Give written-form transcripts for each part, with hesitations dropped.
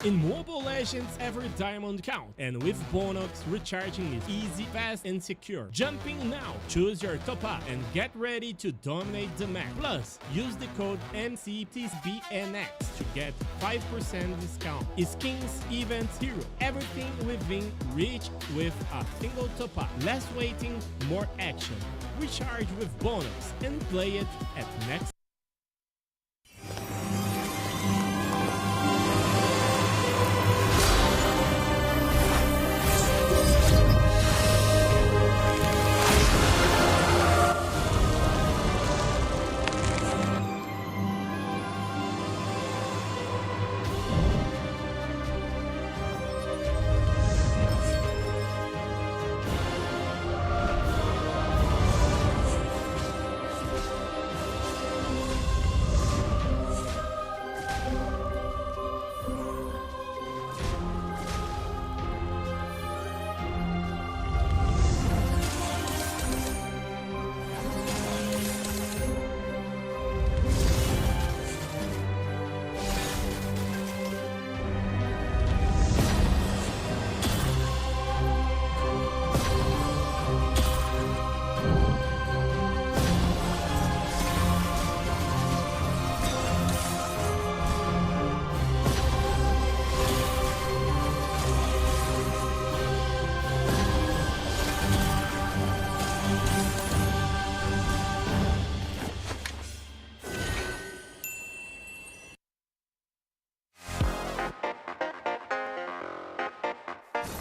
In Mobile Legends, every diamond counts, and with bonus, recharging is easy, fast, and secure. Jumping now, choose your top up, and get ready to dominate the map. Plus, use the code MCT AMER to get 5% discount. Skins, events, hero, everything within reach with a single top up. Less waiting, more action. Recharge with bonus and play it at next.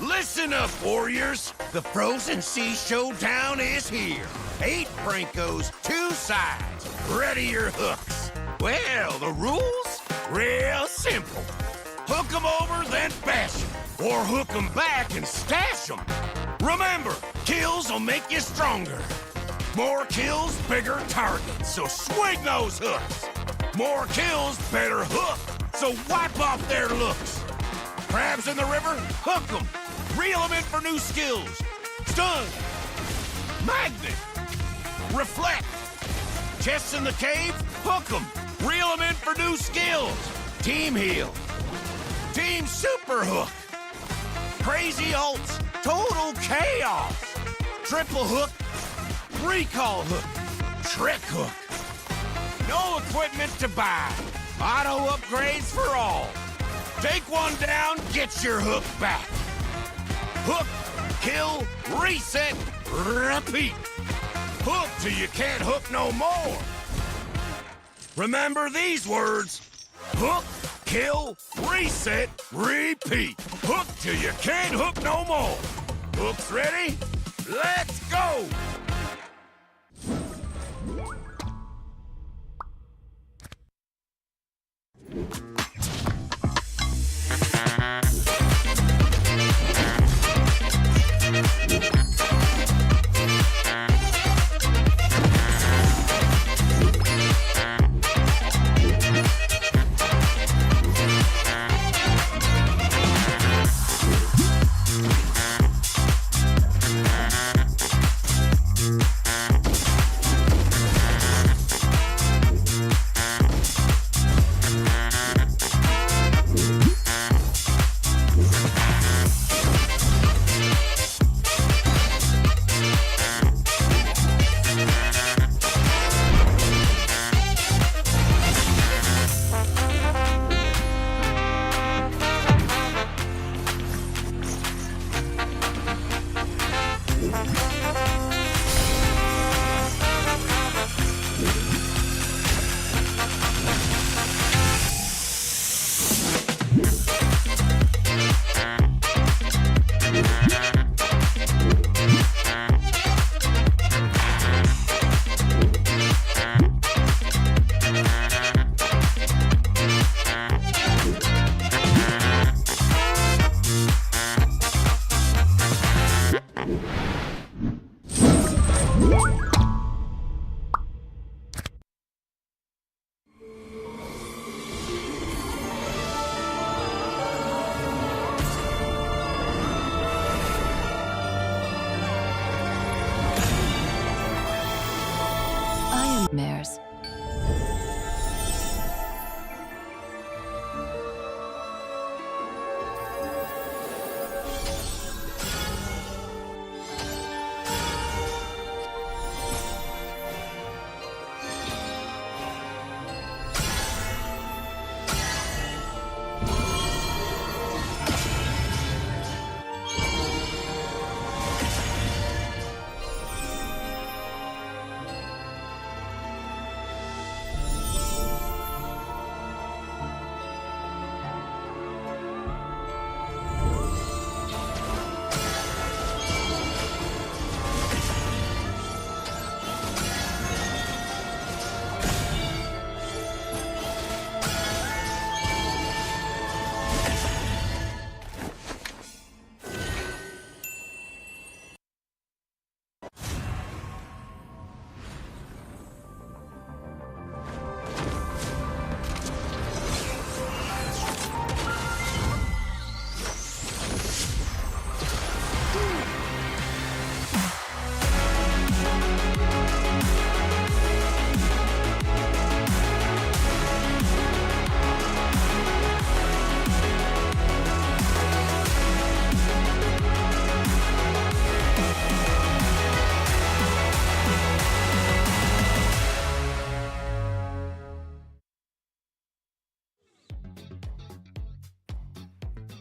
Listen up, warriors! The Frozen Sea Showdown is here. 8 Francos, 2 sides. Ready your hooks. Well, the rules? Real simple. Hook 'em over, then bash 'em. Or hook 'em back and stash 'em. Remember, kills will make you stronger. More kills, bigger targets, so swing those hooks. More kills, better hook, so wipe off their looks. Crabs in the river? Hook 'em. Reel 'em in for new skills. Stun. Magnet. Reflect. Chests in the cave? Hook 'em. Reel 'em in for new skills. Team heal. Team super hook. Crazy ults. Total chaos. Triple hook. Recall hook. Trick hook. No equipment to buy. Auto upgrades for all. Take one down, get your hook back. Hook, kill, reset, repeat. Hook till you can't hook no more. Remember these words. Hook, kill, reset, repeat. Hook till you can't hook no more. Hooks ready? Let's go!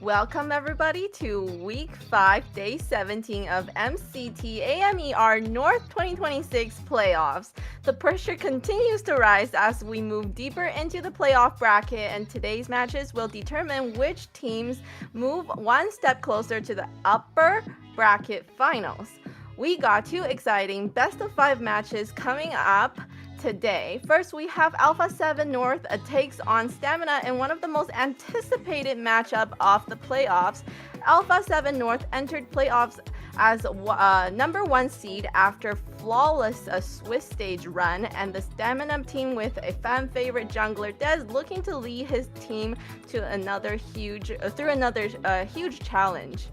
Welcome everybody to week 5, day 17 of MCT AMER North 2026 playoffs. The pressure continues to rise as we move deeper into the playoff bracket, and today's matches will determine which teams move one step closer to the upper bracket finals. We got 2 exciting best of 5 matches coming up today. First, we have Alpha7 North takes on Stamina in one of the most anticipated matchup of the playoffs. Alpha7 North entered playoffs as number 1 seed after flawless Swiss stage run, and the Stamina team with a fan favorite jungler Dez looking to lead his team to another huge challenge.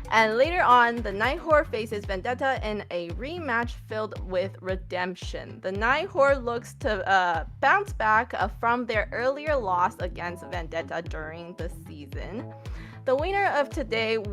And later on, the Night Horde faces Vendetta in a rematch filled with redemption. The Night Horde looks to bounce back from their earlier loss against Vendetta during the season. The winner of today's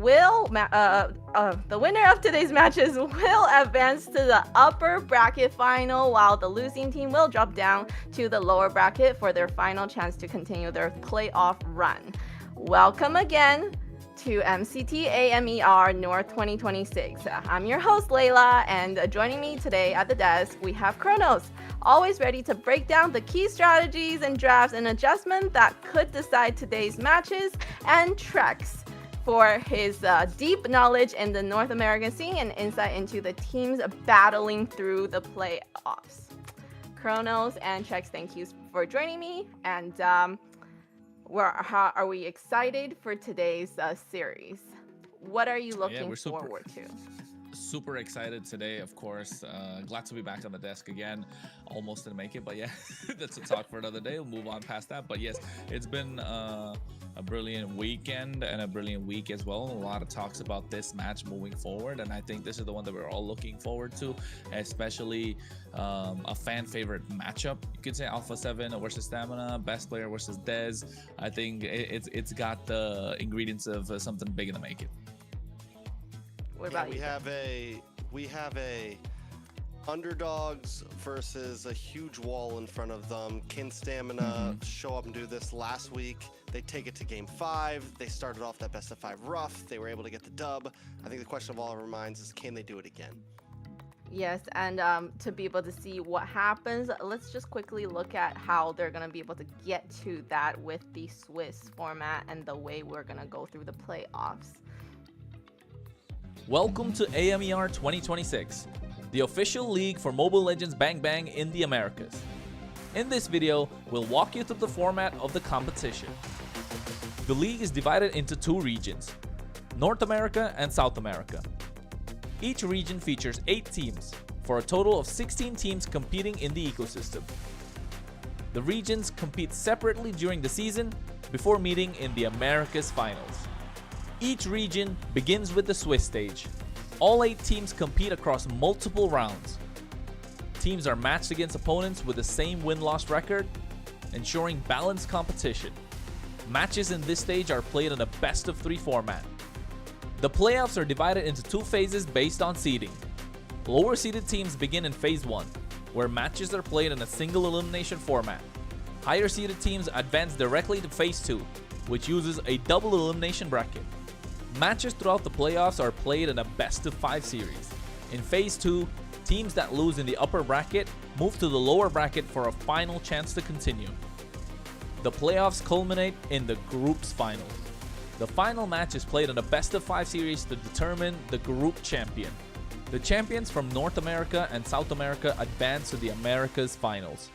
matches will advance to the upper bracket final, while the losing team will drop down to the lower bracket for their final chance to continue their playoff run. Welcome again to MCT AMER North 2026. I'm your host Layla, and joining me today at the desk we have Kronos, always ready to break down the key strategies and drafts and adjustments that could decide today's matches, and Trex for his deep knowledge in the North American scene and insight into the teams battling through the playoffs. Kronos and Trex, thank you for joining me, and are we excited for today's series? What are you looking forward to? Super excited today, of course. Glad to be back on the desk again. Almost didn't make it, but yeah, that's a talk for another day. We'll move on past that. But yes, it's been a brilliant weekend and a brilliant week as well. A lot of talks about this match moving forward, and I think this is the one that we're all looking forward to, especially a fan favorite matchup. You could say Alpha7 versus Stamina, best player versus Dez. I think it's got the ingredients of something big in the making. What about you? We have a underdogs versus a huge wall in front of them. Can Stamina show up and do this? Last week they take it to game 5. They started off that best of 5 rough. They were able to get the dub. I think the question of all of our minds is, can they do it again? Yes, and to be able to see what happens, let's just quickly look at how they're going to be able to get to that with the Swiss format and the way we're going to go through the playoffs. Welcome to AMER 2026, the official league for Mobile Legends Bang Bang in the Americas. In this video, we'll walk you through the format of the competition. The league is divided into 2 regions, North America and South America. Each region features 8 teams, for a total of 16 teams competing in the ecosystem. The regions compete separately during the season before meeting in the Americas finals. Each region begins with the Swiss stage. All 8 teams compete across multiple rounds. Teams are matched against opponents with the same win-loss record, ensuring balanced competition. Matches in this stage are played in a best-of-3 format. The playoffs are divided into 2 phases based on seeding. Lower-seeded teams begin in Phase 1, where matches are played in a single elimination format. Higher-seeded teams advance directly to Phase 2, which uses a double elimination bracket. Matches throughout the playoffs are played in a best-of-5 series. In Phase 2, teams that lose in the upper bracket move to the lower bracket for a final chance to continue. The playoffs culminate in the group's finals. The final match is played in a best-of-5 series to determine the group champion. The champions from North America and South America advance to the Americas finals.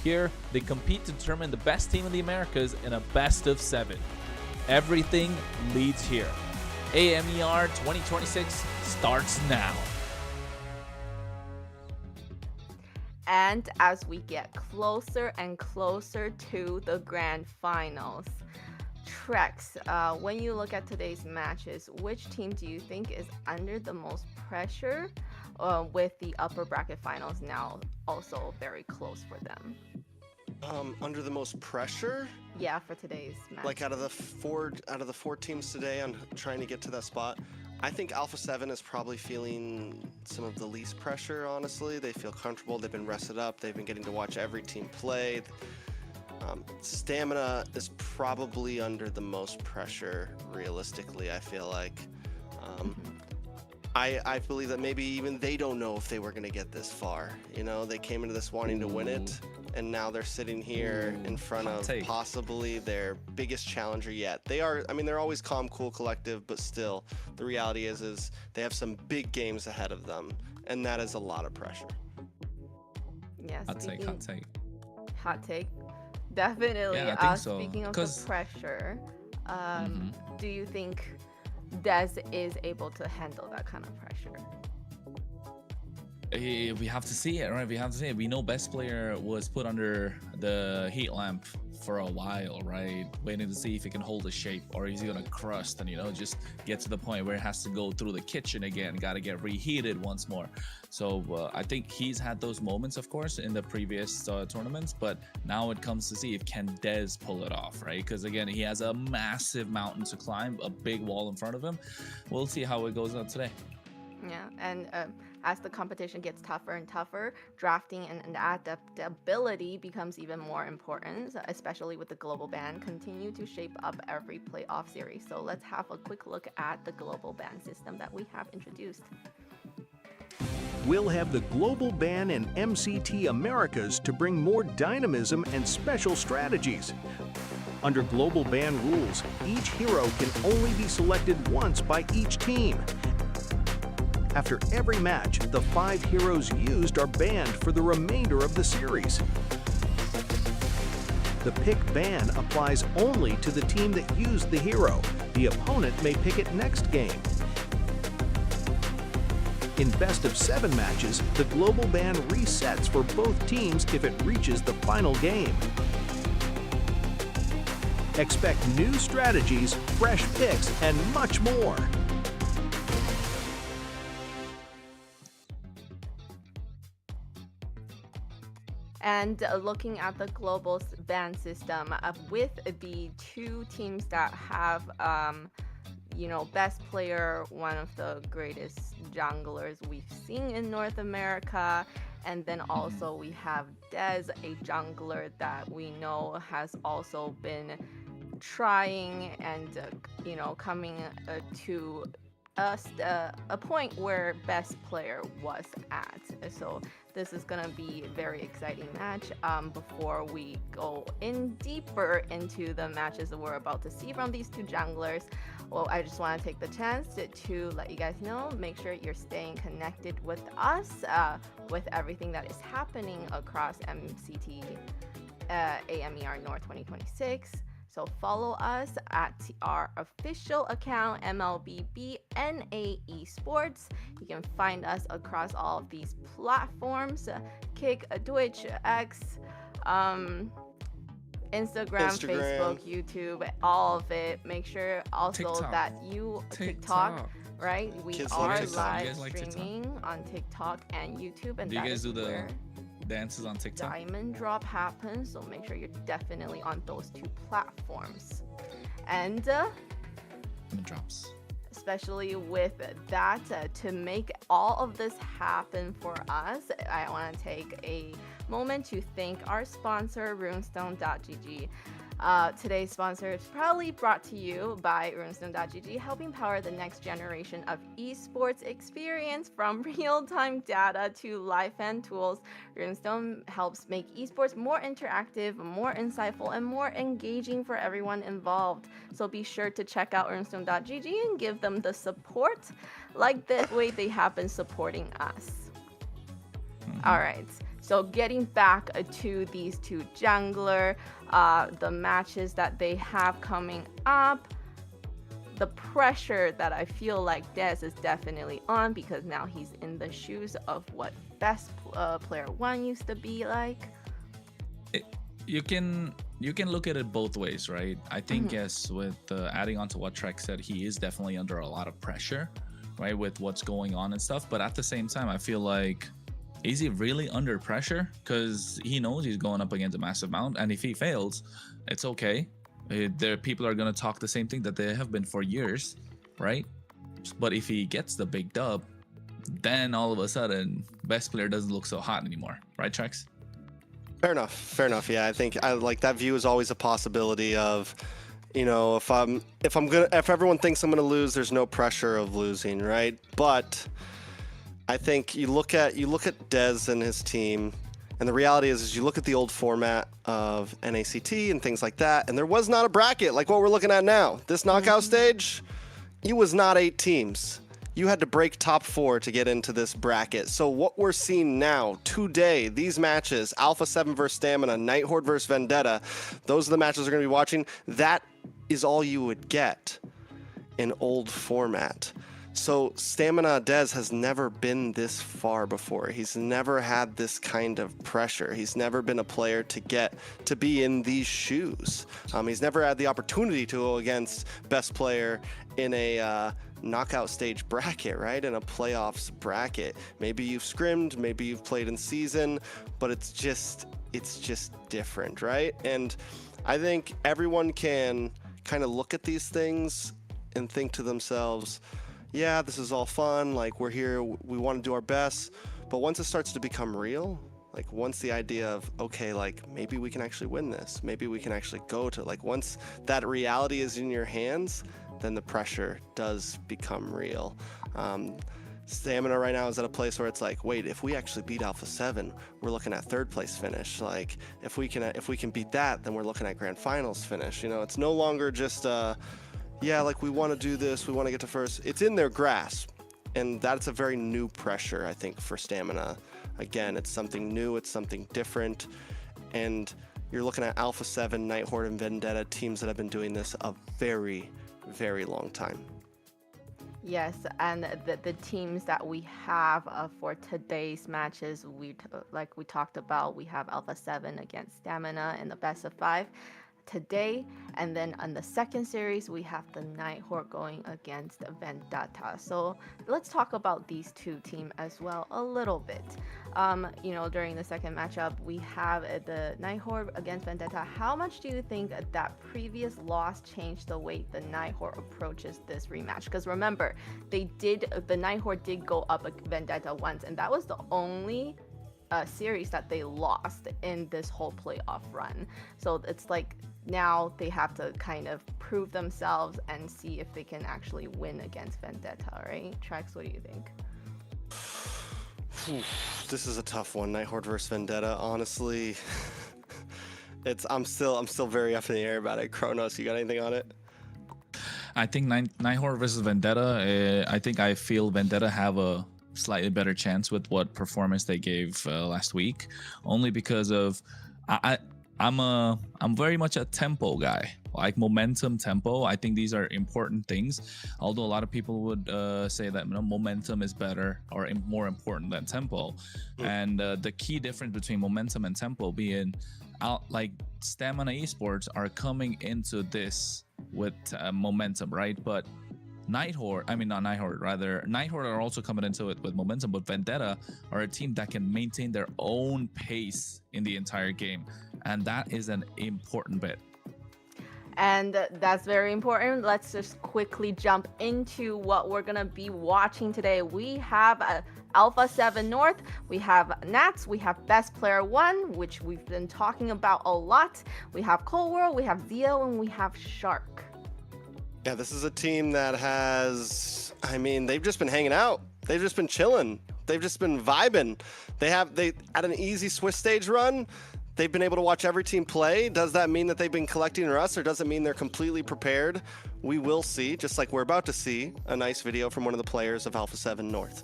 Here, they compete to determine the best team in the Americas in a best-of-7. Everything leads here. AMER 2026 starts now. And as we get closer and closer to the grand finals, Trex, when you look at today's matches, which team do you think is under the most pressure with the upper bracket finals now also very close for them? Under the most pressure? Yeah, for today's match. Like out of the four teams today on trying to get to that spot, I think Alpha7 is probably feeling some of the least pressure, honestly. They feel comfortable, they've been rested up, they've been getting to watch every team play. Stamina is probably under the most pressure, realistically, I feel like. I believe that maybe even they don't know if they were going to get this far. You know, they came into this wanting to win it, and now they're sitting here in front of possibly their biggest challenger yet. They are, I mean, they're always calm, cool, collective, but still, the reality is they have some big games ahead of them, and that is a lot of pressure. Yes. Hot take. Hot take. Definitely. Yeah, I think so. Speaking of the pressure, do you think Dez is able to handle that kind of pressure? We have to see it, right? We have to see it. We know best player was put under the heat lamp for a while, right? Waiting to see if he can hold the shape, or is he gonna crust and, you know, just get to the point where it has to go through the kitchen again, got to get reheated once more. So I think he's had those moments, of course, in the previous tournaments, but now it comes to see if can Dez pull it off, right? Because again, he has a massive mountain to climb, a big wall in front of him. We'll see how it goes out today. Yeah, and as the competition gets tougher and tougher, drafting and adaptability becomes even more important, especially with the global ban continue to shape up every playoff series. So let's have a quick look at the global ban system that we have introduced. We'll have the global ban and MCT Americas to bring more dynamism and special strategies. Under global ban rules, each hero can only be selected once by each team. After every match, the 5 heroes used are banned for the remainder of the series. The pick ban applies only to the team that used the hero. The opponent may pick it next game. In best of 7 matches, the global ban resets for both teams if it reaches the final game. Expect new strategies, fresh picks, and much more. And looking at the global ban system, with the 2 teams that have, you know, best player, one of the greatest junglers we've seen in North America, and then also we have Dez, a jungler that we know has also been trying and, you know, coming to a point where best player was at. So this is gonna be a very exciting match. Before we go in deeper into the matches that we're about to see from these 2 junglers, well, I just want to take the chance to let you guys know, make sure you're staying connected with us with everything that is happening across MCT AMER North 2026. So follow us at our official account, MLBB Esports. You can find us across all of these platforms, Kick, Twitch, X, Instagram, Facebook, YouTube, all of it. Make sure also that you TikTok, right? We Kids are like live like streaming on TikTok and YouTube, and do you guys do the dances on TikTok? Diamond drop happens, so make sure you're definitely on those 2 platforms. And drops. especially with that, to make all of this happen for us, I want to take a moment to thank our sponsor, runestone.gg. Today's sponsor is proudly brought to you by runestone.gg, helping power the next generation of esports experience. From real-time data to live fan tools, Runestone helps make esports more interactive, more insightful, and more engaging for everyone involved. So be sure to check out runestone.gg and give them the support like the way they have been supporting us. All right. So getting back to these 2 jungler, the matches that they have coming up, the pressure that I feel like Dez is definitely on, because now he's in the shoes of what best player 1 used to be like. You can look at it both ways, right? I think yes, with adding on to what Trek said, he is definitely under a lot of pressure, right, with what's going on and stuff. But at the same time, I feel like, is he really under pressure? Because he knows he's going up against a massive mount, and if he fails, it's okay. There, people are going to talk the same thing that they have been for years, right? But if he gets the big dub, then all of a sudden, best player doesn't look so hot anymore, right, Trex? Fair enough. Fair enough. Yeah, I think I like that view is always a possibility of, you know, if everyone thinks I'm gonna lose, there's no pressure of losing, right? But I think you look at Dez and his team, and the reality is you look at the old format of NACT and things like that, and there was not a bracket like what we're looking at now. This knockout stage, it was not 8 teams. You had to break top 4 to get into this bracket. So what we're seeing now, today, these matches, Alpha7 versus Stamina, Night Horde versus Vendetta, those are the matches we're going to be watching. That is all you would get in old format. So Stamina Dez has never been this far before. He's never had this kind of pressure. He's never been a player to be in these shoes. He's never had the opportunity to go against best player in a knockout stage bracket, right? In a playoffs bracket. Maybe you've scrimmed, maybe you've played in season, but it's just different, right? And I think everyone can kind of look at these things and think to themselves, yeah, this is all fun, like we're here, we want to do our best, but once it starts to become real, like once the idea of, okay, like maybe we can actually win this, maybe we can actually go to, like once that reality is in your hands, then the pressure does become real. Stamina right now is at a place where it's like, wait, if we actually beat Alpha7, we're looking at 3rd place finish. Like if we can beat that, then we're looking at grand finals finish. You know, it's no longer just yeah, like we want to do this, we want to get to first. It's in their grasp, and that's a very new pressure, I think, for Stamina. Again, it's something new, it's something different, and you're looking at Alpha7, Night Horde, and Vendetta, teams that have been doing this a very, very long time. Yes, and the teams that we have for today's matches, like we talked about, we have Alpha7 against Stamina in the best of 5 today, and then on the second series we have the Night Horde going against Vendetta. So let's talk about these two teams as well a little bit. You know, during the second matchup we have the Night Horde against Vendetta. How much do you think that previous loss changed the way the Night Horde approaches this rematch? Because remember, the Night Horde did go up against Vendetta once, and that was the only series that they lost in this whole playoff run. So it's like now they have to kind of prove themselves and see if they can actually win against Vendetta, right? Trax, what do you think? This is a tough one, Night Horde versus Vendetta. Honestly, I'm still very up in the air about it. Kronos, you got anything on it? I think Night Horde versus Vendetta. I feel Vendetta have a slightly better chance with what performance they gave last week, only because of I'm very much a tempo guy, like momentum, tempo. I think these are important things, although a lot of people would say that momentum is better or more important than tempo. And the key difference between momentum and tempo being like Stamina Esports are coming into this with momentum, right? But Night Horde are also coming into it with momentum, but Vendetta are a team that can maintain their own pace in the entire game, and that is an important bit. And that's very important. Let's just quickly jump into what we're gonna be watching today. We have Alpha7 North, we have Nats, we have Best Player 1, which we've been talking about a lot. We have Cold World, we have Zio, and we have Shark. Yeah, this is a team that has, I mean, they've just been hanging out. They've just been chilling. They've just been vibing. They had an easy Swiss stage run. They've been able to watch every team play. Does that mean that they've been collecting rust, or does it mean they're completely prepared? We will see, just like we're about to see a nice video from one of the players of Alpha7 North.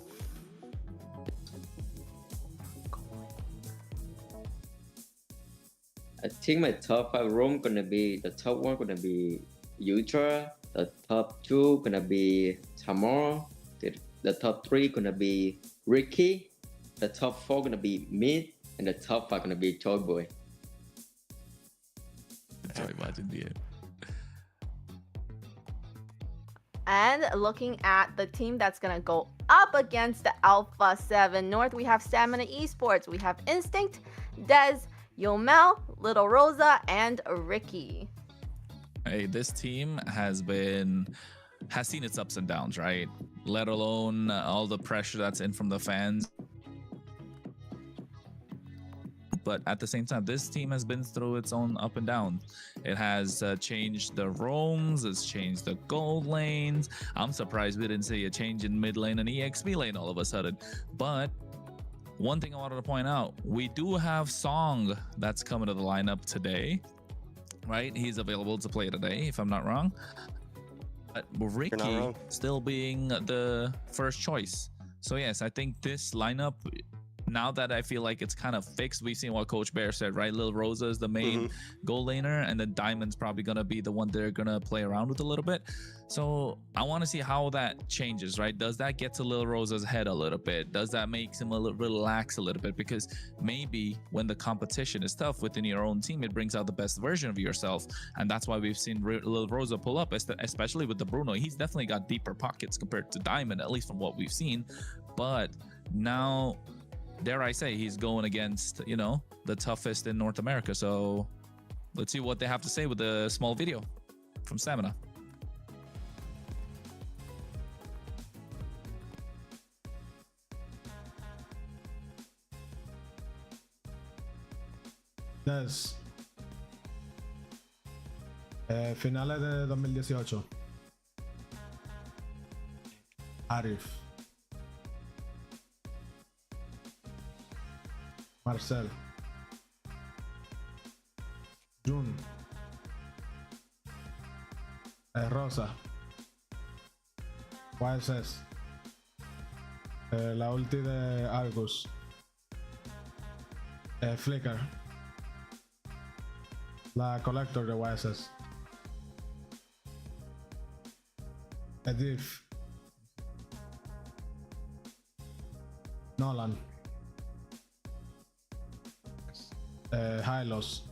I think my top 5 room gonna be, the top 1 gonna be Ultra, the top 2 gonna be Tamor, the top 3 gonna be Ricky, the top 4 gonna be Mid, and the top 5 gonna be Toy Boy. And looking at the team that's gonna go up against the Alpha7 North, we have Stamina Esports, we have Instinct, Dez, Yomel, Little Rosa, and Ricky. Hey, this team has seen its ups and downs, right? Let alone all the pressure that's in from the fans. but at the same time, this team has been through its own up and down. It has changed the roams, it's changed the gold lanes. I'm surprised we didn't see a change in mid lane and EXP lane all of a sudden. But one thing I wanted to point out, we do have Song that's coming to the lineup today, right? He's available to play today, if I'm not wrong. But Ricky still being the first choice. So yes, I think this lineup, now that I feel like it's kind of fixed, we've seen what Coach Bear said, right? Lil Rosa is the main goal laner, and then Diamond's probably going to be the one they're going to play around with a little bit. So I want to see how that changes, right? Does that get to Lil Rosa's head a little bit? Does that make him relax a little bit? Because maybe when the competition is tough within your own team, it brings out the best version of yourself. And that's why we've seen Lil Rosa pull up, especially with the Bruno. He's definitely got deeper pockets compared to Diamond, at least from what we've seen. But now, dare I say, he's going against, you know, the toughest in North America. So let's see what they have to say with the small video from Stamina. Des. Finales de 2018. Arif. Marcel. Jun. Rosa. YSS. La ulti de Argus. Flicker. La Collector de YSS. Edith. Nolan. Hylos.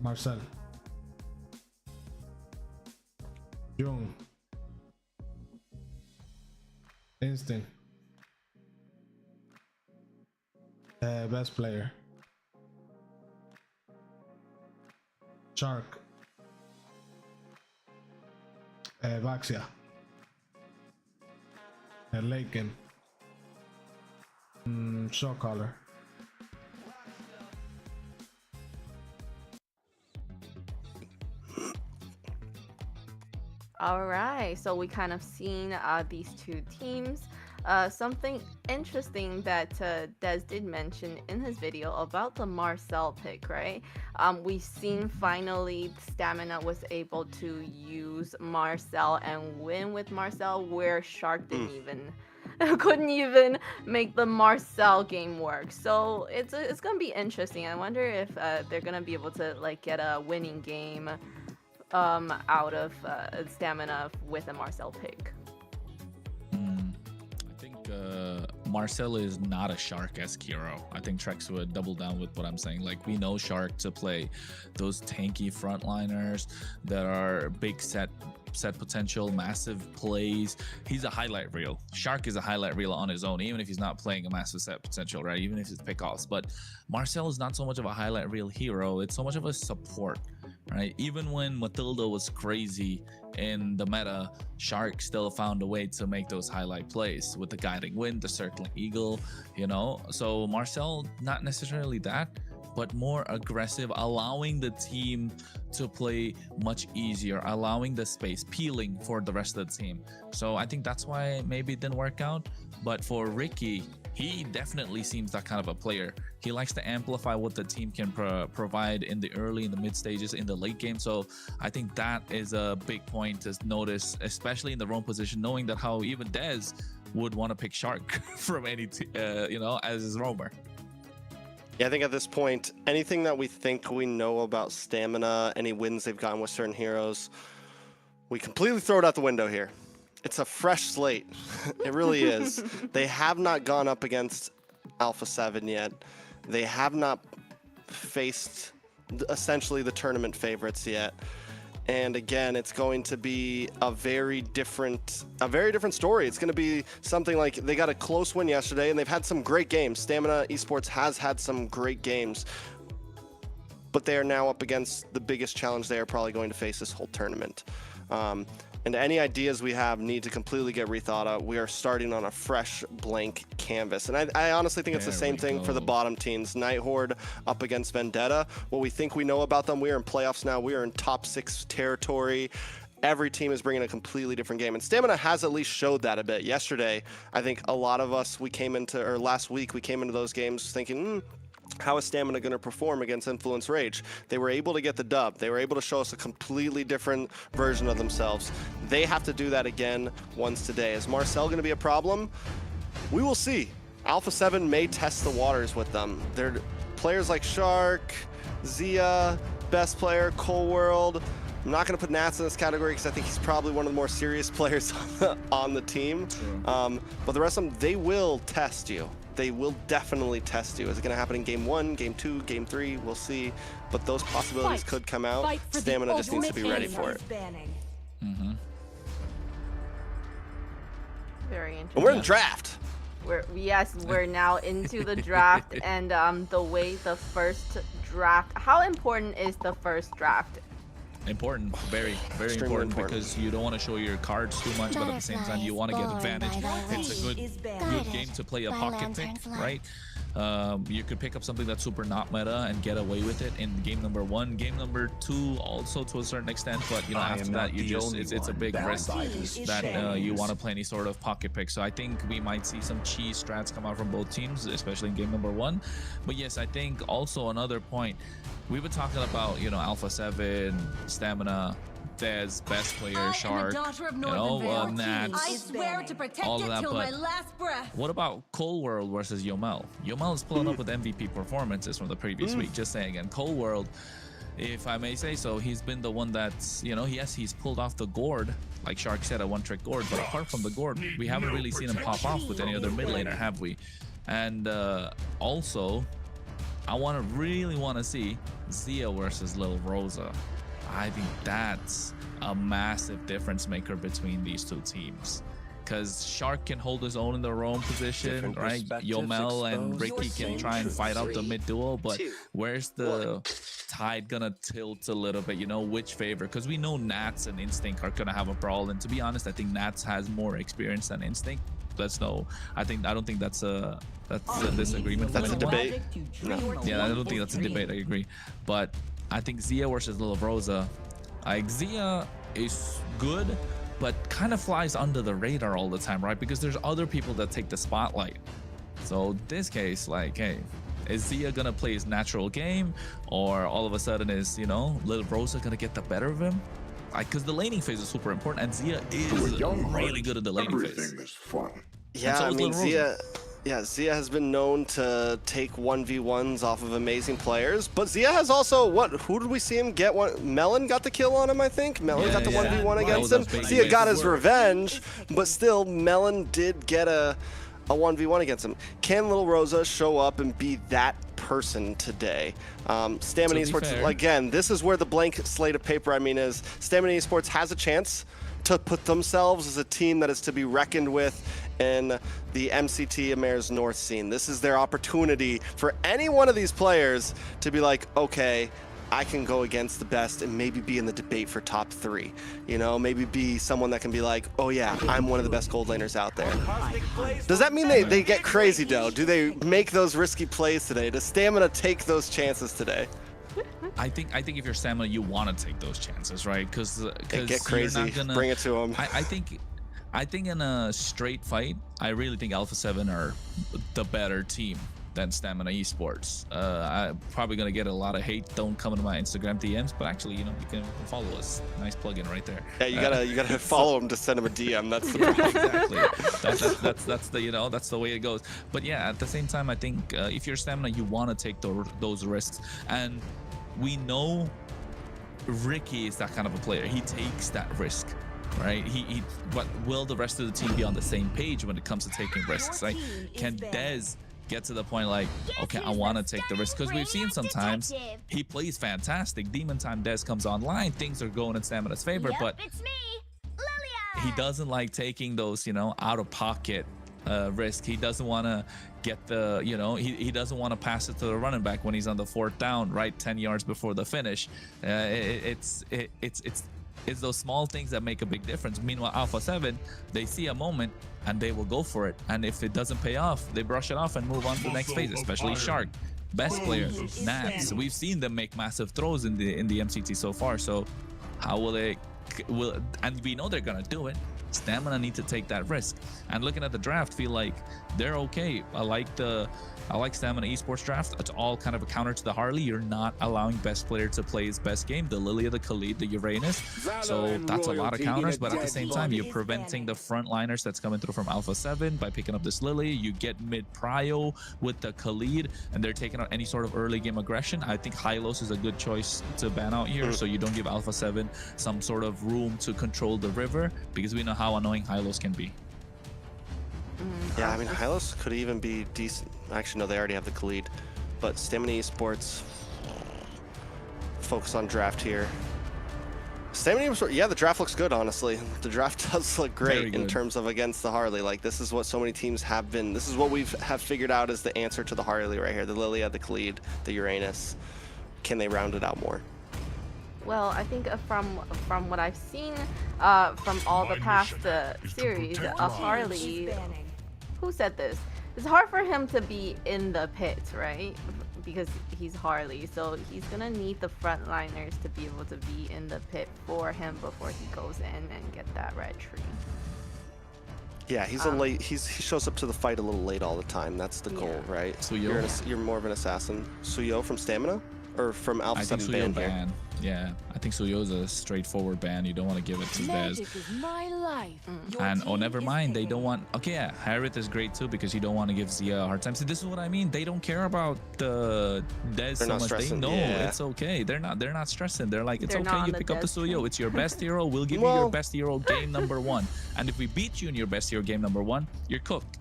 Marcel. Jung. Instinct. Best player. Shark. Vaxia. Laken. Show color. All right, so we kind of seen these two teams. Something interesting that Des did mention in his video about the Marcel pick, right? We've seen finally Stamina was able to use Marcel and win with Marcel, where Shark didn't couldn't even make the Marcel game work. So it's gonna be interesting. I wonder if they're gonna be able to like get a winning game out of Stamina with a Marcel pick. I think Marcel is not a Shark-esque hero. I think Trex would double down with what I'm saying. Like, we know Shark to play those tanky frontliners that are big set potential, massive plays. He's a highlight reel. Shark is a highlight reel on his own, even if he's not playing a massive set potential, right? Even if it's pickoffs. But Marcel is not so much of a highlight reel hero. It's so much of a support, right? Even when Matilda was crazy in the meta, Shark still found a way to make those highlight plays with the guiding wind, the circling eagle, you know? So Marcel, not necessarily that, but more aggressive, allowing the team to play much easier, allowing the space, peeling for the rest of the team. So I think that's why maybe it didn't work out. But for Ricky, he definitely seems that kind of a player. He likes to amplify what the team can provide in the early and the mid stages, in the late game. So I think that is a big point to notice, especially in the roam position, knowing that how even Dez would want to pick Shark from any, you know, as his roamer. Yeah, I think at this point, anything that we think we know about Stamina, any wins they've gotten with certain heroes, we completely throw it out the window here. It's a fresh slate. It really is. They have not gone up against Alpha7 yet. They have not faced essentially the tournament favorites yet. And again, it's going to be a very different story. It's going to be something like they got a close win yesterday, and they've had some great games. Stamina Esports has had some great games, but they are now up against the biggest challenge they are probably going to face this whole tournament. and any ideas we have need to completely get rethought of. We are starting on a fresh blank canvas, and I honestly think it's the same thing for the bottom teams. Night Horde up against Vendetta. What we think we know about them, we are in playoffs now. We are in top 6 territory. Every team is bringing a completely different game, and Stamina has at least showed that a bit. Yesterday, I think a lot of us, last week, we came into those games thinking, how is Stamina going to perform against Influence Rage? They were able to get the dub. They were able to show us a completely different version of themselves. They have to do that again once today. Is Marcel going to be a problem? We will see. Alpha7 may test the waters with them. They're players like Shark, Zia, best player, Cold World. I'm not going to put Nats in this category because I think he's probably one of the more serious players on the team. But the rest of them, they will test you. They will definitely test you. Is it going to happen in game 1, game 2, game 3? We'll see. But those possibilities could come out. Stamina just needs to be ready for it. Very interesting. And we're in draft. We're now into the draft, and the way the first draft. How important is the first draft? Important, very, very important, because you don't want to show your cards too much, but at the same time you want to get advantage. It's a good game to play a pocket pick, right? You could pick up something that's super not meta and get away with it in game number 1. Game number 2 also to a certain extent, but you know, after that you just it's a big risk that you want to play any sort of pocket pick. So I think we might see some cheese strats come out from both teams, especially in game number 1. But yes, I think also another point, we've been talking about, you know, Alpha7, Stamina, Dez, best player, Shark, you know, Nats, all of that. But what about Cold World versus Yomel? Yomel is pulling up with MVP performances from the previous week, just saying. And Cold World, if I may say so, he's been the one that's, you know, yes, he's pulled off the gourd, like Shark said, a one-trick gourd. But apart from the gourd, we haven't really seen him pop off with any other mid laner, have we? And also, I really want to see Zia versus Lil Rosa. I think that's a massive difference maker between these two teams, because Shark can hold his own in the roam position, right? Yomel and Ricky can try and fight out the mid duo, but where's the tide gonna tilt a little bit, you know, which favor? Because we know Nats and Instinct are gonna have a brawl, and to be honest, I think Nats has more experience than Instinct. I don't think that's a disagreement. That's a debate. No. Yeah, I don't think that's a debate. I agree, but I think Zia versus Lil Rosa, like Zia is good, but kind of flies under the radar all the time, right? Because there's other people that take the spotlight. So this case, like, hey, is Zia gonna play his natural game, or all of a sudden is, you know, Lil Rosa gonna get the better of him? Like, because the laning phase is super important, and Zia is really good at the laning phase. Is fun. Yeah, so I mean, Zia has been known to take 1v1s off of amazing players, but Zia has also, who did we see him get? Melon got the kill on him, I think. Melon got the 1v1 against him. Zia got his revenge, but still, Melon did get a 1v1 against him. Can Lil Rosa show up and be that person today? Stamina Esports, again, this is where the blank slate of paper, is Stamina Esports has a chance to put themselves as a team that is to be reckoned with in the MCT AMER's North scene. This is their opportunity for any one of these players to be like, okay, I can go against the best and maybe be in the debate for top 3. You know, maybe be someone that can be like, oh yeah, I'm one of the best gold laners out there. Does that mean they get crazy though? Do they make those risky plays today? Does Stamina take those chances today? I think if you're Stamina, you want to take those chances, right? Because get crazy, you're not gonna, bring it to them. I think in a straight fight, I really think Alpha7 are the better team than Stamina Esports. I'm probably gonna get a lot of hate. Don't come into my Instagram DMs, but actually, you know, you can follow us. Nice plugin right there. Yeah, you gotta follow him to send him a DM. That's the problem. Exactly. That's the, you know, that's the way it goes. But yeah, at the same time, I think if you're Stamina, you want to take those risks, and we know Ricky is that kind of a player. He takes that risk, right? But will the rest of the team be on the same page when it comes to taking risks? Like, can Dez get to the point like, okay, I want to take the risk? Because we've seen sometimes he plays fantastic. Demon Time Dez comes online, things are going in Stamina's favor, but he doesn't like taking those, you know, out of pocket risk. He doesn't want to get the, you know, he doesn't want to pass it to the running back when he's on the 4th down, right, 10 yards before the finish. It's it's those small things that make a big difference. Meanwhile, Alpha7, they see a moment and they will go for it. And if it doesn't pay off, they brush it off and move on to the next phase, especially Shark. Best player, Nats. We've seen them make massive throws in the MCT so far. So how will they, and we know they're gonna do it. Stamina need to take that risk. And looking at the draft, feel like they're okay. I like Stamina Esports draft. It's all kind of a counter to the Harley. You're not allowing best player to play his best game, the Lilia, the Khalid, the Uranus. So that's a lot of counters, but at the same time, you're preventing the frontliners that's coming through from Alpha7 by picking up this Lily. You get mid prio with the Khalid, and they're taking out any sort of early game aggression. I think Hylos is a good choice to ban out here, so you don't give Alpha7 some sort of room to control the river, because we know how annoying Hylos can be. Yeah, I mean, Hylos could even be decent. Actually, no, they already have the Khalid. But Stamina Esports, focus on draft here. Stamina Esports, yeah, the draft looks good, honestly. The draft does look great in terms of against the Harley. Like, this is what so many teams have been. This is what have figured out as the answer to the Harley right here. The Lilia, the Khalid, the Uranus. Can they round it out more? Well, I think from what I've seen from all the past series, a Harley. Who said this? It's hard for him to be in the pit, right? Because he's Harley, so he's gonna need the frontliners to be able to be in the pit for him before he goes in and get that red tree. Yeah, he's a late. He shows up to the fight a little late all the time. That's the goal, right? Suyo. You're more of an assassin. Suyo from Stamina, or from Alpha7 ban? Yeah, I think Suyo is a straightforward ban. You don't want to give it to Dez. And oh, never mind. They don't want. Okay, yeah, Harith is great too, because you don't want to give Zia a hard time. See, this is what I mean. They don't care about the Dez so much. They know it's okay. They're not stressing. They're like, it's okay. You pick up the Suyo. It's your best hero. We'll give you your best hero game #1. And if we beat you in your best hero game #1, you're cooked.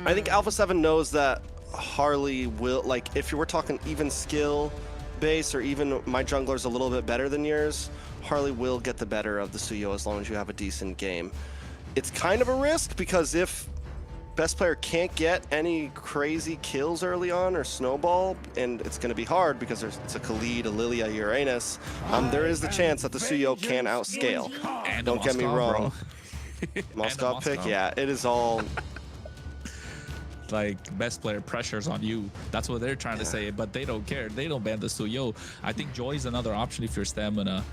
I think Alpha7 knows that Harley will, like, if you were talking even skill base, or even my jungler's a little bit better than yours, Harley will get the better of the Suyo as long as you have a decent game. It's kind of a risk, because if best player can't get any crazy kills early on or snowball, and it's going to be hard because it's a Khalid, a Lilia, Uranus, there is the chance that the Suyo can outscale. And don't get me wrong. Moscow pick, yeah, it is all... Like, best player pressures on you. That's what they're trying to say, but they don't care. They don't ban the Suyo. I think Joy is another option if you're Stamina.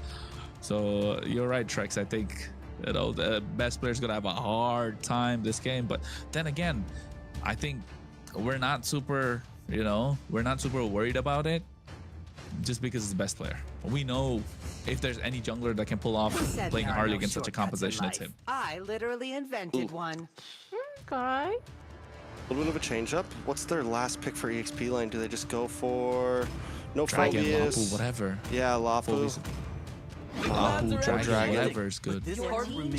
So you're right, Trex. I think, you know, the best player is gonna have a hard time this game. But then again, I think we're not super, you know, we're not super worried about it just because it's the best player. We know if there's any jungler that can pull off playing Harley against such a composition, it's him. I literally invented one. Okay. A little bit of a change up. What's their last pick for EXP lane? Do they just go for no Dragon, Phobias? Lapu, whatever. Yeah, Lapu. Lapu, Dragon, whatever is good.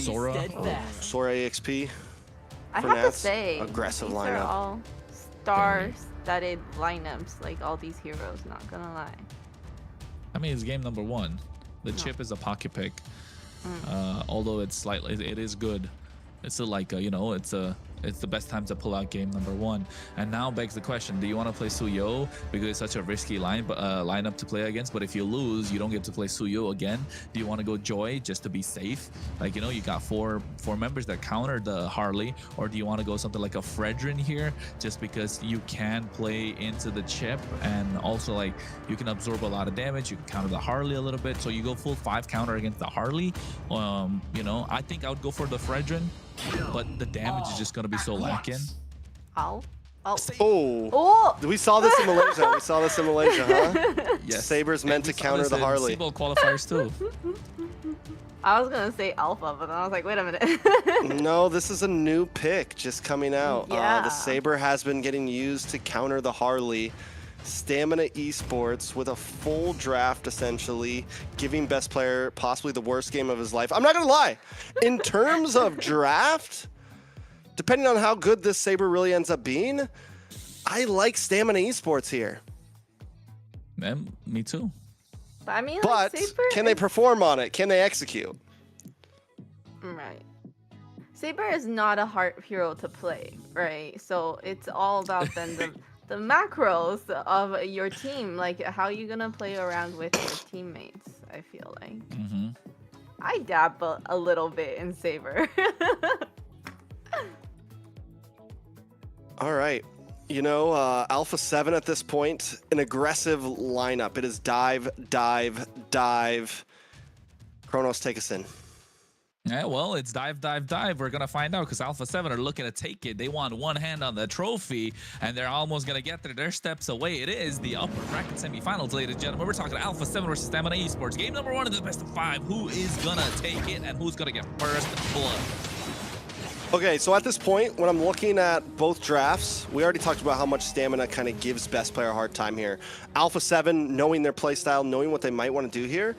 Sora. Sora EXP. I for have Nats. to say, Aggressive these lineup. are all star-studded lineups, like all these heroes, not gonna lie. I mean, it's game #1. The chip is a pocket pick. Although it's slightly, it is good. It's a, like, you know, it's the best time to pull out game #1. And now begs the question, do you want to play Suyo because it's such a risky lineup to play against? But if you lose, you don't get to play Suyo again. Do you want to go Joy just to be safe? Like, you know, you got four members that counter the Harley. Or do you want to go something like a Fredrin here just because you can play into the chip, and also, like, you can absorb a lot of damage, you can counter the Harley a little bit, so you go full 5 counter against the Harley. You know, I think I would go for the Fredrin, but the damage is just going to be so lacking. Oh. Oh. Oh. We saw this in Malaysia. Huh? Yes. Saber's meant to counter the Harley. Seabolt qualifiers too. I was gonna say Alpha, but then I was like, wait a minute. No, this is a new pick just coming out. Yeah. The Saber has been getting used to counter the Harley. Stamina Esports with a full draft, essentially giving best player possibly the worst game of his life. I'm not gonna lie, in terms of draft, depending on how good this Saber really ends up being, I like Stamina Esports here. Me too. But I mean, but like, Saber can they perform on it? Can they execute? Right. Saber is not a hard hero to play, right? So it's all about then the macros of your team, like how you gonna play around with your teammates. I feel like. I dabble a little bit in Saber. All right. You know, Alpha7 at this point, an aggressive lineup. It is dive, dive, dive. Kronos, take us in. Yeah, well, it's dive, dive, dive. We're going to find out because Alpha7 are looking to take it. They want one hand on the trophy, and they're almost going to get there. They're steps away. It is the upper bracket semifinals, ladies and gentlemen. We're talking Alpha7 versus Stamina Esports. Game number 1 of the best of 5. Who is going to take it, and who's going to get first blood? Okay, so at this point, when I'm looking at both drafts, we already talked about how much Stamina kind of gives best player a hard time here. Alpha7, knowing their playstyle, knowing what they might want to do here,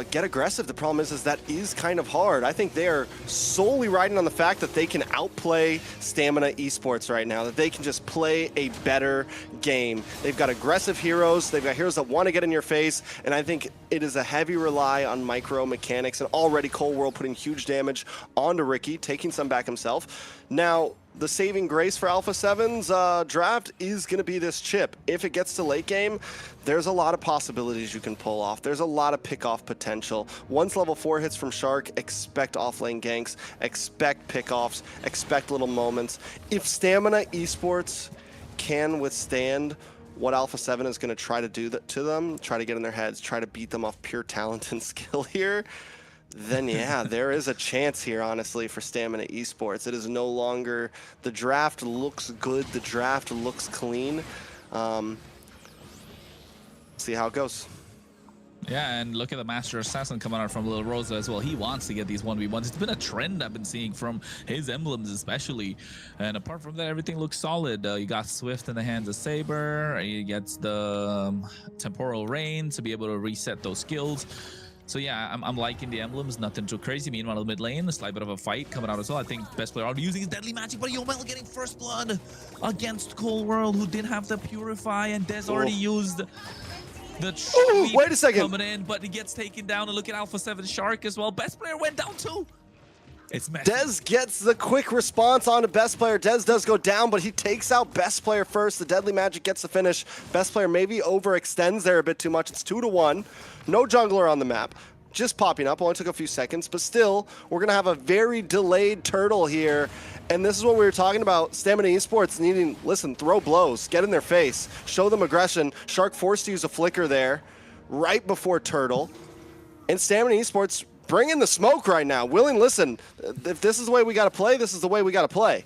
get aggressive. The problem is that is kind of hard. I think they are solely riding on the fact that they can outplay Stamina Esports right now, that they can just play a better game. They've got aggressive heroes. They've got heroes that want to get in your face, and I think it is a heavy rely on micro mechanics, and already Cold World putting huge damage onto Ricky, taking some back himself. Now, the saving grace for Alpha7's draft is going to be this chip. If it gets to late game, there's a lot of possibilities you can pull off. There's a lot of pick-off potential. Once level 4 hits from Shark, expect off-lane ganks, expect pick-offs, expect little moments. If Stamina Esports can withstand what Alpha7 is going to try to do to them, try to get in their heads, try to beat them off pure talent and skill here, then yeah, there is a chance here, honestly, for Stamina Esports. It is no longer, the draft looks good, the draft looks clean. See how it goes. Yeah, and look at the Master Assassin coming out from Lil Rosa as well. He wants to get these 1v1s. It's been a trend I've been seeing from his emblems especially. And apart from that, everything looks solid. You got Swift in the hands of Saber. He gets the Temporal Rain to be able to reset those skills. So yeah, I'm liking the emblems, nothing too crazy. Meanwhile, the mid lane, a slight bit of a fight coming out as well. I think best player out using his deadly magic, but Yomel getting first blood against Cold World, who didn't have the Purify, and Dez already used the wait a second, coming in, but he gets taken down. And look at Alpha7 Shark as well. Best player went down too. It's messy. Dez gets the quick response on to best player. Dez does go down, but he takes out best player first. The deadly magic gets the finish. Best player maybe overextends there a bit too much. It's 2-1. No jungler on the map. Just popping up. Only took a few seconds, but still, we're going to have a very delayed turtle here. And this is what we were talking about. Stamina Esports needing, listen, throw blows, get in their face, show them aggression. Shark forced to use a flicker there right before turtle. And Stamina Esports bring in the smoke right now. Willing, listen, if this is the way we got to play, this is the way we got to play.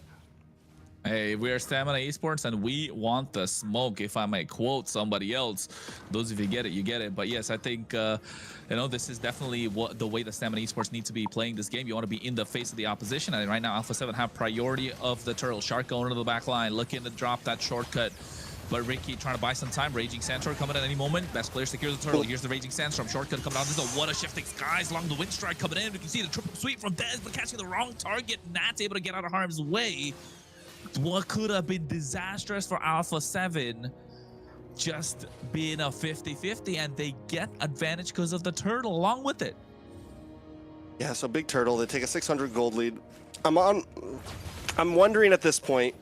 Hey, we are Stamina Esports, and we want the smoke, if I may quote somebody else. Those of you get it, you get it. But yes, I think, you know, this is definitely the way the Stamina Esports need to be playing this game. You want to be in the face of the opposition, and right now, Alpha7 have priority of the turtle. Shark going to the back line, looking to drop that shortcut. But Ricky trying to buy some time. Raging Sandstorm coming at any moment. Best player secures the turtle. Here's the Raging Sandstorm. Shortcut coming down. This is a what a shifting skies along the wind strike coming in. We can see the triple sweep from Dez, but catching the wrong target. Not able to get out of harm's way. What could have been disastrous for Alpha7 just being a 50-50, and they get advantage because of the turtle along with it. Yeah, so big turtle. They take a 600 gold lead. I'm wondering at this point,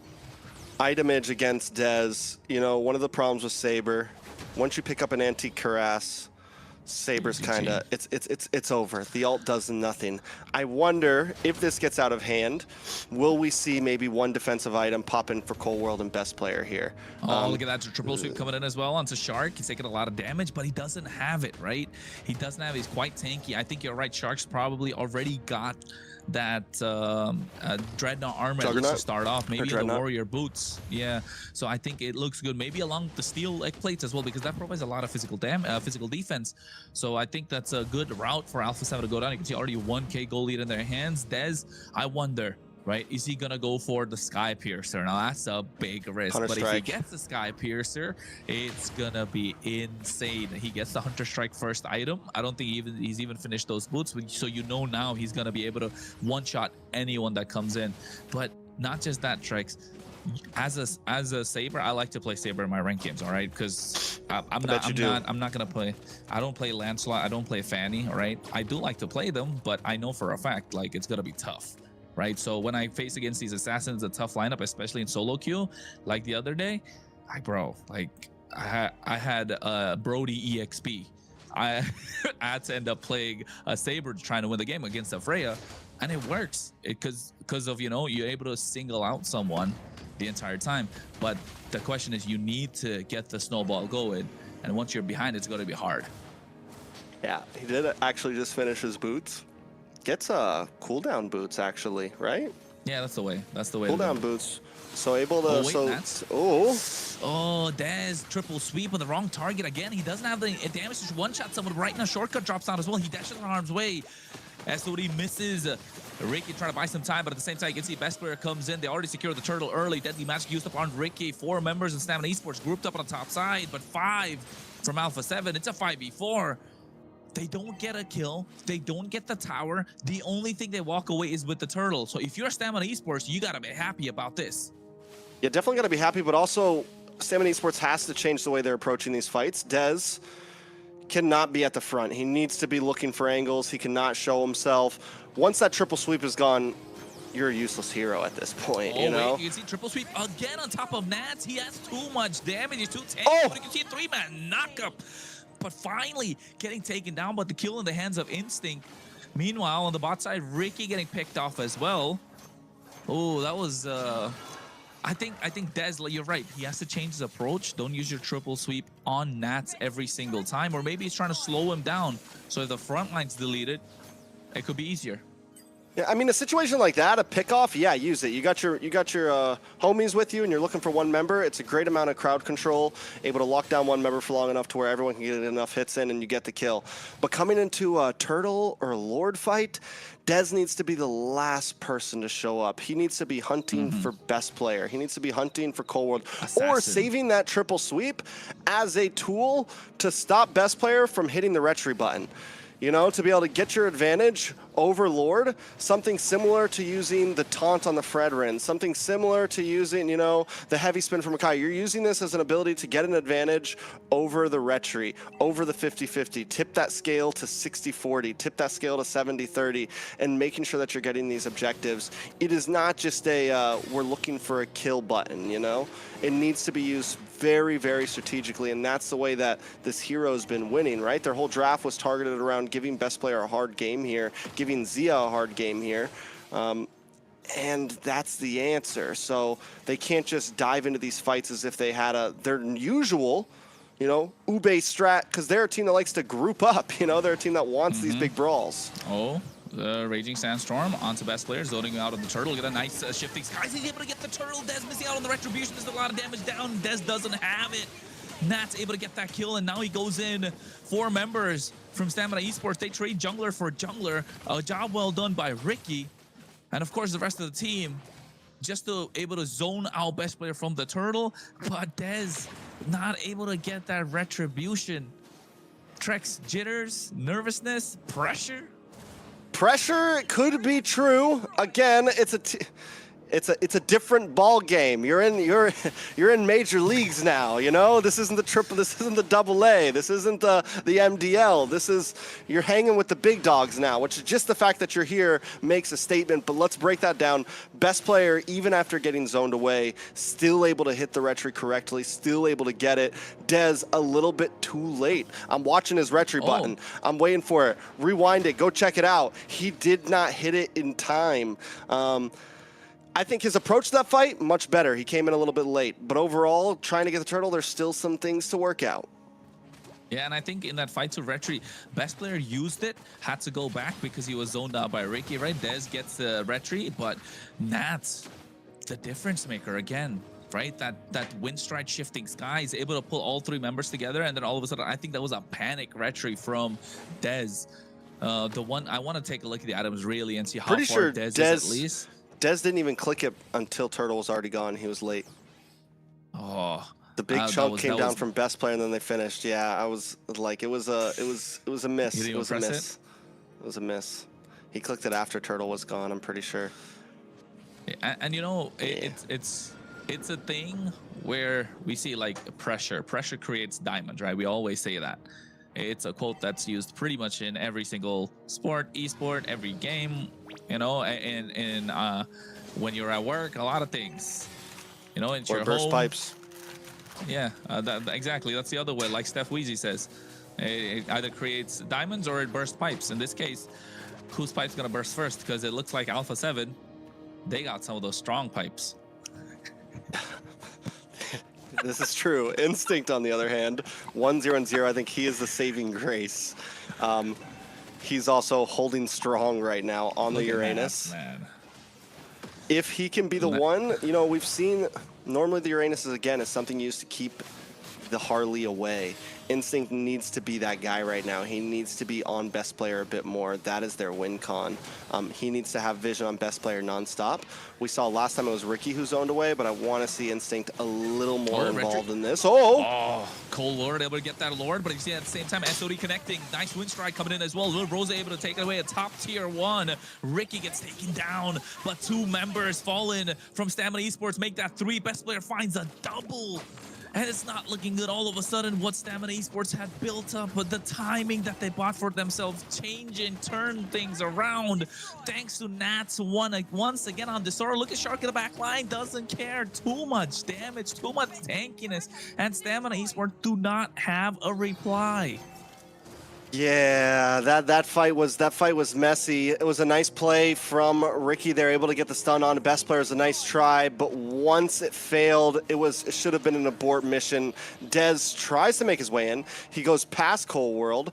itemage against Dez. You know, one of the problems with Saber, once you pick up an antique cuirass, Saber's kind of, it's over. The ult does nothing. I wonder if this gets out of hand, will we see maybe one defensive item pop in for Cold World and best player here? Oh, look at that triple sweep coming in as well onto Shark. He's taking a lot of damage, but he doesn't have it, right? He doesn't have it. He's quite tanky. I think you're right. Shark's probably already got that Dreadnought armor at least to start off, maybe the Warrior boots. Yeah, so I think it looks good. Maybe along the steel egg plates as well, because that provides a lot of physical defense. So I think that's a good route for Alpha7 to go down. You can see already 1k goal lead in their hands. Dez, I wonder, right, is he gonna go for the Sky Piercer? Now that's a big risk, but if he gets the Sky Piercer, it's gonna be insane. He gets the Hunter Strike first item. I don't think he's even finished those boots, so you know now he's gonna be able to one-shot anyone that comes in. But not just that, Trex. As a Saber, I like to play Saber in my ranked games, all right? Because I'm not gonna play. I don't play Lancelot. I don't play Fanny, all right? I do like to play them, but I know for a fact like it's gonna be tough. Right, so when I face against these assassins, a tough lineup, especially in solo queue, like the other day, I had Brody EXP I had to end up playing a Saber trying to win the game against a Freya, and it works because of, you know, you're able to single out someone the entire time. But the question is, you need to get the snowball going, and once you're behind, it's going to be hard. Yeah, he did actually just finish his boots. Gets cooldown boots actually, right? Yeah, that's the way. That's the way. Cooldown boots. So able to. Oh, wait, oh, Dez triple sweep on the wrong target again. He doesn't have the damage to one-shot someone right in a shortcut drops down as well. He dashes in harm's way. SOD misses. Ricky trying to buy some time, but at the same time, you can see best player comes in. They already secured the turtle early. Deadly magic used up on Ricky. 4 members in Stamina Esports grouped up on the top side, but 5 from Alpha7. It's a 5v4. They don't get a kill. They don't get the tower. The only thing they walk away is with the turtle. So if you're Stamina Esports, you got to be happy about this. Yeah, definitely got to be happy, but also Stamina Esports has to change the way they're approaching these fights. Dez cannot be at the front. He needs to be looking for angles. He cannot show himself. Once that triple sweep is gone, you're a useless hero at this point, you know? Wait, you can see triple sweep again on top of Nats. He has too much damage. He's too tanky, but you can see a 3-man knockup. But finally getting taken down, but the kill in the hands of Instinct. Meanwhile, on the bot side, Ricky getting picked off as well. Oh, that was... I think Dez, you're right. He has to change his approach. Don't use your triple sweep on Nats every single time. Or maybe he's trying to slow him down. So if the front line's deleted, it could be easier. Yeah, I mean, a situation like that, a pick-off, yeah, use it. You got your homies with you, and you're looking for one member. It's a great amount of crowd control, able to lock down one member for long enough to where everyone can get enough hits in, and you get the kill. But coming into a Turtle or Lord fight, Dez needs to be the last person to show up. He needs to be hunting for best player. He needs to be hunting for Cold World, or saving that triple sweep as a tool to stop best player from hitting the retry button. You know, to be able to get your advantage over Lord, something similar to using the taunt on the Fredrin, something similar to using, you know, the heavy spin from Makai. You're using this as an ability to get an advantage over the retry, over the 50-50, tip that scale to 60-40, tip that scale to 70-30, and making sure that you're getting these objectives. It is not just a, we're looking for a kill button, you know? It needs to be used very, very strategically, and that's the way that this hero's been winning, right? Their whole draft was targeted around giving best player a hard game here, giving Zia a hard game here, and that's the answer. So they can't just dive into these fights as if they had their usual, you know, Ube strat, because they're a team that likes to group up, you know? They're a team that wants these big brawls. Oh. The Raging Sandstorm onto best player, zoning out of the turtle. Get a nice shifting skies. He's able to get the turtle. Dez missing out on the retribution. There's a lot of damage down. Dez doesn't have it. Nat's able to get that kill, and now he goes in. 4 members from Stamina Esports. They trade jungler for jungler. A job well done by Ricky. And of course, the rest of the team just able to zone out best player from the turtle. But Dez not able to get that retribution. Trex jitters, nervousness, pressure. Pressure could be true. Again, it's a different ball game. You're in major leagues now, you know? This isn't the triple, this isn't the AA, this isn't the MDL. This is, you're hanging with the big dogs now, which is just the fact that you're here makes a statement. But let's break that down. Best player, even after getting zoned away, still able to hit the retry correctly, still able to get it. Dez a little bit too late. I'm watching his retry button. I'm waiting for it. Rewind it, go check it out. He did not hit it in time. I think his approach to that fight, much better. He came in a little bit late. But overall, trying to get the turtle, there's still some things to work out. Yeah, and I think in that fight to retry, best player used it, had to go back because he was zoned out by Ricky, right? Dez gets the retry, but Nats, the difference maker again, right? That wind strike shifting sky is able to pull all 3 members together, and then all of a sudden, I think that was a panic retry from Dez. The one, I want to take a look at the items really and see how far Dez is at least. Dez didn't even click it until Turtle was already gone. He was late. Oh, the big chunk came down from best player, and then they finished. Yeah, I was like, it was a miss. It was a miss. It was a miss. He clicked it after Turtle was gone, I'm pretty sure. Yeah, and you know, it's a thing where we see like pressure. Pressure creates diamonds, right? We always say that. It's a quote that's used pretty much in every single sport, esport, every game, you know, and when you're at work, a lot of things, you know, into your burst home. Pipes. Yeah, exactly. That's the other way, like Steph Weezy says. It either creates diamonds or it bursts pipes. In this case, whose pipe's gonna burst first? Because it looks like Alpha7, they got some of those strong pipes. This is true. Instinct, on the other hand, 1-0-0. I think he is the saving grace. He's also holding strong right now on the Uranus. Man. If he can be the one, you know, we've seen normally the Uranus is something used to keep the Harley away. Instinct needs to be that guy right now. He needs to be on best player a bit more. That is their win con. He needs to have vision on best player nonstop. We saw last time it was Ricky who zoned away, but I want to see Instinct a little more involved in this. Oh, Cole Lord able to get that Lord, but you see at the same time SOD connecting. Nice wind strike coming in as well. Lil Rose able to take it away. A top tier 1. Ricky gets taken down, but 2 members fallen from Stamina Esports. Make that 3. Best player finds a double. And it's not looking good. All of a sudden, what Stamina Esports had built up, but the timing that they bought for themselves changing, turn things around. Thanks to Nats once again on Desora. Look at Shark in the back line. Doesn't care. Too much damage, too much tankiness. And Stamina Esports do not have a reply. Yeah, that fight was messy. It was a nice play from Ricky. They're able to get the stun on. Best player is a nice try, but once it failed, it should have been an abort mission. Dez tries to make his way in. He goes past Cold World,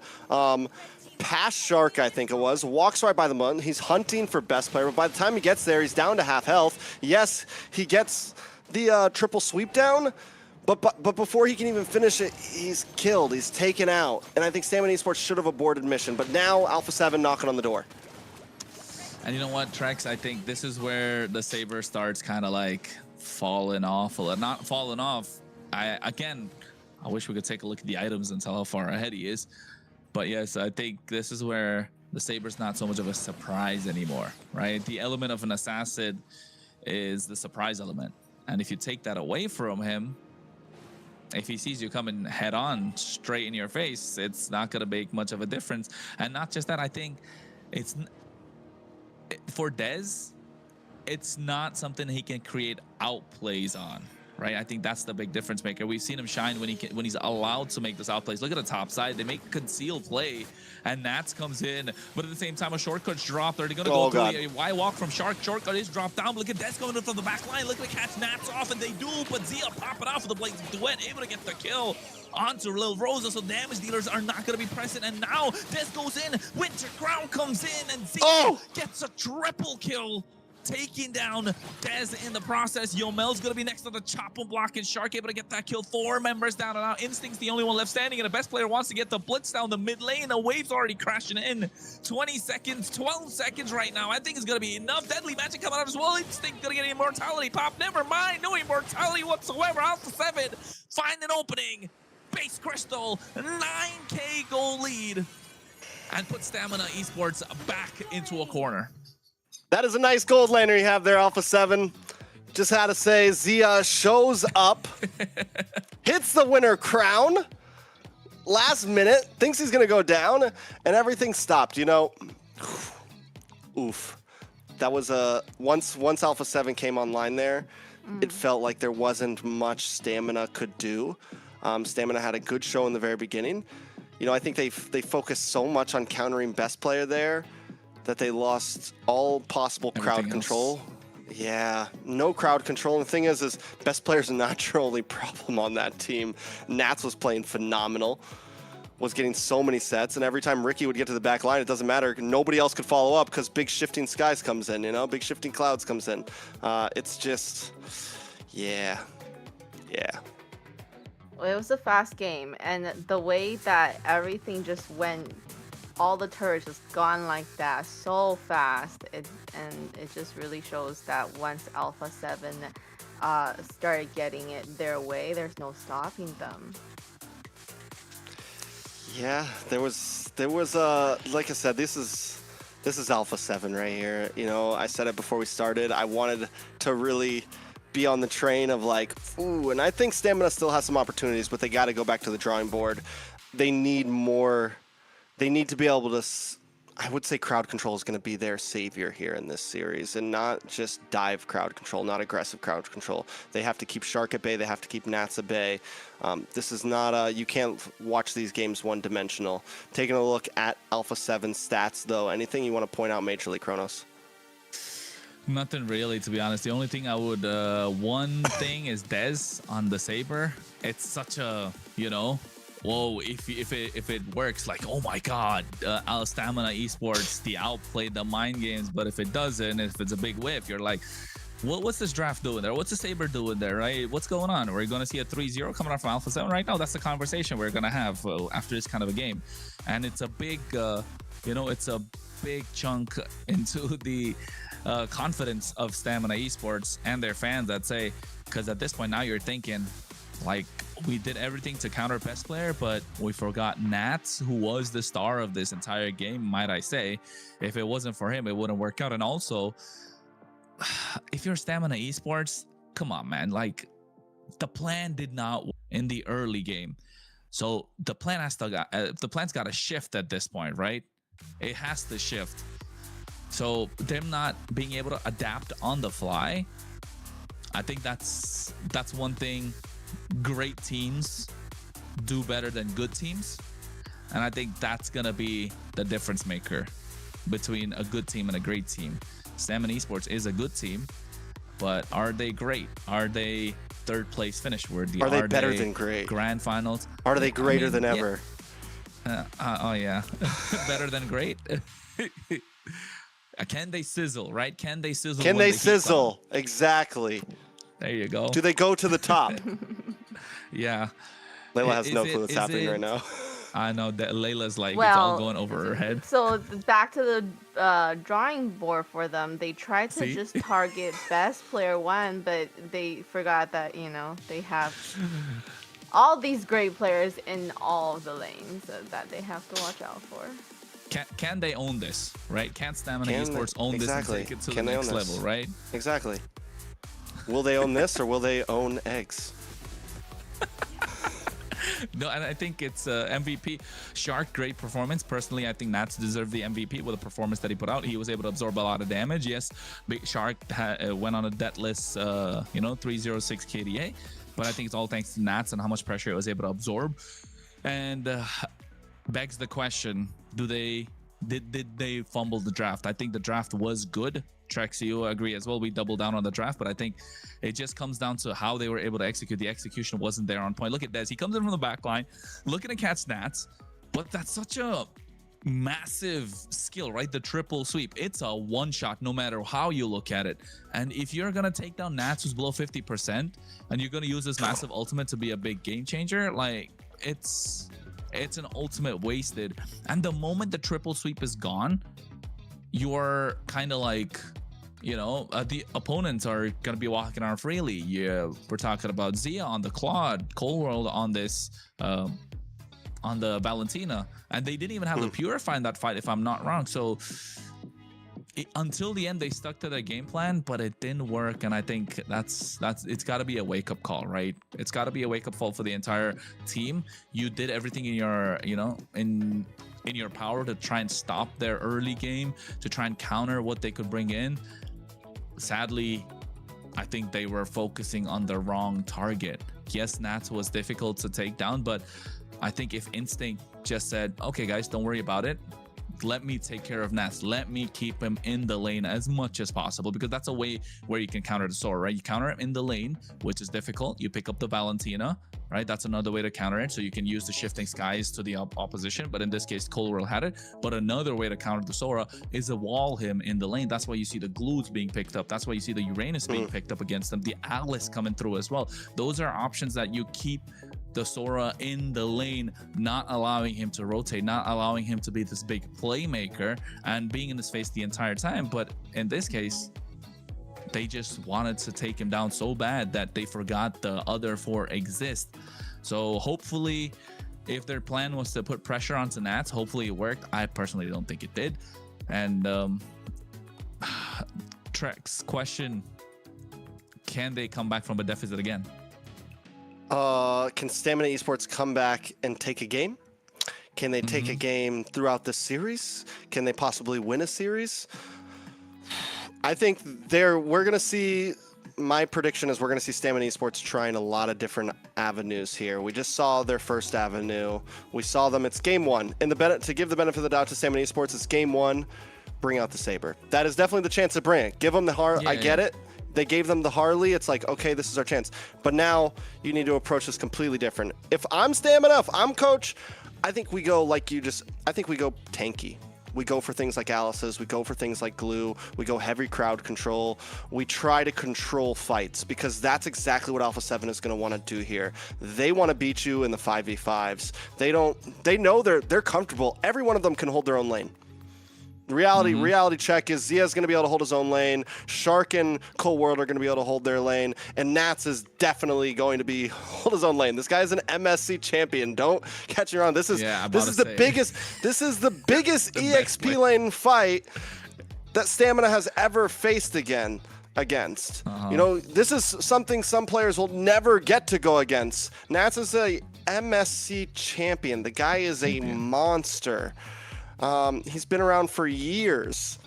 past Shark, I think it was, walks right by the moon. He's hunting for best player, but by the time he gets there, he's down to half health. Yes, he gets the triple sweep down. But before he can even finish it, he's killed. He's taken out. And I think Stamina Esports should have aborted mission. But now Alpha7 knocking on the door. And you know what, Trex? I think this is where the Saber starts kind of like falling off. Not falling off. I wish we could take a look at the items and tell how far ahead he is. But yes, I think this is where the Saber's not so much of a surprise anymore, right? The element of an assassin is the surprise element. And if you take that away from him, if he sees you coming head on straight in your face, it's not going to make much of a difference. And not just that, I think it's for Dez, it's not something he can create outplays on, right? I think that's the big difference maker. We've seen him shine when he's allowed to make those outplays. Look at the top side. They make a concealed play, and Nats comes in. But at the same time, a shortcut's dropped. Are they going to go through a Y walk from Shark? Shortcut is dropped down. But look at Des going in from the back line. Look at the catch Nats off, and they do. But Zia popping off with the Blaze Duet, able to get the kill onto Lil Rosa. So damage dealers are not going to be present. And now Des goes in. Winter Crown comes in, and Zia gets a triple kill, taking down Dez in the process. Yomel's going to be next to the chop and block, and Shark able to get that kill. 4 members down, and now Instinct's the only one left standing, and the best player wants to get the blitz down the mid lane. A wave's already crashing in. 20 seconds, 12 seconds right now. I think it's going to be enough. Deadly magic coming out as well. Instinct going to get immortality pop. Never mind, no immortality whatsoever. Alpha7 find an opening. Base Crystal, 9K goal lead, and put Stamina Esports back into a corner. That is a nice gold laner you have there, Alpha7. Just had to say, Zia shows up, hits the winner crown, last minute, thinks he's going to go down, and everything stopped, you know. Oof. That was once Alpha7 came online there, it felt like there wasn't much Stamina could do. Stamina had a good show in the very beginning. You know, I think they focused so much on countering best player there that they lost all possible crowd control. Yeah, no crowd control. And the thing is best player's not your only problem on that team. Nats was playing phenomenal, was getting so many sets, and every time Ricky would get to the back line, it doesn't matter. Nobody else could follow up because Big Shifting Skies comes in, you know, Big Shifting Clouds comes in. It's just, yeah. Well, it was a fast game, and the way that everything just went, all the turrets just gone like that so fast, and it just really shows that once Alpha7 started getting it their way, there's no stopping them. Yeah, there was like I said, this is Alpha7 right here. You know, I said it before we started. I wanted to really be on the train of like, ooh, and I think Stamina still has some opportunities, but they got to go back to the drawing board. They need more. They need to be able to I would say crowd control is going to be their savior here in this series, and not just dive crowd control, not aggressive crowd control. They have to keep Shark at bay. They have to keep Nats at bay. This is not you can't watch these games one-dimensional. Taking a look at Alpha7 stats, though, anything you want to point out majorly, Kronos? Nothing really, to be honest. The only thing I would, one thing is Dez on the Saber. It's such a, you know, whoa, if it works, like, oh my god, Stamina Esports, the outplayed the mind games. But if it doesn't, if it's a big whiff, you're like, what's this draft doing there? What's the Saber doing there, right? What's going on? We're going to see a 3-0 coming out from Alpha7 right now. That's the conversation we're going to have after this kind of a game. And it's a big, you know, it's a big chunk into the confidence of Stamina Esports and their fans, I'd say, because at this point now you're thinking, like, we did everything to counter best player, but we forgot Nats, who was the star of this entire game, might I say. If it wasn't for him, it wouldn't work out. And also, if you're Stamina Esports, come on, man. Like, the plan did not work in the early game. So the plan has to the plan's got to shift at this point, right? It has to shift. So them not being able to adapt on the fly, I think that's one thing great teams do better than good teams. And I think that's going to be the difference maker between a good team and a great team. Stamina Esports is a good team, but are they great? Are they third place finish worthy? Are they better than great? Grand finals? Are they greater than ever? Oh, yeah. Better than great? Can they sizzle, right? Can they sizzle? Can they sizzle? Exactly. There you go. Do they go to the top? Yeah. Layla has no clue what's happening right now. I know that Layla's like, Well, it's all going over her head. So back to the drawing board for them. They tried to See? just target best player 1, but they forgot that, you know, they have all these great players in all of the lanes that they have to watch out for. Can they own this, right? Can Stamina Esports own this and take it to the next level, right? Exactly. Will they own this, or will they own eggs? No, and I think it's MVP. Shark, great performance. Personally, I think Nats deserved the MVP with the performance that he put out. He was able to absorb a lot of damage. Yes, Big Shark went on a deathless, 306 KDA, but I think it's all thanks to Nats and how much pressure it was able to absorb. And begs the question: did they fumble the draft? I think the draft was good. Trex, you agree as well. We doubled down on the draft, but I think it just comes down to how they were able to execute. The execution wasn't there on point. Look at Dez. He comes in from the back line. Looking at Cat's Nats, but that's such a massive skill, right? The triple sweep. It's a one shot no matter how you look at it. And if you're going to take down Nats who's below 50% and you're going to use this massive ultimate to be a big game changer, like, it's an ultimate wasted. And the moment the triple sweep is gone, you're kind of like, you know, the opponents are going to be walking around freely. Yeah, we're talking about Zia on the Claude, Cold World on this, on the Valentina, and they didn't even have the Purify in that fight, if I'm not wrong. So until the end, they stuck to their game plan, but it didn't work. And I think that's it's got to be a wake-up call, right? It's got to be a wake-up call for the entire team. You did everything in your, you know, in your power to try and stop their early game, to try and counter what they could bring in. Sadly, I think they were focusing on the wrong target. Yes, Nats was difficult to take down, but I think if Instinct just said, okay guys, don't worry about it, let me take care of Nats, let me keep him in the lane as much as possible, because that's a way where you can counter the Sora, right? You counter him in the lane, which is difficult. You pick up the Valentina, right? That's another way to counter it. So you can use the shifting skies to the opposition, but in this case, Coldwell had it. But another way to counter the Sora is to wall him in the lane. That's why you see the Glues being picked up. That's why you see the Uranus being picked up against them. The Alice coming through as well. Those are options that you keep the Sora in the lane, not allowing him to rotate, not allowing him to be this big playmaker and being in his face the entire time. But in this case, they just wanted to take him down so bad that they forgot the other four exist. So hopefully, if their plan was to put pressure onto Nats, hopefully it worked. I personally don't think it did. And Trex, question: can they come back from a deficit again? Can Stamina Esports come back and take a game? Can they take a game throughout the series? Can they possibly win a series? I think we're gonna see. My prediction is we're going to see Stamina Esports trying a lot of different avenues here. We just saw their first avenue. We saw them. It's game one. And to give the benefit of the doubt to Stamina Esports, it's game one. Bring out the Saber. That is definitely the chance to bring it. Give them the I get it. They gave them the Harley. It's like, okay, this is our chance. But now you need to approach this completely different. If I'm Stamina, if I'm coach, I think we go I think we go tanky. We go for things like Alice's, we go for things like glue, we go heavy crowd control. We try to control fights because that's exactly what Alpha7 is going to want to do here. They want to beat you in the 5v5s. They know they're comfortable. Every one of them can hold their own lane. Reality check is Zia's going to be able to hold his own lane. Shark and Cold World are going to be able to hold their lane. And Nats is definitely going to hold his own lane. This guy is an MSC champion. Don't catch me wrong. This is the biggest EXP lane fight that Stamina has ever faced against. You know, this is something some players will never get to go against. Nats is a MSC champion. The guy is a monster. He's been around for years.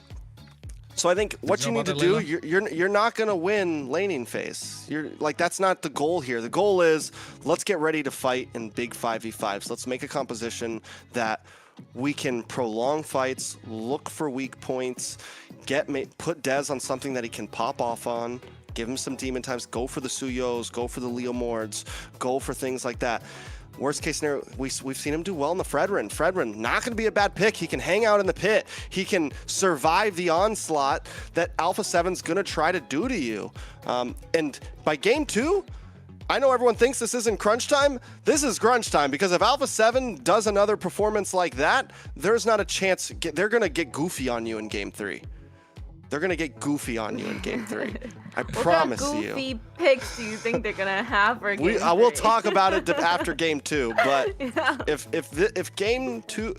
So I think what you need to do, you're not going to win laning phase. That's not the goal here. The goal is let's get ready to fight in big 5v5s. Let's make a composition that we can prolong fights, look for weak points, put Dez on something that he can pop off on, give him some demon times, go for the Suyos, go for the Leo Mords, go for things like that. Worst case scenario, we've seen him do well in the Fredrin. Fredrin, not going to be a bad pick. He can hang out in the pit. He can survive the onslaught that Alpha7's going to try to do to you. And by game 2, I know everyone thinks this isn't crunch time. This is crunch time because if Alpha7 does another performance like that, there's not a chance. They're going to get goofy on you in game 3. They're going to get goofy on you in game 3. I promise you. What goofy picks do you think they're going to have for game 3? I will talk about it after game 2, but if game 2,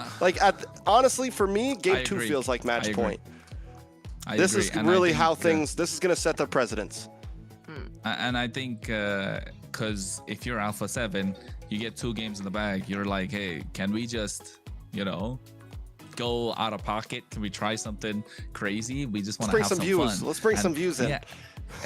honestly for me, game 2 feels like match point. This is really how this is going to set the precedence. And I think because if you're Alpha7, you get 2 games in the bag. You're like, hey, can we just, go out of pocket? Can we try something crazy? We just want to have some views. Fun. Let's bring some views in. Yeah,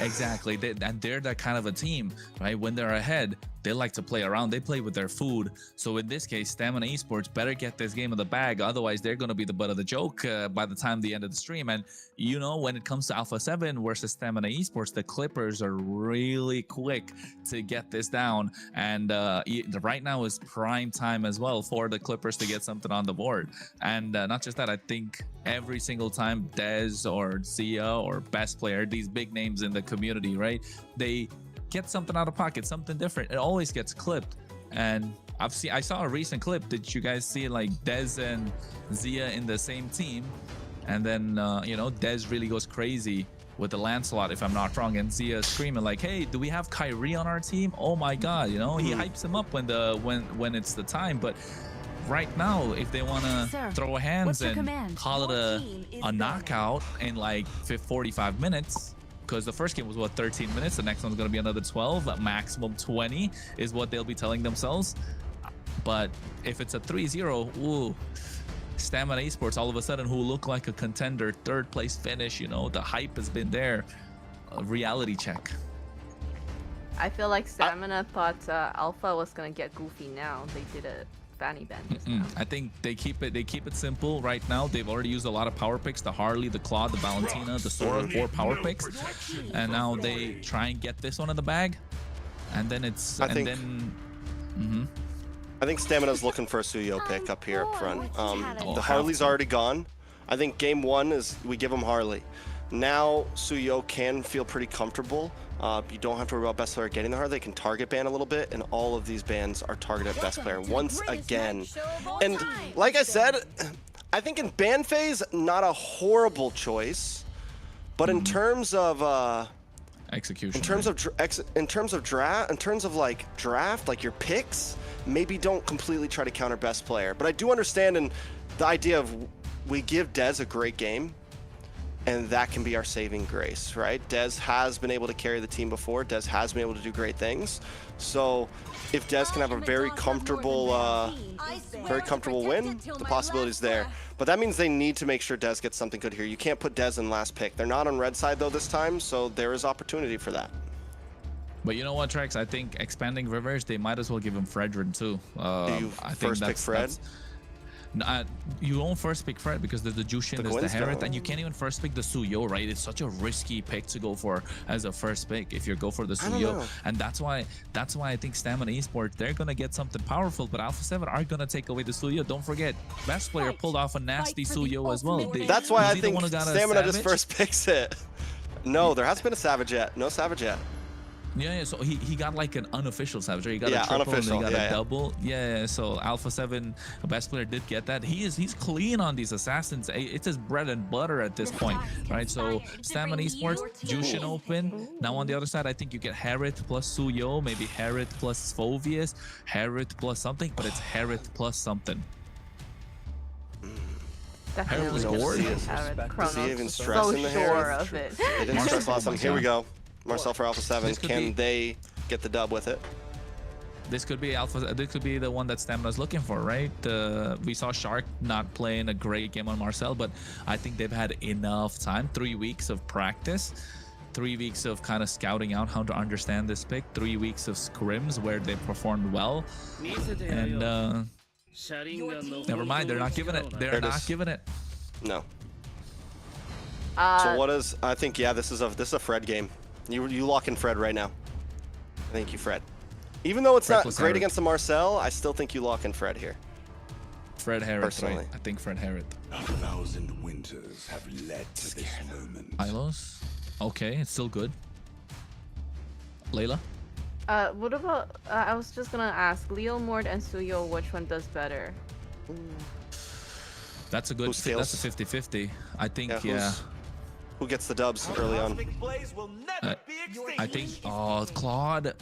exactly. They're that kind of a team, right? When they're ahead, they like to play around. They play with their food. So in this case, Stamina Esports better get this game in the bag. Otherwise, they're going to be the butt of the joke by the time the end of the stream. And, when it comes to Alpha7 versus Stamina Esports, the Clippers are really quick to get this down. And right now is prime time as well for the Clippers to get something on the board. And not just that, I think every single time Dez or Zia or Best Player, these big names in the community, right? They get something out of pocket, something different. It always gets clipped. And I saw a recent clip. Did you guys see Dez and Zia in the same team? And then Dez really goes crazy with the Lancelot, if I'm not wrong, and Zia screaming like, "Hey, do we have Kyrie on our team?" Oh my God, he hypes him up when it's the time. But right now, if they want to throw hands and call it a knockout in 45 minutes. Because the first game was 13 minutes, the next one's going to be another 12, maximum 20 is what they'll be telling themselves. But if it's a 3-0, ooh, Stamina Esports all of a sudden, who look like a contender, 3rd place finish, the hype has been there. A reality check. I feel like Stamina thought Alpha was going to get goofy now. They did a fanny band. I think they keep it simple right now. They've already used a lot of power picks, the Harley, the Claude, the Valentina, the Sora, 4 power picks, and now they try and get this one in the bag, and then I think Stamina's looking for a Suyo pick up here up front. The Harley's already gone. I think game 1 is we give him Harley. Now Suyo can feel pretty comfortable. You don't have to worry about Best Player getting the Harley. They can target ban a little bit, and all of these bans are targeted at Best Player once again. And like I said, I think in ban phase, not a horrible choice, but in terms of execution, in terms of draft, your picks, maybe don't completely try to counter Best Player. But I do understand the idea of we give Dez a great game. and that can be our saving grace, right? Dez has been able to carry the team before. Dez has been able to do great things. So if Dez can have a very comfortable win, the possibility's there. But that means they need to make sure Dez gets something good here. You can't put Dez in last pick. They're not on red side though this time, so there is opportunity for that. But you know what, Trex? I think expanding Rivers, they might as well give him Fredrin too. Do you first pick Fred? You won't first pick Fred because there's the Jushin, there's the Herod, and you can't even first pick the Suyo, right? It's such a risky pick to go for as a first pick if you go for the Suyo, and that's why I think Stamina Esports, they're gonna get something powerful, but Alpha7 are gonna take away the Suyo. Don't forget, best player pulled off a nasty Suyo as well. That's why I think Stamina just first picks it. No, there hasn't been a Savage yet. No Savage yet. Yeah, so he got like an unofficial Savage. He got a triple unofficial. And he got a double. Yeah, so Alpha7, a best player, did get that. He's clean on these assassins. It's his bread and butter at this point, right? So Stamina Esports, Jushin open. Now on the other side, I think you get Herod plus Suyo, maybe Herod plus Phovius, Herod plus something, but it's Herod plus something. Definitely. Is he even stressing the Herod? They didn't stress last time. Here we go. Marcel for Alpha7. Can they get the dub with it? This could be This could be the one that Stamina's looking for, right? We saw Shark not playing a great game on Marcel, but I think they've had enough time. 3 weeks of practice, 3 weeks of kind of scouting out how to understand this pick, 3 weeks of scrims where they performed well, and never mind. They're not giving it. They're not giving it. No. So what is? I think this is a Fred game. You lock in Fred right now. Thank you, Fred. Even though it's not great against the Marcel, I still think you lock in Fred here. Fred Harris, right? I think Fred Harris. 1,000 winters have led to this moment. Ilos? Okay, it's still good. Layla? What about, I was just gonna ask, Leo Mord and Suyo, which one does better? That's a good, that's a 50-50. I think, Who gets the dubs early on? I think, Claude.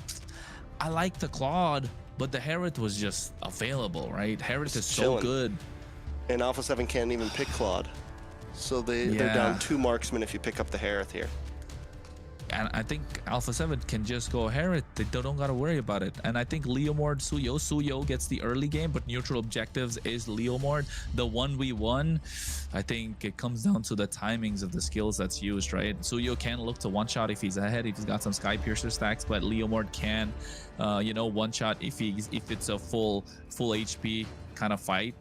I like the Claude, but the Herod was just available, right? Herod is so good. And Alpha7 can't even pick Claude. So they're down 2 marksmen if you pick up the Herod here. And I think Alpha7 can just go Herod. They don't gotta worry about it. And I think Leomord, Suyo gets the early game, but neutral objectives is Leomord. The 1v1, I think it comes down to the timings of the skills that's used, right? Suyo can look to one-shot if he's ahead, if he's got some Sky Piercer stacks, but Leomord can, one-shot if it's a full HP kind of fight.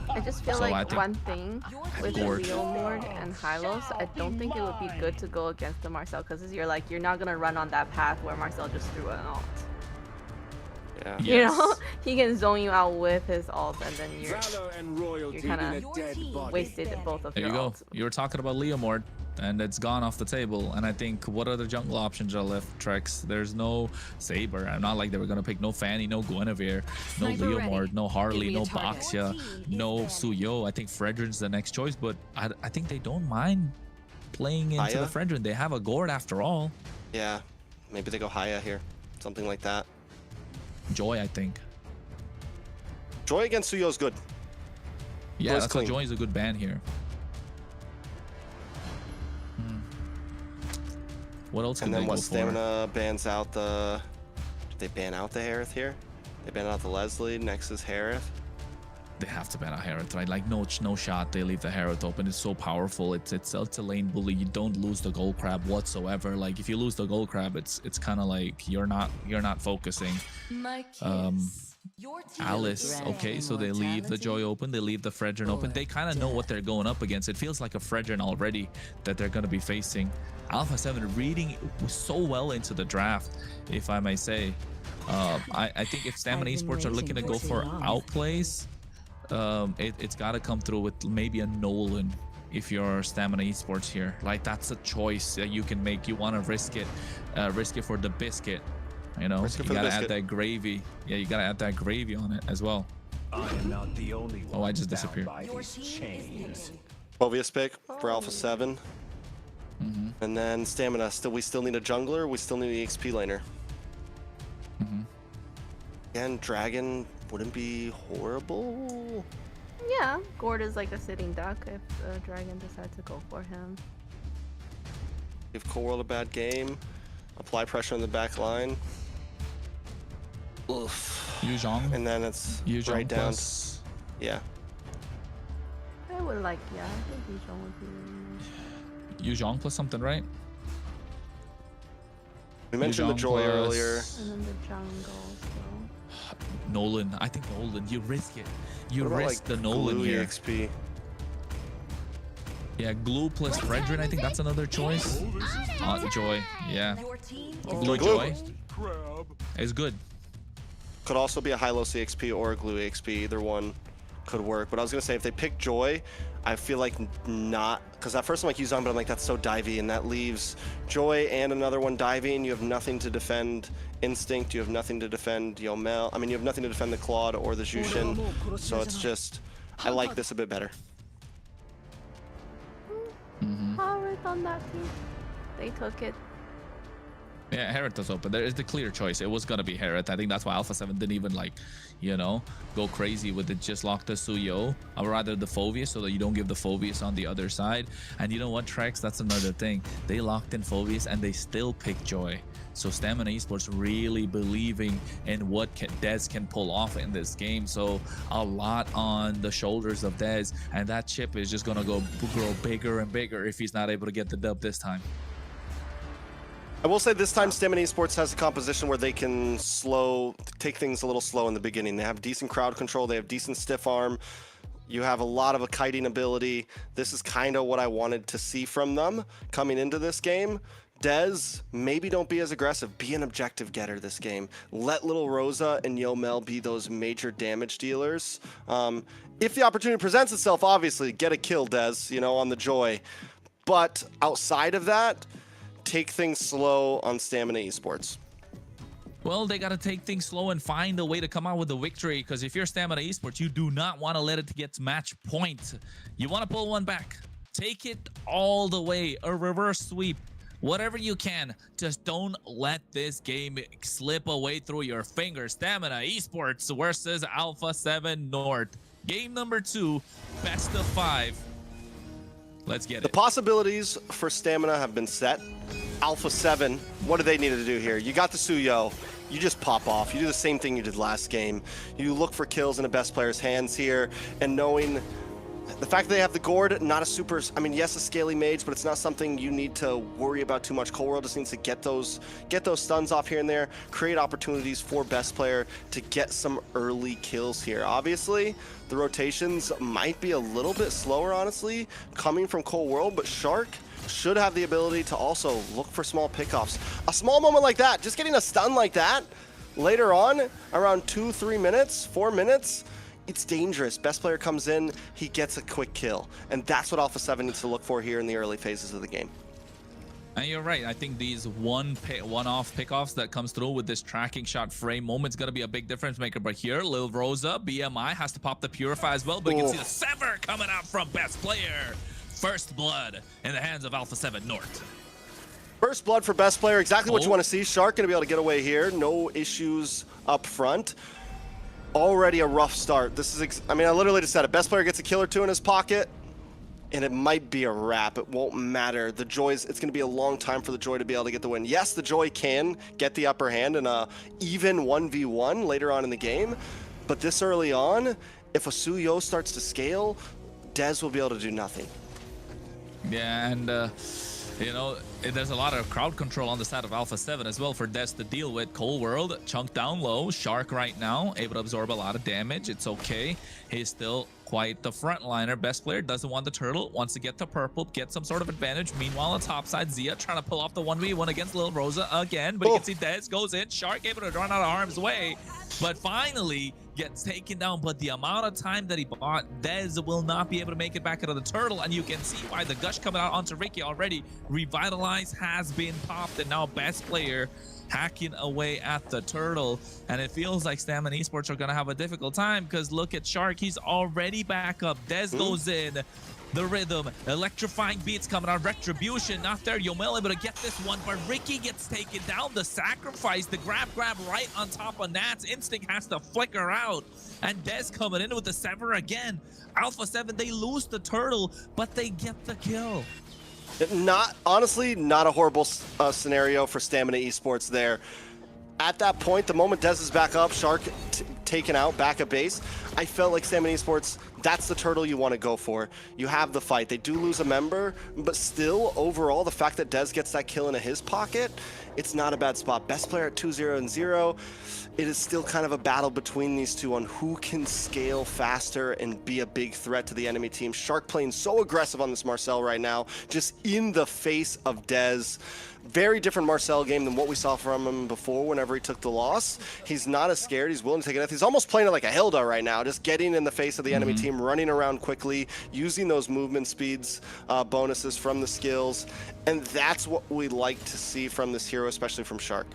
I just feel like one thing with Leo Mord and Hylos, I don't think it would be good to go against the Marcel, because you're not gonna run on that path where Marcel just threw an ult. Yeah. You know, he can zone you out with his ult, and then you're kind of wasted both of your ults. There you go. You were talking about Leomord, and it's gone off the table. And I think what other jungle options are left, Trex? There's no Saber. I'm not like they were gonna pick no Fanny, no Guinevere, no Leomord, no Harley, no Baxia, no Suyo. I think Fredrin's the next choice, but I think they don't mind playing into the Fredrin. They have a Gord after all. Yeah, maybe they go Haya here, something like that. Joy, I think. Joy against Suyo is good. Yeah, that's why Joy is a good ban here. What else can they go for? And then Stamina bans out the... Did they ban out the Harith here? They ban out the Leslie, next is Harith. They have to ban out Harith, right? Like no shot, they leave the Harith open. It's so powerful. It's a lane bully. You don't lose the gold crab whatsoever. Like if you lose the gold crab, it's kind of like you're not focusing. Alice, okay, so they leave the Joy open, they leave the Fredrin open. They kind of know what they're going up against. It feels like a Fredrin already that they're going to be facing. Alpha7 reading so well into the draft, if I may say. I think if Stamina Esports are looking to go for outplays, it's got to come through with maybe a Nolan if you're Stamina Esports here. Like that's a choice that you can make. You want to risk it for the biscuit. You know, you gotta add that gravy. Yeah, you gotta add that gravy on it as well. I am not the only one. Oh, I just disappeared. Phovius pick for Alpha7. And then Stamina. We still need a jungler. We still need an EXP laner. Again, Dragon wouldn't be horrible. Yeah, Gord is like a sitting duck if the Dragon decides to go for him. Give Cold World a bad game. Apply pressure on the back line. Oof. Yuzhong. And then it's Yuzhong right down. plus. Yeah. I would like, yeah, I think Yuzhong would be really nice. Yuzhong plus something, right? We mentioned the Yuzhong Joy plus earlier. And then the jungle, so. Nolan. I think Nolan. You risk it. You What about, risk like, the Nolan Glue here. EXP? Yeah, Glue plus Fredrin. I think that's another choice. Joy. Yeah. Glue Glue. Joy is good. Could also be a high-low CXP or a Glue EXP. Either one could work. But I was going to say, if they pick Joy, I feel like not. Because at first I'm like Yuzhong, but I'm like, that's so divey. And that leaves Joy and another one diving. You have nothing to defend Instinct. You have nothing to defend Yomel. I mean, you have nothing to defend the Claude or the Jushin. So it's just, I like this a bit better. Howard on that team. They took it. Yeah, Herod was open. There is the clear choice. It was gonna be Herod. I think that's why Alpha7 didn't even like, you know, go crazy with it. Just lock the Suyo, or rather the Phoveus, so that you don't give the Phoveus on the other side. And you know what, Trex? That's another thing. They locked in Phoveus and they still pick Joy. So Stamina Esports really believing in what Dez can pull off in this game. So a lot on the shoulders of Dez, and that chip is just gonna grow bigger and bigger if he's not able to get the dub this time. I will say this time Stamina Esports has a composition where they can take things a little slow in the beginning. They have decent crowd control. They have decent stiff arm. You have a lot of a kiting ability. This is kind of what I wanted to see from them coming into this game. Dez, maybe don't be as aggressive. Be an objective getter this game. Let Little Rosa and Yomel be those major damage dealers. If the opportunity presents itself, obviously, get a kill, Dez, you know, on the Joy. But outside of that, take things slow on Stamina Esports. Well, they got to take things slow and find a way to come out with a victory, because if you're Stamina Esports, you do not want to let it get to match point. You want to pull one back. Take it all the way. A reverse sweep. Whatever you can, just don't let this game slip away through your fingers. Stamina Esports versus Alpha7 North. Game number 2, best of 5. Let's get it. The possibilities for Stamina have been set. Alpha7, what do they need to do here? You got the Suyo. You just pop off. You do the same thing you did last game. You look for kills in a best player's hands here, and knowing the fact that they have the Gourd, not a super, I mean, yes, a scaly mage, but it's not something you need to worry about too much. Cold World just needs to get those stuns off here and there, create opportunities for best player to get some early kills here. Obviously, the rotations might be a little bit slower, honestly, coming from Cold World, but Shark should have the ability to also look for small pickoffs. A small moment like that, just getting a stun like that, later on, around 2-3 minutes, 4 minutes, it's dangerous. Best player comes in, he gets a quick kill. And that's what Alpha7 needs to look for here in the early phases of the game. And you're right. I think these one-off pickoffs that comes through with this tracking shot frame moment's going to be a big difference maker. But here, Lil Rosa, BMI has to pop the Purify as well. But you can see the Sever coming out from best player. First blood in the hands of Alpha7 North. First blood for best player, exactly what you want to see. Shark going to be able to get away here. No issues up front. Already a rough start. This is, I mean, I literally just said it. Best player gets a kill or two in his pocket, and it might be a wrap. It won't matter. The Joy's, it's going to be a long time for the Joy to be able to get the win. Yes, the Joy can get the upper hand in a even 1v1 later on in the game, but this early on, if a Suyo starts to scale, Dez will be able to do nothing. Yeah, and you know, there's a lot of crowd control on the side of Alpha7 as well for Dez to deal with. Cold World, chunk down low. Shark right now, able to absorb a lot of damage. It's okay. He's still quite the frontliner. Best player doesn't want the turtle, wants to get the purple, get some sort of advantage. Meanwhile, on top side, Zia trying to pull off the 1v1 against Lil Rosa again, but you can see Dez goes in. Shark able to run out of harm's way, but finally gets taken down. But the amount of time that he bought, Dez will not be able to make it back out of the turtle, and you can see why the gush coming out onto Ricky already. Revitalize has been popped, and now best player hacking away at the turtle, and it feels like Stamina Esports are gonna have a difficult time, because look at Shark, he's already back up. Dez goes in, the rhythm, electrifying beats coming out, retribution not there. Yomel able to get this one, but Ricky gets taken down. The sacrifice, the grab right on top of Nats. Instinct has to flicker out, and Dez coming in with the Sever again. Alpha7, they lose the turtle, but they get the kill. Honestly, not a horrible scenario for Stamina Esports there. At that point, the moment Dez is back up, Shark taken out, back at base, I felt like Stamina Esports, that's the turtle you want to go for. You have the fight. They do lose a member, but still, overall, the fact that Dez gets that kill into his pocket, it's not a bad spot. Best player at 2-0-0. It is still kind of a battle between these two on who can scale faster and be a big threat to the enemy team. Shark playing so aggressive on this Marcel right now, just in the face of Dez. Very different Marcel game than what we saw from him before whenever he took the loss. He's not as scared. He's willing to take it. He's almost playing it like a Hilda right now, just getting in the face of the enemy team, running around quickly, using those movement speeds bonuses from the skills. And that's what we like to see from this hero, especially from Shark.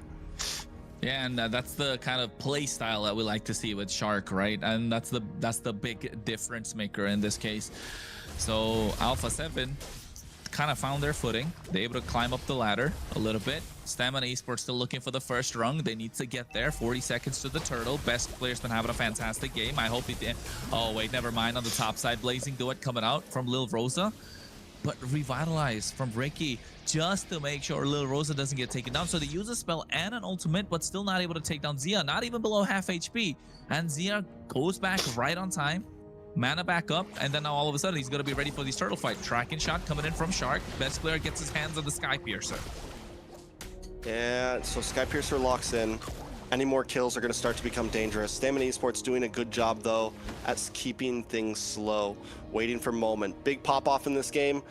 Yeah, and that's the kind of play style that we like to see with Shark, right? And that's the big difference maker in this case. So Alpha7 kind of found their footing. They're able to climb up the ladder a little bit. Stamina Esports still looking for the first rung. They need to get there. 40 seconds to the turtle. Best player's been having a fantastic game. I hope he did. Oh, wait, never mind. On the top side, Blazing Duet coming out from Lil Rosa. But Revitalize from Ricky just to make sure Lil Rosa doesn't get taken down. So they use a spell and an ultimate, but still not able to take down Zia. Not even below half HP. And Zia goes back right on time. Mana back up, and then now all of a sudden he's going to be ready for these turtle fight. Tracking shot coming in from Shark. Best player gets his hands on the Sky Piercer. Yeah, so Sky Piercer locks in. Any more kills are going to start to become dangerous. Stamina Esports doing a good job, though, at keeping things slow, waiting for moment. Big pop-off in this game.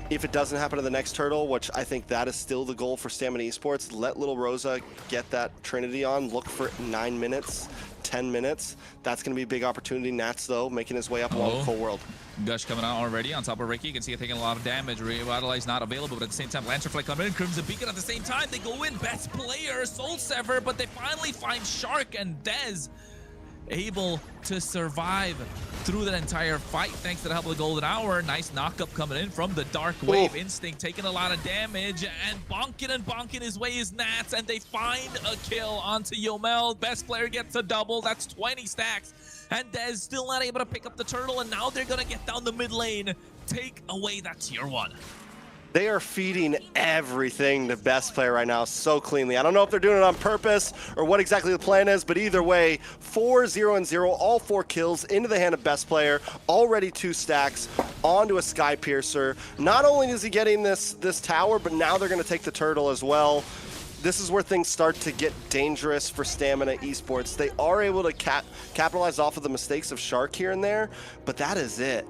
If it doesn't happen to the next turtle, which I think that is still the goal for Stamina Esports, let Little Rosa get that Trinity on. Look for 9 minutes, 10 minutes. That's going to be a big opportunity. Nats, though, making his way up along full world. Gush coming out already on top of Ricky. You can see it taking a lot of damage. Revitalize not available, but at the same time, Lancerfly coming in. Crimson Beacon at the same time. They go in. Best player, Soul Sever, but they finally find Shark and Dez able to survive through that entire fight thanks to the help of the Golden Hour. Nice knockup coming in from the Dark Wave. Instinct taking a lot of damage, and bonking his way is Nats, and they find a kill onto Yomel. Best player gets a double. That's 20 stacks, and Dez still not able to pick up the turtle, and now they're gonna get down the mid lane, take away that tier 1. They are feeding everything to Best Player right now so cleanly. I don't know if they're doing it on purpose or what exactly the plan is, but either way, 4-0-0, all 4 kills into the hand of Best Player, already 2 stacks onto a Sky Piercer. Not only is he getting this tower, but now they're going to take the turtle as well. This is where things start to get dangerous for Stamina Esports. They are able to capitalize off of the mistakes of Shark here and there, but that is it.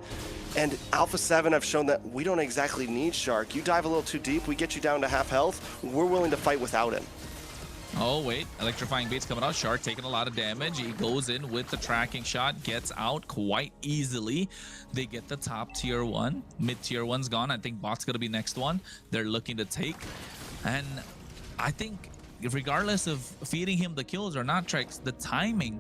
And Alpha7 have shown that we don't exactly need Shark. You dive a little too deep, we get you down to half health, we're willing to fight without him. Oh, wait. Electrifying Baits coming out. Shark taking a lot of damage. He goes in with the tracking shot, gets out quite easily. They get the top tier 1. Mid tier 1's gone. I think bot's going to be next one. They're looking to take. And I think regardless of feeding him the kills or not, Trex, the timing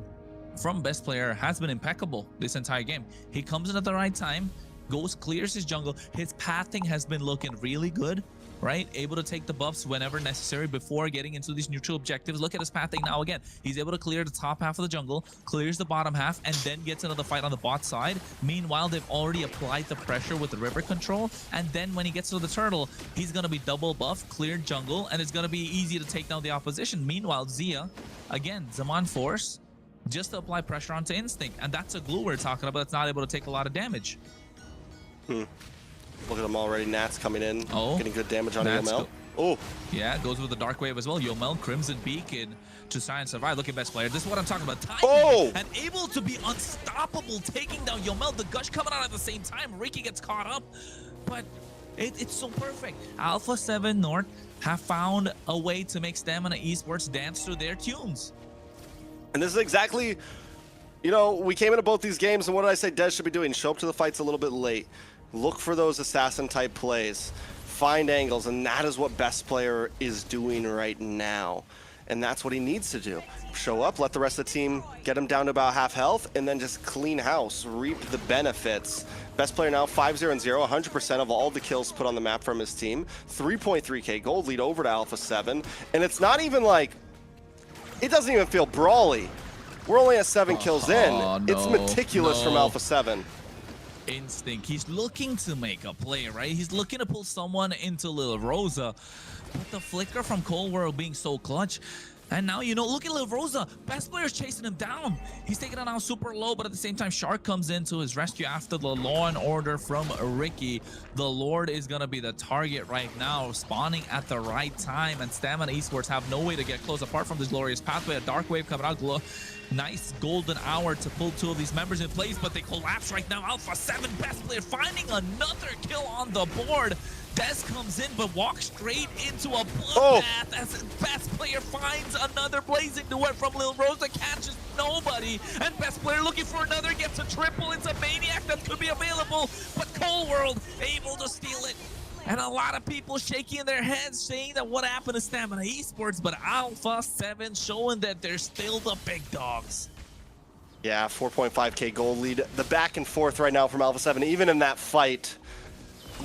from Best Player has been impeccable this entire game. He comes in at the right time, goes, clears his jungle. His pathing has been looking really good, right? Able to take the buffs whenever necessary before getting into these neutral objectives. Look at his pathing now again. He's able to clear the top half of the jungle, clears the bottom half, and then gets another fight on the bot side. Meanwhile, they've already applied the pressure with the river control, and then when he gets to the turtle, he's going to be double buff, cleared jungle, and it's going to be easy to take down the opposition. Meanwhile, Zia, again, Zaman Force, just to apply pressure onto Instinct, and that's a glue we're talking about that's not able to take a lot of damage. Look at him already. Nats coming in, getting good damage on Nats Yomel. Oh, yeah, goes with the Dark Wave as well. Yomel, Crimson Beacon to try and survive. Look at Best Player. This is what I'm talking about. Timing and able to be unstoppable, taking down Yomel. The Gush coming out at the same time. Ricky gets caught up, but it's so perfect. Alpha7 North have found a way to make Stamina Esports dance to their tunes. And this is exactly, you know, we came into both these games, and what did I say Dez should be doing? Show up to the fights a little bit late. Look for those assassin-type plays. Find angles, and that is what Best Player is doing right now. And that's what he needs to do. Show up, let the rest of the team get him down to about half health, and then just clean house, reap the benefits. Best Player now 5-0-0, 100% of all the kills put on the map from his team. 3.3k gold lead over to Alpha7. And it's not even like, it doesn't even feel brawly. We're only at 7 kills in. It's meticulous from Alpha7. Instinct. He's looking to make a play, right? He's looking to pull someone into Lil Rosa. But the flicker from Cold World being so clutch. And now, you know, look at Lil Rosa. Best player's chasing him down. He's taking it down super low, but at the same time, Shark comes into his rescue after the Law and Order from Ricky. The Lord is going to be the target right now, spawning at the right time. And Stamina Esports have no way to get close apart from this glorious pathway. A Dark Wave coming out. Nice golden hour to pull two of these members in place, but they collapse right now. Alpha7, best player, finding another kill on the board. Des comes in, but walks straight into a bloodbath as best player finds another blazing duet from Lil Rosa, catches nobody, and best player looking for another, gets a triple. It's a Maniac that could be available, but Cold World able to steal it. And a lot of people shaking their heads, saying that what happened to Stamina Esports, but Alpha7 showing that they're still the big dogs. Yeah, 4.5k gold lead. The back and forth right now from Alpha7, even in that fight.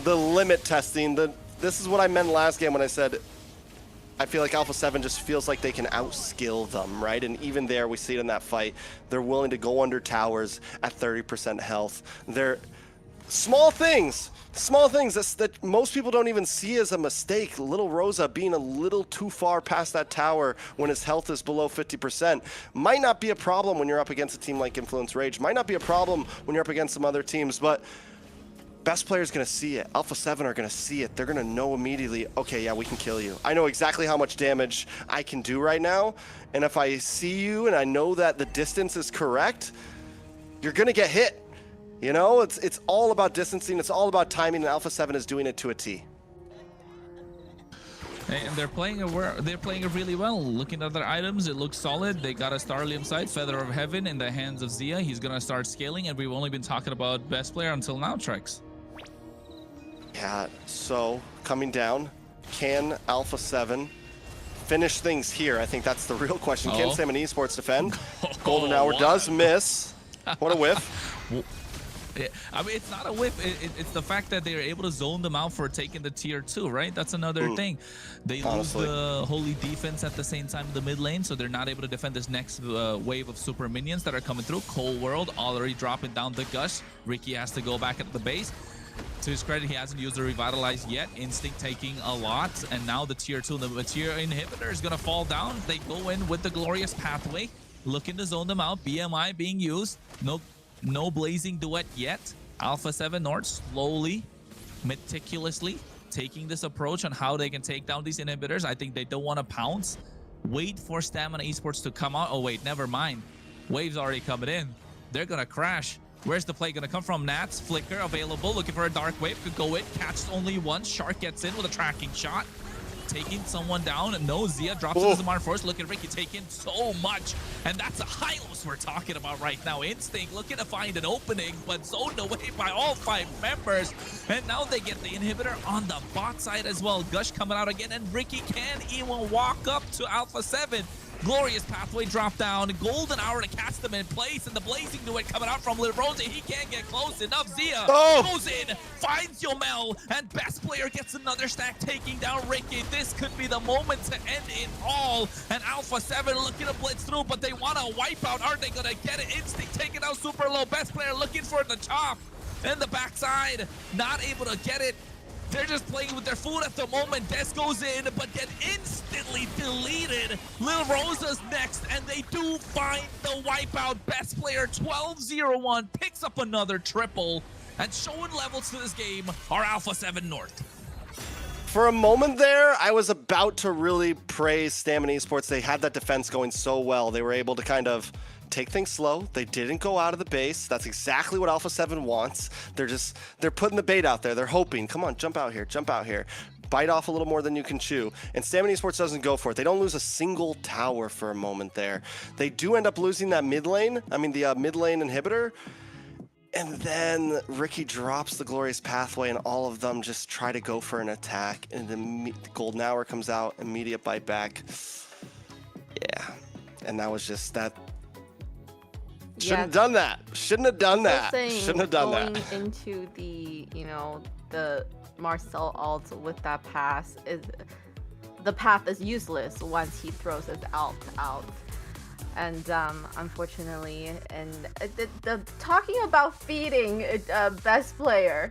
The limit testing, this is what I meant last game when I said I feel like Alpha7 just feels like they can outskill them, right? And even there, we see it in that fight. They're willing to go under towers at 30% health. They're small things that most people don't even see as a mistake. Little Rosa being a little too far past that tower when his health is below 50% might not be a problem when you're up against a team like Influence Rage. Might not be a problem when you're up against some other teams, but best player's gonna see it. Alpha7 are gonna see it. They're gonna know immediately, okay, yeah, we can kill you. I know exactly how much damage I can do right now, and if I see you and I know that the distance is correct, you're gonna get hit. You know, it's all about distancing, it's all about timing, and Alpha7 is doing it to a T. And they're playing it really well. Looking at their items, it looks solid. They got a Starlium sight, Feather of Heaven in the hands of Zia. He's gonna start scaling, and we've only been talking about best player until now, Trex. Yeah, so coming down, can Alpha7 finish things here? I think that's the real question. Can Stamina Esports defend? Golden Hour does miss. What a whiff. Yeah, I mean, it's not a whip. It's the fact that they are able to zone them out for taking the tier 2, right? That's another thing. They lose the holy defense at the same time in the mid lane, so they're not able to defend this next wave of super minions that are coming through. Cold World already dropping down the Gush. Ricky has to go back at the base. To his credit, he hasn't used the Revitalize yet. Instinct taking a lot, and now the tier 2, the tier inhibitor is going to fall down. They go in with the glorious pathway, looking to zone them out. BMI being used. No blazing duet yet. Alpha7 North slowly, meticulously taking this approach on how they can take down these inhibitors. I think they don't want to pounce. Wait for Stamina Esports to come out. Oh, wait, never mind. Wave's already coming in. They're going to crash. Where's the play going to come from? Nats, Flicker available, looking for a Dark Wave. Could go in, catches only one. Shark gets in with a tracking shot. Taking someone down, and no, Zia drops into the Marn Force. Look at Ricky taking so much, and that's a Hylos we're talking about right now. Instinct looking to find an opening, but zoned away by all 5 members, and now they get the inhibitor on the bot side as well. Gush coming out again, and Ricky can't even walk up to Alpha7. Glorious pathway drop down, golden hour to catch them in place, and the blazing duet coming out from Lil Rosa. He can't get close enough. Zia goes in, finds Yomel, and best player gets another stack, taking down Ricky. This could be the moment to end it all, and Alpha7 looking to blitz through, but they want to wipe out. Aren't they gonna get it? Instinct taking out super low. Best player looking for the chop in the backside, not able to get it. They're just playing with their food at the moment. Des goes in, but get instantly deleted. Lil Rosa's next, and they do find the wipeout. Best player 12-0-1 picks up another triple, and showing levels to this game are Alpha7 North. For a moment there, I was about to really praise Stamina Esports. They had that defense going so well. They were able to kind of take things slow. They didn't go out of the base. That's exactly what Alpha7 wants. They're putting the bait out there. They're hoping, come on, jump out here, jump out here. Bite off a little more than you can chew. And Stamina Esports doesn't go for it. They don't lose a single tower for a moment there. They do end up losing that mid lane. I mean, the mid lane inhibitor. And then Ricky drops the glorious pathway, and all of them just try to go for an attack. And the golden hour comes out, immediate bite back. Yeah, and that was just that. Shouldn't have done that. Shouldn't have done that. Shouldn't have done that. Going into the, the Marcel ult with that pass the path is useless once he throws his ult out. And unfortunately, and the talking about feeding best player,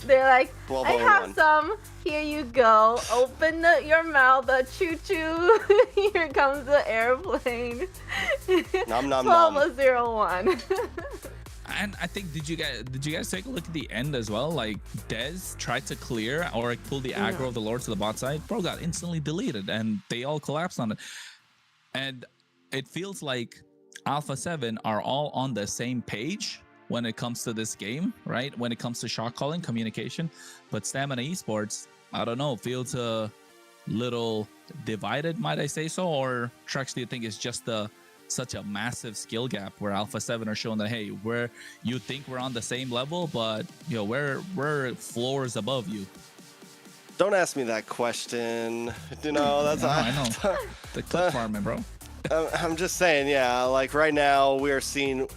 they're like, I have some. Here you go. Open your mouth. Choo choo. Here comes the airplane. Nom nom 12-0-1. And I think did you guys take a look at the end as well? Like Dez tried to clear or pull the aggro of the Lord to the bot side. Bro got instantly deleted and they all collapsed on it. And it feels like Alpha7 are all on the same page when it comes to this game, right? When it comes to shot calling, communication. But Stamina Esports, I don't know, feels a little divided, might I say so? Or Trex, do you think it's just such a massive skill gap where Alpha7 are showing that, hey, you think we're on the same level, but you know, we're floors above you? Don't ask me that question. You know, that's I know. The clip farming, bro. I'm just saying, yeah. Like right now, we are seeing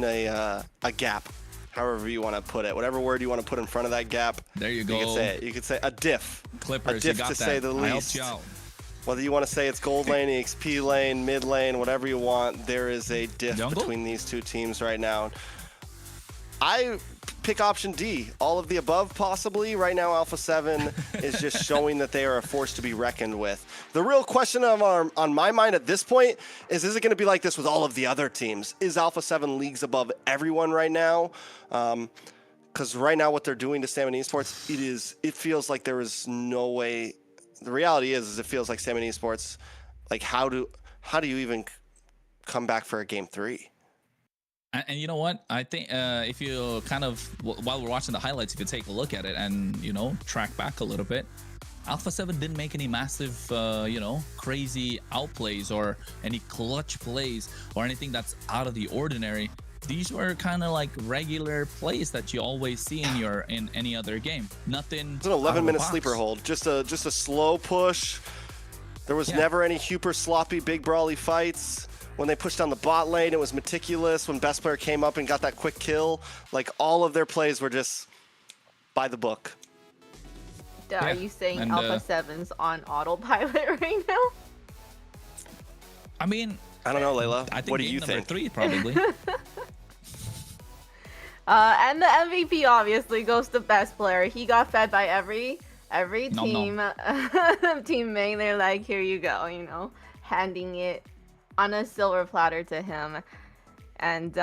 a gap, however you want to put it, whatever word you want to put in front of that gap. There you go. You can say it. You could say a diff. Clippers, a diff you got to that. say the I helped least. you out. Whether you want to say it's gold lane, EXP lane, mid lane, whatever you want, there is a diff between these two teams right now. I pick option D, all of the above possibly. Right now, Alpha7 is just showing that they are a force to be reckoned with. The real question on my mind at this point is it going to be like this with all of the other teams? Is Alpha7 leagues above everyone right now? Because right now what they're doing to Stamina Esports, it feels like there is no way. The reality is it feels like Stamina Esports, like how do you even come back for a game 3? And you know what? I think if you kind of, while we're watching the highlights, if you take a look at it and, you know, track back a little bit, Alpha7 didn't make any massive, you know, crazy outplays or any clutch plays or anything that's out of the ordinary. These were kind of like regular plays that you always see in any other game. Nothing. It's an 11-minute sleeper hold, just a slow push. There was never any super sloppy, big brawly fights. When they pushed down the bot lane, it was meticulous. When best player came up and got that quick kill, like all of their plays were just by the book. Are you saying Alpha7's on autopilot right now? I mean, I don't know, Layla. I think what do you number think? 3 probably. And the MVP obviously goes to best player. He got fed by every team teammate. They're like, here you go, you know, handing it on a silver platter to him. And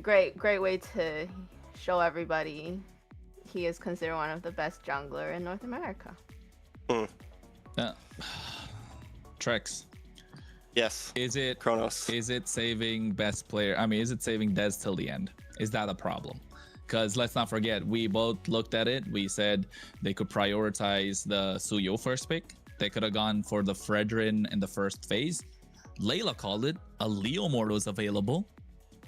great way to show everybody he is considered one of the best jungler in North America. Trex. Yes. Is it Kronos? Is it saving best player? I mean, is it saving Dez till the end? Is that a problem? Because let's not forget, we both looked at it. We said they could prioritize the Suyo first pick. They could have gone for the Fredrin in the first phase. Layla called it. A Leomord was available,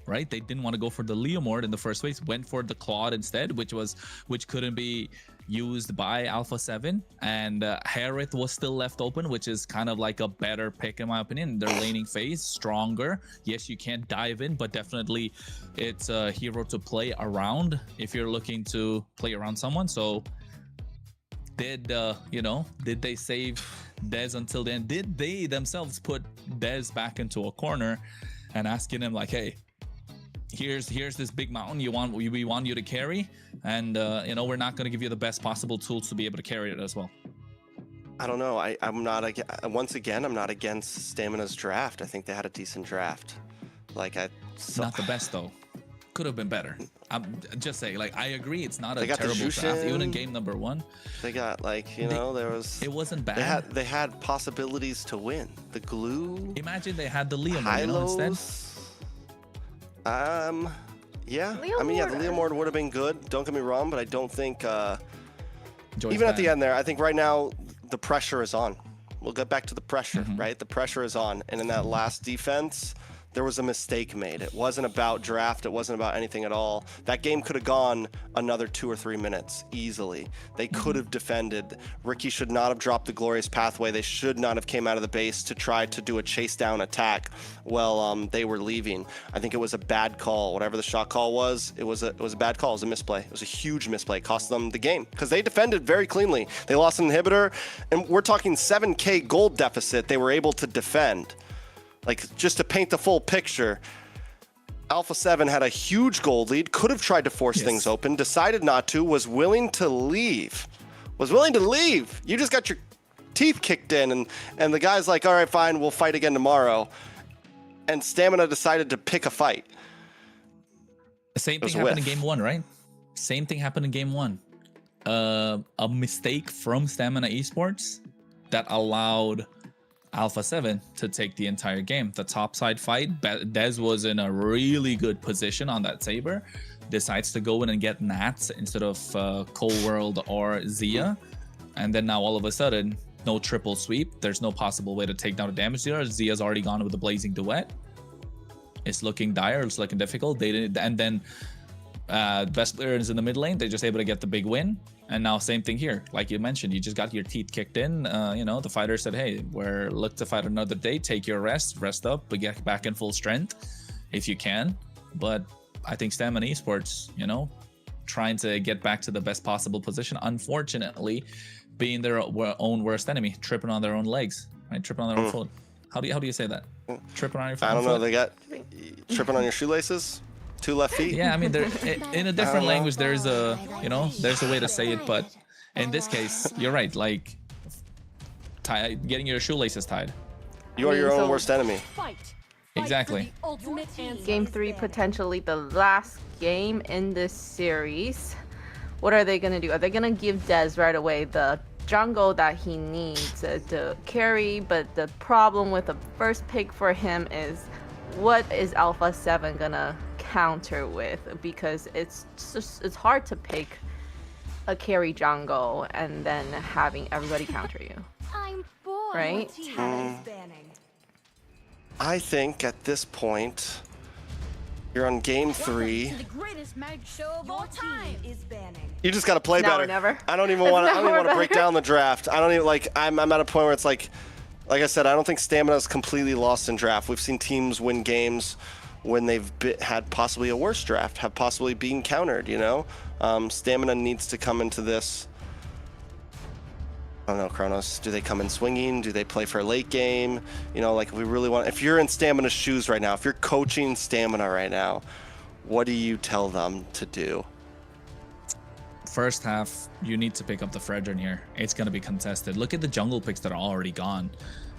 right? They didn't want to go for the Leomord in the first phase. Went for the Claude instead, which couldn't be used by Alpha7. And Harith was still left open, which is kind of like a better pick in my opinion. Their laning phase, stronger. Yes, you can't dive in, but definitely it's a hero to play around if you're looking to play around someone. So did they save Dez until then? Did they themselves put Dez back into a corner and asking him like, hey, here's this big mountain we want you to carry, and you know, we're not going to give you the best possible tools to be able to carry it as well? I don't know. I'm not against Stamina's draft. I think they had a decent draft. Not the best though. Could have been better. I'm just saying, like, I agree, it's not a terrible draft. Even in game number 1, they got it wasn't bad. They had possibilities to win. The glue. Imagine they had the Leomord instead. Yeah. I mean, the Leomord would have been good. Don't get me wrong, but I don't think. Even at the end there, I think right now the pressure is on. We'll get back to the pressure, right? The pressure is on, and in that last defense, there was a mistake made. It wasn't about draft. It wasn't about anything at all. That game could have gone another 2 or 3 minutes easily. They could have defended. Ricky should not have dropped the glorious pathway. They should not have came out of the base to try to do a chase down attack while they were leaving. I think it was a bad call. Whatever the shot call was, it was a bad call. It was a misplay. It was a huge misplay. It cost them the game because they defended very cleanly. They lost an inhibitor, and we're talking 7K gold deficit they were able to defend. Like, just to paint the full picture, Alpha7 had a huge gold lead, could have tried to force things open, decided not to, was willing to leave. You just got your teeth kicked in, and the guy's like, all right, fine, we'll fight again tomorrow. And Stamina decided to pick a fight. The same thing happened in game 1, right? Same thing happened in game 1. A mistake from Stamina Esports that allowed Alpha7 to take the entire game. The topside fight, Dez was in a really good position on that Saber, decides to go in and get Nats instead of Cold World or Zia, and then now all of a sudden, no triple sweep. There's no possible way to take down a damage dealer. Zia's already gone with the Blazing Duet. It's looking dire, it's looking difficult. They didn't, and then best player is in the mid lane. They're just able to get the big win. And now same thing here. Like you mentioned, you just got your teeth kicked in. You know, the fighter said, hey, we're look to fight another day. Take your rest up, but get back in full strength if you can. But I think Stamina Esports, you know, trying to get back to the best possible position. Unfortunately, being their own worst enemy, tripping on their own legs, right? Tripping on their own foot. How do you say that? Tripping on your foot? I don't know. They got tripping on your shoelaces? 2 left feet? Yeah, I mean, in a different language, there's a, you know, there's a way to say it, but in this case, you're right. Like, getting your shoelaces tied. You are your own worst enemy. Exactly. Game 3, potentially the last game in this series. What are they gonna do? Are they gonna give Dez right away the jungle that he needs to carry? But the problem with the first pick for him is, what is Alpha7 gonna counter with? Because it's hard to pick a carry jungle and then having everybody counter you. Right? I think at this point, you're on game 3. You just gotta play better. Never. I don't even want to break down the draft. I don't even like. I'm at a point where it's like I said, I don't think Stamina's completely lost in draft. We've seen teams win games when they've had possibly a worse draft, have possibly been countered. You know, Stamina needs to come into this. I don't know, Kronos. Do they come in swinging? Do they play for a late game? You know, like, if we really want. If you're in Stamina's shoes right now, if you're coaching Stamina right now, what do you tell them to do? First half, you need to pick up the Fredrin here. It's going to be contested. Look at the jungle picks that are already gone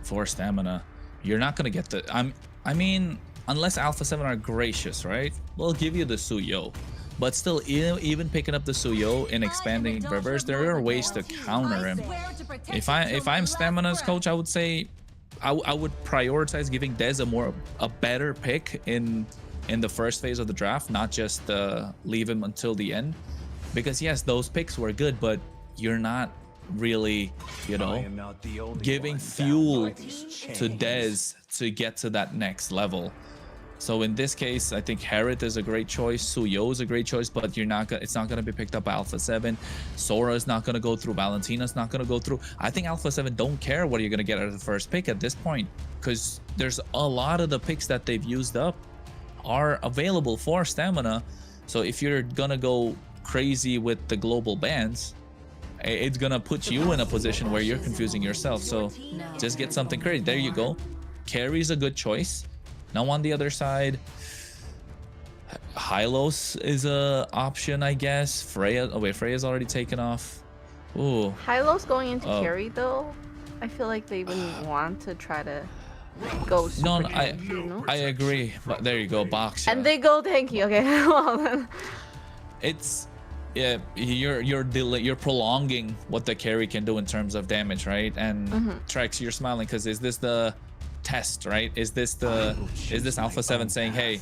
for Stamina. You're not going to get the... I mean, unless Alpha7 are gracious, right? We'll give you the Suyo. But still, even picking up the Suyo and expanding rivers, there are ways to counter him. If I'm Stamina's coach, I would say I would prioritize giving Dez a better pick in the first phase of the draft, not just leave him until the end. Because yes, those picks were good, but you're not really, you know, giving fuel to Dez to get to that next level. So in this case, I think Herod is a great choice. Suyo is a great choice, but it's not gonna be picked up by Alpha7. Sora is not gonna go through. Valentina's not gonna go through. I think Alpha7 don't care what you're gonna get at the first pick at this point, because there's a lot of the picks that they've used up are available for Stamina. So if you're gonna go crazy with the global bans, it's gonna put you in a position where you're confusing yourself. So just get something crazy. There you go. Carry's a good choice. Now on the other side, Hylos is a option, I guess. Freya, oh wait, Freya's already taken off. Ooh. Hylos going into carry though, I feel like they wouldn't want to try to go super I agree, but there you go, box. And they go tanky. Okay, well then. It's, yeah, you're prolonging what the carry can do in terms of damage, right? And Trex, you're smiling because is this the test, right? Is this Alpha7 saying, hey,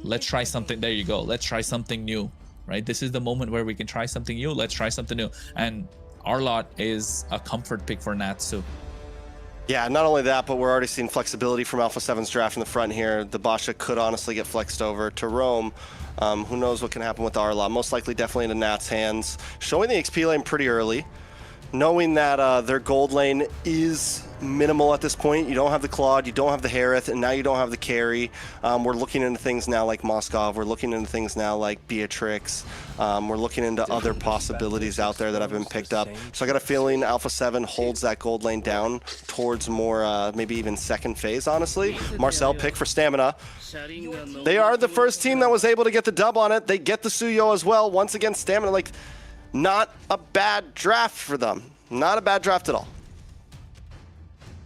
let's try something? There you go, let's try something new, right? This is the moment where we can try something new. Let's try something new. And Arlott is a comfort pick for Natsu. Yeah, not only that, but we're already seeing flexibility from Alpha7's draft in the front here. The Basha could honestly get flexed over to Rome. Who knows what can happen with Arla? Most likely definitely into Nat's hands. Showing the XP lane pretty early. Knowing that their gold lane is minimal at this point. You don't have the Claude, you don't have the Harith, and now you don't have the carry. We're looking into things now like Moskov. We're looking into things now like Beatrix. We're looking into other possibilities out there that have been picked up. So I got a feeling Alpha7 holds that gold lane down towards more, maybe even second phase, honestly. Marcel pick for Stamina. They are the first team that was able to get the dub on it. They get the Suyo as well. Once again, Stamina, like, not a bad draft for them. Not a bad draft at all.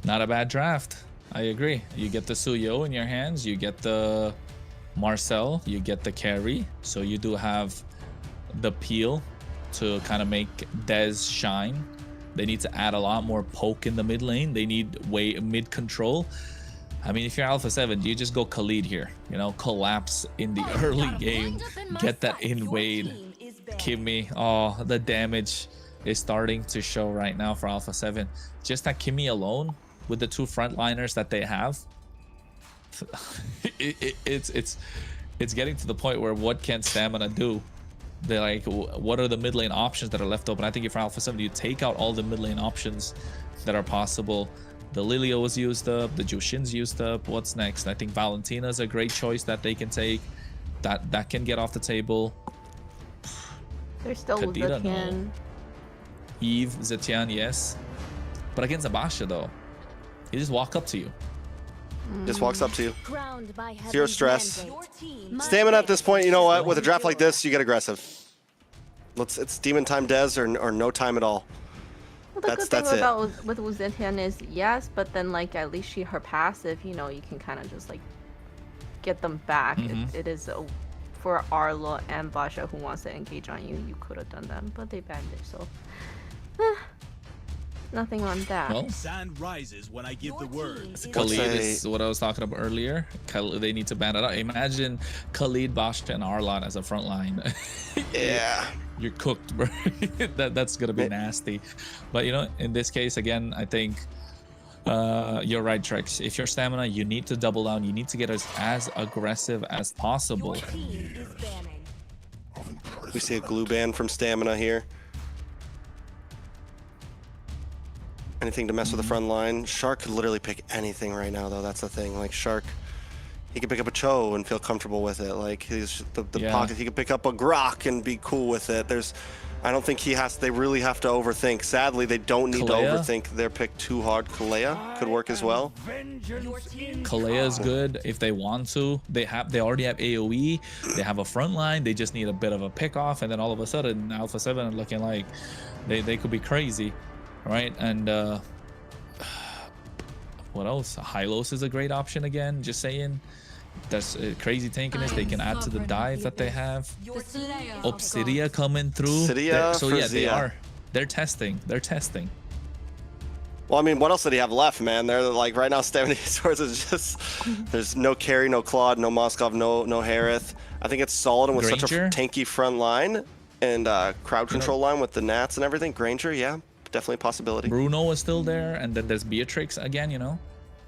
Not a bad draft. I agree. You get the Suyo in your hands. You get the Marcel. You get the carry. So you do have the peel to kind of make Dez shine. They need to add a lot more poke in the mid lane. They need mid control. I mean, if you're Alpha7, you just go Khalid here. You know, collapse in the early game. Get that invade. Kimmy. Oh, the damage is starting to show right now for Alpha7. Just that Kimmy alone, with the two frontliners that they have, it's getting to the point where what can Stamina do? They're like, what are the mid lane options that are left open? I think if you're Alpha7, you take out all the mid lane options that are possible. The Lilio was used up, the Jushin's used up. What's next? I think Valentina's a great choice that they can take. That can get off the table. There's still Kadira, Zetian. no. Eve, Zetian, yes. But against Abasha, though, he just walk up to you. Just walks up to you. Zero stress. Stamina at this point, you know what? With a draft like this, you get aggressive. It's demon time Dez or no time at all. Well, the good thing about with Zetian is yes, but then like at least her passive, you know, you can kind of just like get them back. It is for Arlo and Basha who wants to engage on you. You could have done that, but they banned it, so nothing on that. Well, sand rises when I give the word. Khalid is what I was talking about earlier. They need to ban it out. Imagine Khalid, Basha, and Arlon as a front line. Yeah. You're cooked, bro. That's gonna be nasty. But you know, in this case, again, I think you're right, Trex. If you're Stamina, you need to double down. You need to get as aggressive as possible. We see a glue ban from Stamina here. Anything to mess with the front line. Shark could literally pick anything right now, though. That's the thing. Like Shark, he could pick up a Cho and feel comfortable with it. Like he's the pocket. He could pick up a Grok and be cool with it. I don't think they really have to overthink. Sadly, they don't need to overthink their pick too hard. Kalea could work as well. Kalea is good if they want to. They already have AoE. They have a front line. They just need a bit of a pick off, and then all of a sudden, Alpha7 are looking like they could be crazy, right? And what else? Hylos is a great option again. Just saying. That's crazy tankiness. They can add to the dive that they have. Obsidia coming through. So yeah, they're testing. Well, I mean, what else did he have left, man? They're like right now, Stamina Esports is just there's no carry, no Claude, no Moskov, no Harith. I think it's solid and with such a tanky front line and crowd control line with the Nats and everything. Granger, yeah, definitely a possibility. Bruno is still there, and then there's Beatrix again, you know.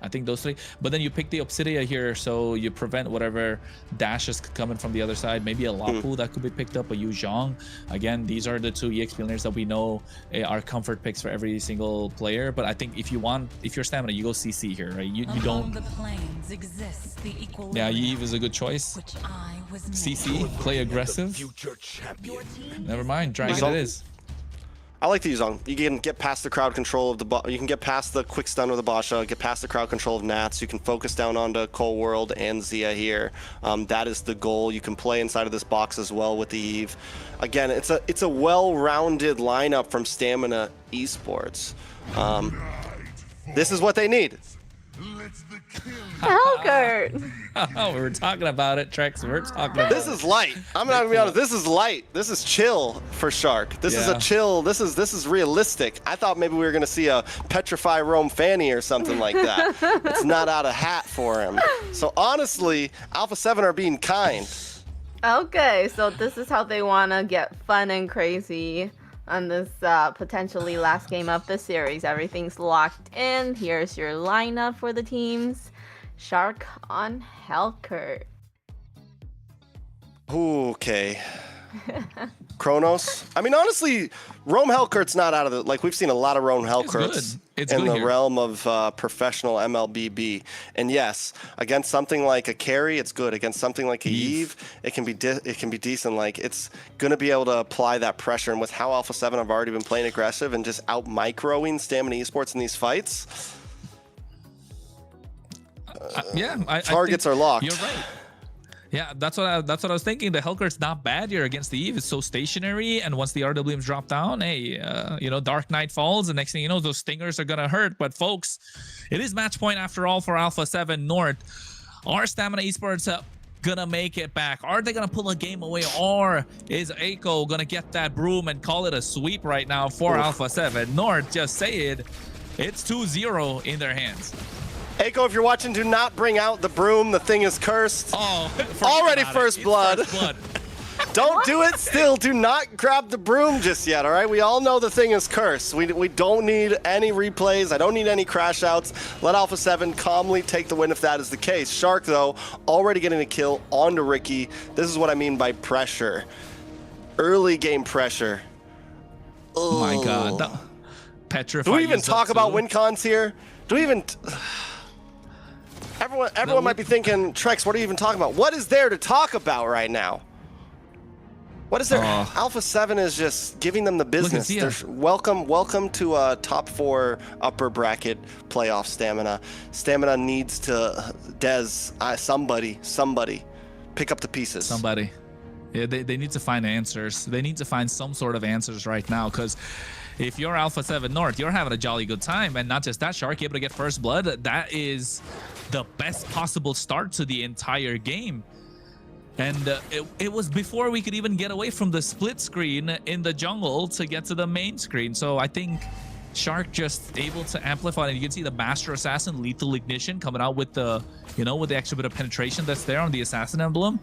I think those three. But then you pick the Obsidia here, so you prevent whatever dashes coming from the other side. Maybe a Lapu that could be picked up, a Yu Zhang. Again, these are the two EXP players that we know are comfort picks for every single player. But I think if you're Stamina, you go CC here, right? You don't. The plains exists the yeah, Eve is a good choice. CC, play aggressive. Never mind, Dragon it is. I like the Yuzong. You can get past the crowd control of you can get past the quick stun with the Basha, get past the crowd control of Nats. You can focus down onto Cold World and Zia here. That is the goal. You can play inside of this box as well with the Eve. Again, it's a well-rounded lineup from Stamina Esports. This is what they need. Helgert. Oh, we were talking about it, Trex. We're talking about this is light. I'm not gonna be honest. This is light. This is chill for Shark. This is a chill. This is realistic. I thought maybe we were gonna see a Petrify Rome Fanny or something like that. It's not out of hat for him. So honestly, Alpha7 are being kind. Okay, so this is how they wanna get fun and crazy. on this potentially last game of the series. Everything's locked in. Here's your lineup for the teams. Shark on Hellcurt. Okay. Kronos. I mean, honestly, Rome Hellcurt's not out of the... Like, we've seen a lot of Rome Hellcurts in the realm of professional MLBB. And yes, against something like a carry, it's good. Against something like a Eve, it can be decent. Like, it's going to be able to apply that pressure. And with how Alpha7 have already been playing aggressive and just out-microing Stamina Esports in these fights... targets are locked. You're right. Yeah, that's what I was thinking. The Hellcurt's not bad here against the Eve. It's so stationary, and once the RWMs drop down, hey, you know, Dark Knight falls, and next thing you know, those stingers are gonna hurt. But folks, it is match point after all for Alpha7 North. Are Stamina Esports gonna make it back? Are they gonna pull a game away, or is Eiko gonna get that broom and call it a sweep right now for Alpha7 North? Just say it. It's 2-0 in their hands. Eiko, if you're watching, do not bring out the broom. The thing is cursed. Oh, already first blood. Don't do it still. Do not grab the broom just yet, all right? We all know the thing is cursed. We don't need any replays. I don't need any crash outs. Let Alpha7 calmly take the win if that is the case. Shark, though, already getting a kill onto Ricky. This is what I mean by pressure. Early game pressure. Oh my God. Petrify. Do we even talk about win cons here? Do we even... Everyone might be thinking, Trex, what are you even talking about? What is there to talk about right now? What is there? Alpha7 is just giving them the business. Welcome to top 4 upper bracket playoff Stamina. Stamina needs to, somebody, pick up the pieces. Somebody. Yeah, they need to find answers. They need to find some sort of answers right now, because if you're Alpha7 North, you're having a jolly good time. And not just that, Shark able to get first blood. That is the best possible start to the entire game. And it was before we could even get away from the split screen in the jungle to get to the main screen. So I think Shark just able to amplify, and you can see the Master Assassin Lethal Ignition coming out with the, you know, with the extra bit of penetration that's there on the Assassin emblem.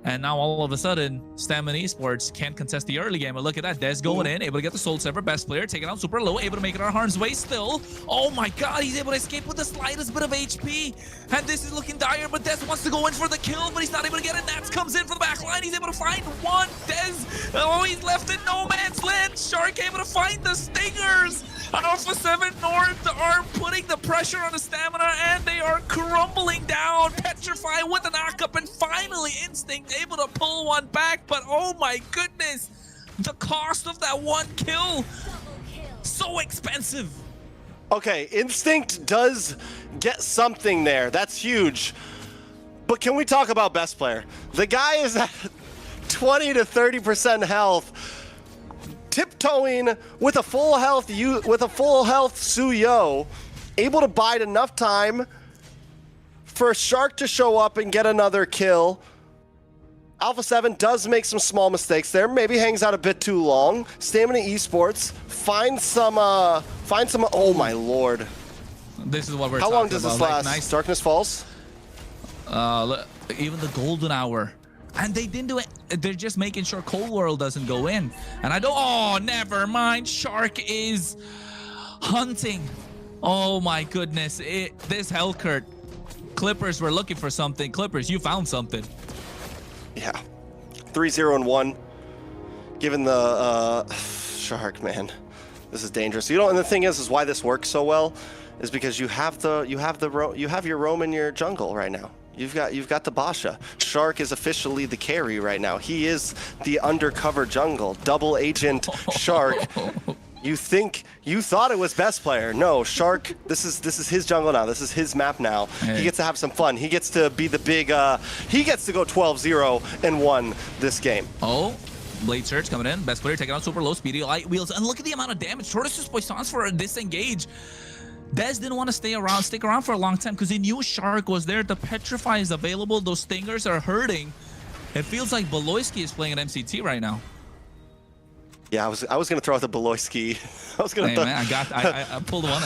And now all of a sudden, Stamina Esports can't contest the early game. But look at that, Dez going in, able to get the Soul Sever, best player, taking out super low, able to make it on harm's way still. Oh my God, he's able to escape with the slightest bit of HP. And this is looking dire, but Dez wants to go in for the kill, but he's not able to get it. Nats comes in for the back line, he's able to find one. Dez, oh, he's left in no man's land. Shark able to find the stingers. Alpha7 North are putting the pressure on the Stamina, and they are crumbling down. Petrify with the knockup, and finally Instinct able to pull one back. But oh my goodness, the cost of that one kill, so expensive. Okay, Instinct does get something there. That's huge. But can we talk about best player? The guy is at 20 to 30% health, tiptoeing with a full health Suyo, able to bide enough time for Shark to show up and get another kill. Alpha7 does make some small mistakes there, maybe hangs out a bit too long. Stamina Esports finds some, oh my lord. This is what we're How talking about. long does this last? Nice. Darkness Falls? Even the golden hour. And they didn't do it. They're just making sure Cold World doesn't go in. And I don't, oh, never mind. Shark is hunting. Oh my goodness. This Hellcurt. Clippers were looking for something. Clippers, you found something. Yeah. 3-0-1. Given the Shark, man. This is dangerous. You know, and the thing is why this works so well is because you have your roam in your jungle right now. You've got the Basha. Shark is officially the carry right now. He is the undercover jungle. Double agent Shark. You thought it was best player. No, Shark, this is his jungle now. This is his map now. Hey. He gets to have some fun. He gets to be the big he gets to go 12-0 and 1 this game. Oh, Blade Surge coming in. Best player taking out super low speedy light wheels. And look at the amount of damage. Tortoise's Poissons for a disengage. Dez didn't want to stick around for a long time because he knew Shark was there. The Petrify is available. Those stingers are hurting. It feels like Beloyski is playing at MCT right now. Yeah, I was gonna throw out the Beloyski. I was gonna. Hey, man, I pulled one.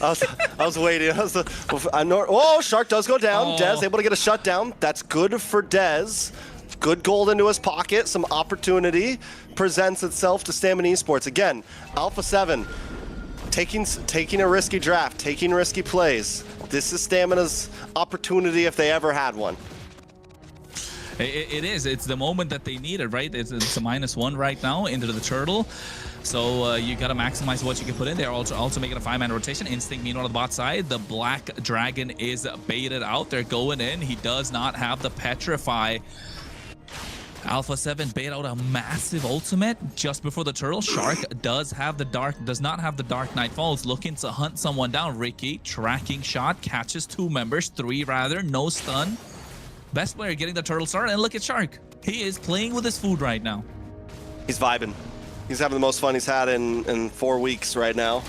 I was waiting. Oh, Shark does go down. Oh. Dez able to get a shutdown. That's good for Dez. good gold into his pocket. Some opportunity presents itself to Stamina Esports. Again, Alpha7 taking a risky draft, taking risky plays. This is Stamina's opportunity if they ever had one. It is. It's the moment that they need it, right? It's a -1 right now into the turtle. So you got to maximize what you can put in there. Also making a 5-man rotation. Instinct, meanwhile, on the bot side. The Black Dragon is baited out. They're going in. He does not have the Petrify. Alpha7 bait out a massive ultimate just before the turtle. Shark does not have the Dark Night Falls, looking to hunt someone down. Ricky, tracking shot, catches 2 members, 3 rather, no stun. Best player getting the turtle start, and look at Shark. He is playing with his food right now. He's vibing. He's having the most fun he's had in 4 weeks right now.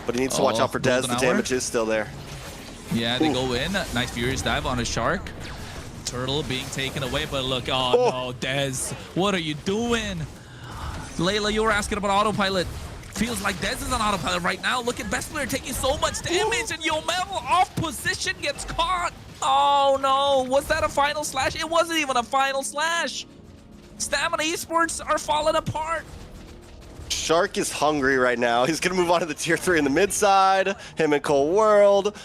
But he needs to watch out for Dez. The damage is still there. Yeah, they go in. Nice Furious dive on a Shark. Turtle being taken away, but look, no, Dez, what are you doing? Layla, you were asking about autopilot. Feels like Dez is on autopilot right now. Look at Best Player taking so much damage, and Yomel off position gets caught. Oh no, was that a final slash? It wasn't even a final slash. Stamina Esports are falling apart. Shark is hungry right now. He's gonna move on to the tier 3 in the mid side. Him and Cold World.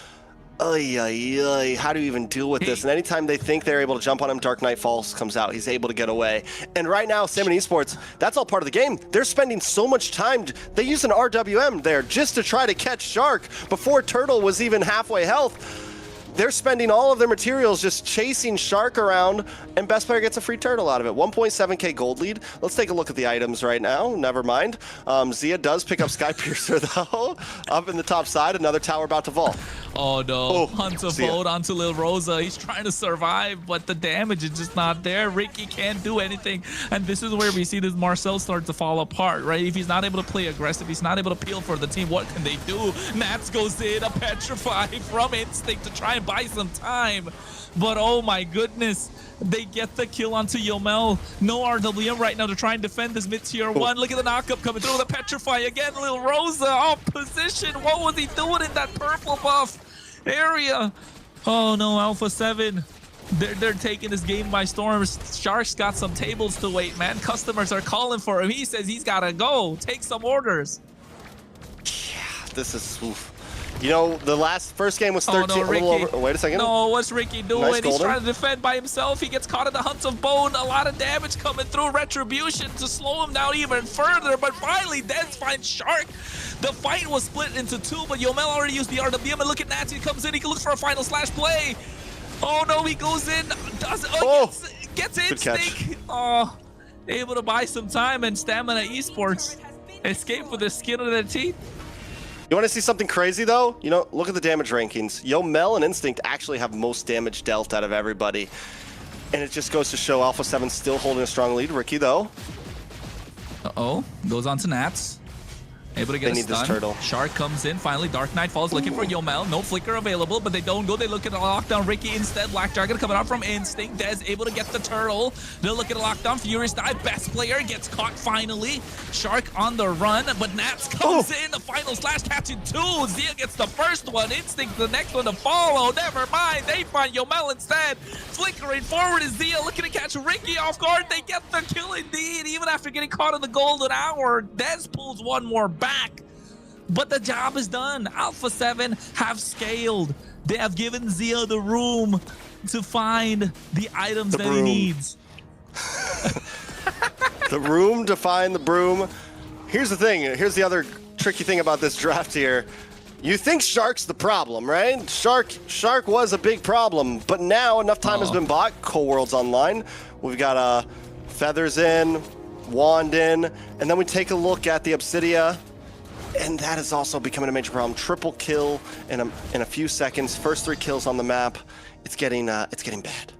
Ay, ay, ay. How do you even deal with this? And anytime they think they're able to jump on him, Dark Night Falls comes out. He's able to get away. And right now, Stamina Esports, that's all part of the game. They're spending so much time. They use an RWM there just to try to catch Shark before Turtle was even halfway health. They're spending all of their materials just chasing Shark around, and Best Player gets a free turtle out of it. 1.7k gold lead. Let's take a look at the items right now. Never mind. Zia does pick up Sky Piercer, though. Up in the top side, another tower about to vault. Oh, no. Hunter Vote onto Lil Rosa. He's trying to survive, but the damage is just not there. Ricky can't do anything. And this is where we see this Marcel start to fall apart, right? If he's not able to play aggressive, he's not able to peel for the team, what can they do? Nats goes in, a Petrify from Instinct to try and buy some time. But oh my goodness, they get the kill onto Yomel. No RWM right now to try and defend this mid-tier 1. Look at the knockup coming through, the Petrify again. Lil Rosa off position. What was he doing in that purple buff area? Oh no, Alpha7. They're taking this game by storm. Shark's got some tables to wait, man. Customers are calling for him. He says he's got to go. Take some orders. Yeah, this is... Oof. You know, the first game was 13. Oh, no, Ricky. Oh, wait a second. No, what's Ricky doing? Nice He's trying to defend by himself. He gets caught in the Hunts of Bone. A lot of damage coming through. Retribution to slow him down even further. But finally, Dez finds Shark. The fight was split into 2, but Yomel already used the RWM. And look at Nazi comes in. He can look for a final slash play. Oh no, he goes in. Gets Instinct. Oh, able to buy some time, and Stamina Esports escape with the skin of their teeth. You want to see something crazy, though? You know, look at the damage rankings. Yomel and Instinct actually have most damage dealt out of everybody. And it just goes to show Alpha7 still holding a strong lead. Ricky, though. Uh-oh. Goes on to Nats. Able to get a stun. This turtle. Shark comes in finally. Dark Knight Falls looking for Yomel. No flicker available, but they don't go. They look at a lockdown. Ricky instead. Black Dragon coming out from Instinct. Dez able to get the turtle. They'll look at a lockdown. Furious dive. Best player gets caught finally. Shark on the run, but Nats comes in. The final slash catching 2. Zia gets the first one. Instinct the next one to follow. Never mind. They find Yomel instead. Flickering forward is Zia looking to catch Ricky off guard. They get the kill indeed. Even after getting caught in the golden hour, Dez pulls one more back. But the job is done. Alpha7 have scaled. They have given Zia the room to find the items that he needs. The room to find the broom. Here's the thing. Here's the other tricky thing about this draft here. You think Shark's the problem, right? Shark was a big problem, but now enough time has been bought. Cold World's online. We've got Feathers in, Wand in, and then we take a look at the Obsidia. And that is also becoming a major problem. Triple kill in a few seconds. First 3 kills on the map. It's getting bad.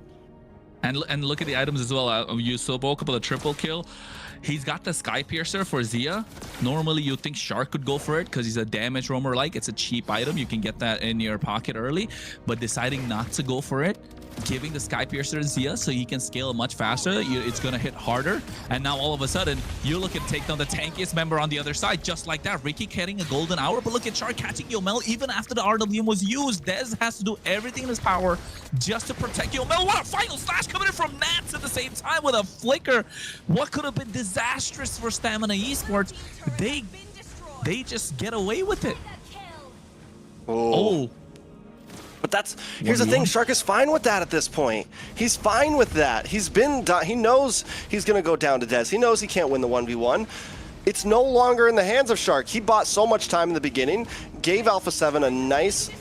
And look at the items as well. You spoke about the triple kill. He's got the Sky Piercer for Zia. Normally, you'd think Shark could go for it because he's a damage roamer. It's a cheap item. You can get that in your pocket early. But deciding not to go for it, giving the Sky Piercer Zia so he can scale much faster. It's going to hit harder. And now all of a sudden, you're looking to take down the tankiest member on the other side, just like that. Ricky getting a golden hour, but look at Shark catching Yomel even after the RWM was used. Dez has to do everything in his power just to protect Yomel. What a final slash coming in from Nats at the same time with a flicker. What could have been disastrous for Stamina Esports? They just get away with it. Oh. But that's, here's the thing, Shark is fine with that at this point. He's fine with that. He knows he's going to go down to Dez. He knows he can't win the 1v1. It's no longer in the hands of Shark. He bought so much time in the beginning, gave Alpha7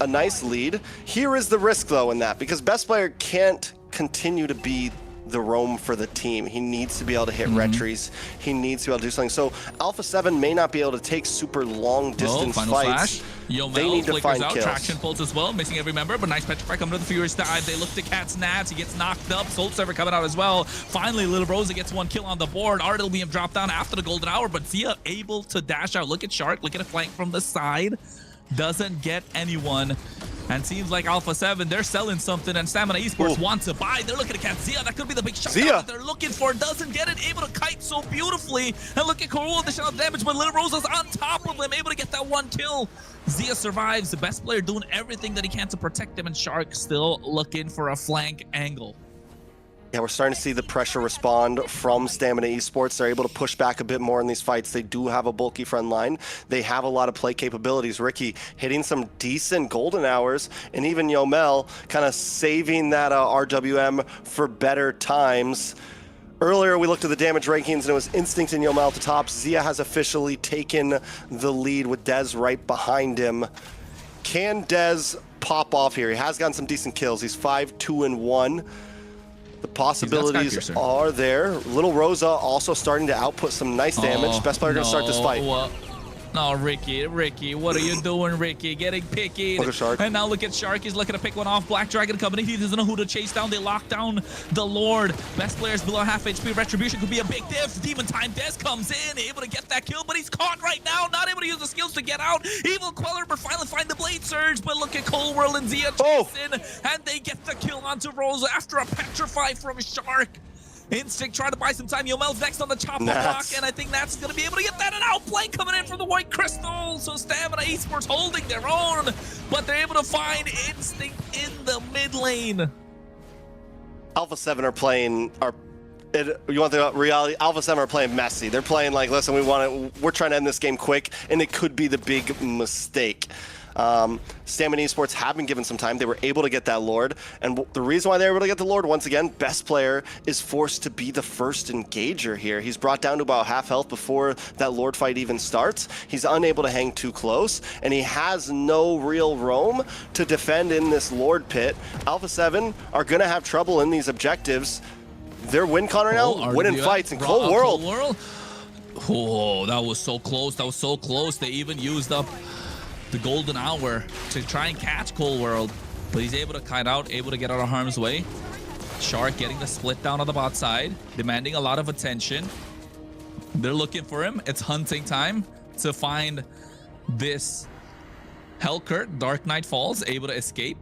a nice lead. Here is the risk, though, in that, because best player can't continue to be the roam for the team. He needs to be able to hit retries. He needs to be able to do something. So Alpha7 may not be able to take super long distance fights. They need to find kills. Traction pulls as well, missing every member, but nice Petrify coming to the Furious dive. They look to Cat's Nats. He gets knocked up. Soul Server coming out as well. Finally, Little Rosa gets one kill on the board. RWM dropped down after the golden hour, but Zia able to dash out. Look at Shark. Look at a flank from the side. Doesn't get anyone. And seems like Alpha7, they're selling something, and Stamina Esports wants to buy. They're looking to catch Zia. That could be the big shot that they're looking for. Doesn't get it. Able to kite so beautifully. And look at Corul, additional damage, but Little Rosa's on top of him. Able to get that one kill. Zia survives. The best player doing everything that he can to protect him, and Shark still looking for a flank angle. Yeah, we're starting to see the pressure respond from Stamina Esports. They're able to push back a bit more in these fights. They do have a bulky front line. They have a lot of play capabilities. Ricky hitting some decent golden hours, and even Yomel kind of saving that RWM for better times. Earlier, we looked at the damage rankings, and it was Instinct and Yomel at the top. Zia has officially taken the lead with Dez right behind him. Can Dez pop off here? He has gotten some decent kills. He's 5-2-1. The possibilities are there. Little Rosa also starting to output some nice damage. Best player going to start this fight. No, Ricky, what are you doing, Ricky? Getting picky. Look at Shark. And now look at Shark. He's looking to pick one off. Black Dragon Company. He doesn't know who to chase down. They lock down the Lord. Best players below half HP. Retribution could be a big diff. Demon Time. Dez comes in, able to get that kill, but he's caught right now. Not able to use the skills to get out. Evil Queller, but finally find the Blade Surge. But look at Cold World and Zia chasing, and they get the kill onto Rosa after a Petrify from Shark. Instinct trying to buy some time. Yomel's next on the chopper block, and I think Nat's going to be able to get that. An outplay coming in from the White Crystal. So Stamina Esports holding their own, but they're able to find Instinct in the mid lane. Alpha7 are playing... you want the reality? Alpha7 are playing messy. They're playing like, listen, we're trying to end this game quick, and it could be the big mistake. Stamina Esports have been given some time. They were able to get that Lord, and the reason why they were able to get the Lord, once again, best player is forced to be the first engager here. He's brought down to about half health before that Lord fight even starts. He's unable to hang too close, and he has no real roam to defend in this Lord pit. Alpha7 are going to have trouble in these objectives. They're win con right now, winning fights in Cold World. Oh, that was so close. That was so close. They even used up the golden hour to try and catch Cold World, but he's able to kite out, able to get out of harm's way. Shark getting the split down on the bot side, demanding a lot of attention. They're looking for him. It's hunting time to find this Hellcurt. Dark Knight Falls, able to escape.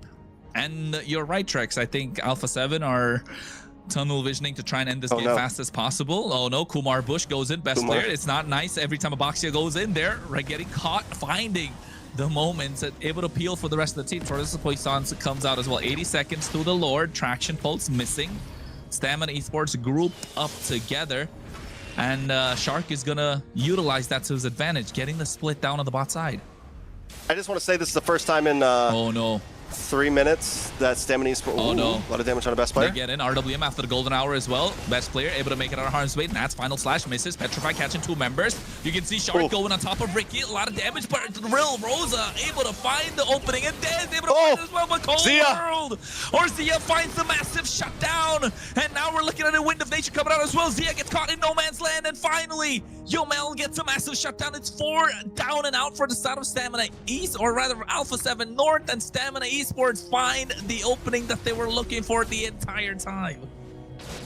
And you're right, Trex. I think Alpha7 are tunnel visioning to try and end this game fast as possible. Oh no, Kumar Bush goes in, best player. It's not nice every time Abaxia goes in there, right? Getting caught, finding the moments, able to peel for the rest of the team. Tortoise Poisson comes out as well. 80 seconds to the Lord. Traction Pulse missing. Stamina Esports grouped up together, and Shark is gonna utilize that to his advantage, getting the split down on the bot side. I just want to say this is the first time in 3 minutes that Stamina Esports. A lot of damage on a best player. They get in RWM after the golden hour as well. Best player able to make it out of harm's way. Nat's final slash misses. Petrify catching 2 members. You can see Shark going on top of Ricky. A lot of damage, but Real Rosa able to find the opening, and Dez able to find it as well. But Cold World or Zia finds the massive shutdown, and now we're looking at a Wind of Nature coming out as well. Zia gets caught in no man's land, and finally Yomel gets a massive shutdown. It's 4 down and out for the side of Stamina East, or rather Alpha7 North, and Stamina Esports find the opening that they were looking for the entire time.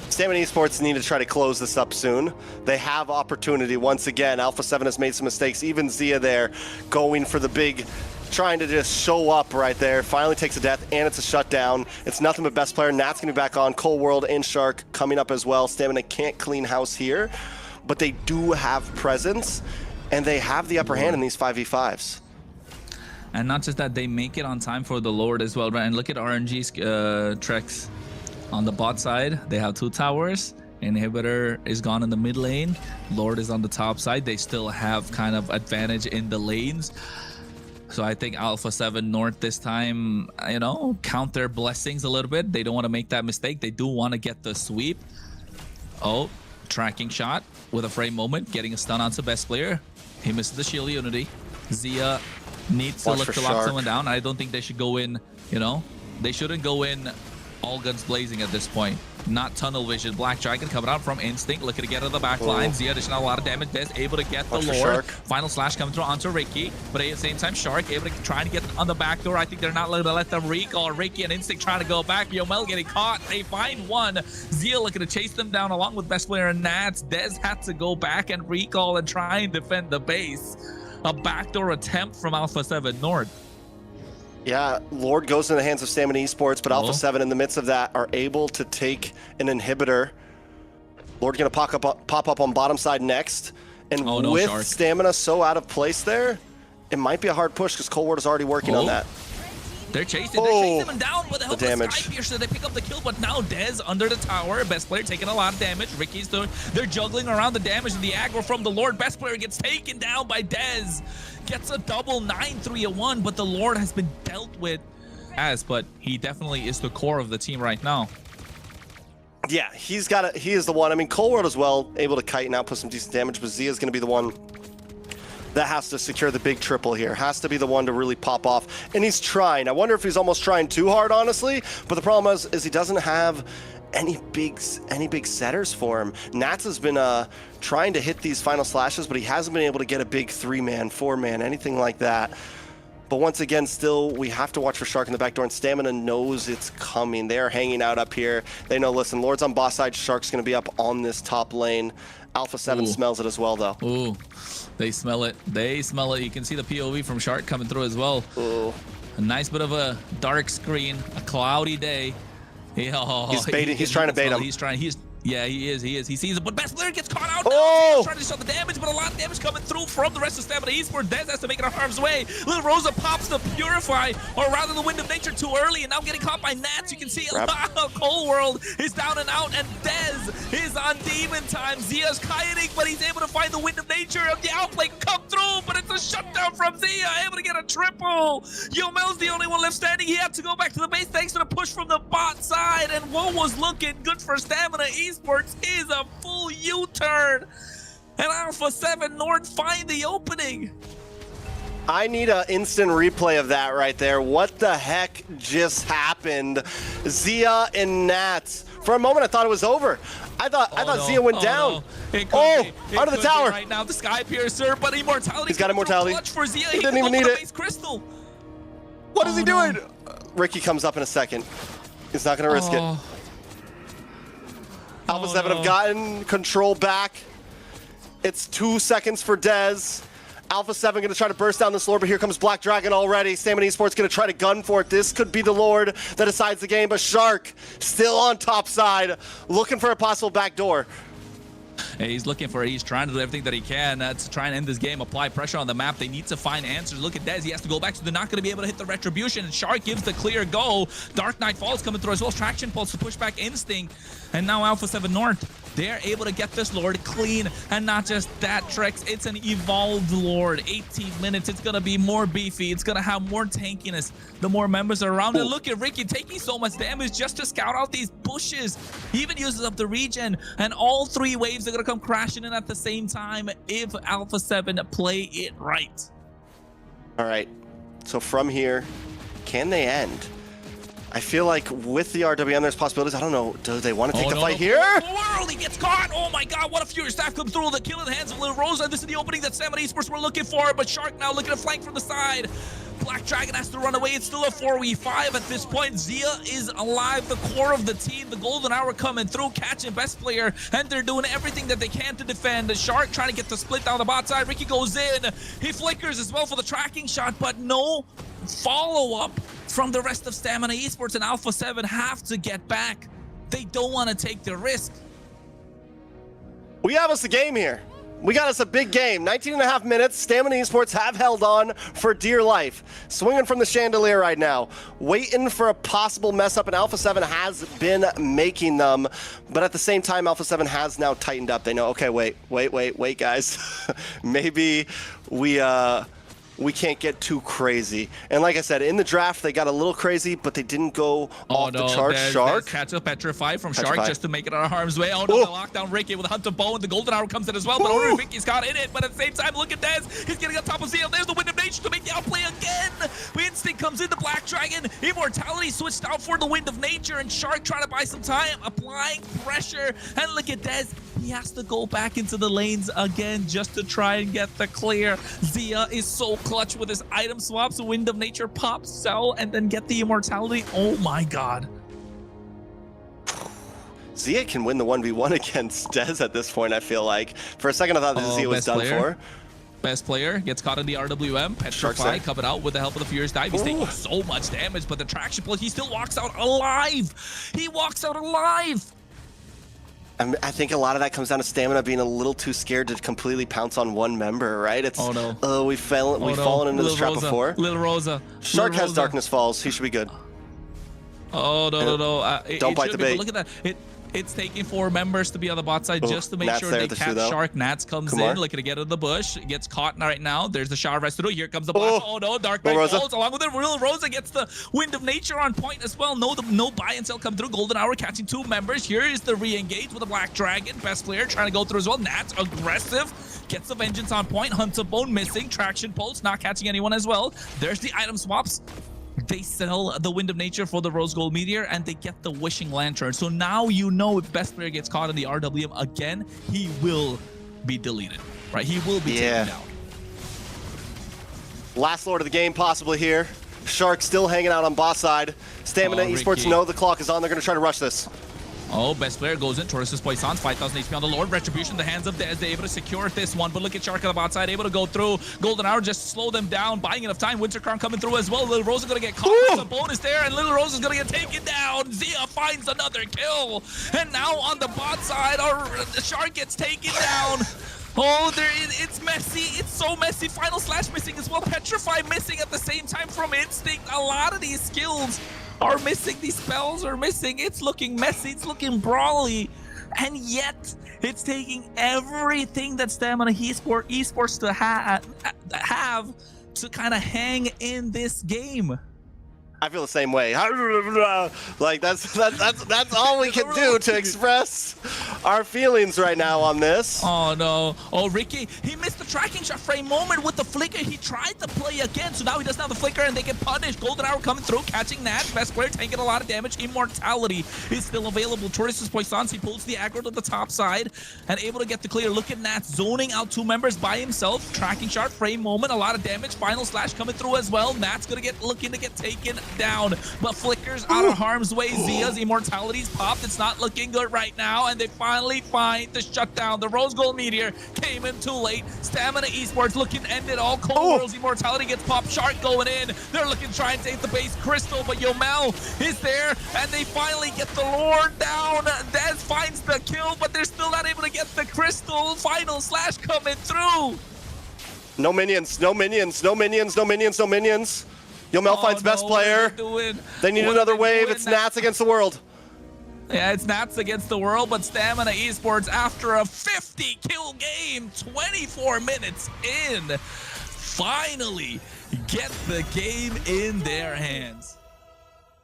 Stamina Esports need to try to close this up soon. They have opportunity once again. Alpha7 has made some mistakes. Even Zia there going for the big trying to just show up right there. Finally takes a death, and it's a shutdown. It's nothing but best player. Nat's going to be back on. Cold World and Shark coming up as well. Stamina can't clean house here, but they do have presence, and they have the upper hand in these 5v5s. And not just that, they make it on time for the Lord as well, right? And look at RNG's Trex on the bot side. They have 2 towers. Inhibitor is gone in the mid lane. Lord is on the top side. They still have kind of advantage in the lanes. So I think Alpha7 North this time, you know, count their blessings a little bit. They don't want to make that mistake. They do want to get the sweep. Oh, tracking shot with a frame moment, getting a stun onto best player. He misses the shield unity. Zia needs to look to lock someone down. I don't think they should go in, you know, they shouldn't go in all guns blazing at this point. Not tunnel vision. Black Dragon coming out from Instinct, looking to get out of the back line. Zia dishing out a lot of damage. Des able to get the Lord. Final slash coming through onto Ricky, but at the same time, Shark able to try to get on the back door. I think they're not going to let them recall. Ricky and Instinct trying to go back. Yomel getting caught. They find one. Zia looking to chase them down along with best player and Nats. Des had to go back and recall and try and defend the base. A backdoor attempt from Alpha7 North. Yeah, Lord goes in the hands of Stamina Esports, but Alpha7 in the midst of that are able to take an inhibitor. Lord gonna pop up on bottom side next. And with Shark. Stamina so out of place there, it might be a hard push because Cold War is already working on that. They're chasing him down with the help damage. of Sky Piercer. They pick up the kill, but now Dez under the tower. Best player taking a lot of damage. Ricky's doing, they're juggling around the damage and the aggro from the Lord. Best player gets taken down by Dez. Gets a double 9-3-1, but the Lord has been dealt with but he definitely is the core of the team right now. Yeah, he is the one. I mean, Cold World as well, able to kite and output some decent damage, but Zia is going to be the one that has to secure the big triple here. Has to be the one to really pop off, and he's trying. I wonder if he's almost trying too hard, honestly, but the problem is he doesn't have any big setters for him. Nats has been trying to hit these final slashes, but he hasn't been able to get a big 3-man, 4-man, anything like that. But once again, still, we have to watch for Shark in the back door, and Stamina knows it's coming. They're hanging out up here. They know, listen, Lord's on boss side, Shark's going to be up on this top lane. Alpha7 smells it as well, though. Ooh, they smell it. They smell it. You can see the POV from Shark coming through as well. Ooh. A nice bit of a dark screen, a cloudy day. He's baiting. He's trying to bait him. Yeah, he is. He sees it, but best player gets caught out. Oh! He's trying to shut the damage, but a lot of damage coming through from the rest of Stamina Esports. Dez has to make it a harm's way. Little Rosa pops the Purify, or rather the Wind of Nature too early, and now getting caught by Nats. You can see Cold World is down and out, and Dez is on demon time. Zia's kiting, but he's able to find the Wind of Nature of the outplay come through, but it's a shutdown from Zia, able to get a triple. Yomel's the only one left standing. He had to go back to the base thanks to the push from the bot side, and what was looking good for Stamina Esports is a full U-turn, and Alpha7 North find the opening. I need an instant replay of that right there. What the heck just happened? Zia and Nats. For a moment, I thought it was over. I thought Zia went down. No. Under the tower. Right now, the Sky Piercer, but immortality. He's got immortality. Clutch for Zia. He didn't even need it. Base crystal. What is he doing? Ricky comes up in a second. He's not going to risk it. Alpha7 have gotten control back. It's 2 seconds for Dez. Alpha7 going to try to burst down this Lord, but here comes Black Dragon already. Stamina Esports going to try to gun for it. This could be the Lord that decides the game, but Shark still on top side, looking for a possible backdoor. He's looking for it. He's trying to do everything that he can to try and end this game, apply pressure on the map. They need to find answers. Look at Dez. He has to go back, so they're not going to be able to hit the retribution. And Shark gives the clear go. Dark Knight Falls coming through as well. Traction Pulse to push back Instinct. And now Alpha7 North, they're able to get this Lord clean. And not just that, Trex, it's an evolved Lord. 18 minutes. It's going to be more beefy. It's going to have more tankiness. The more members are around. And look at Ricky taking so much damage just to scout out these bushes. He even uses up the regen. And all 3 waves are going to come crashing in at the same time if Alpha7 play it right. All right. So from here, can they end? I feel like with the RWM, there's possibilities. I don't know. Do they want to take the fight here? World, he gets caught. Oh my God, what a Fury Staff comes through. The kill in the hands of Little Rosa. This is the opening that Stamina Esports were looking for, but Shark now looking to flank from the side. Black Dragon has to run away. It's still a 4v5 at this point. Zia is alive, the core of the team. The golden hour coming through, catching best player, and they're doing everything that they can to defend. The Shark trying to get the split down the bot side. Ricky goes in. He flickers as well for the tracking shot, but no follow-up from the rest of Stamina Esports, and Alpha7 have to get back. They don't want to take the risk. We have us a game here. We got us a big game. 19.5 minutes. Stamina Esports have held on for dear life. Swinging from the chandelier right now. Waiting for a possible mess up, and Alpha7 has been making them. But at the same time, Alpha7 has now tightened up. They know, okay, wait, guys. Maybe we can't get too crazy. And like I said, in the draft, they got a little crazy, but they didn't go off the charts. Shark. Catch a Petrify from Shark just to make it out of harm's way. Oh no, the lockdown Ricky with a Hunt of Bow, and the golden hour comes in as well, but only Ricky's caught in it. But at the same time, look at Dez. He's getting on top of Zia. There's the Wind of Nature to make the outplay again. Instinct comes in, the Black Dragon. Immortality switched out for the Wind of Nature, and Shark trying to buy some time, applying pressure. And look at Dez. He has to go back into the lanes again just to try and get the clear. Zia is so clutch with his item swaps. Wind of Nature pops, sell, and then get the immortality. Oh my god. Zia can win the 1v1 against Dez at this point, I feel like. For a second, I thought this Zia was done for. Best player gets caught in the RWM. Petrify coming out with the help of the Furious Dive. He's taking so much damage, but the traction pull, he still walks out alive. He walks out alive. I think a lot of that comes down to Stamina being a little too scared to completely pounce on one member, right? It's, we've fallen into this trap before. Little Rosa. Shark has Darkness Falls. He should be good. Oh, no. Don't bite the bait. Look at that. It's taking 4 members to be on the bot side just to make sure they catch Shark. Nats comes in, looking to get in the bush. Gets caught right now. There's the shower residue. Here comes the blast. Oh no, Dark Knight falls along with it. Real Rosa gets the Wind of Nature on point as well. No buy and sell come through. Golden Hour catching 2 members. Here is the re-engage with the Black Dragon. Best player trying to go through as well. Nats aggressive. Gets the Vengeance on point. Hunts a Bone missing. Traction pulse not catching anyone as well. There's the item swaps. They sell the Wind of Nature for the Rose Gold Meteor, and they get the Wishing Lantern. So now you know if best player gets caught in the RWM again, he will be deleted, right? He will be taken down. Last Lord of the game possibly here. Shark still hanging out on boss side. Stamina Esports know the clock is on. They're going to try to rush this. Oh, best player goes in. Taurus's Poissons, 5,000 HP on the Lord. Retribution in the hands of Dez. They're able to secure this one. But look at Shark on the bot side, able to go through. Golden Hour just slow them down, buying enough time. Winter Crown coming through as well. Little Rose is going to get caught. The bonus there, and Little Rose is going to get taken down. Zia finds another kill. And now on the bot side, the Shark gets taken down. Oh, it's messy. It's so messy. Final Slash missing as well. Petrify missing at the same time from Instinct. A lot of these skills are missing. These spells are missing. It's looking messy. It's looking brawly. And yet, it's taking everything that Stamina Esports to have to kind of hang in this game. I feel the same way. Like that's all we can do to express our feelings right now on this. Oh no. Oh, Ricky, he missed the tracking shot frame moment with the flicker. He tried to play again, so now he doesn't have the flicker and they get punished. Golden Hour coming through, catching Nat. Best player taking a lot of damage. Immortality is still available. Taurus's Poissons, he pulls the aggro to the top side and able to get the clear. Look at Nat zoning out 2 members by himself. Tracking shot frame moment, a lot of damage. Final Slash coming through as well. Nat's looking to get taken down, but flickers out of harm's way. Zia's immortality's popped. It's not looking good right now, and they finally find the shutdown. The Rose Gold Meteor came in too late. Stamina Esports looking to end it all. Cold World's immortality gets popped. Shark going in. They're looking to try and take the base Crystal, but Yomel is there, and they finally get the Lord down. Dez finds the kill, but they're still not able to get the Crystal. Final Slash coming through. No minions, no minions, no minions, no minions, no minions. Yomel finds best player. They need another wave. It's Nats against the world. Yeah, it's Nats against the world, but Stamina Esports, after a 50-kill game, 24 minutes in, finally get the game in their hands.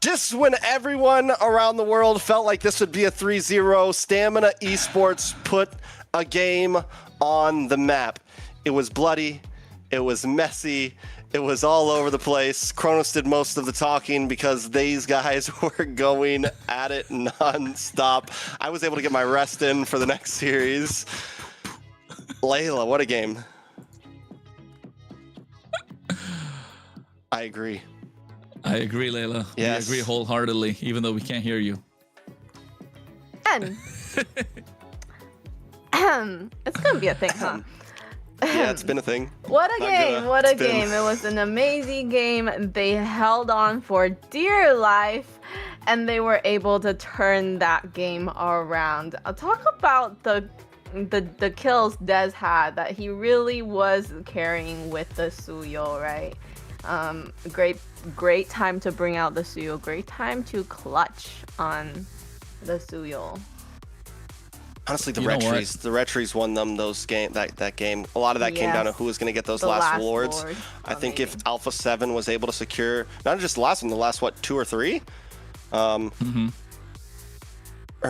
Just when everyone around the world felt like this would be a 3-0, Stamina Esports put a game on the map. It was bloody. It was messy. It was all over the place. Kronos did most of the talking because these guys were going at it non-stop. I was able to get my rest in for the next series. Layla, what a game. I agree. I agree, Layla. Yes. We agree wholeheartedly, even though we can't hear you. And it's gonna be a thing, huh? Yeah, it's been a thing. What a Not game! gonna- What a it's been- game! It was an amazing game. They held on for dear life, and they were able to turn that game around. I'll talk about the kills Dez had, that he really was carrying with the Suyo, right? Great time to bring out the Suyo. Great time to clutch on the Suyo. Honestly, the You know what? Retries won them that game. A lot of that came down to Yes. who was going to get those The last last lords. lord. I think if Amazing. Alpha7 was able to secure not just the last one, the last what, 2 or 3? Or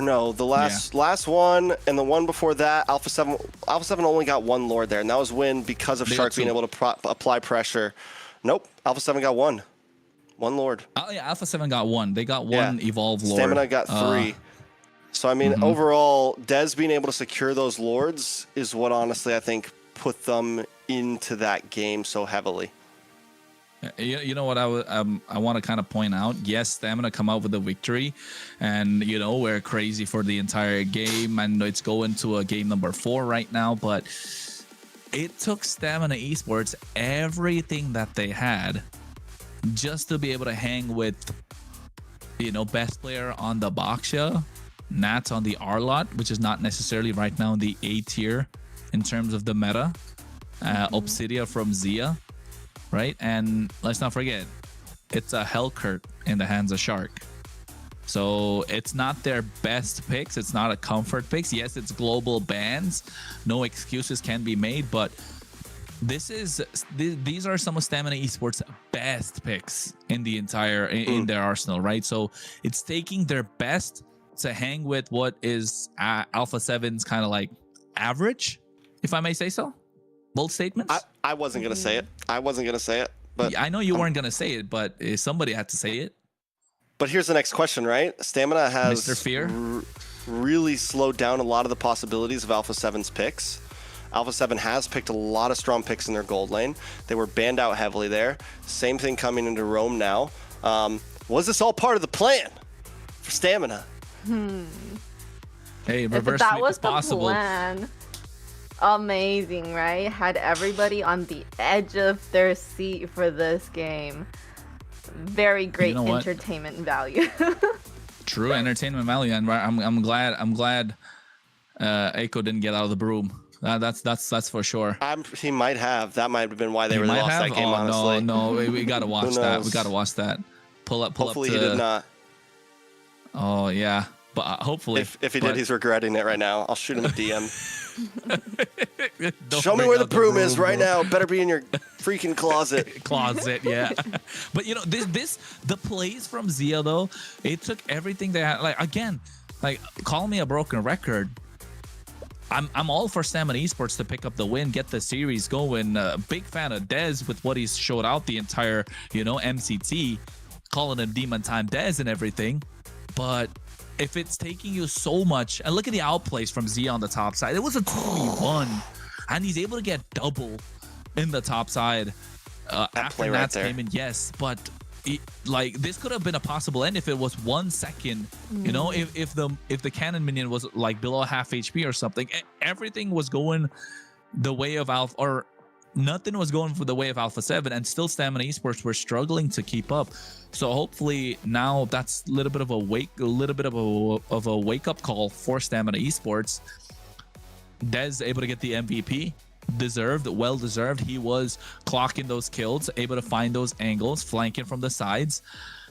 no, the last one and the one before that, Alpha7 only got 1 lord there, and that was when because of They Shark got being 2. able to apply pressure. Nope, Alpha7 got 1 lord. Oh yeah, Alpha7 got 1. They got 1 evolve lord. Stamina got 3. So I mean, overall, Dez being able to secure those lords is what honestly I think put them into that game so heavily. You know what I want to kind of point out? Yes, Stamina come out with a victory, and you know we're crazy for the entire game, and it's going to a game number 4 right now. But it took Stamina Esports everything that they had just to be able to hang with, you know, best player on the Boxia, Nats on the R lot, which is not necessarily right now in the A tier in terms of the meta. Obsidia from Zia. Right, and let's not forget, it's a Hellcurt in the hands of Shark. So it's not their best picks. It's not a comfort picks. Yes, it's global bans. No excuses can be made, but these are some of Stamina Esports' best picks in the entire in their arsenal, right? So it's taking their best to hang with what is Alpha7's kind of like average, if I may say so. Bold statements. I wasn't gonna say it. But I know you weren't gonna say it, but somebody had to say it. But here's the next question, right? Stamina has Mr. Fear? really slowed down a lot of the possibilities of Alpha7's picks. Alpha7 has picked a lot of strong picks in their gold lane. They were banned out heavily there. Same thing coming into Rome now. Was this all part of the plan for Stamina? Hey, If reverse that sweep was is the possible. plan, amazing, right? Had everybody on the edge of their seat for this game. Very great know what? entertainment value. True entertainment value, and I'm glad Aiko didn't get out of the broom. That's for sure. He might have. That might have been why they He really might lost have. that game. Honestly, No, we gotta watch that. We knows? gotta watch that. Pull up. Hopefully to, he did not. Oh yeah, but hopefully. If he did, he's regretting it right now. I'll shoot him a DM. Don't Show me bring where the out broom is broom, right bro. now. Better be in your freaking closet. Closet, yeah. But you know, the plays from Zia though, it took everything they had. Like again, like call me a broken record. I'm all for Stamina Esports to pick up the win, get the series going. Big fan of Dez with what he's showed out the entire, you know, MCT, calling him Demon Time Dez and everything. But if it's taking you so much, and look at the outplays from Zia on the top side. It was a 2v1, and he's able to get double in the top side after play right Nats there. came in. Yes, but like this could have been a possible end if it was 1 second. You know, if the cannon minion was like below half HP or something, everything was going the way of Alpha, or nothing was going for the way of Alpha7, and still Stamina Esports were struggling to keep up. So hopefully now that's a little bit of a wake up call for Stamina Esports. Dez able to get the MVP. Deserved, well deserved. He was clocking those kills, able to find those angles, flanking from the sides.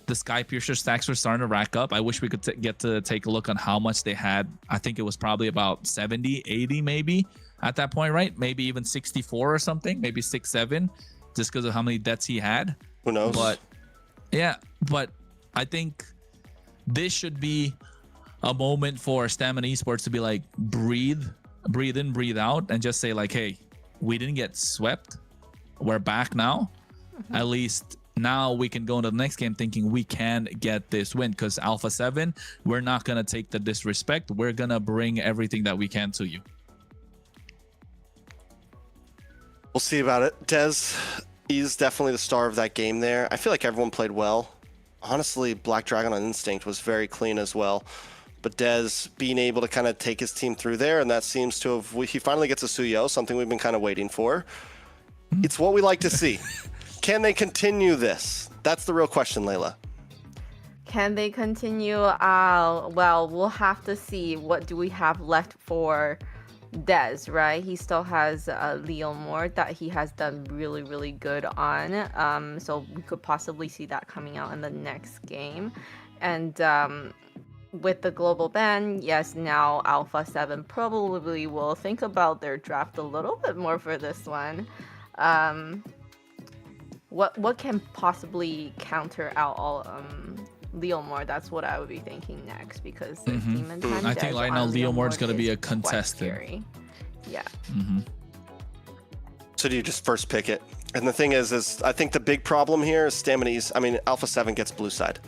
The Sky Piercer stacks were starting to rack up. I wish we could get to take a look on how much they had. I think it was probably about 70, 80 maybe at that point, right? Maybe even 64 or something, maybe 6-7, just because of how many deaths he had. Who knows? But yeah, but I think this should be a moment for Stamina Esports to be like, breathe in, breathe out, and just say like, hey, we didn't get swept. We're back now. At least now we can go into the next game thinking we can get this win, because Alpha7, we're not going to take the disrespect. We're going to bring everything that we can to you. We'll see about it. Dez, He's definitely the star of that game there. I feel like everyone played well. Honestly, Black Dragon on Instinct was very clean as well. But Dez being able to kind of take his team through there, and that seems to have... He finally gets a Suyo, something we've been kind of waiting for. It's what we like to see. Can they continue this? That's the real question, Layla. Can they continue? Well, we'll have to see. What do we have left for Dez, right? He still has Leomord that he has done really, really good on. So we could possibly see that coming out in the next game. And with the global ban, yes, now Alpha7 probably will think about their draft a little bit more for this one. What can possibly counter out all Leomord? That's what I would be thinking next, because there's Demon Time. I think right now Leomord's going to be a contestant. Yeah. So do you just first pick it? And the thing is I think the big problem here is Stamina. I mean, Alpha7 gets blue side.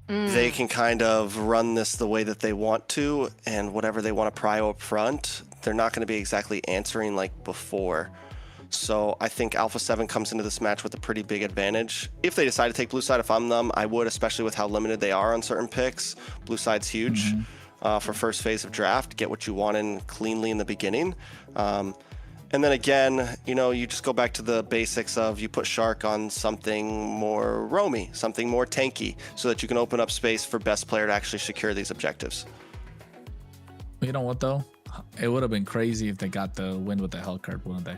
They can kind of run this the way that they want to, and whatever they want to prio up front, they're not going to be exactly answering like before. So I think Alpha7 comes into this match with a pretty big advantage. If they decide to take blue side, if I'm them, I would, especially with how limited they are on certain picks. Blue side's huge for first phase of draft. Get what you want in cleanly in the beginning. And then again, you know, you just go back to the basics of you put Shark on something more roamy, something more tanky, so that you can open up space for best player to actually secure these objectives. You know what though? It would have been crazy if they got the win with the Hellcurt, wouldn't they?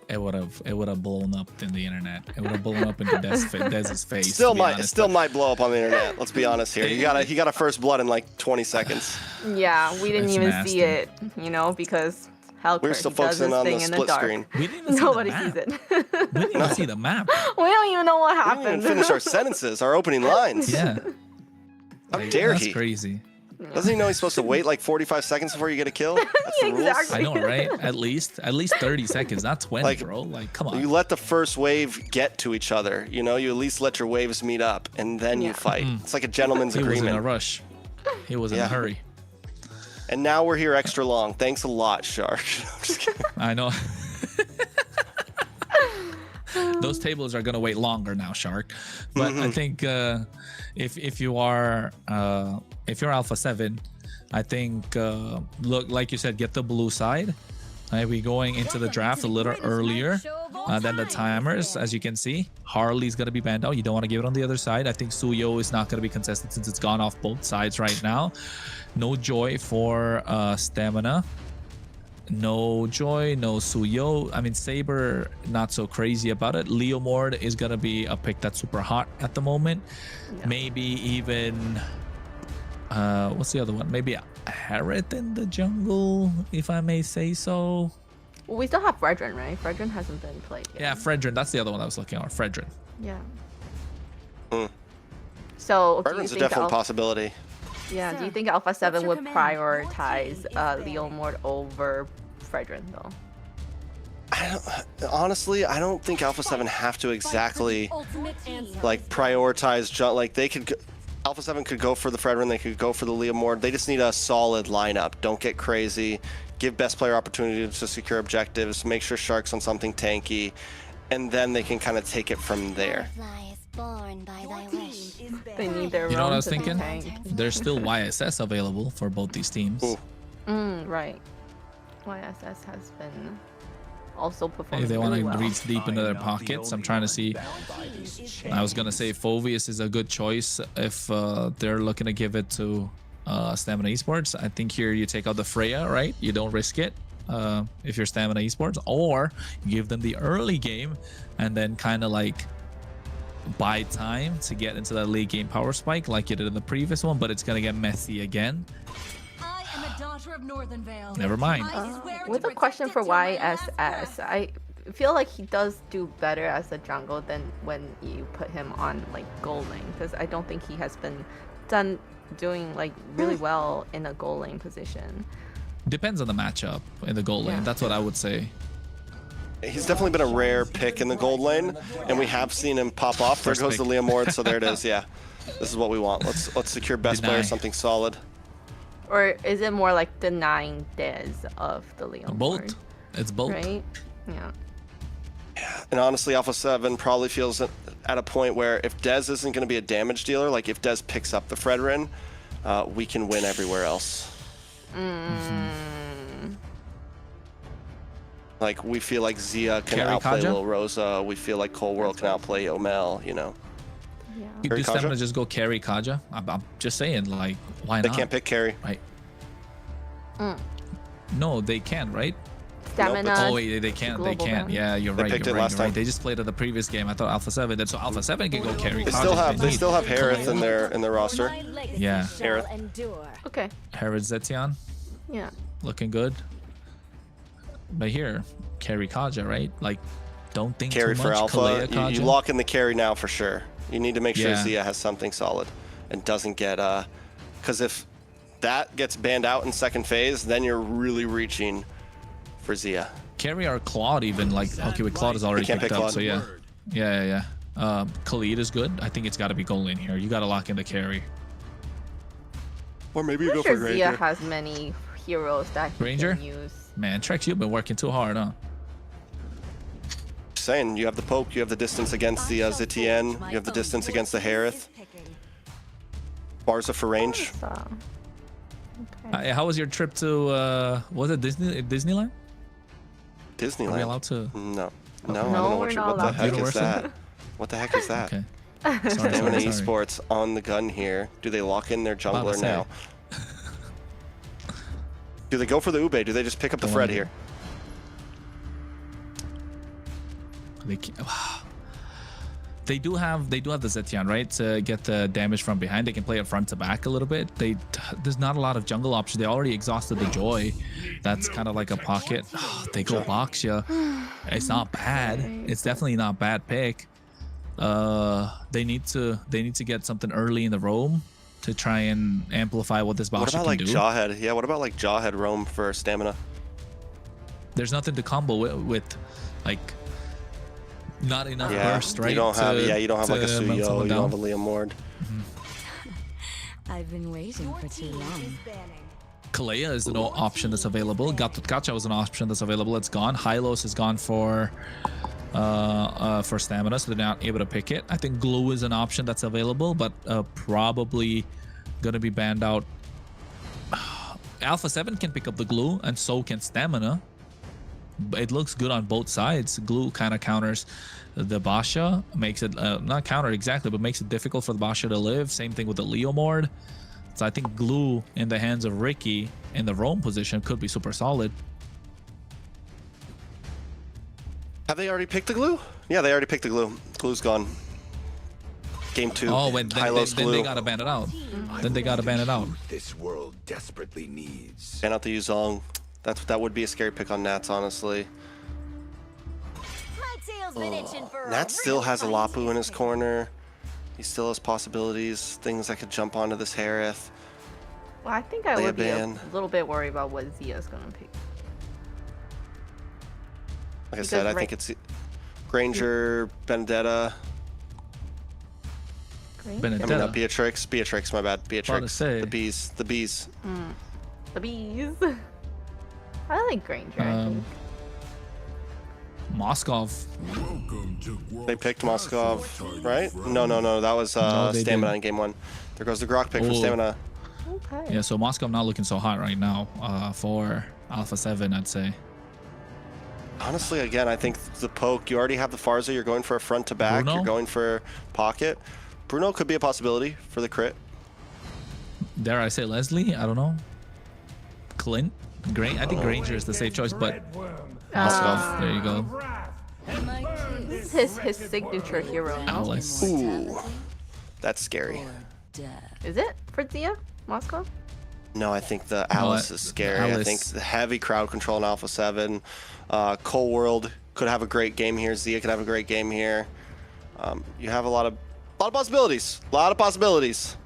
It would have blown up in the internet. It would have blown up into Dez's face. Still might blow up on the internet. Let's be honest here. He got a first blood in like 20 seconds. Yeah, we didn't even see it, you know, because Hellcurt, we're still focusing on the split screen. We didn't even Nobody see sees it. We didn't even see the map. We don't even know what We happened. didn't even finish our sentences, our opening lines. Yeah. How dare That's he? crazy. Doesn't he know he's supposed to wait like 45 seconds before you get a kill? That's the rules. Exactly. I know, right? At least 30 seconds, not 20, Like, bro. Like, come on. You let the first wave get to each other. You know, you at least let your waves meet up, and then you fight. It's like a gentleman's He was agreement. in a rush. He was in a hurry. And now we're here extra long. Thanks a lot, Shark. I'm just kidding. I know. Those tables are gonna wait longer now, Shark. But I think if you're Alpha7, I think look, like you said, get the blue side. We're going into the draft a little earlier than the timers, as you can see. Harley's gonna be banned out. You don't want to give it on the other side. I think Suyo is not gonna be contested since it's gone off both sides right now. No Joy for Stamina. No Joy, no Suyo. I mean, Saber, not so crazy about it. Leomord is going to be a pick that's super hot at the moment. Yeah. Maybe even... what's the other one? Maybe a Harriet in the jungle, if I may say so. Well, we still have Fredrin, right? Fredrin hasn't been played yet. Yeah, Fredrin. That's the other one I was looking at. Fredrin. Yeah. So, Fredrin's a definite possibility. Yeah, do you think Alpha7 would prioritize Leomord over Fredrin, though? Honestly, I don't think Alpha7 have to exactly like prioritize. Like they could, Alpha7 could go for the Fredrin, they could go for the Leomord. They just need a solid lineup. Don't get crazy. Give best player opportunity to secure objectives. Make sure Shark's on something tanky, and then they can kind of take it from there. They need their You know what I was to be thinking? tanked. There's still YSS available for both these teams. Right. YSS has been also performing If they want really to well. reach deep into their pockets, I'm trying to see. I was gonna say Phoveus is a good choice if they're looking to give it to Stamina Esports. I think here you take out the Freya, right? You don't risk it if you're Stamina Esports, or you give them the early game and then kind of like buy time to get into that late game power spike like you did in the previous one, but it's gonna get messy again. Never mind. With a question for YSS, I feel like he does do better as a jungle than when you put him on like gold lane, because I don't think he has been doing like really well in a gold lane position. Depends on the matchup in the gold lane. That's what I would say. He's definitely been a rare pick in the gold lane, and we have seen him pop off. There goes the Leomord, so there it is. Yeah, this is what we want. Let's secure best player, something solid. Or is it more like denying Dez of the Leomord? Both. It's both. Right? Yeah. And honestly, Alpha7 probably feels at a point where if Dez isn't going to be a damage dealer, like if Dez picks up the Fredrin, we can win everywhere else. Like, we feel like Zia can outplay Lil Rosa. We feel like Cold World can outplay Omel, you know. Yeah. Do Stamina just go carry Kaja? I'm just saying, like, why not? They can't pick carry. Right. No, they can, right? Stamina. Oh wait, they can't. They can't. Yeah, you're right. picked You're it right. last You're time. right. They just played at the previous game. I thought Alpha7. Then so Alpha7 can go carry. They Kaja still have if need. Harith in their roster. Yeah. Harith. Okay. Harith Zetian, Yeah. looking good. But here, carry Kaja, right? Like, don't think Carry too for much. Alpha. Kalea, You lock in the carry now for sure. You need to make sure Yeah. Zia has something solid and doesn't get because if that gets banned out in second phase, then you're really reaching for Zia. Carry our Claude even, like, okay, with Claude is already can't picked pick up, Claude. so yeah. Khalid is good. I think it's got to be goal in here. You got to lock in the carry. Or maybe you I'm go sure for Zia Ranger. has many heroes that he Ranger? can use. Man, Trex, you've been working too hard, huh? Just saying, you have the poke, you have the distance against the Zitian, you have the distance against the Harith. Barza for range. So, okay. How was your trip to was it Disneyland? Are we Disneyland? allowed to? No. I No, don't know we're not what the allowed heck to. is that? What the heck is that? Okay. Stamina Esports on the gun here. Do they lock in their About to jungler say. now? Do they go for the Ube? Do they just pick up the Don't Fred wanna- here? They do have the Zetian, right, to get the damage from behind. They can play it front to back a little bit. There's not a lot of jungle options. They already exhausted the Joy. That's kind of like a pocket. They go Boxia. It's not bad. It's definitely not bad pick. They need to get something early in the roam to try and amplify what this Boxia What about can like do. Jawhead? Yeah, what about like Jawhead roam for stamina? There's nothing to combo with like not enough burst, right? You don't have you don't have like a to melt Suyo, someone you down. don't have a Liam Ward. I've been waiting for too long. Kalea is an option that's available. Gacha was an option that's available. It's gone. Hylos is gone for stamina, so they're not able to pick it. I think Glue is an option that's available, but probably gonna be banned out. Alpha7 can pick up the Glue, and so can stamina. It looks good on both sides. Glue kind of counters the Basha, makes it not counter exactly, but makes it difficult for the Basha to live. Same thing with the Leomord. So I think Glue in the hands of Ricky in the roam position could be super solid. Have they already picked the Glue? Yeah, they already picked the Glue. Glue's gone. Game 2. Oh, then Glue. they gotta ban it out. Then they gotta ban it out. This world desperately needs. Ban out the Yuzong. That would be a scary pick on Nats, honestly. Nats still has a Lapu in his corner. He still has possibilities, things that could jump onto this Harith. Well, I think I would be a ban. little bit worried about what Zia's gonna pick. Like I said, I think it's Granger, Vendetta. Vendetta. I mean, not Beatrix. Beatrix, my bad. Beatrix. say. The bees. The bees. The bees. I like Granger. I think. Moskov. They picked Moskov, right? No. That was No, they Stamina didn't. in game 1. There goes the Grok pick for Stamina. Okay. Yeah, so Moskov not looking so hot right now for Alpha7, I'd say. Honestly, again, I think the poke, you already have the Farza, you're going for a front to back, Bruno? you're going for pocket. Bruno could be a possibility for the crit. Dare I say Leslie? I don't know. Clint? I think Granger is the safe choice, but Moskov, there you go. This is his signature hero. Alice. Ooh, that's scary. Is it for Zia? Moscow? No, I think the Alice is scary. I Alice. think the heavy crowd control in Alpha 7. Cold World could have a great game here. Zia could have a great game here. You have a lot of possibilities. A lot of possibilities.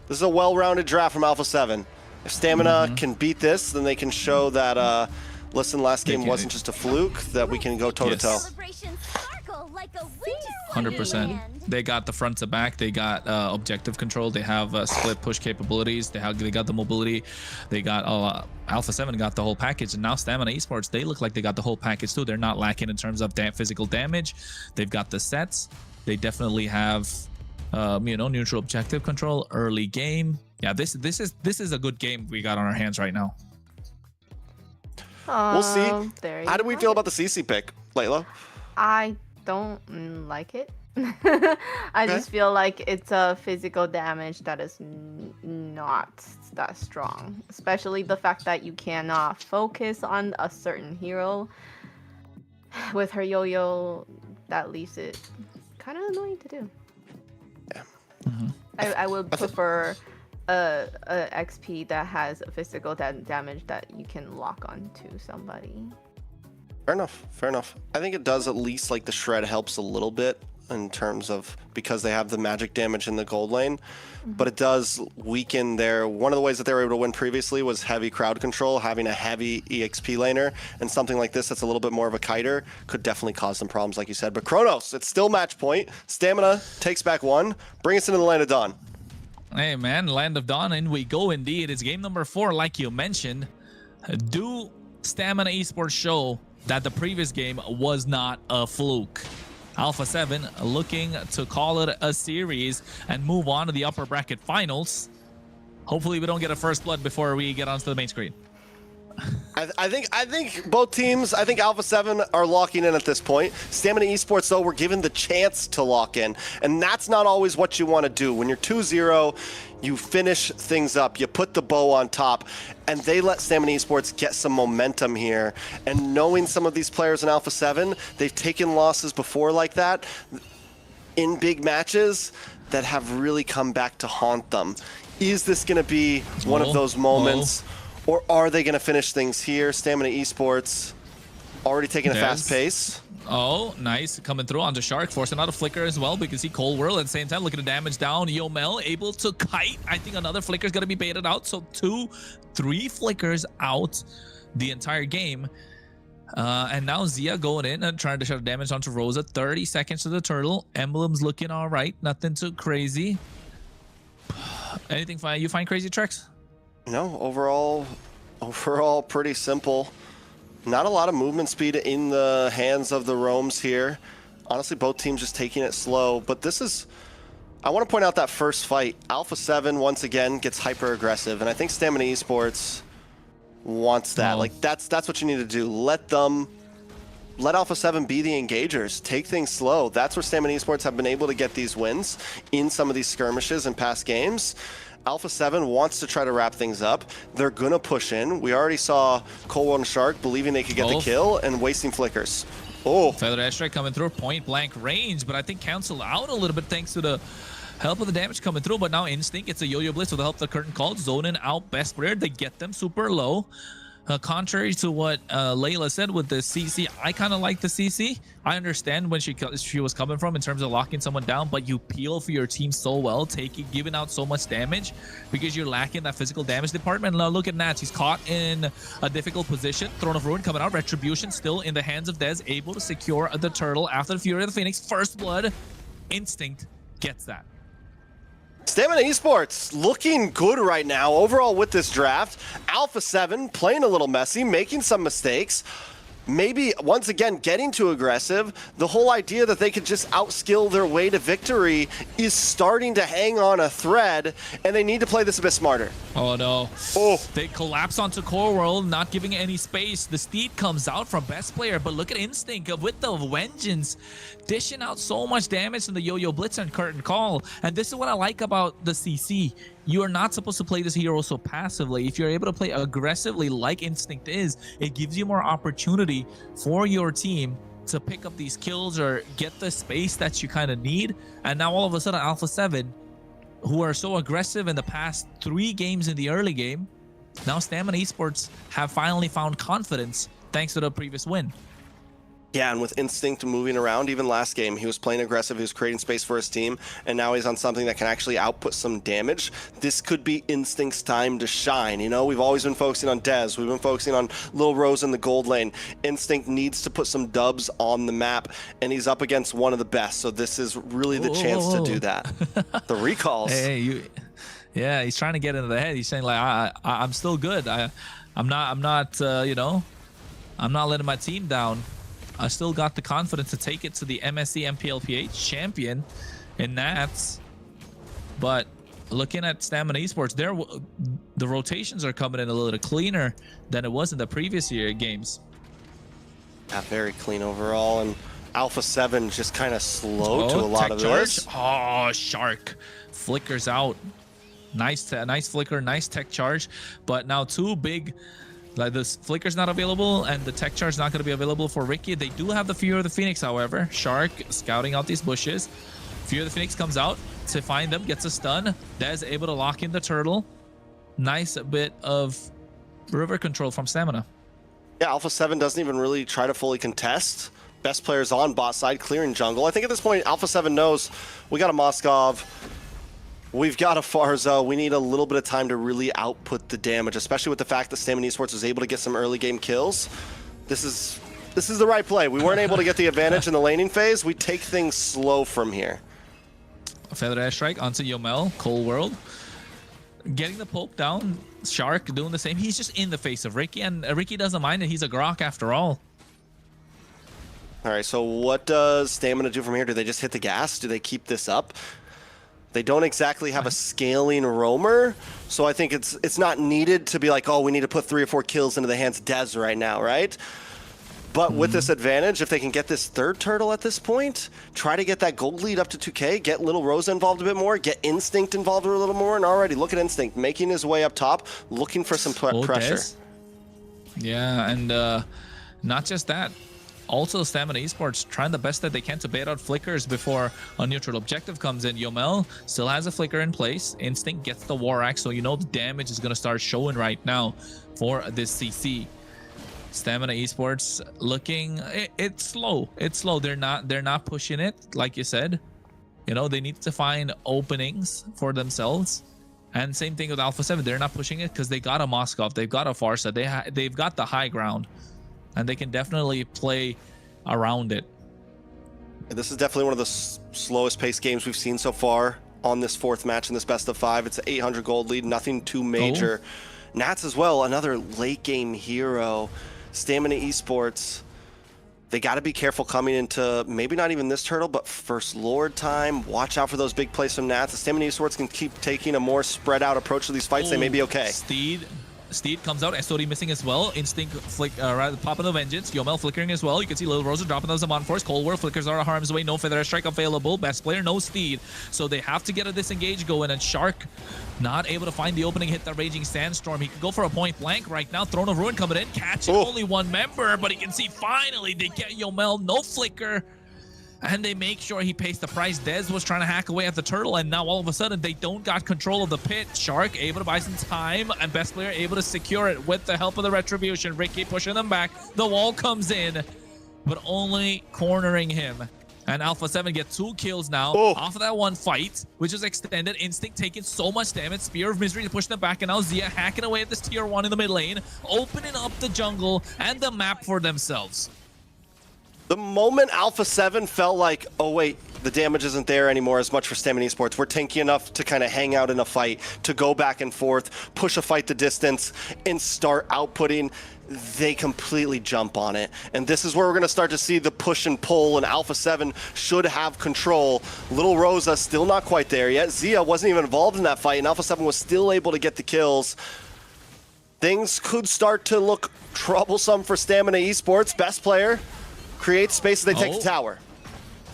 This is a well-rounded draft from Alpha 7. If Stamina can beat this, then they can show that, listen, last game wasn't just a fluke, that we can go toe-to-toe. 100%. They got the front to back. They got objective control. They have split push capabilities. They got the mobility. They got Alpha7 got the whole package, and now Stamina Esports, they look like they got the whole package too. They're not lacking in terms of physical damage. They've got the sets. They definitely have neutral objective control, early game. Yeah, this is a good game we got on our hands right now. We'll see. How do we feel about the CC pick, Layla? I don't like it. I just feel like it's a physical damage that is not that strong, especially the fact that you cannot focus on a certain hero with her yo-yo. That leaves it kind of annoying to do. Yeah. I would prefer a XP that has a physical damage that you can lock onto somebody. Fair enough. Fair enough. I think it does at least, like, the shred helps a little bit in terms of, because they have the magic damage in the gold lane, but it does weaken their, one of the ways that they were able to win previously was heavy crowd control. Having a heavy EXP laner and something like this that's a little bit more of a kiter could definitely cause some problems, like you said. But Kronos, it's still match point. Stamina takes back one. Bring us into the Land of Dawn. Hey man, Land of Dawn, and we go indeed. It's game number 4, like you mentioned. Do Stamina Esports show that the previous game was not a fluke? Alpha7 looking to call it a series and move on to the upper bracket finals. Hopefully we don't get a first blood before we get onto the main screen. I think both teams, I think Alpha7 are locking in at this point. Stamina Esports, though, we're given the chance to lock in, and that's not always what you want to do. When you're 2-0, you finish things up, you put the bow on top, and they let Stamina Esports get some momentum here. And knowing some of these players in Alpha7, they've taken losses before like that in big matches that have really come back to haunt them. Is this going to be one of those moments? Or are they going to finish things here? Stamina Esports already taking a fast pace. Oh, nice. Coming through onto Shark, forcing out a flicker as well. We can see Cold Whirl at the same time. Look at the damage down. Yomel able to kite. I think another flicker is going to be baited out. So 3 flickers out the entire game. And now Zia going in and trying to shut damage onto Rosa. 30 seconds to the turtle. Emblem's looking all right. Nothing too crazy. Anything you find crazy, Trex? No, overall pretty simple. Not a lot of movement speed in the hands of the roams here. Honestly, both teams just taking it slow. But this is, I want to point out that first fight. Alpha7 once again gets hyper aggressive, and I think Stamina Esports wants that. Like that's what you need to do. Let Alpha7 be the engagers. Take things slow. That's where Stamina Esports have been able to get these wins in some of these skirmishes in past games. Alpha7 wants to try to wrap things up. They're gonna push in. We already saw Cold and Shark believing they could get the kill and wasting flickers. Oh, Feather Airstrike coming through point blank range, but I think cancel out a little bit thanks to the help of the damage coming through. But now Instinct, it's a Yo-Yo Blitz with the help of the curtain call. Zoning out best player. They get them super low. Contrary to what Layla said with the CC, I kind of like the CC. I understand when she was coming from in terms of locking someone down, but you peel for your team so well, giving out so much damage because you're lacking that physical damage department. Now look at Nats. He's caught in a difficult position. Throne of Ruin coming out. Retribution still in the hands of Dez, able to secure the turtle after the Fury of the Phoenix. First blood. Instinct gets that. Stamina Esports looking good right now overall with this draft. Alpha7 playing a little messy, making some mistakes. Maybe once again getting too aggressive. The whole idea that they could just outskill their way to victory is starting to hang on a thread, and they need to play this a bit smarter. Oh no. Oh, they collapse onto Core World, not giving any space. The Steed comes out from best player, but look at Instinct with the vengeance, dishing out so much damage from the Yo-Yo Blitz and Curtain Call. And this is what I like about the CC. You are not supposed to play this hero so passively. If you're able to play aggressively like Instinct is, it gives you more opportunity for your team to pick up these kills or get the space that you kind of need. And now all of a sudden Alpha7, who are so aggressive in the past 3 games in the early game, now Stamina Esports have finally found confidence thanks to the previous win. Yeah, and with Instinct moving around, even last game, he was playing aggressive, he was creating space for his team, and now he's on something that can actually output some damage. This could be Instinct's time to shine, you know? We've always been focusing on Dez, we've been focusing on Lil Rose in the gold lane. Instinct needs to put some dubs on the map, and he's up against one of the best, so this is really the chance to do that. The recalls. Hey, yeah, he's trying to get into the head. He's saying, like, I'm still good. I'm not, you know, I'm not letting my team down. I still got the confidence to take it to the MSC MPLPH champion in Nats. But looking at Stamina Esports, the rotations are coming in a little cleaner than it was in the previous year games. Yeah, very clean overall, and Alpha7 just kind of slow to a lot of this. Oh, Shark flickers out. Nice flicker, nice tech charge, but now two big. Like, this flicker's not available and the tech charge not going to be available for Ricky. They do have the Fear of the Phoenix, however. Shark scouting out these bushes. Fear of the Phoenix comes out to find them, gets a stun. Dez able to lock in the turtle. Nice bit of river control from Stamina. Yeah, Alpha7 doesn't even really try to fully contest. Best players on bot side, clearing jungle. I think at this point, Alpha7 knows we got a Moskov. We've got a Farza. We need a little bit of time to really output the damage, especially with the fact that Stamina Esports was able to get some early game kills. This is the right play. We weren't able to get the advantage in the laning phase. We take things slow from here. Feather Airstrike onto Yomel, Cold World. Getting the poke down. Shark doing the same. He's just in the face of Ricky, and Ricky doesn't mind it. He's a Grok after all. All right, so what does Stamina do from here? Do they just hit the gas? Do they keep this up? They don't exactly have a scaling roamer, so I think it's not needed to be like, oh, we need to put 3 or 4 kills into the hands of Dez right now, right? But with this advantage, if they can get this third turtle at this point, try to get that gold lead up to 2K, get Little Rosa involved a bit more, get Instinct involved a little more, and already look at Instinct making his way up top, looking for some pressure. Dez. Yeah, and not just that. Also, Stamina Esports trying the best that they can to bait out flickers before a neutral objective comes in. Yomel still has a flicker in place. Instinct gets the War Axe, so you know the damage is going to start showing right now for this CC. Stamina Esports looking, it's slow. It's slow. They're not pushing it, like you said. You know, they need to find openings for themselves. And same thing with Alpha7. They're not pushing it because they got a Moskov, they've got a Farsa, they've got the high ground. And they can definitely play around it. This is definitely one of the slowest paced games we've seen so far on this 4th match in this best of 5. It's an 800 gold lead, nothing too major. Nats as well, another late game hero. Stamina Esports, they got to be careful coming into maybe not even this turtle, but First Lord time. Watch out for those big plays from Nats. The Stamina Esports can keep taking a more spread out approach to these fights. They may be okay. Steed comes out, SOD missing as well. Instinct flick, popping the Vengeance. Yomel flickering as well. You can see Little Rosa dropping those on force. Cold War flickers are harm's way. No Feather Strike available. Best player, no Steed. So they have to get a disengage going. And Shark not able to find the opening, hit the Raging Sandstorm. He could go for a point blank right now. Throne of Ruin coming in, catching only one member. But he can see finally they get Yomel, no flicker. And they make sure he pays the price. Dez was trying to hack away at the turtle, and now all of a sudden they don't got control of the pit. Shark able to buy some time, and Best Player able to secure it with the help of the Retribution. Ricky pushing them back. The wall comes in, but only cornering him. And Alpha7 get 2 kills now off of that one fight, which is extended. Instinct taking so much damage. Spear of Misery to push them back, and now Zia hacking away at this tier 1 in the mid lane, opening up the jungle and the map for themselves. The moment Alpha7 felt like, oh wait, the damage isn't there anymore as much for Stamina Esports. We're tanky enough to kind of hang out in a fight, to go back and forth, push a fight the distance, and start outputting. They completely jump on it. And this is where we're going to start to see the push and pull, and Alpha7 should have control. Little Rosa still not quite there yet. Zia wasn't even involved in that fight, and Alpha7 was still able to get the kills. Things could start to look troublesome for Stamina Esports. Best player creates space as they take the tower.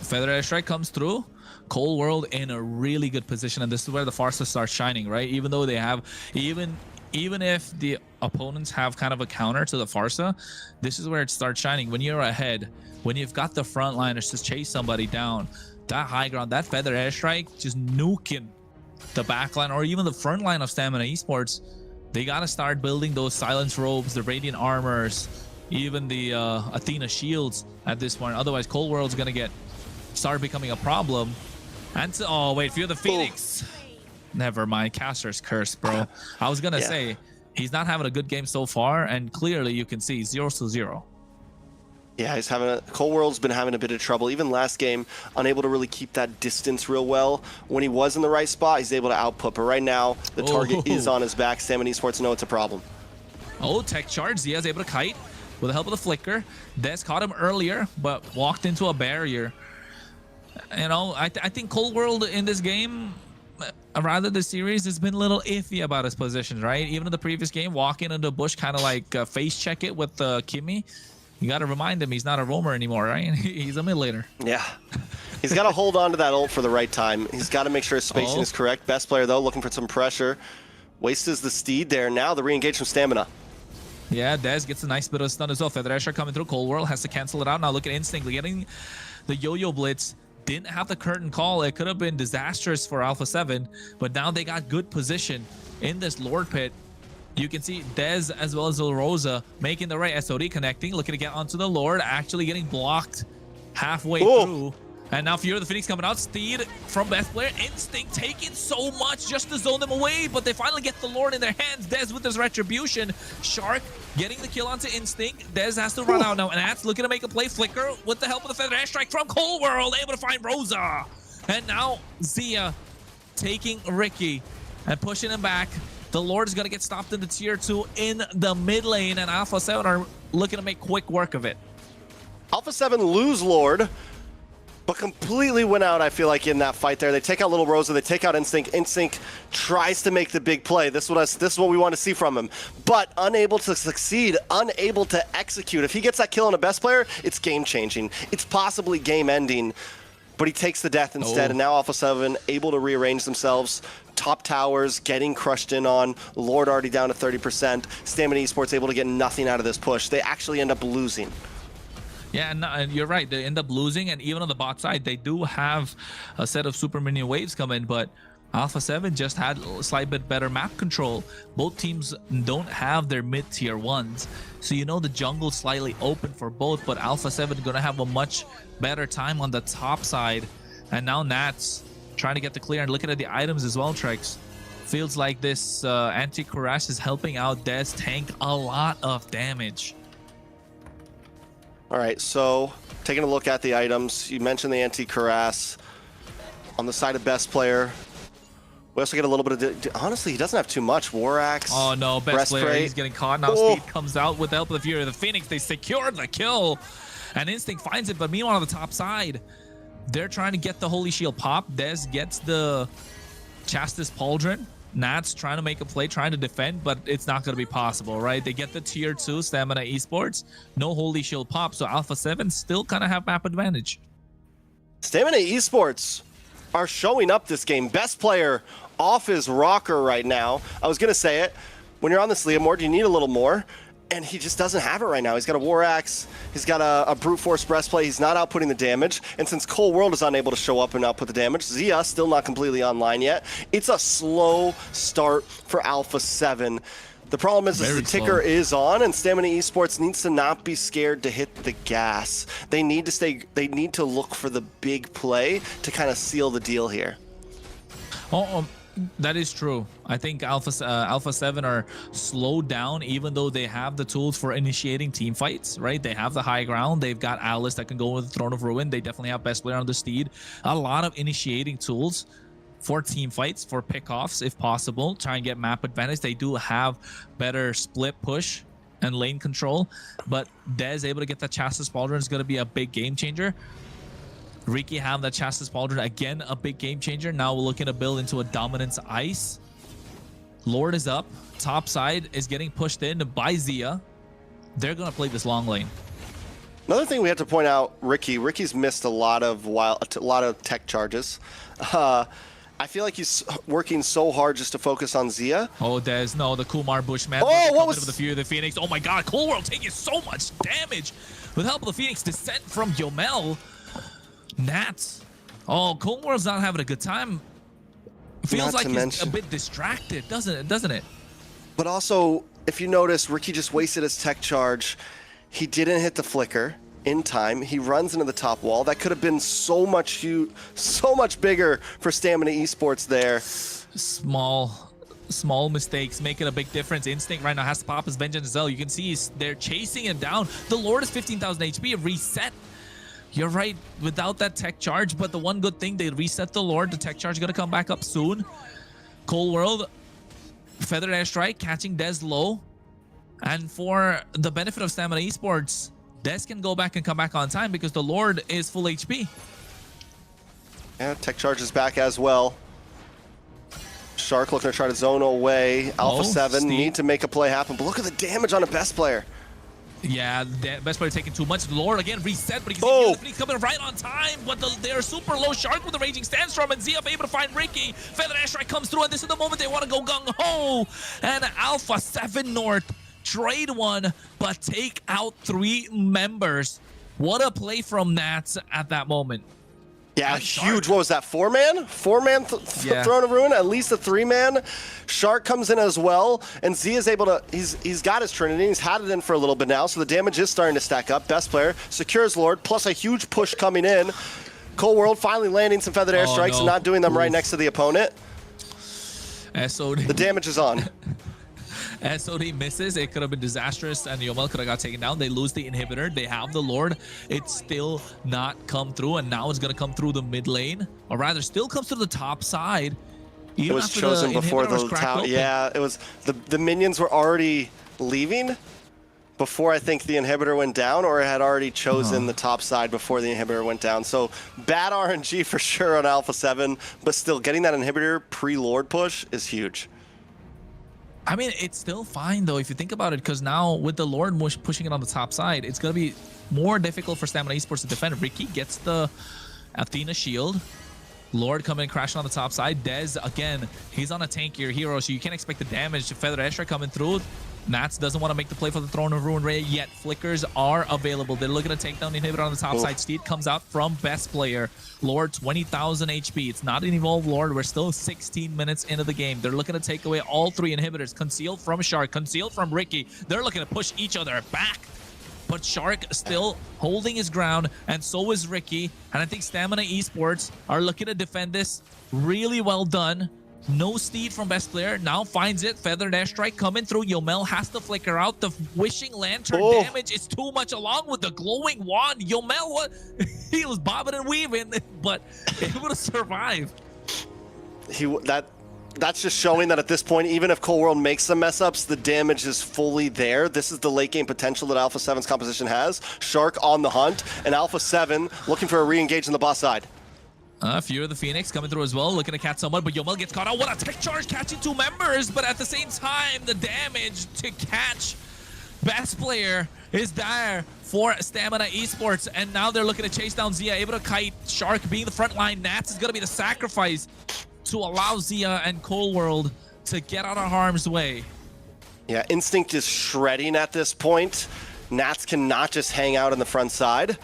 Feather Airstrike comes through. Cold World in a really good position, and this is where the Farsa starts shining, right? Even though they have, even if the opponents have kind of a counter to the Farsa, this is where it starts shining. When you're ahead, when you've got the frontliners to chase somebody down, that high ground, that Feather Airstrike just nuking the backline or even the front line of Stamina Esports. They got to start building those silence robes, the radiant armors, even the Athena shields at this point. Otherwise, Cold World's gonna start becoming a problem. And so, oh wait, Fear the Phoenix. Never mind, caster's curse, bro. I was gonna say he's not having a good game so far, and clearly you can see 0-0. Yeah, he's having Cold World's been having a bit of trouble. Even last game, unable to really keep that distance real well. When he was in the right spot, he's able to output. But right now, the target is on his back. Stamina Esports know it's a problem. Oh, tech charge. Zia's able to kite with the help of the flicker. Des caught him earlier, but walked into a barrier. You know, I think Cold World in this game, rather the series, has been a little iffy about his positions, right? Even in the previous game, walking into the bush, kind of like face check it with Kimmy. You got to remind him he's not a roamer anymore, right? He's a mid laner. Yeah. He's got to hold on to that ult for the right time. He's got to make sure his spacing is correct. Best player, though, looking for some pressure. Wastes the steed there. Now the re-engage from Stamina. Yeah, Dez gets a nice bit of stun as well. Feather Escher coming through. Cold World has to cancel it out. Now look at Instinct getting the yo-yo blitz. Didn't have the curtain call. It could have been disastrous for Alpha7, but now they got good position in this Lord Pit. You can see Dez as well as Rosa making the right SOD connecting, looking to get onto the Lord, actually getting blocked halfway through. And now Fear of the Phoenix coming out. Steed from best player. Instinct taking so much just to zone them away, but they finally get the Lord in their hands. Dez with his retribution. Shark getting the kill onto Instinct. Dez has to run out now, and Ats looking to make a play. Flicker with the help of the Feather Airstrike from Cold World, able to find Rosa. And now Zia taking Ricky and pushing him back. The Lord is going to get stopped in the tier 2 in the mid lane, and Alpha7 are looking to make quick work of it. Alpha7 lose Lord, but completely went out, I feel like, in that fight there. They take out Little Rosa, they take out Instinct. Instinct tries to make the big play. This is what we want to see from him, but unable to succeed, unable to execute. If he gets that kill on a best player, it's game-changing. It's possibly game-ending, but he takes the death instead, and now Alpha7 able to rearrange themselves. Top towers getting crushed in on. Lord already down to 30%. Stamina Esports able to get nothing out of this push. They actually end up losing. Yeah, and you're right. They end up losing, and even on the bot side, they do have a set of super minion waves coming, but Alpha7 just had a slight bit better map control. Both teams don't have their mid-tier ones, so you know the jungle's slightly open for both, but Alpha7 gonna have a much better time on the top side. And now Nats trying to get the clear, and looking at the items as well, Trex. Feels like this anti-Kurash is helping out Dez tank a lot of damage. All right, so taking a look at the items, you mentioned the anti-Kurash on the side of best player. We also get a little bit of, honestly, he doesn't have too much. War Axe. Oh no, best player, he's getting caught. Now Steed comes out with the help of the Fury of the Phoenix. They secured the kill, and Instinct finds it, but meanwhile on the top side, they're trying to get the Holy Shield pop. Dez gets the Chastis Pauldron. Nats trying to make a play, trying to defend, but it's not going to be possible, right? They get the tier 2 Stamina Esports. No Holy Shield pop, so Alpha7 still kind of have map advantage. Stamina Esports are showing up this game. Best player off his rocker right now. I was going to say it. When you're on this Leomord, you need a little more. And he just doesn't have it right now. He's got a War Axe. He's got a Brute Force Breastplate. He's not outputting the damage. And since Cold World is unable to show up and output the damage, Zia still not completely online yet. It's a slow start for Alpha7. The problem is the ticker is on, and Stamina Esports needs to not be scared to hit the gas. They need to stay. They need to look for the big play to kind of seal the deal here. That is true. I think Alpha7 are slowed down, even though they have the tools for initiating team fights, right? They have the high ground. They've got Alice that can go with the Throne of Ruin. They definitely have best player on the Steed. A lot of initiating tools for team fights, for pickoffs, if possible. Try and get map advantage. They do have better split push and lane control, but Dez able to get that Chastis Pauldron is going to be a big game changer. Ricky have that Chastis Pauldron, again, a big game changer. Now we're looking to build into a Dominance Ice. Lord is up. Top side is getting pushed in by Zia. They're going to play this long lane. Another thing we have to point out, Ricky's missed a lot of tech charges. I feel like he's working so hard just to focus on Zia. Oh, there's no, the Kumar Bushman. Oh, what was the Fury of the Phoenix? Oh my God, Cold World taking so much damage. With help of the Phoenix, descent from Yomel. Nats. Oh, Cold World's not having a good time. Feels like he's a bit distracted, doesn't it? But also, if you notice, Ricky just wasted his tech charge. He didn't hit the flicker in time. He runs into the top wall. That could have been so much bigger for Stamina Esports there. Small mistakes making a big difference. Instinct right now has to pop his vengeance as well. You can see they're chasing him down. The Lord is 15,000 HP. Reset. You're right, without that tech charge, but the one good thing, they reset the Lord. The tech charge is going to come back up soon. Cold World, Feathered Airstrike, catching Dez low. And for the benefit of Stamina Esports, Dez can go back and come back on time because the Lord is full HP. Yeah, tech charge is back as well. Shark looking to try to zone away. Alpha7 need to make a play happen, but look at the damage on a best player. Yeah, the best player taking too much. Lord again reset, but he's coming right on time. But they're super low. Shark with the Raging Sandstorm, and ZF able to find Ricky. Feather Airstrike comes through, and this is the moment they want to go gung-ho. And Alpha7 North trade one, but take out 3 members. What a play from Nats at that moment. Yeah, huge. What was that? 4-man? 4-man Throne of Ruin? At least a 3-man. Shark comes in as well, and Z is able to. He's got his Trinity. He's had it in for a little bit now, so the damage is starting to stack up. Best player secures Lord, plus a huge push coming in. Cold World finally landing some feathered airstrikes and not doing them right next to the opponent. SOD. The damage is on. SOD misses. It could have been disastrous, and Yomel could have got taken down. They lose the inhibitor. They have the Lord. It's still not come through, and now it's going to come through the mid lane, or rather, still comes to the top side. It was chosen before the tower. Yeah, it was the minions were already leaving before I think the inhibitor went down, or it had already chosen the top side before the inhibitor went down. So bad RNG for sure on Alpha7, but still getting that inhibitor pre-Lord push is huge. I mean, it's still fine, though, if you think about it, because now with the Lord pushing it on the top side, it's going to be more difficult for Stamina Esports to defend. Ricky gets the Athena shield. Lord coming and crashing on the top side. Dez, again, he's on a tankier hero, so you can't expect the damage. Feather Airstrike coming through. Nats doesn't want to make the play for the Throne of Ruin Ray yet. Flickers are available. They're looking to take down the inhibitor on the top side. Steed comes out from best player. Lord, 20,000 HP. It's not an evolved Lord. We're still 16 minutes into the game. They're looking to take away all 3 inhibitors. Concealed from Shark, concealed from Ricky. They're looking to push each other back. But Shark still holding his ground, and so is Ricky. And I think Stamina Esports are looking to defend this really well done. No Steed from best player. Now finds it. Feathered Airstrike coming through. Yomel has to flicker out. The Wishing Lantern damage is too much, along with the glowing wand. Yomel, he was bobbing and weaving, but able to survive. That's just showing that at this point, even if Cold World makes some mess ups, the damage is fully there. This is the late game potential that Alpha7's composition has. Shark on the hunt, and Alpha7 looking for a re-engage on the boss side. Fear of the Phoenix coming through as well, looking to catch someone, but Yomel gets caught out. What a tech charge, catching 2 members, but at the same time, the damage to catch best player is there for Stamina Esports, and now they're looking to chase down Zia, able to kite. Shark being the front line. Nats is going to be the sacrifice to allow Zia and Cold World to get out of harm's way. Yeah, Instinct is shredding at this point. Nats cannot just hang out on the front side.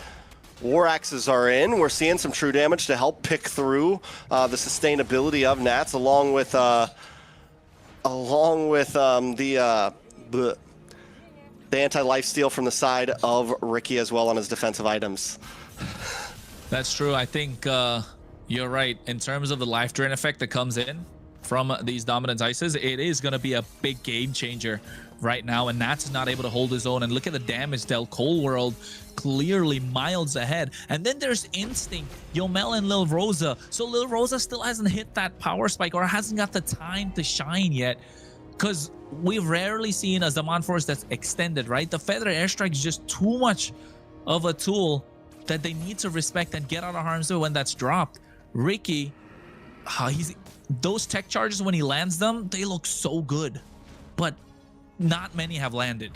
War Axes are in. We're seeing some true damage to help pick through the sustainability of Nats, along with the anti-life steal from the side of Ricky as well on his defensive items. That's true. I think you're right. In terms of the life drain effect that comes in from these Dominance Ices, it is going to be a big game changer right now, and Nats is not able to hold his own. And look at the damage dealt. Cold World clearly miles ahead. And then there's Instinct, Yomel, and Lil Rosa. So Lil Rosa still hasn't hit that power spike, or hasn't got the time to shine yet, because we've rarely seen a Zaman Force that's extended, right? The Feather Airstrike is just too much of a tool that they need to respect and get out of harm's way when that's dropped. Ricky, those tech charges, when he lands them, they look so good, but not many have landed.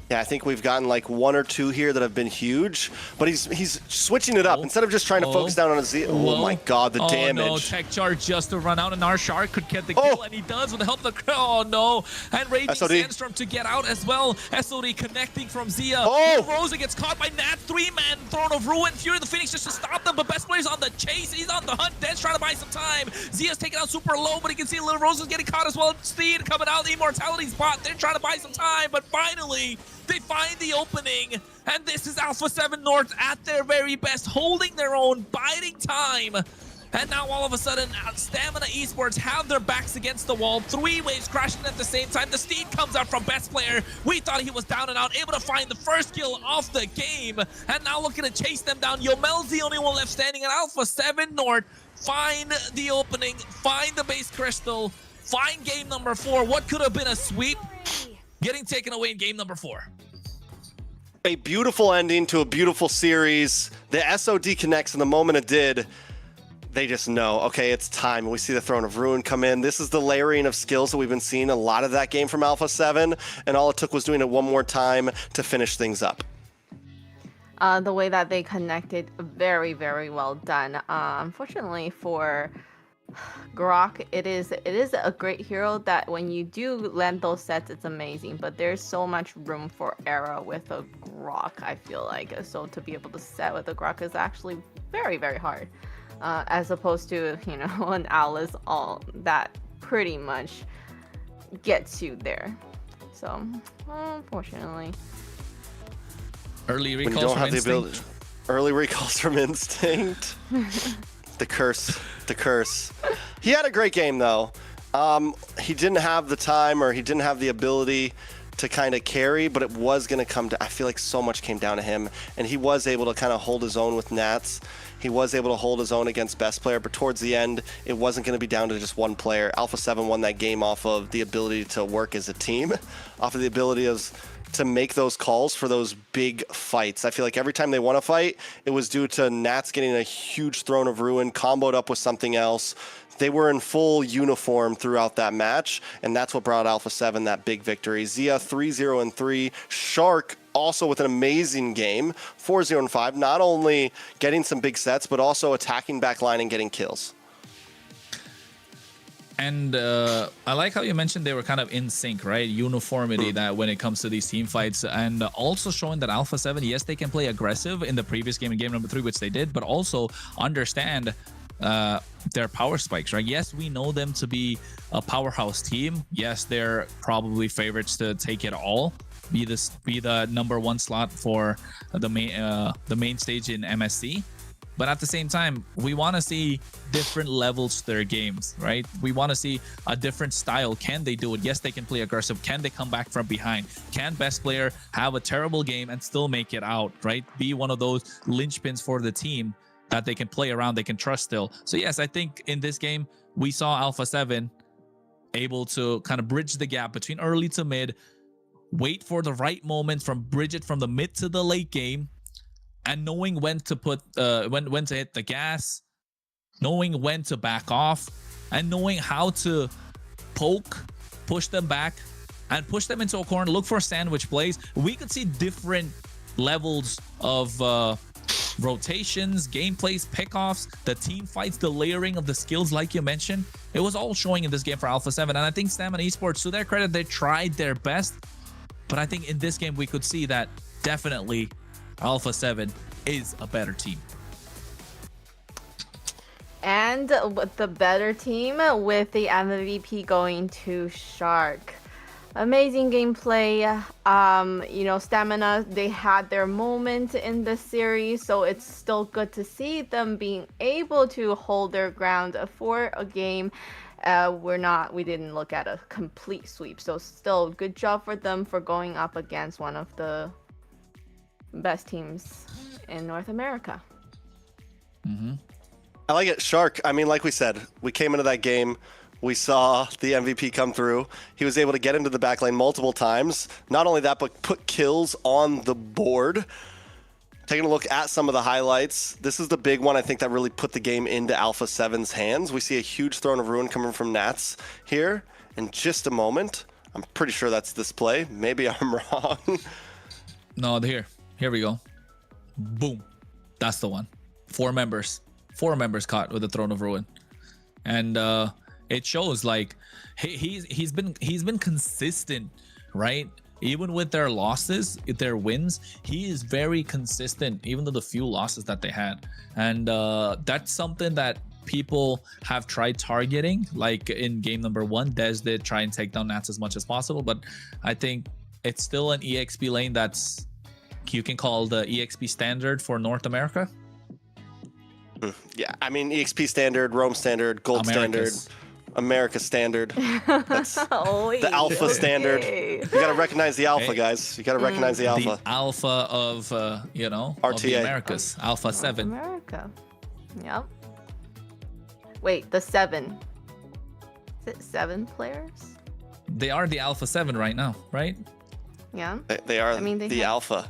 Yeah, I think we've gotten like 1 or 2 here that have been huge, but he's switching it up. Instead of just trying to focus down on a Z. Oh my God, the damage. No, tech charge just to run out, and our Shark could get the kill, and he does with the help of the... Oh no, and Raging Sandstorm to get out as well. SOD connecting from Zia. Rosa gets caught by Nat. 3-man Throne of Ruin. Fury of the Phoenix just to stop them, but best player's on the chase. He's on the hunt. Den's trying to buy some time. Zia's taken out super low, but he can see Little Rosa's getting caught as well. Steed coming out. The Immortality's bot. They're trying to buy some time, but finally They find the opening, and this is Alpha7 North at their very best, holding their own, biding time. And now all of a sudden, Stamina Esports have their backs against the wall. 3 waves crashing at the same time. The Steed comes out from best player. We thought he was down and out, able to find the first kill of the game. And now looking to chase them down. Yomel's the only one left standing, and Alpha7 North find the opening, find the base crystal, find game number 4. What could have been a sweep getting taken away in game number 4. A beautiful ending to a beautiful series. The SOD connects, and the moment it did, they just know, okay, it's time. We see the Throne of Ruin come in. This is the layering of skills that we've been seeing a lot of that game from Alpha7, and all it took was doing it one more time to finish things up. The way that they connected, very, very well done. Unfortunately for Grok, it is a great hero that when you do land those sets, it's amazing. But there's so much room for error with a Grok, I feel like. So to be able to set with a Grok is actually very, very hard. As opposed to, you know, an Alice all that pretty much gets you there. So, unfortunately. Early When you recalls don't from have the Instinct. ability. Early recalls from Instinct. The curse. The curse. He had a great game, though. He didn't have the time, or he didn't have the ability to kind of carry, but it was going to come to, I feel like so much came down to him, and he was able to kind of hold his own with Nats. He was able to hold his own against best player, but towards the end, it wasn't going to be down to just one player. Alpha7 won that game off of the ability to work as a team, off of the ability to make those calls for those big fights. I feel like every time they won a fight, it was due to Nats getting a huge Throne of Ruin, comboed up with something else. They were in full uniform throughout that match, and that's what brought Alpha7 that big victory. Zia 3-0-3. Shark also with an amazing game, 4-0-5. Not only getting some big sets, but also attacking backline and getting kills. And I like how you mentioned they were kind of in sync, right? Uniformity that when it comes to these team fights, and also showing that Alpha7, yes, they can play aggressive in the previous game, in game number 3, which they did, but also understand their power spikes, right? Yes, we know them to be a powerhouse team. Yes, they're probably favorites to take it all, be the #1 slot for the main stage in MSC. But at the same time, we want to see different levels to their games, right? We want to see a different style. Can they do it? Yes, they can play aggressive. Can they come back from behind? Can best player have a terrible game and still make it out, right? Be one of those linchpins for the team that they can play around, they can trust still. So yes, I think in this game, we saw Alpha7 able to kind of bridge the gap between early to mid, wait for the right moment from bridge it from the mid to the late game, and knowing when to put when to hit the gas, knowing when to back off, and knowing how to poke, push them back, and push them into a corner, look for sandwich plays. We could see different levels of rotations, gameplays, pickoffs, the team fights, the layering of the skills, like you mentioned. It was all showing in this game for Alpha7, and I think Stamina Esports, to their credit, they tried their best. But I think in this game, we could see that definitely Alpha7 is a better team. And with the better team, with the MVP going to Shark. Amazing gameplay. You know, Stamina, they had their moment in the series, so it's still good to see them being able to hold their ground for a game. We didn't look at a complete sweep, so still good job for them for going up against one of the best teams in North America. I like it. Shark, I mean, like we said, we came into that game, we saw the MVP come through. He was able to get into the backline multiple times. Not only that, but put kills on the board. Taking a look at some of the highlights, this is the big one, I think, that really put the game into Alpha7's hands. We see a huge Throne of Ruin coming from Nats here in just a moment. I'm pretty sure that's this play. Maybe I'm wrong. No, here we go. Boom. That's the one. 4 members caught with the Throne of Ruin. And it shows like he's been consistent, right? Even with their losses, their wins, he is very consistent, even though the few losses that they had. And that's something that people have tried targeting. Like in game number 1, Dez did try and take down Nats as much as possible, but I think it's still an EXP lane that's you can call the EXP standard for North America? Yeah, I mean EXP standard, Rome standard, Gold Americas. standard, America standard. That's Oy, the Alpha standard. okay. You gotta recognize the Alpha, Hey. guys. You gotta recognize the Alpha. The alpha of of the RTA. Americas, Alpha 7. America. Yep. Wait, the 7. Is it 7 players? They are the Alpha 7 right now, right? Yeah. They are I mean, they the have- Alpha.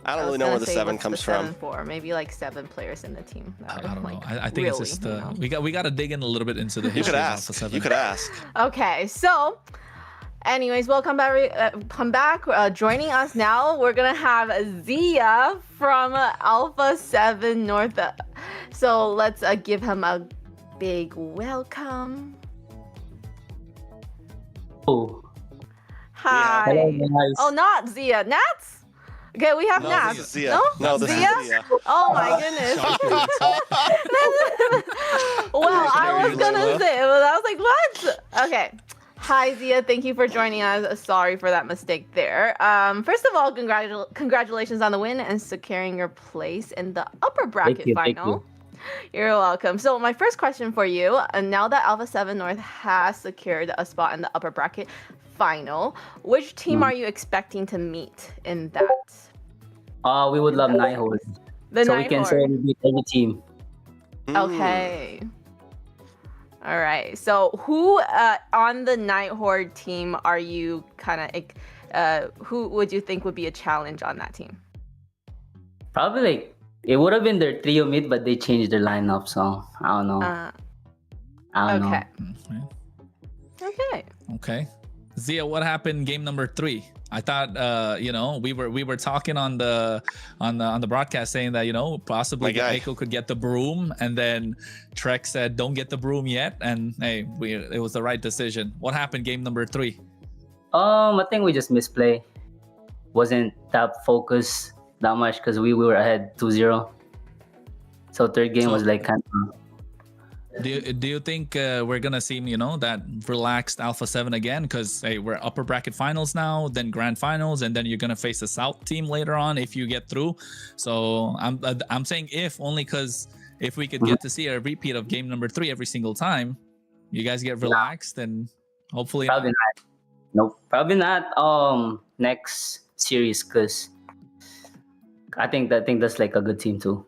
I don't was really know gonna where the say, 7 what's comes the from. 7 for? Maybe like 7 players in the team. I don't know. Like, I think it's really, just you know? we got to dig in a little bit into the You history could of ask. Alpha 7. You could ask. Okay, so anyways, welcome back. Come back. Joining us now, we're gonna have Zia from Alpha7 North. So let's give him a big welcome. Oh, Hi. hello guys. Oh, not Zia. Nats? Okay, we have No, Nats. this is Zia. No? No, this Zia? is Zia. Oh my goodness. Well, I was gonna say, but I was like, what? Okay. Hi, Zia. Thank you for joining us. Sorry for that mistake there. First of all, congratulations on the win and securing your place in the upper bracket you, final. You're welcome. So my first question for you, and now that Alpha7 North has secured a spot in the upper bracket final, which team are you expecting to meet in that? We would love Night Horde. The So we Night can say Horde. we beat every team. Okay. All right. So who on the Night Horde team are you kind of, who would you think would be a challenge on that team? Probably like, it would have been their trio mid, but they changed their lineup, so I don't know. I don't okay. know. Okay. Okay. Zia, what happened game number 3? I thought we were talking on the broadcast saying that possibly Echo could get the broom, and then Trek said don't get the broom yet, and hey, it was the right decision. What happened game number 3? I think we just misplay. Wasn't that focused that much because we were ahead 2-0. So third game was like kind of. Do you think we're gonna see that relaxed Alpha 7 again? Because hey, we're upper bracket finals now, then grand finals, and then you're gonna face the South team later on if you get through. So I'm saying if only because if we could get to see a repeat of game number 3 every single time, you guys get relaxed and hopefully. Probably not. Nope, probably not. Next series, because I think that's like a good team too.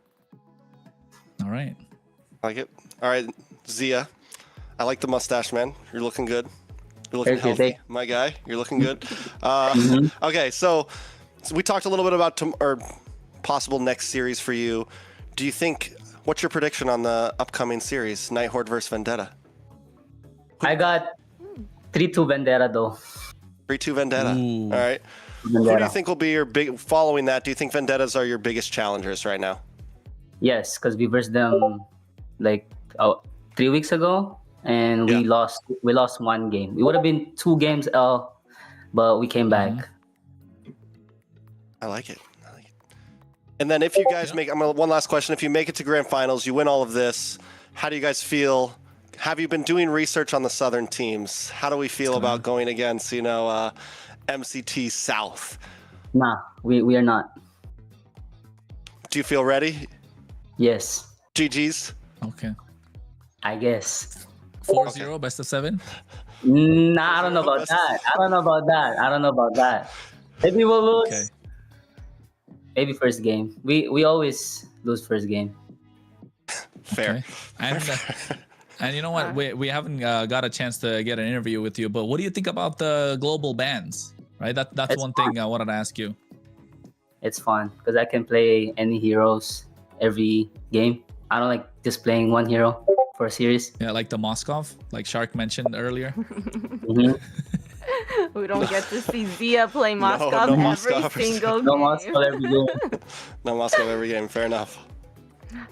All right. I like it. All right, Zia. I like the mustache, man. You're looking good. You're looking healthy, my guy. You're looking good. Okay, so we talked a little bit about possible next series for you. Do you think? What's your prediction on the upcoming series, Night Horde versus Vendetta? I got 3-2 Vendetta though. 3-2 Vendetta. Ooh. All right. Vendetta. Who do you think will be your big? Following that, do you think Vendettas are your biggest challengers right now? Yes, because we versed them like 3 weeks ago, and we lost one game. It would have been 2 games L, but we came back. I like it. And then if you guys make, one last question. If you make it to grand finals, you win all of this, how do you guys feel? Have you been doing research on the Southern teams? How do we feel about going against, MCT South? Nah, we are not. Do you feel ready? Yes. GG's? Okay. I guess. 4-0, best of 7? Nah, I don't know about that. Maybe we'll lose. Okay. Maybe first game. We always lose first game. Fair. Okay. And you know what? We haven't got a chance to get an interview with you, but what do you think about the global bans? Right? That's one thing I wanted to ask you. It's fun because I can play any heroes every game. I don't like just playing one hero for a series. Yeah, like the Moskov, like Shark mentioned earlier. We don't get to see Zia play Moskov no every Moskov. single game. No Moskov every game. No Moscow every game. Fair enough.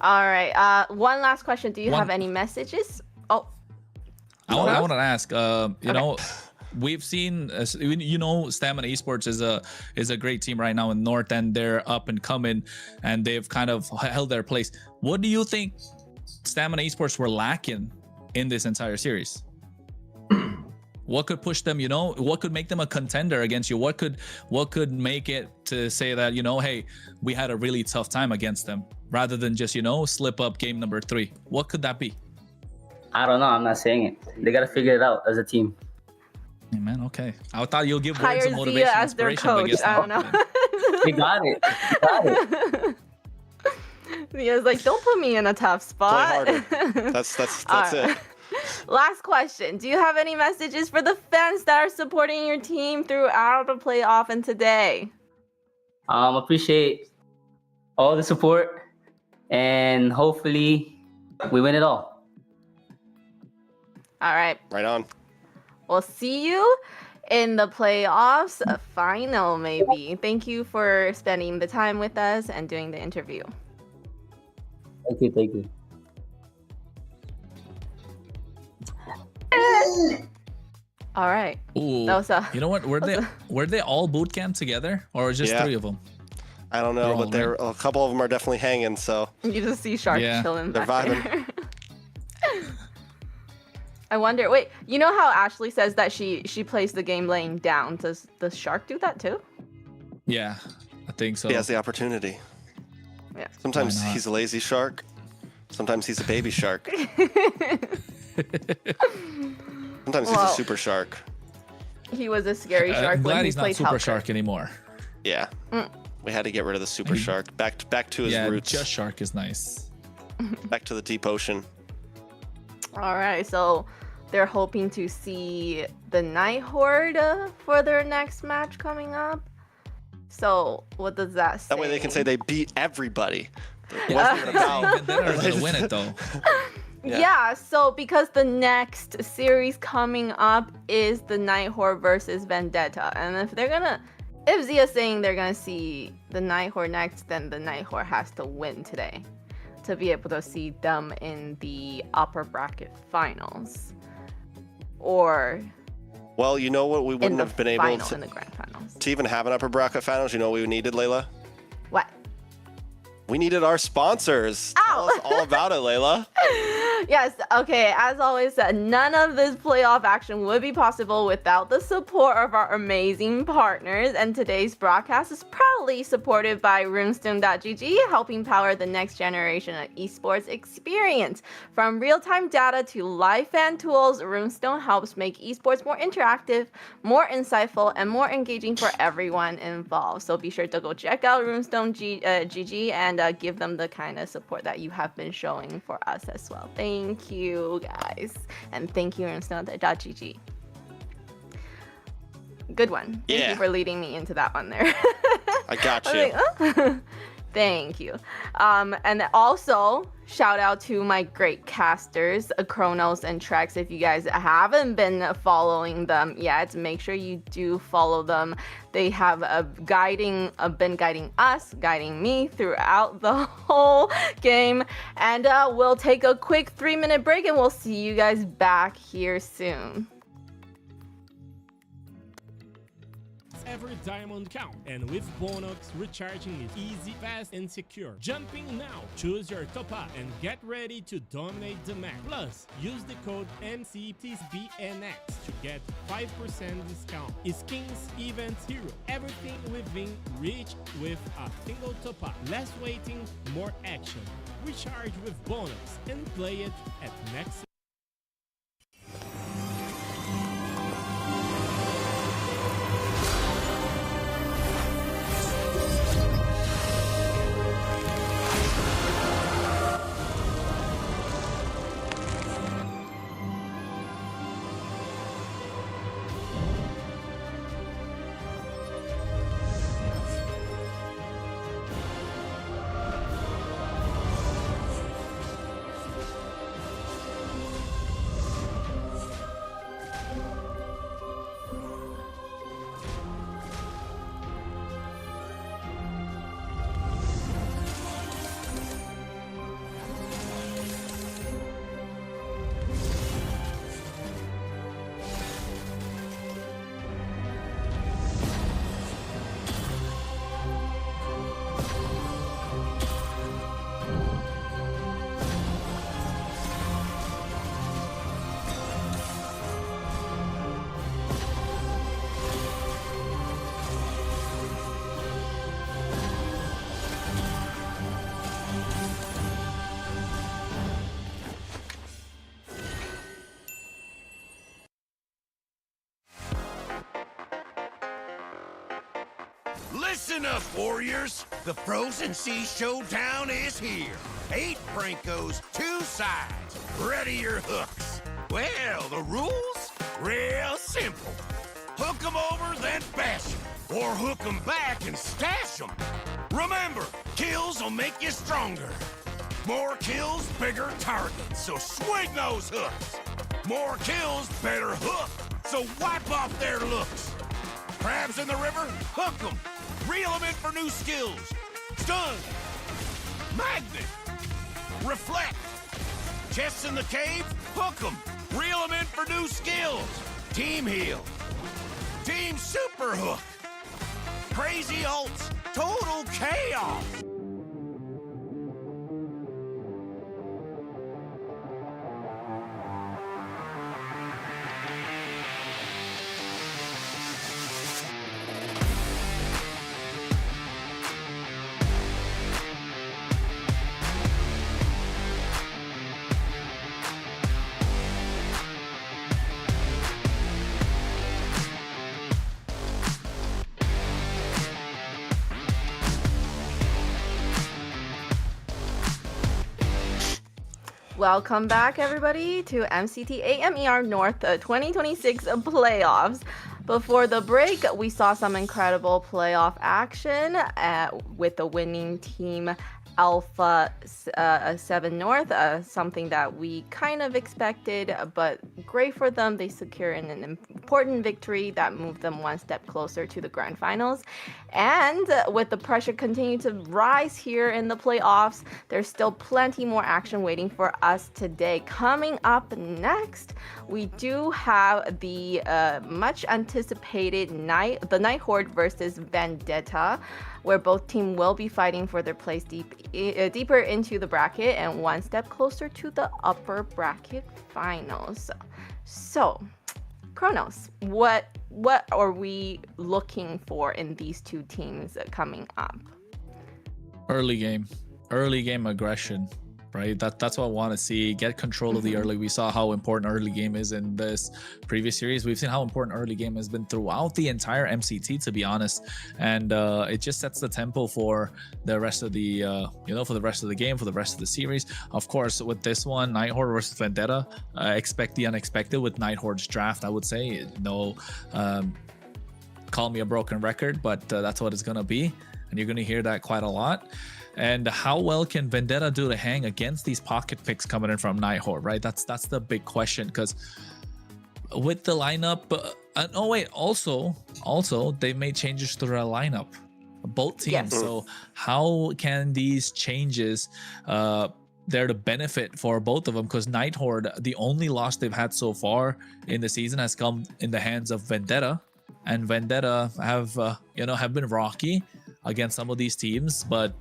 All right. One last question. Do you have any messages? Oh. I want to ask. We've seen, Stamina Esports is a great team right now in North, and they're up and coming, and they've kind of held their place. What do you think Stamina Esports were lacking in this entire series? What could push them, you know? What could make them a contender against you? What could make it to say that, you know, hey, we had a really tough time against them, rather than just, you know, slip up game number 3? What could that be? I don't know. I'm not saying it. They gotta figure it out as a team. Hey, man, okay. I thought you'll give Hire words of Zia motivation, as their inspiration, but coach. guess I don't not. know. They got it. They got it. Zia's like, don't put me in a tough spot. Play harder. That's it. Last question. Do you have any messages for the fans that are supporting your team throughout the playoff and today? Appreciate all the support, and hopefully we win it all. All right. Right on. We'll see you in the playoffs final, maybe. Thank you for spending the time with us and doing the interview. Thank you. Thank you. All right. Ooh, That was you know what? Were they all boot camp together, or just Yeah. 3 of them? I don't know, but a couple of them are definitely hanging. So You just see Shark chilling they're back vibing. there. I wonder. Wait, you know how Ashley says that she plays the game laying down? Does Shark do that too? Yeah, I think so. He has the opportunity. Yeah. Sometimes Why not? he's a lazy shark. Sometimes he's a baby shark. Sometimes he's Well, a super shark. He was a scary shark I'm when glad he he's not played Super Hawker. Shark anymore. Yeah. Mm. We had to get rid of the super shark. Back to his Yeah, roots. just Shark is nice. Back to the deep ocean. All right, so they're hoping to see the Night Horde for their next match coming up. So what does that say? That way they can say they beat everybody. It Yeah. wasn't even about. Vendetta is gonna win it though. Yeah, so because the next series coming up is the Night Horde versus Vendetta. And if Zia's saying they're gonna see the Night Horde next, then the Night Horde has to win today to be able to see them in the upper bracket finals. Or Well, you know what? We in wouldn't the have been able final, in the grand finals. to even have an upper bracket finals. You know what we needed, Layla? What? We needed our sponsors. Tell us all about it, Layla. Yes, okay, as always, none of this playoff action would be possible without the support of our amazing partners, and today's broadcast is proudly supported by Runestone.gg, helping power the next generation of esports experience. From real-time data to live fan tools, Runestone helps make esports more interactive, more insightful, and more engaging for everyone involved. So be sure to go check out Runestone.gg and give them the kind of support that you have been showing for us as well. Thank you, guys. And thank you, Runestone.gg. Good one. Thank you for leading me into that one there. I got you. I was like, oh. Thank you. And also, shout out to my great casters, Kronos and Trex. If you guys haven't been following them yet, make sure you do follow them. They have been guiding us, guiding me throughout the whole game. And we'll take a quick 3-minute break and we'll see you guys back here soon. Every diamond count, and with Bonox, recharging is easy, fast, and secure. Jumping now, choose your top up and get ready to dominate the map. Plus, use the code MCT AMER to get 5% discount. Skins, events, hero, everything within reach with a single top up. Less waiting, more action. Recharge with Bonox and play it at next. Listen up, warriors. The Frozen Sea Showdown is here. 8 Brancos, 2 sides. Ready your hooks. Well, the rules? Real simple. Hook 'em over, then bash 'em. Or hook 'em back and stash 'em. Remember, kills will make you stronger. More kills, bigger targets, so swing those hooks. More kills, better hook, so wipe off their looks. Crabs in the river, hook 'em. Reel 'em in for new skills. Stun. Magnet. Reflect. Chests in the cave, hook 'em. Reel 'em in for new skills. Team heal. Team super hook. Crazy ults. Total chaos. Welcome back, everybody, to MCT AMER North 2026 playoffs. Before the break, we saw some incredible playoff action with the winning team Alpha7 North, something that we kind of expected, but great for them. They secured an important victory that moved them one step closer to the grand finals. And with the pressure continuing to rise here in the playoffs, there's still plenty more action waiting for us today. Coming up next, we do have the much anticipated the Night Horde versus Vendetta, where both teams will be fighting for their place deeper into the bracket and one step closer to the upper bracket finals. So, Kronos, what are we looking for in these two teams coming up? Early game aggression, right? That's what I want to see. Get control of the early. We saw how important early game is in this previous series. We've seen how important early game has been throughout the entire MCT, to be honest, and it just sets the tempo for the rest of the for the rest of the game, for the rest of the series. Of course, with this one, Night Horde versus Vendetta, expect the unexpected with Night Horde's draft. I would say call me a broken record, but that's what it's gonna be, and you're gonna hear that quite a lot. And how well can Vendetta do to hang against these pocket picks coming in from Night Horde, right? That's the big question, because with the lineup, also they made changes to their lineup, both teams. Yes. So how can these changes they're the benefit for both of them? Because Night Horde, the only loss they've had so far in the season has come in the hands of Vendetta, and Vendetta have been rocky against some of these teams, but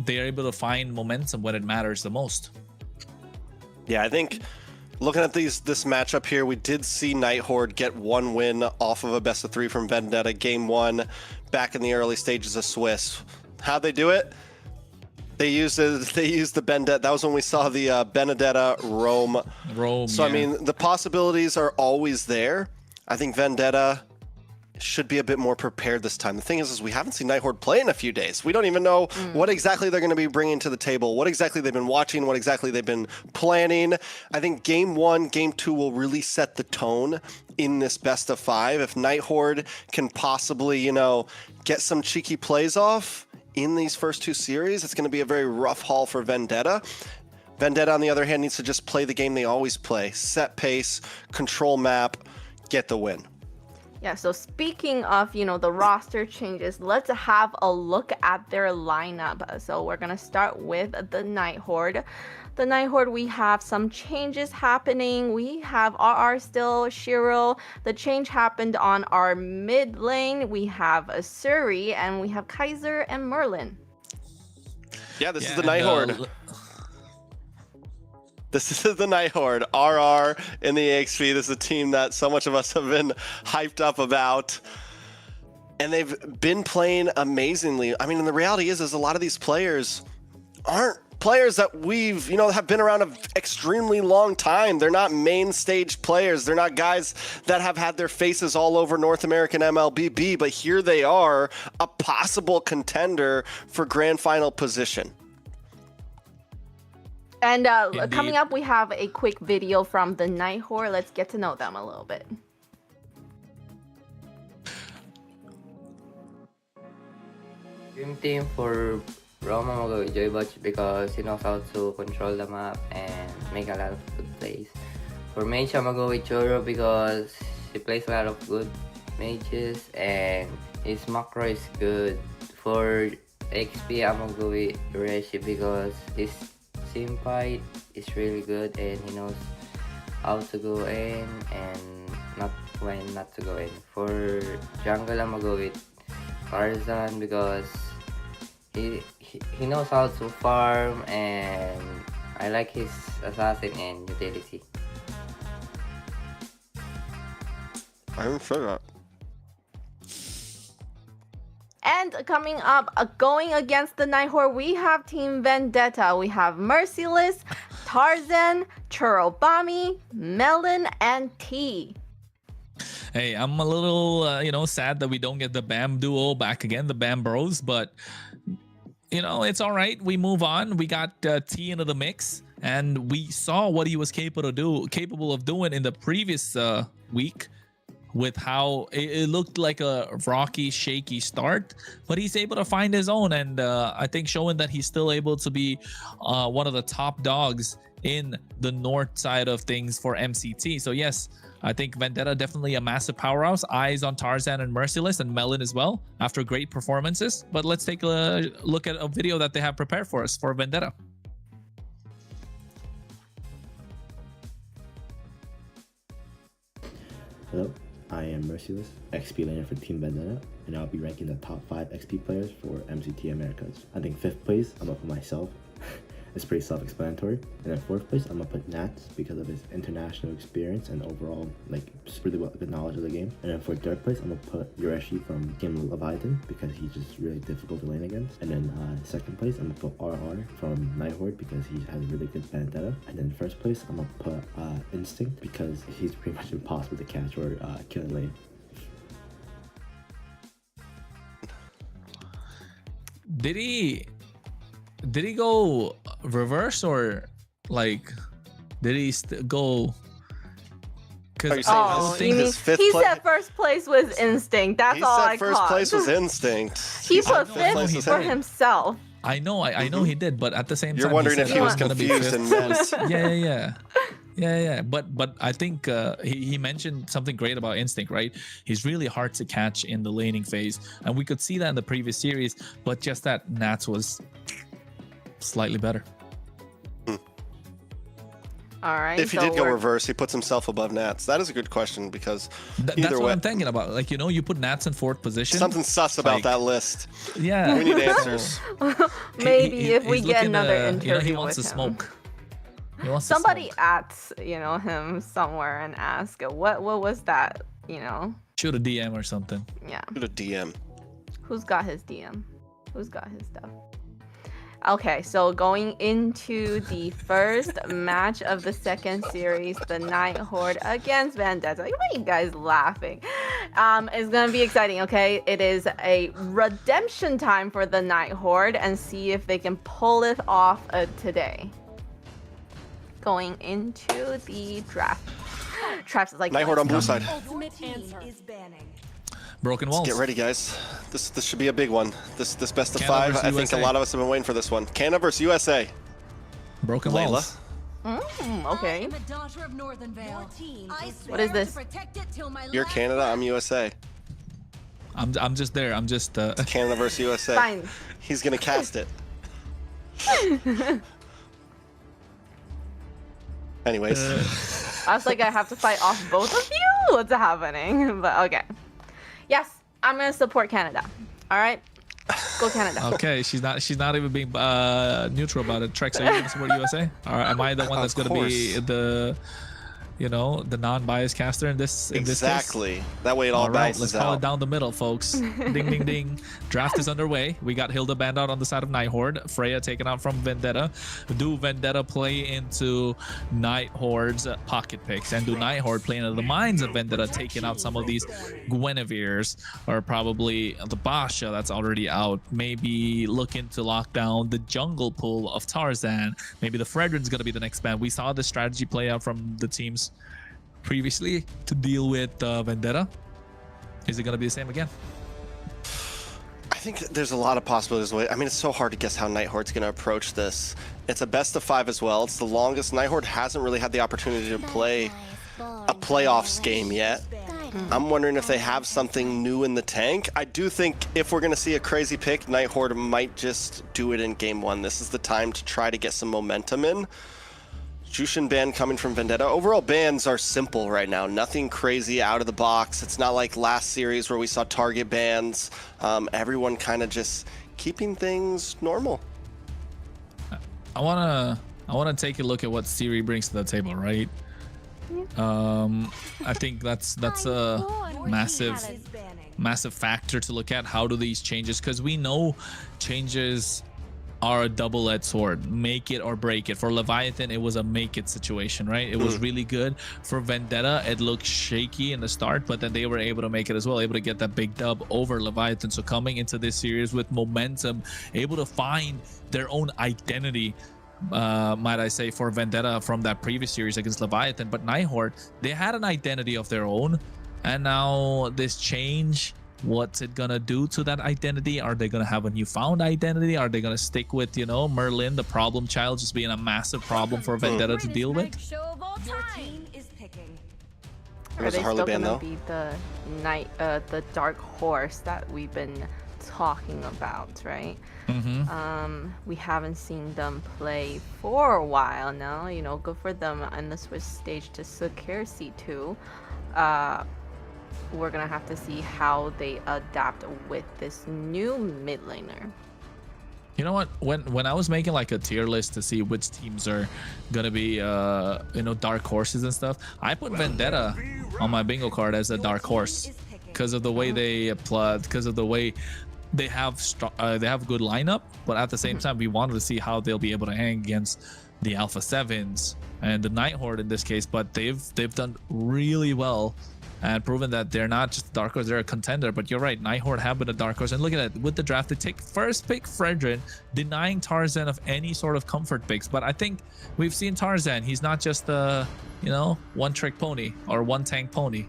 they're able to find momentum when it matters the most. Yeah, I think looking at this matchup here, we did see Night Horde get one win off of a best of 3 from Vendetta, game 1, back in the early stages of Swiss. How'd they do it? They used the Vendetta. That was when we saw the Benedetta Rome. So, yeah. I mean, the possibilities are always there. I think Vendetta should be a bit more prepared this time. The thing is we haven't seen Night Horde play in a few days. We don't even know what exactly they're going to be bringing to the table, what exactly they've been watching, what exactly they've been planning. I think game 1, game 2 will really set the tone in this best of 5. If Night Horde can possibly, get some cheeky plays off in these first 2 series, it's going to be a very rough haul for Vendetta. Vendetta, on the other hand, needs to just play the game they always play. Set pace, control map, get the win. Yeah, so speaking of, the roster changes, let's have a look at their lineup. So we're going to start with the Night Horde. The Night Horde, we have some changes happening. We have RR still, Shiro. The change happened on our mid lane. We have Suri, and we have Kaiser and Merlin. Yeah, this is the Night Horde. This is the Night Horde, RR in the EXP. This is a team that so much of us have been hyped up about. And they've been playing amazingly. I mean, and the reality is a lot of these players aren't players that we've, have been around an extremely long time. They're not main stage players. They're not guys that have had their faces all over North American MLBB, but here they are, a possible contender for grand final position. And coming up, we have a quick video from the Night Horde. Let's get to know them a little bit. Dream team for Roma, I'm gonna go with Joybotch because he knows how to control the map and make a lot of good plays. For mage, I'm gonna go with Choro because he plays a lot of good mages and his macro is good. For XP, I'm gonna go with Reshi because his team fight is really good and he knows how to go in and when not to go in. For jungle, I'm gonna go with Tarzan because he knows how to farm and I like his assassin and utility. I haven't said that. And coming up, going against the Night Horde, we have Team Vendetta. We have Merciless, Tarzan, Churobami, Melon, and T. Hey, I'm a little, sad that we don't get the BAM duo back again, the BAM Bros, but, it's all right. We move on. We got T into the mix, and we saw what he was capable of doing in the previous week with how it looked like a rocky, shaky start, but he's able to find his own, and I think showing that he's still able to be one of the top dogs in the north side of things for MCT. So yes, I think Vendetta definitely a massive powerhouse. Eyes on Tarzan and Merciless and Melon as well after great performances. But let's take a look at a video that they have prepared for us for Vendetta. Hello, I am Merciless, XP laner for Team Vendetta, and I'll be ranking the top 5 XP players for MCT Americas. I think 5th place, I'm gonna put myself. It's pretty self-explanatory. And then 4th place, I'm gonna put Nats because of his international experience and overall, just really good knowledge of the game. And then for 3rd place, I'm gonna put Yureshi from Team Leviathan because he's just really difficult to lane against. And then 2nd place, I'm gonna put RR from Night Horde because he has really good Vendetta. And then 1st place, I'm gonna put Instinct because he's pretty much impossible to catch or kill in lane. Did he go reverse or did he go? Because he said first place was Instinct. That's all I caught. He said first place was Instinct. He put 5th for himself. I know he did, but at the same time, you're wondering if he was confused and meant. Yeah. But I think he mentioned something great about Instinct, right? He's really hard to catch in the laning phase, and we could see that in the previous series. But just that Nats was slightly better. All right. If he did go reverse, he puts himself above Nats. That is a good question because that's what I'm thinking about. You put Nats in 4th position. Something sus about that list. Yeah. We need answers. Maybe if we get another interview he wants with to him. smoke. Somebody at him somewhere and ask what was that? Shoot a DM or something. Yeah. Shoot a DM. Who's got his DM? Who's got his stuff? Okay, so going into the first match of the 2nd series, the Night Horde against Vendetta. Why are you guys laughing? It's gonna be exciting, okay? It is a redemption time for the Night Horde and see if they can pull it off today. Going into the draft. Traps is like Night Horde on blue side. Broken walls. Let's get ready, guys. This should be a big one. This best of Canada 5. I think USA. a lot of us have been waiting for this one. Canada versus USA. Broken Layla. walls. Okay. What is this? You're Canada. I'm USA. I'm just there. I'm just. It's Canada versus USA. Fine. He's gonna cast it. Anyways. I was like, I have to fight off both of you? What's happening? But okay. Yes, I'm gonna support Canada. All right, go Canada. Okay, she's not even being neutral about it. Trex, are you gonna support USA? Or am I the one that's gonna be the? you know, the non-biased caster in this Exactly. In this case. That way it all right, balances let's call out. it down the middle, folks. Ding, ding, ding. Draft is underway. We got Hilda banned out on the side of Night Horde. Freya taken out from Vendetta. Do Vendetta play into Night Horde's pocket picks? And do Night Horde play into the minds of Vendetta, taking out some of these Guinevere's, or probably the Basha that's already out? Maybe looking to lock down the jungle pool of Tarzan. Maybe the Fredrin's going to be the next ban. We saw this strategy play out from the teams previously to deal with Vendetta. Is it going to be the same again? I think there's a lot of possibilities. I mean, it's so hard to guess how Night Horde's going to approach this. It's a best of 5 as well. It's the longest. Night Horde hasn't really had the opportunity to play a playoffs game yet. I'm wondering if they have something new in the tank. I do think if we're going to see a crazy pick, Night Horde might just do it in game 1. This is the time to try to get some momentum in. Jushin ban coming from Vendetta. Overall bans are simple right now. Nothing crazy out of the box. It's not like last series where we saw target bans. Everyone kind of just keeping things normal. I wanna take a look at what Siri brings to the table, right? I think that's a massive factor to look at. How do these changes, because we know changes are a double-edged sword. Make it or break it. For Leviathan, it was a make it situation, right? It was really good. For Vendetta, it looked shaky in the start, but then they were able to make it as well, able to get that big dub over Leviathan. So coming into this series with momentum, able to find their own identity, might I say, for Vendetta from that previous series against Leviathan. But Night Horde, they had an identity of their own, and now this change, what's it gonna do to that identity? Are they gonna have a newfound identity? Are they gonna stick with, you know, Merlin, the problem child, just being a massive problem for Vendetta to deal with? Are they still gonna be the the dark horse that we've been talking about, right? We haven't seen them play for a while now. You know, good for them on the Swiss stage to secure C2. We're gonna have to see how they adapt with this new mid laner. You know what? When I was making like a tier list to see which teams are gonna be you know, dark horses and stuff, I put Vendetta on my bingo card as a dark horse because of the way they apply, because of the way they have good lineup. But at the same time, we wanted to see how they'll be able to hang against the Alpha7s and the Night Horde in this case. But they've done really well and proven that they're not just dark horse, they're a contender. But you're right, Night Horde have been a dark horse. And look at that, with the draft, they take first pick Fredrin, denying Tarzan of any sort of comfort picks. But I think we've seen Tarzan, he's not just a, you know, one trick pony or one tank pony.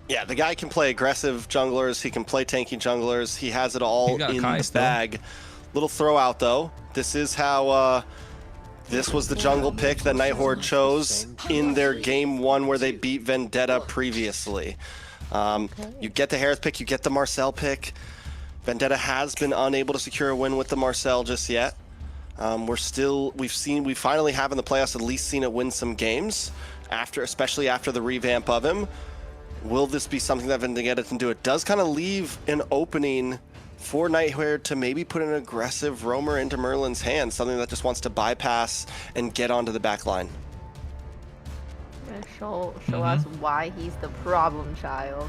Yeah, the guy can play aggressive junglers, he can play tanky junglers, he has it all in the bag. Little throw out though, this is how this was the jungle pick that Night Horde chose in their game 1 where they beat Vendetta previously. You get the Harris pick, you get the Marcel pick. Vendetta has been unable to secure a win with the Marcel just yet. We finally have in the playoffs at least seen it win some games, especially after the revamp of him. Will this be something that Vendetta can do? It does kind of leave an opening for Night Horde to maybe put an aggressive roamer into Merlin's hands, something that just wants to bypass and get onto the back line. Show us why he's the problem child.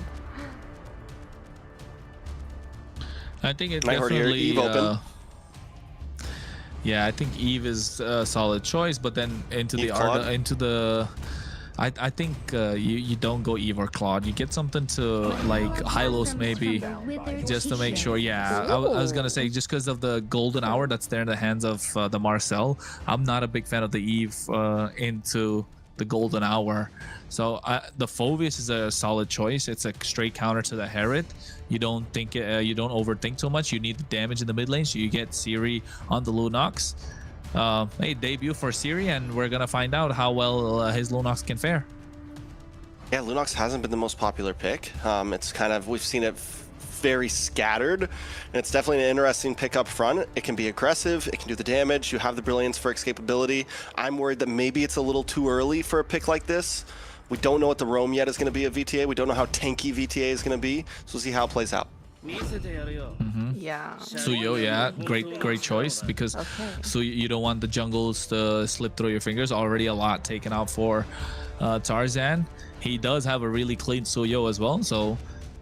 I think it's Night Horde here, definitely Eve open. Yeah, I think Eve is a solid choice, but then into the I think you don't go Eve or Claude. You get something to like Hylos maybe, just to make sure. Yeah, I was gonna say, just because of the golden hour that's there in the hands of the Marcel, I'm not a big fan of the Eve into the golden hour. So the Phoveus is a solid choice. It's a straight counter to the Herod. You don't overthink too much. You need the damage in the mid lane, so you get Siri on the Lunox. Hey, debut for Siri, and we're gonna find out how well his Lunox can fare. Yeah, Lunox hasn't been the most popular pick. It's kind of, we've seen it very scattered, and it's definitely an interesting pick up front. It can be aggressive, it can do the damage, you have the brilliance for escapability. I'm worried that maybe it's a little too early for a pick like this. We don't know what the roam yet is going to be of VTA. We don't know how tanky VTA is going to be, so we'll see how it plays out. Yeah. Suyo, yeah, great choice, because so you don't want the jungles to slip through your fingers. Already a lot taken out for Tarzan. He does have a really clean Suyo as well, so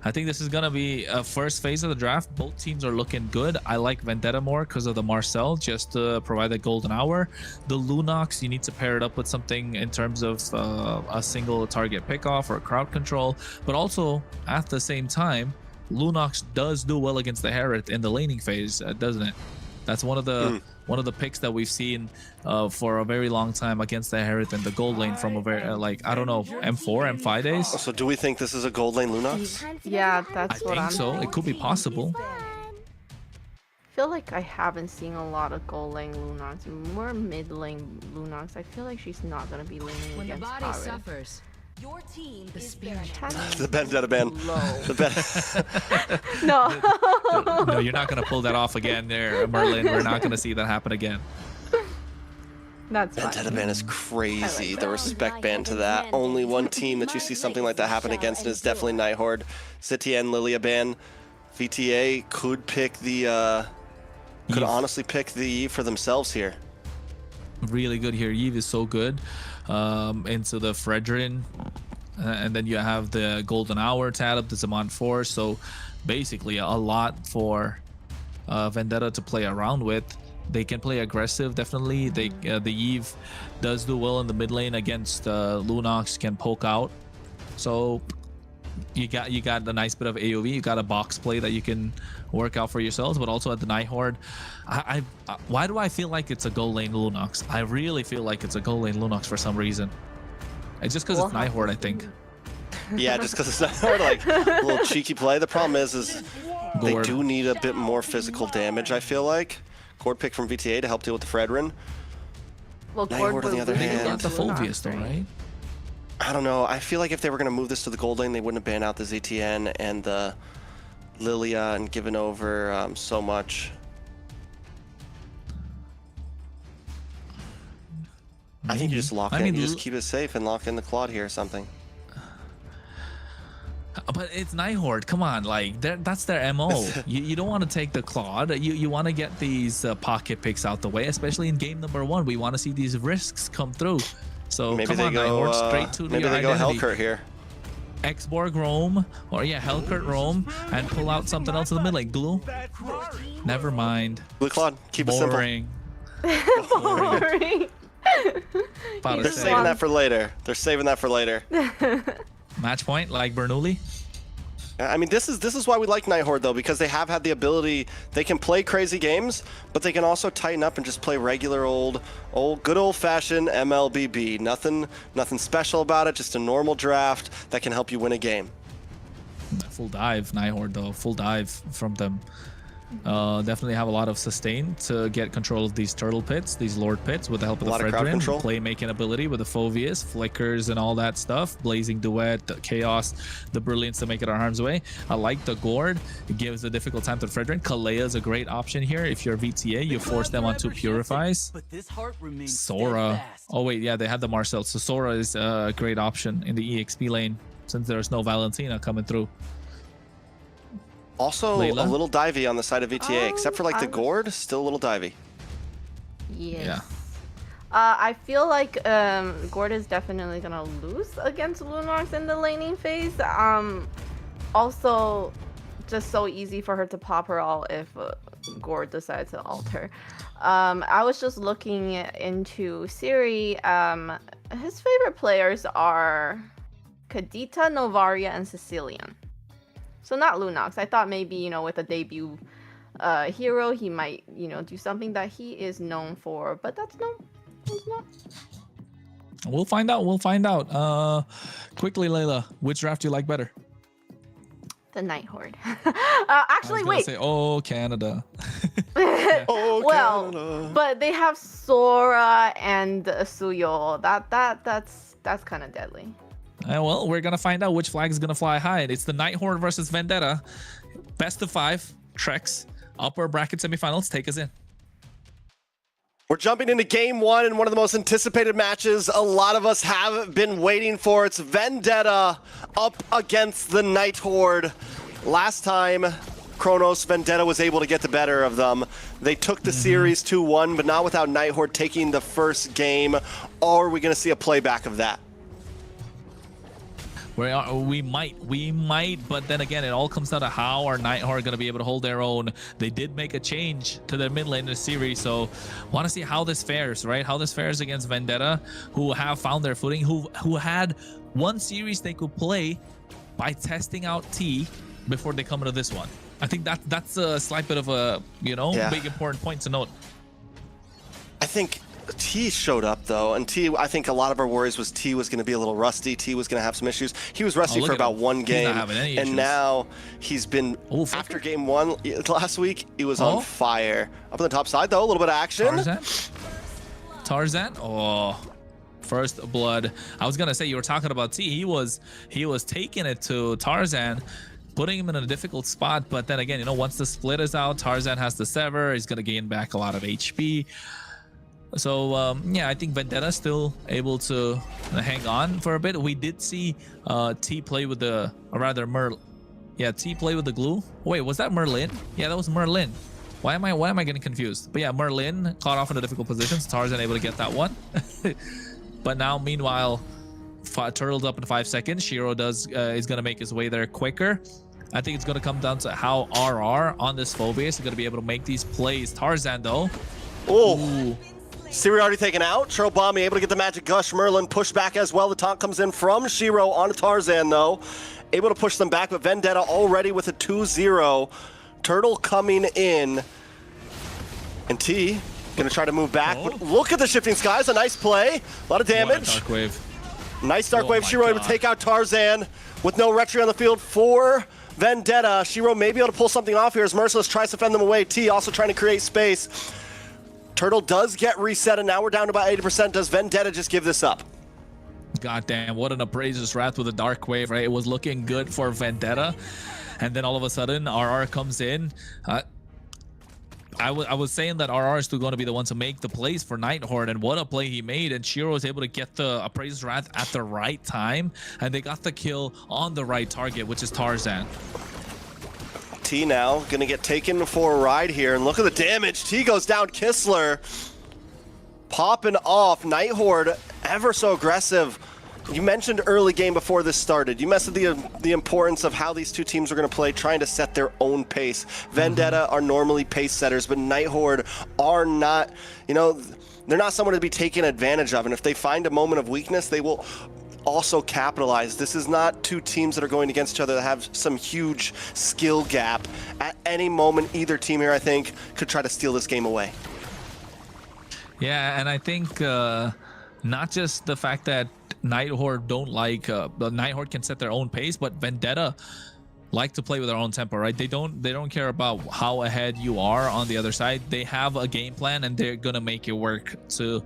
I think this is gonna be a first phase of the draft. Both teams are looking good. I like Vendetta more because of the Marcel, just to provide the golden hour. The Lunox, you need to pair it up with something in terms of a single target pickoff or crowd control, but also at the same time, Lunox does do well against the Herod in the laning phase, doesn't it? That's one of the picks that we've seen for a very long time against the Herod in the gold lane from a very like, I don't know, M4, M5 days. So do we think this is a gold lane Lunox? Yeah, that's what I'm so. It could be possible. I feel like I haven't seen a lot of gold lane Lunox, more mid lane Lunox. I feel like she's not gonna be laning When the against body Paris. suffers, your team the spirit. The Vendetta ban. No, you're not gonna pull that off again there, Merlin. We're not gonna see that happen again. That's Vendetta ban is crazy. The respect ban to that. Only one team that you see something like that happen against, and it's definitely Night Horde. Zitian, Lilia ban. VTA could pick the could honestly pick the Eve for themselves here. Really good here. Eve is so good. Into the Fredrin, and then you have the golden hour tab up the Zaman Force. So basically a lot for Vendetta to play around with. They can play aggressive, definitely. They the Eve does do well in the mid lane against Lunox, can poke out. So you got a nice bit of AoV. You got a box play that you can work out for yourselves, but also at the Night Horde. Why do I feel like it's a gold lane Lunox? I really feel like it's a gold lane Lunox for some reason. It's just because it's Night Horde, I think. Yeah, just because it's Night Horde, like a little cheeky play. The problem is they do need a bit more physical damage, I feel like. Gord pick from VTA to help deal with the Fredrin. Well, Night Horde on the other hand. The Fulvius though, right? I don't know. I feel like if they were going to move this to the gold lane, they wouldn't have banned out the ZTN and the Lilia and given over so much. I think you just lock in. You just keep it safe and lock in the Claude here or something. But it's Night Horde. Come on, like that's their MO. you don't want to take the Claude. You want to get these pocket picks out the way, especially in game number 1. We want to see these risks come through. So maybe come on, Night Horde, straight to maybe your they identity. go Hellcurt here. X-Borg roam, or yeah, Hellcurt roam, and pull out something else in the mid lane. Glue? Never mind. Blue Claude, keep it simple. Boring. They're saving that for later. They're saving that for later. Match point, like Bernoulli? I mean, this is why we like Night Horde, though, because they have had the ability. They can play crazy games, but they can also tighten up and just play regular good old-fashioned MLBB. Nothing special about it. Just a normal draft that can help you win a game. Full dive, Night Horde, though. Full dive from them. Definitely have a lot of sustain to get control of these turtle pits, these lord pits, with the help of the Fredrin, playmaking ability with the Phoveus, flickers and all that stuff, blazing duet, the chaos, the brilliance to make it our harm's way. I like the Gord. It gives a difficult time to Fredrin. Kalea is a great option here. If you're VTA, you force them on 2 purifies. Sora. Oh wait, yeah, they had the Marcel. So Sora is a great option in the EXP lane since there's no Valentina coming through. Also, Layla? a little divey on the side of VTA, except for like the Gord, still a little divey. Yes. Yeah. I feel like Gord is definitely gonna lose against Lunox in the laning phase. Also, just so easy for her to pop her all if Gord decides to alter. I was just looking into Siri. His favorite players are Kadita, Novaria, and Sicilian. So not Lunox. I thought maybe, you know, with a debut hero, he might, you know, do something that he is known for. But that's not. We'll find out. We'll find out. Quickly, Layla, which draft do you like better? The Night Horde. Actually, wait. Say, oh, Canada. Oh, well, Canada. But they have Sora and Suyo. That's kind of deadly. Well, we're gonna find out which flag is gonna fly high. It's the Night Horde versus Vendetta. Best of 5 treks, upper bracket semifinals. Take us in. We're jumping into game 1 and one of the most anticipated matches a lot of us have been waiting for. It's Vendetta up against the Night Horde. Last time, Kronos, Vendetta was able to get the better of them. They took the series 2-1, but not without Night Horde taking the first game. Or are we going to see a playback of that? We might, but then again, it all comes down to how our Night Horde are going to be able to hold their own. They did make a change to their mid lane in the series, so want to see how this fares, right? How this fares against Vendetta, who have found their footing, who had one series they could play by testing out T before they come into this one. I think that's a slight bit of a, big important point to note. I think T showed up though, and T, I think a lot of our worries was T was going to be a little rusty. T was going to have some issues. He was rusty for about one game, and now he's been, after game 1 last week, he was on fire. Up on the top side though, a little bit of action. Tarzan? Oh, first blood. I was going to say, you were talking about T. He was taking it to Tarzan, putting him in a difficult spot, but then again, once the split is out, Tarzan has to sever. He's going to gain back a lot of HP. So yeah, I think Vendetta still able to hang on for a bit. We did see T play with the, or rather T play with the glue. Wait, was that Merlin? Yeah, that was Merlin. Why am I getting confused? But yeah, Merlin caught off in a difficult position. So Tarzan able to get that one. But now, meanwhile, Turtle's up in 5 seconds. Shiro is gonna make his way there quicker. I think it's gonna come down to how RR on this phobia is gonna be able to make these plays. Tarzan though. Oh. Siri already taken out. Turtle Bomb able to get the magic gush. Merlin pushed back as well. The taunt comes in from Shiro on Tarzan though. Able to push them back, but Vendetta already with a 2-0. Turtle coming in. And T gonna try to move back, but look at the shifting skies. A nice play. A lot of damage. Dark wave. Nice dark wave. Shiro able to take out Tarzan with no retry on the field for Vendetta. Shiro may be able to pull something off here as Merciless tries to fend them away. T also trying to create space. Turtle does get reset, and now we're down to about 80%. Does Vendetta just give this up? God damn, what an Appraiser's Wrath with a Dark Wave, right? It was looking good for Vendetta, and then all of a sudden, RR comes in. I was saying that RR is still going to be the one to make the plays for Night Horde, and what a play he made, and Shiro was able to get the Appraiser's Wrath at the right time, and they got the kill on the right target, which is Tarzan. T now gonna get taken for a ride here, and look at the damage. T goes down. Kistler popping off. Night Horde ever so aggressive. You mentioned early game before this started. You mentioned the importance of how these two teams are going to play, trying to set their own pace. Vendetta are normally pace setters, but Night Horde are not, they're not someone to be taken advantage of, and if they find a moment of weakness, they will also capitalize. This is not two teams that are going against each other that have some huge skill gap. At any moment, either team here, I think, could try to steal this game away. Yeah, and I think not just the fact that Night Horde don't like, the Night Horde can set their own pace, but Vendetta like to play with their own tempo, right? They don't care about how ahead you are on the other side. They have a game plan, and they're gonna make it work to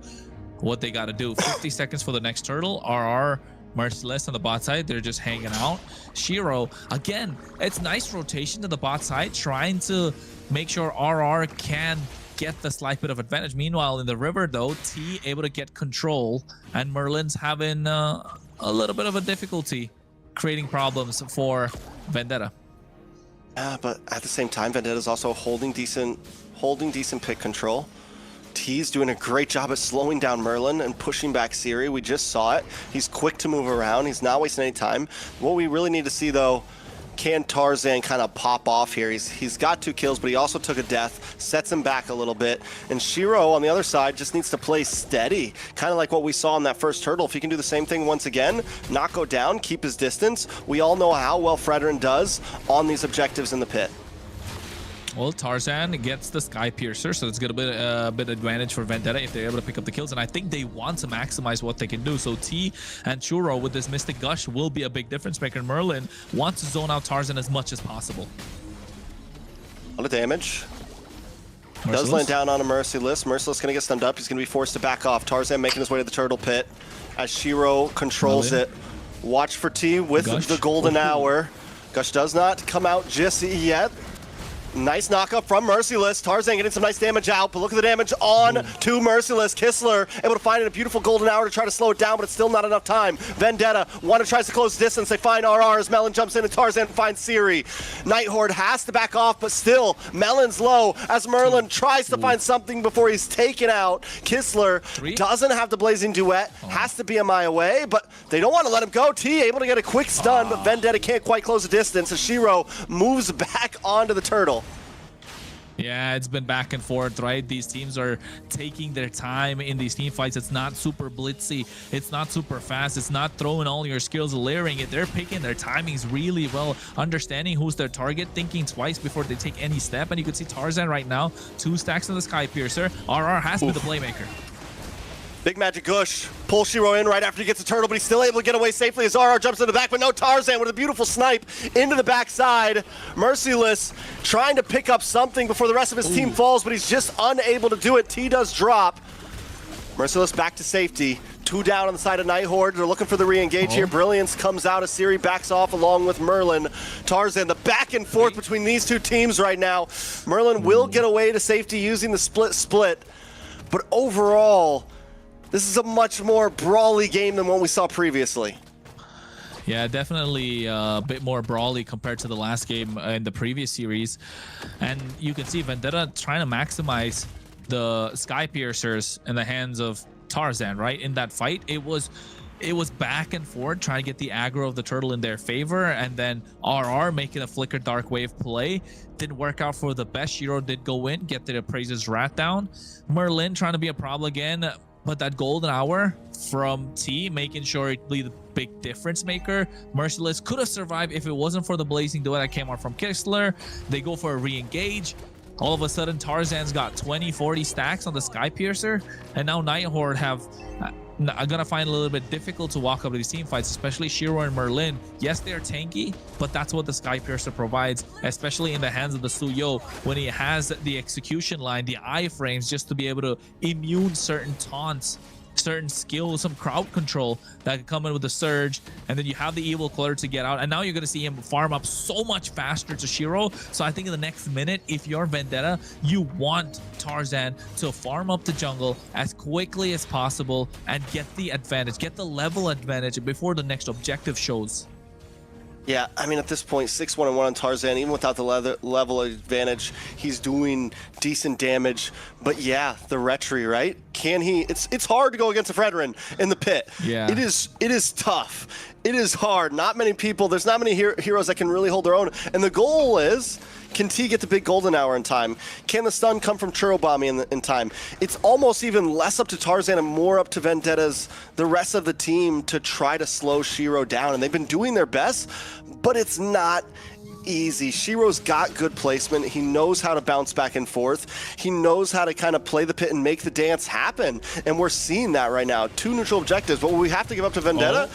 what they got to do. 50 seconds for the next turtle. RR Merciless on the bot side, they're just hanging out. Shiro, again, it's nice rotation to the bot side, trying to make sure RR can get the slight bit of advantage. Meanwhile, in the river though, T able to get control, and Merlin's having a little bit of a difficulty creating problems for Vendetta. Yeah, but at the same time, Vendetta's also holding decent pick control. T's doing a great job at slowing down Merlin and pushing back Siri. We just saw it. He's quick to move around. He's not wasting any time. What we really need to see, though, can Tarzan kind of pop off here? He's got 2 kills, but he also took a death, sets him back a little bit. And Shiro on the other side just needs to play steady, kind of like what we saw in that first turtle. If he can do the same thing once again, not go down, keep his distance. We all know how well Fredrin does on these objectives in the pit. Well, Tarzan gets the Sky Piercer, so it's going to be a bit advantage for Vendetta if they're able to pick up the kills, and I think they want to maximize what they can do. So T and Churro with this Mystic Gush will be a big difference maker. Merlin wants to zone out Tarzan as much as possible. A lot of damage. Does land down on a Merciless. Merciless going to get stunned up. He's going to be forced to back off. Tarzan making his way to the turtle pit as Shiro controls it. Watch for T with the golden hour. Gush does not come out just yet. Nice knockup from Merciless. Tarzan getting some nice damage out, but look at the damage on to Merciless. Kistler able to find it a beautiful golden hour to try to slow it down, but it's still not enough time. Vendetta, one tries to close distance. They find RR as Melon jumps in and Tarzan finds Siri. Night Horde has to back off, but still, Melon's low as Merlin tries to find something before he's taken out. Kistler doesn't have the Blazing Duet, has to be a mile away, but they don't want to let him go. T able to get a quick stun, but Vendetta can't quite close the distance as Shiro moves back onto the turtle. Yeah, it's been back and forth, right? These teams are taking their time in these team fights. It's not super blitzy. It's not super fast. It's not throwing all your skills, layering it. They're picking their timings really well, understanding who's their target, thinking twice before they take any step. And you can see Tarzan right now, 2 stacks on the Sky Piercer. RR has to be the playmaker. Big Magic Gush pulls Shiro in right after he gets a turtle, but he's still able to get away safely as RR jumps in the back, but no, Tarzan with a beautiful snipe into the backside. Merciless trying to pick up something before the rest of his team falls, but he's just unable to do it. T does drop. Merciless back to safety. 2 down on the side of Night Horde. They're looking for the re-engage here. Brilliance comes out as Siri backs off along with Merlin. Tarzan, the back and forth between these two teams right now. Merlin will get away to safety using the split, but overall, this is a much more brawly game than what we saw previously. Yeah, definitely a bit more brawly compared to the last game in the previous series. And you can see Vendetta trying to maximize the Sky Piercers in the hands of Tarzan, right? In that fight, it was back and forth, trying to get the aggro of the turtle in their favor, and then RR making a Flicker Dark Wave play. Didn't work out for the best. Shiro did go in, get the Appraiser's Wrath down. Merlin trying to be a problem again, but that golden hour from T, making sure it'd be the big difference maker. Merciless could have survived if it wasn't for the Blazing Duet that came out from Kistler. They go for a re-engage. All of a sudden, Tarzan's got 20-40 stacks on the Sky Piercer, and now Night Horde have are gonna find a little bit difficult to walk up to these team fights, especially Shiro and Merlin. Yes, they're tanky, but that's what the Sky Piercer provides, especially in the hands of the Suyo when he has the execution line, the iframes, just to be able to immune certain taunts, certain skills, some crowd control that can come in with the surge, and then you have the evil clutter to get out, and now you're going to see him farm up so much faster to Shiro. So I think in the next minute, if you're Vendetta, you want Tarzan to farm up the jungle as quickly as possible and get the advantage, get the level advantage before the next objective shows. Yeah, I mean, at this point, 6-1-1 on Tarzan, even without the level advantage, he's doing decent damage. But yeah, the Retri, right? Can he? It's hard to go against a Fredrin in the pit. Yeah. It is tough. It is hard. Not many people, there's not many heroes that can really hold their own. And the goal is, can T get the big golden hour in time? Can the stun come from Churubami in time? It's almost even less up to Tarzan and more up to Vendetta's, the rest of the team, to try to slow Shiro down. And they've been doing their best, but it's not easy. Shiro's got good placement. He knows how to bounce back and forth. He knows how to kind of play the pit and make the dance happen. And we're seeing that right now. 2 neutral objectives, but will we have to give up to Vendetta?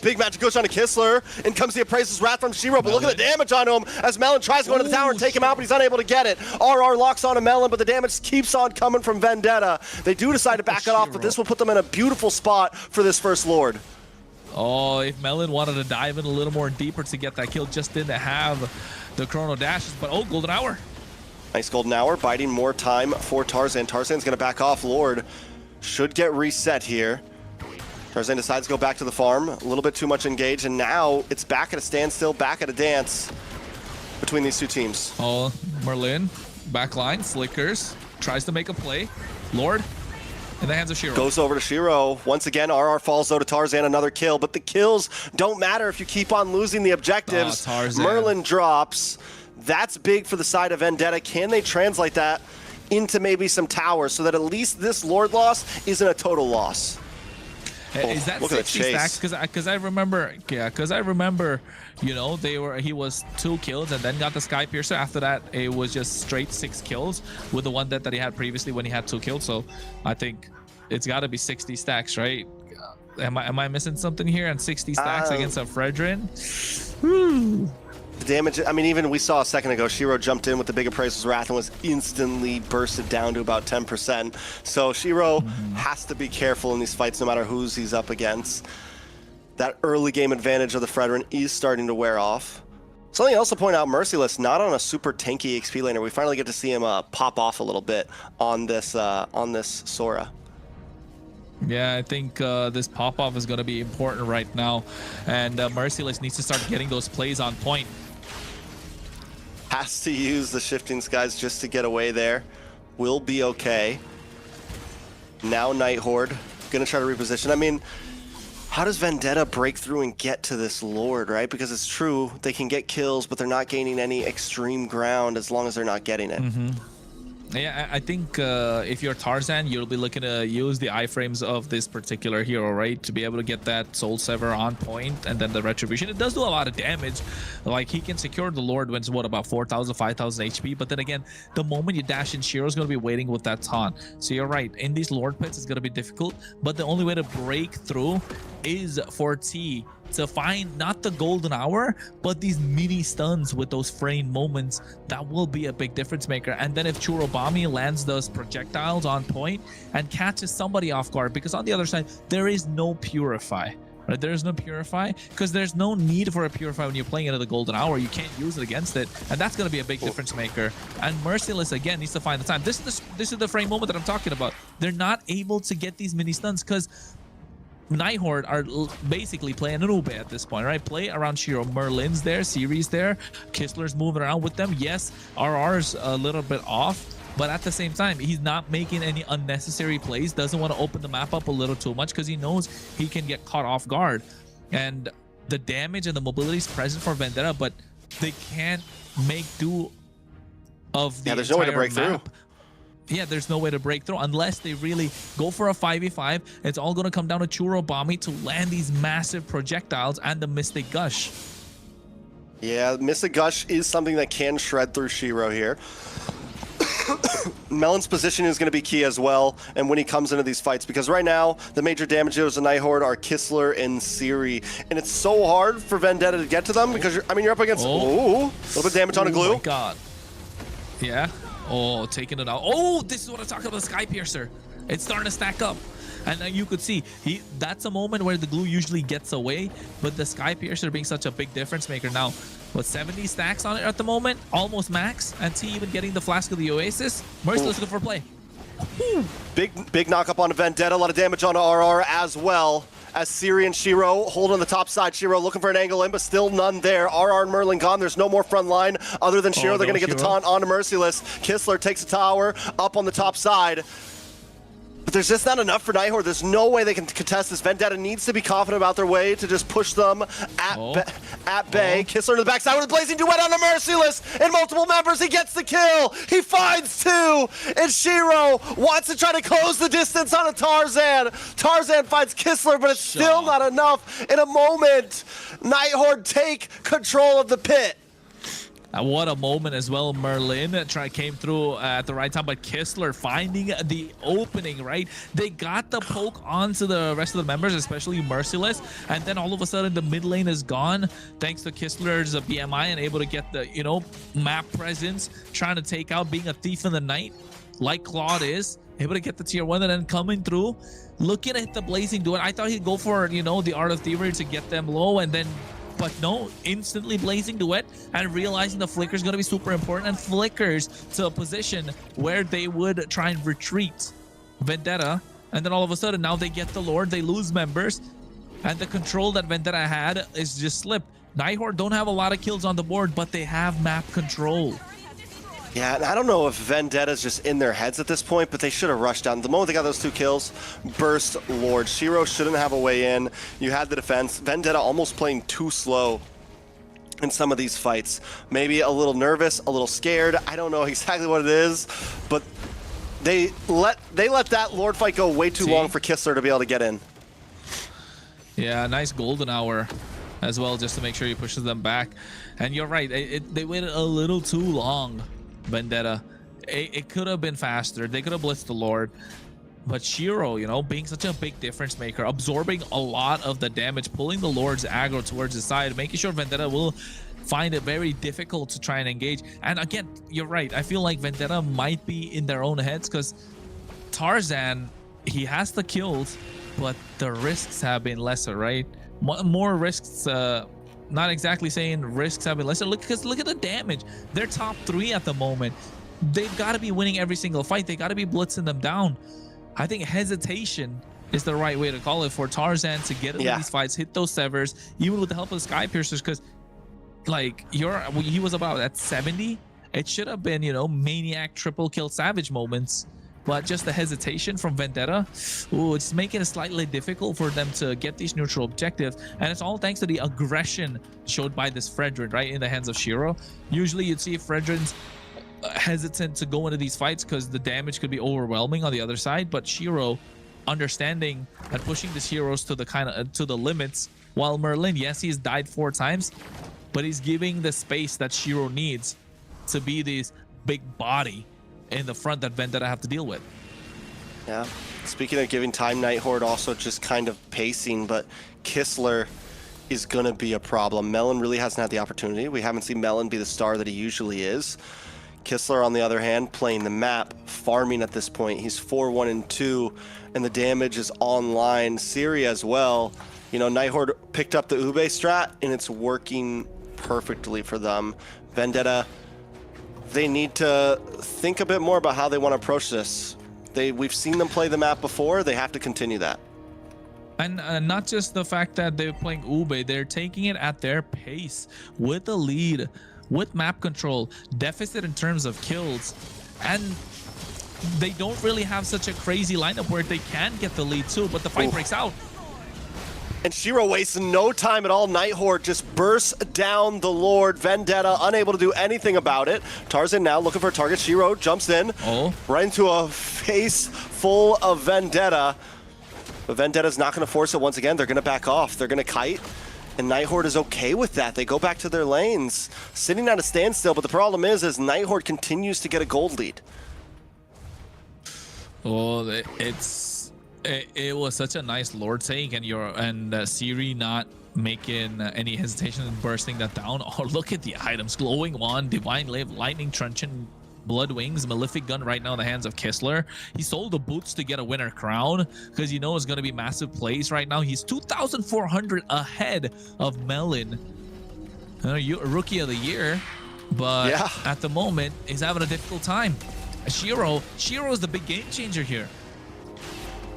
Big Magic Gush on a Kistler. In comes the Appraiser's Wrath from Shiro, but look at the damage on him as Melon tries to go into the tower and take him out, but he's unable to get it. RR locks on a Melon, but the damage keeps on coming from Vendetta. They do decide to back it off, but this will put them in a beautiful spot for this first Lord. Oh, if Melon wanted to dive in a little more deeper to get that kill, just didn't have the chrono dashes, but golden hour. Nice golden hour, biding more time for Tarzan. Tarzan's gonna back off. Lord should get reset here. Tarzan decides to go back to the farm. A little bit too much engaged, and now it's back at a standstill, back at a dance between these two teams. Oh, Merlin, backline, flickers, tries to make a play. Lord, in the hands of Shiro. Goes over to Shiro. Once again, RR falls though to Tarzan, another kill, but the kills don't matter if you keep on losing the objectives. Merlin drops. That's big for the side of Vendetta. Can they translate that into maybe some towers so that at least this Lord loss isn't a total loss? Is that 60 stacks? Because I remember, you know, he was 2 kills and then got the Sky Piercer. After that, it was just straight 6 kills with the one that he had previously when he had 2 kills. So I think it's got to be 60 stacks, right? Am I missing something here? And 60 stacks against a Fredrin? The damage, I mean, even we saw a second ago, Shiro jumped in with the big Appraiser's Wrath and was instantly bursted down to about 10%. So Shiro has to be careful in these fights no matter who's he's up against. That early game advantage of the Fredrin is starting to wear off. Something else to point out, Merciless not on a super tanky XP laner. We finally get to see him pop off a little bit on this Sora. Yeah, I think this pop-off is going to be important right now, and Merciless needs to start getting those plays on point. Has to use the Shifting Skies just to get away there. Will be okay. Now Night Horde, gonna try to reposition. I mean, how does Vendetta break through and get to this Lord, right? Because it's true, they can get kills, but they're not gaining any extreme ground as long as they're not getting it. Yeah, I think if you're Tarzan, you'll be looking to use the iframes of this particular hero, right? To be able to get that Soul Sever on point, and then the Retribution. It does do a lot of damage. Like, he can secure the Lord when it's, what, about 4,000, 5,000 HP. But then again, the moment you dash in, Shiro's going to be waiting with that taunt. So you're right. In these Lord pits, it's going to be difficult. But the only way to break through is for T to find not the golden hour, but these mini stuns with those frame moments. That will be a big difference maker. And then if Churobami lands those projectiles on point and catches somebody off guard, because on the other side there is no Purify, right? There's no Purify because there's no need for a Purify when you're playing into the golden hour. You can't use it against it, and that's going to be a big difference maker. And Merciless again needs to find the time. This is the frame moment that I'm talking about. They're not able to get these mini stuns because Night Horde are basically playing an Ube at this point, right? Play around Shiro. Merlin's there, Siri's there, Kistler's moving around with them. Yes, RR's a little bit off, but at the same time, he's not making any unnecessary plays. Doesn't want to open the map up a little too much because he knows he can get caught off guard. And the damage and the mobility is present for Vendetta, but they can't make do of the there's no way to break map. through. Yeah, there's no way to break through unless they really go for a 5v5. It's all going to come down to Churobami to land these massive projectiles and the Mystic Gush. Yeah, Mystic Gush is something that can shred through Shiro here. Melon's position is going to be key as well, and when he comes into these fights, because right now the major damage dealers in Night Horde are Kistler and Siri, and it's so hard for Vendetta to get to them because you're up against a little bit of damage on a glue. Oh my god. Yeah. Oh, taking it out. Oh, this is what I'm talking about, the Sky Piercer. It's starting to stack up. And you could see, that's a moment where the glue usually gets away, but the Sky Piercer being such a big difference maker now. What, 70 stacks on it at the moment? Almost max. And T even getting the Flask of the Oasis. Merciless good for play. Big knock up on Vendetta. A lot of damage on RR as well. As Siri and Shiro hold on the top side. Shiro looking for an angle in, but still none there. RR and Merlin gone. There's no more front line other than Shiro. They're going to get the taunt onto Merciless. Kistler takes the tower up on the top side. But there's just not enough for Night Horde. There's no way they can contest this. Vendetta needs to be confident about their way to just push them at bay. Kistler to the backside with a blazing duet on the Merciless and multiple members. He gets the kill. He finds two. And Shiro wants to try to close the distance on a Tarzan. Tarzan finds Kistler, but it's still not enough. In a moment, Night Horde take control of the pit. What a moment as well. Merlin came through at the right time, but Kistler finding the opening, right? They got the poke onto the rest of the members, especially Merciless, and then all of a sudden the mid lane is gone thanks to Kistler's BMI and able to get the, map presence, trying to take out, being a thief in the night like Claude is, able to get the tier 1 and then coming through, looking at the blazing duet. I thought he'd go for, the Art of Thievery to get them low, and then but no, instantly blazing duet and realizing the flicker is going to be super important, and flickers to a position where they would try and retreat Vendetta, and then all of a sudden now they get the Lord, they lose members, and the control that Vendetta had is just slipped. Night Horde don't have a lot of kills on the board, but they have map control. Yeah, and I don't know if Vendetta's just in their heads at this point, but they should have rushed down. The moment they got those 2 kills, burst Lord. Shiro shouldn't have a way in. You had the defense. Vendetta almost playing too slow in some of these fights. Maybe a little nervous, a little scared. I don't know exactly what it is, but they let that Lord fight go way too long for Kistler to be able to get in. Yeah, nice golden hour as well, just to make sure he pushes them back. And you're right, they waited a little too long. Vendetta, it could have been faster. They could have blitzed the Lord, but Shiro, being such a big difference maker, absorbing a lot of the damage, pulling the Lord's aggro towards his side, making sure Vendetta will find it very difficult to try and engage. And again, you're right, I feel like Vendetta might be in their own heads because Tarzan, he has the kills, but the risks have been lesser, right? More risks not exactly saying risks have been lesser. Look at the damage. They're top 3 at the moment. They've got to be winning every single fight. They got to be blitzing them down. I think hesitation is the right way to call it for Tarzan to get into these fights, hit those severs, even with the help of the Sky Piercers, because like he was about at 70. It should have been, you know, maniac triple kill savage moments, but just the hesitation from Vendetta, it's making it slightly difficult for them to get these neutral objectives. And it's all thanks to the aggression showed by this Fredrin, right, in the hands of Shiro. Usually you'd see Fredrin's hesitant to go into these fights because the damage could be overwhelming on the other side, but Shiro understanding and pushing these heroes to the to the limits, while Merlin, yes, he's died 4 times, but he's giving the space that Shiro needs to be this big body in the front that Vendetta have to deal with. Yeah. Speaking of giving time, Night Horde also just kind of pacing, but Kistler is going to be a problem. Melon really hasn't had the opportunity. We haven't seen Melon be the star that he usually is. Kistler, on the other hand, playing the map, farming at this point. He's 4-1-2, and the damage is online. Siri as well. You know, Night Horde picked up the Ube strat, and it's working perfectly for them. Vendetta, they need to think a bit more about how they want to approach this. We've seen them play the map before. They have to continue that. And not just the fact that they're playing Ube, they're taking it at their pace with the lead, with map control, deficit in terms of kills, and they don't really have such a crazy lineup where they can get the lead too, but the fight breaks out. And Shiro wastes no time at all. Night Horde just bursts down the Lord. Vendetta unable to do anything about it. Tarzan now looking for a target. Shiro jumps in, right into a face full of Vendetta. But Vendetta's not going to force it once again. They're going to back off. They're going to kite. And Night Horde is okay with that. They go back to their lanes, sitting at a standstill. But the problem is Night Horde continues to get a gold lead. Oh, it was such a nice Lord take, and Siri not making any hesitation in bursting that down. Oh, look at the items: glowing wand, divine live, lightning truncheon, blood wings, malefic gun right now in the hands of Kistler. He sold the boots to get a winner crown because you know it's going to be massive plays right now. He's 2,400 ahead of Melon, rookie of the year, but at the moment he's having a difficult time. Shiro is the big game changer here.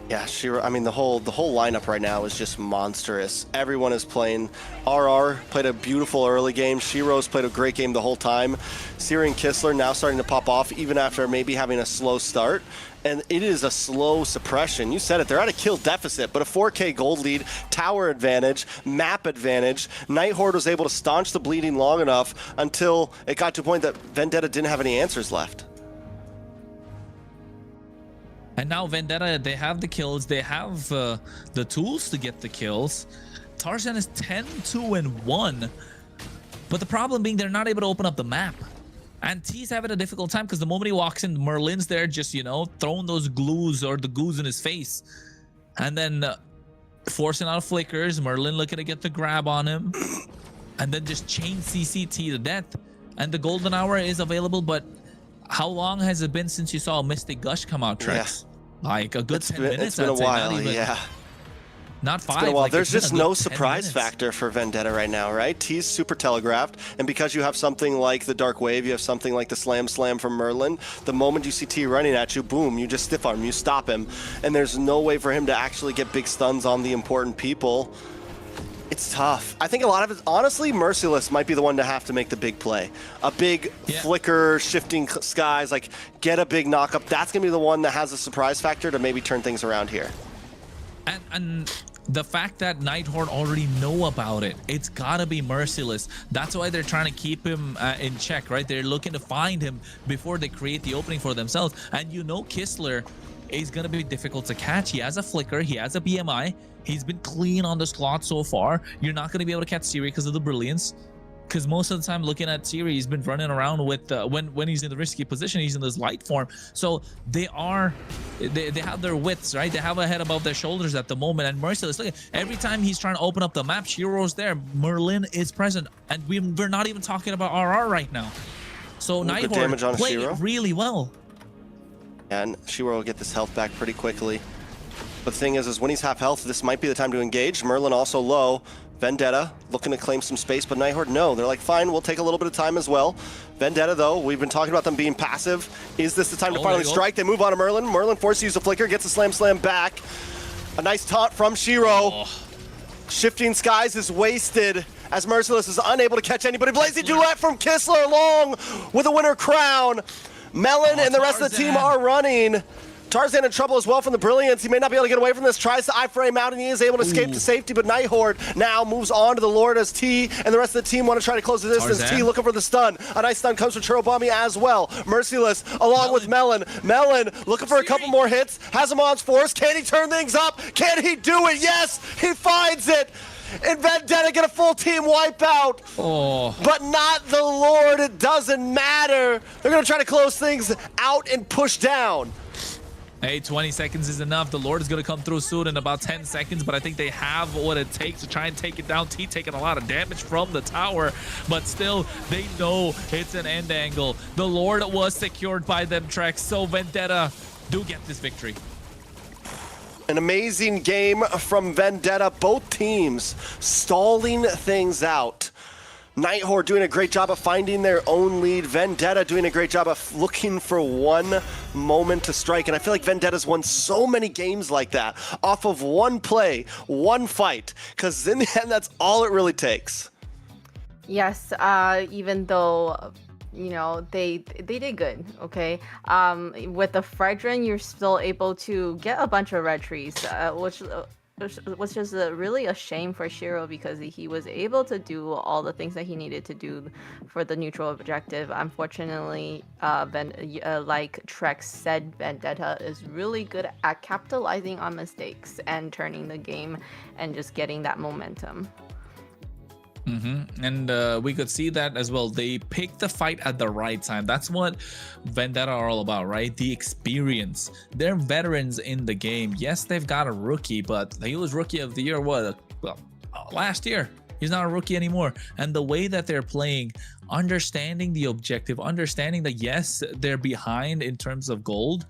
Yeah, Shiro, I mean, the whole lineup right now is just monstrous. Everyone is playing. RR played a beautiful early game. Shiro's played a great game the whole time. Siri and Kistler now starting to pop off, even after maybe having a slow start. And it is a slow suppression. You said it, they're at a kill deficit, but a 4K gold lead, tower advantage, map advantage. Night Horde was able to staunch the bleeding long enough until it got to a point that Vendetta didn't have any answers left. And now Vendetta, they have the kills, they have the tools to get the kills. Tarzan is 10-2-1, but the problem being they're not able to open up the map. And T's having a difficult time because the moment he walks in, Merlin's there just, you know, throwing those glues or the goos in his face. And then forcing out flickers, Merlin looking to get the grab on him. And then just chain CCT to death. And the golden hour is available, but how long has it been since you saw a Mystic Gush come out, Trex? Like a good 10 minutes. It's been a while, yeah. Not 5. It's been a while. Like There's just no surprise factor for Vendetta right now, right? T's super telegraphed, and because you have something like the Dark Wave, you have something like the Slam from Merlin, the moment you see T running at you, boom, you just stiff arm, you stop him, and there's no way for him to actually get big stuns on the important people. It's tough. I think a lot of it, honestly, Merciless might be the one to have to make the big play. A big flicker, shifting skies, like get a big knockup. That's going to be the one that has a surprise factor to maybe turn things around here. And the fact that Night Horde already know about it, it's got to be Merciless. That's why they're trying to keep him in check, right? They're looking to find him before they create the opening for themselves. And you know Kistler is going to be difficult to catch. He has a flicker. He has a BMI. He's been clean on the slot so far. You're not going to be able to catch Siri because of the brilliance. Because most of the time looking at Siri, he's been running around with when he's in the risky position, he's in this light form. So they have their wits, right? They have a head above their shoulders at the moment. And Merciless, look, every time he's trying to open up the map, Shiro's there. Merlin is present. And we're not even talking about RR right now. So Night Horde playing it really well. And Shiro will get this health back pretty quickly. But the thing is when he's half health, this might be the time to engage. Merlin also low. Vendetta looking to claim some space, but Night Horde, no. They're like, fine, we'll take a little bit of time as well. Vendetta, though, we've been talking about them being passive. Is this the time to finally strike? They move on to Merlin. Merlin forced to use the flicker, gets a slam back. A nice taunt from Shiro. Shifting Skies is wasted as Merciless is unable to catch anybody. Blazing Duet from Kistler along with a winner crown. Melon and the rest of the team are running. Tarzan in trouble as well from the Brilliance. He may not be able to get away from this. Tries to iframe out and he is able to escape to safety, but Night Horde now moves on to the Lord as T and the rest of the team want to try to close the distance. Tarzan. T looking for the stun. A nice stun comes from Churobami as well. Merciless along with Melon. Melon looking for a couple more hits. Has him on force. Can he turn things up? Can he do it? Yes, he finds it. And Vendetta get a full team wipeout. But not the Lord. It doesn't matter. They're going to try to close things out and push down. Hey, 20 seconds is enough. The Lord is going to come through soon in about 10 seconds, but I think they have what it takes to try and take it down. T taking a lot of damage from the tower, but still, they know it's an end angle. The Lord was secured by them, Trex, so Vendetta do get this victory. An amazing game from Vendetta. Both teams stalling things out. Night Horde doing a great job of finding their own lead. Vendetta doing a great job of looking for one moment to strike. And I feel like Vendetta's won so many games like that off of one play, one fight. Because in the end, that's all it really takes. Yes, even though, you know, they did good, okay? With the Fredrin, you're still able to get a bunch of red trees, which is really a shame for Shiro because he was able to do all the things that he needed to do for the neutral objective. Unfortunately, like Trex said, Vendetta is really good at capitalizing on mistakes and turning the game and just getting that momentum. And we could see that as well. They picked the fight at the right time. That's what Vendetta are all about, right? The experience. They're veterans in the game. Yes, they've got a rookie, but he was rookie of the year, what? Well, last year. He's not a rookie anymore. And the way that they're playing, understanding the objective, understanding that yes, they're behind in terms of gold,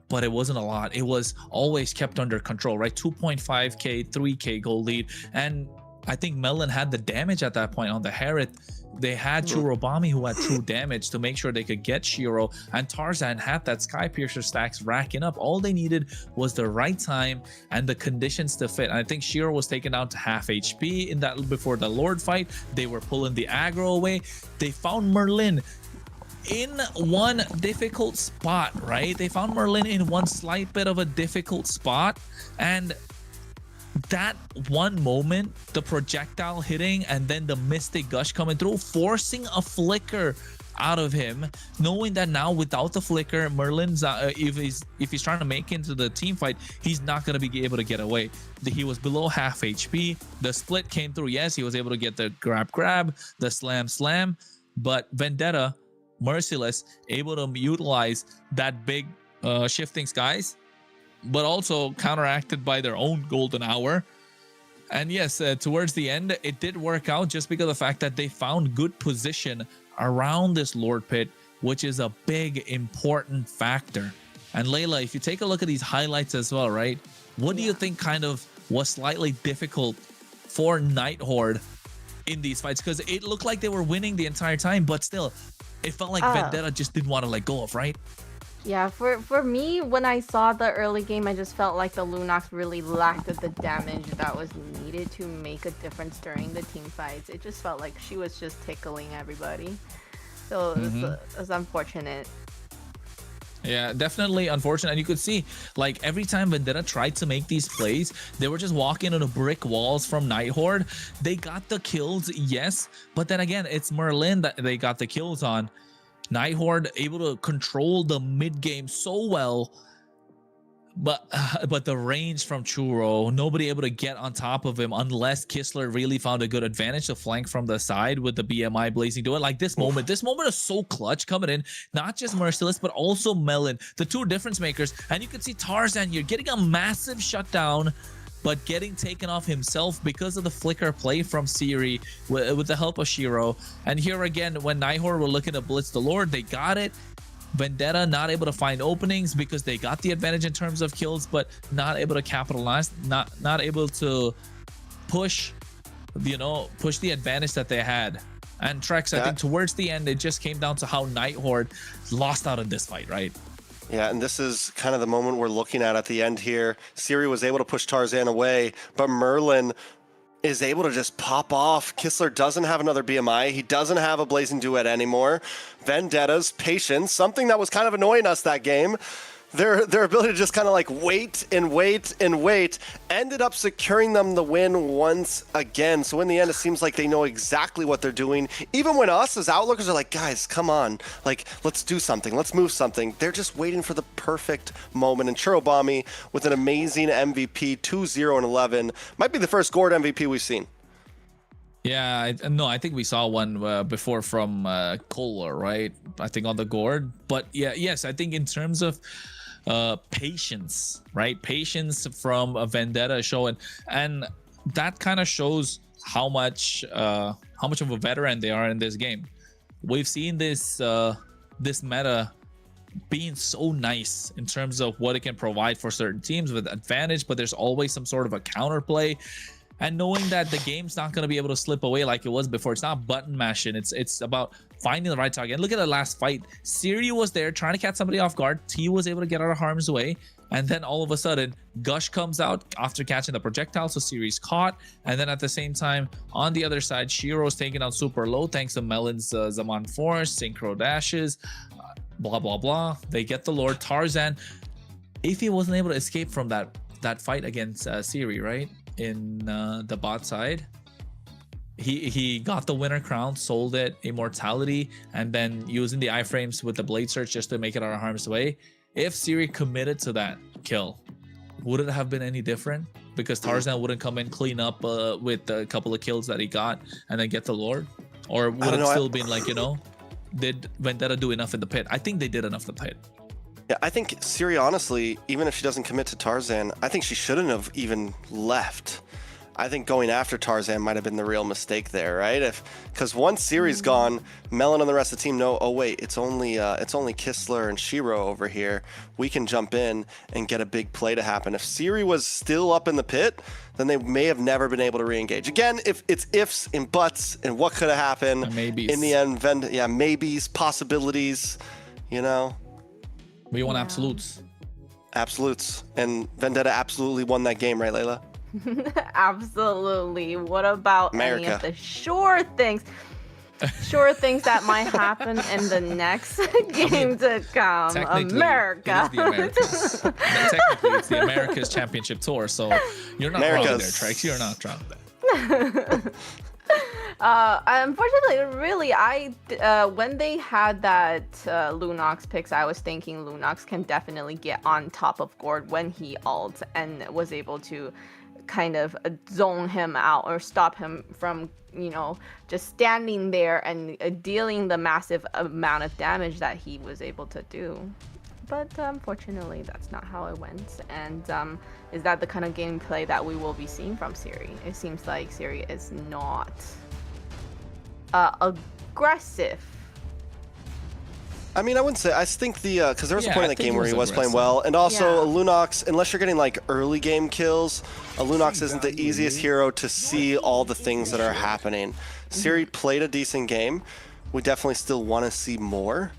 but it wasn't a lot. It was always kept under control, right? 2.5k, 3k gold lead. And I think Melon had the damage at that point on the Hereth. They had Churobami who had true damage to make sure they could get Shiro, and Tarzan had that Sky Piercer stacks racking up. All they needed was the right time and the conditions to fit. And I think Shiro was taken down to half HP in that before the Lord fight. They were pulling the aggro away. They found Merlin in one difficult spot, right? They found Merlin in one slight bit of a difficult spot, and that one moment, the projectile hitting and then the Mystic Gush coming through, forcing a flicker out of him, knowing that now without the flicker, Merlin's if he's trying to make into the team fight, he's not going to be able to get away. He was below half HP. The split came through. Yes, he was able to get the grab, the slam, but Vendetta, Merciless, able to utilize that big shifting skies, but also counteracted by their own golden hour. And yes, towards the end, it did work out just because of the fact that they found good position around this Lord Pit, which is a big, important factor. And Layla, if you take a look at these highlights as well, right? What do you think kind of was slightly difficult for Night Horde in these fights? Because it looked like they were winning the entire time, but still, it felt like Vendetta just didn't want to let go of, right? Yeah, for me, when I saw the early game, I just felt like the Lunox really lacked the damage that was needed to make a difference during the team fights. It just felt like she was just tickling everybody. So it was unfortunate. Yeah, definitely unfortunate. And you could see, like, every time Vendetta tried to make these plays, they were just walking into brick walls from Night Horde. They got the kills, yes, but then again, it's Merlin that they got the kills on. Night Horde able to control the mid game so well, but the range from Churo, nobody able to get on top of him unless Kistler really found a good advantage to flank from the side with the BMI blazing to it. Like this moment is so clutch coming in, not just Merciless but also Melon, the two difference makers. And you can see Tarzan, you're getting a massive shutdown, but getting taken off himself because of the flicker play from Siri with the help of Shiro. And here again, when Night Horde were looking to blitz the Lord, they got it. Vendetta not able to find openings because they got the advantage in terms of kills, but not able to capitalize, not able to push you know, push the advantage that they had. And Trex, I think towards the end, it just came down to how Night Horde lost out in this fight, right? Yeah, and this is kind of the moment we're looking at the end here. Siri was able to push Tarzan away, but Merlin is able to just pop off. Kistler doesn't have another BMI. He doesn't have a Blazing Duet anymore. Vendetta's patience, something that was kind of annoying us that game. Their ability to just kind of like wait and wait and wait ended up securing them the win once again. So in the end, it seems like they know exactly what they're doing. Even when us as Outlookers are like, guys, come on, like, let's do something, let's move something. They're just waiting for the perfect moment. And Churobami with an amazing MVP, 2-0-11, might be the first Gord MVP we've seen. Yeah, no, I think we saw one before from Kohler, right? I think on the Gord. But yeah, yes, I think in terms of patience, right? Patience from a Vendetta show, and that kind of shows how much of a veteran they are in this game. We've seen this this meta being so nice in terms of what it can provide for certain teams with advantage, but there's always some sort of a counterplay. And knowing that the game's not going to be able to slip away like it was before. It's not button mashing. It's about finding the right target. And look at the last fight. Siri was there trying to catch somebody off guard. T was able to get out of harm's way. And then all of a sudden, Gush comes out after catching the projectile. So Siri's caught. And then at the same time, on the other side, Shiro's taken out super low thanks to Melon's Zaman Force, Synchro Dashes, blah, blah, blah. They get the Lord. Tarzan, if he wasn't able to escape from that fight against Siri, right? In the bot side, he got the winner crown, sold it, immortality, and then using the iframes with the blade search just to make it out of harm's way. If Siri committed to that kill, would it have been any different? Because Tarzan wouldn't come in, clean up with a couple of kills that he got and then get the Lord? Or would it still been like, you know, did Vendetta do enough in the pit? I think they did enough in the pit. Yeah, I think Siri, honestly, even if she doesn't commit to Tarzan, I think she shouldn't have even left. I think going after Tarzan might have been the real mistake there, right? Because once Siri's gone, Melon and the rest of the team know, oh wait, it's only Kistler and Shiro over here. We can jump in and get a big play to happen. If Siri was still up in the pit, then they may have never been able to re-engage. Again, if it's ifs and buts and what could have happened. Maybes. In the end, maybes, possibilities, you know. We want absolutes. Absolutes. And Vendetta absolutely won that game, right, Layla? Absolutely. What about America? Any of the sure things that might happen in the next game to come? America. It is the Americas. Technically, it's the Americas Championship Tour, so you're not wrong there, Trex. You're not wrong there. Unfortunately, really, when they had that Lunox picks, I was thinking Lunox can definitely get on top of Gord when he ults and was able to kind of zone him out or stop him from, you know, just standing there and dealing the massive amount of damage that he was able to do. But unfortunately, that's not how it went. And is that the kind of gameplay that we will be seeing from Siri? It seems like Siri is not aggressive. I mean, I wouldn't say. I think because there was a point in that game where he was playing well, and also a Lunox. Unless you're getting like early game kills, a Lunox isn't the easiest hero to see all the things that are happening. Siri played a decent game. We definitely still want to see more.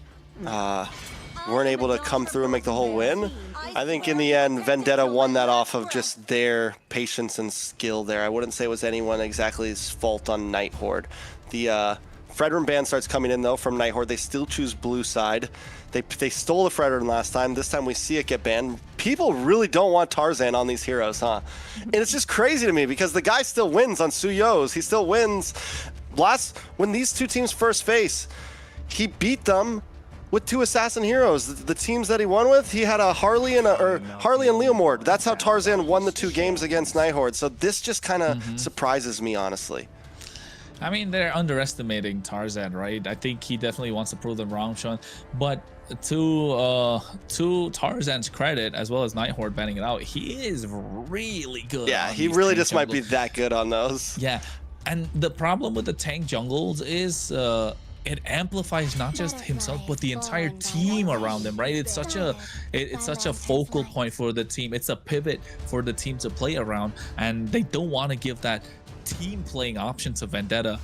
Weren't able to come through and make the whole win. I think in the end, Vendetta won that off of just their patience and skill there. I wouldn't say it was anyone exactly's fault on Night Horde. The Fredrin ban starts coming in though from Night Horde. They still choose blue side. They stole the Fredrin last time. This time we see it get banned. People really don't want Tarzan on these heroes, huh? And it's just crazy to me because the guy still wins on Suyo's. He still wins. When these two teams first face, he beat them with two assassin heroes. The teams that he won with, he had a Harley and Leomord. That's how Tarzan won the 2 games against Night Horde. So this just kind of surprises me, honestly. I mean, they're underestimating Tarzan, right? I think he definitely wants to prove them wrong, Sean. But to Tarzan's credit, as well as Night Horde banning it out, he is really good. Yeah, he really just might be that good on those. Yeah, and the problem with the tank jungles is it amplifies not just himself but the entire team around him, right? It's such a focal point for the team. It's a pivot for the team to play around, and they don't want to give that team playing option to Vendetta.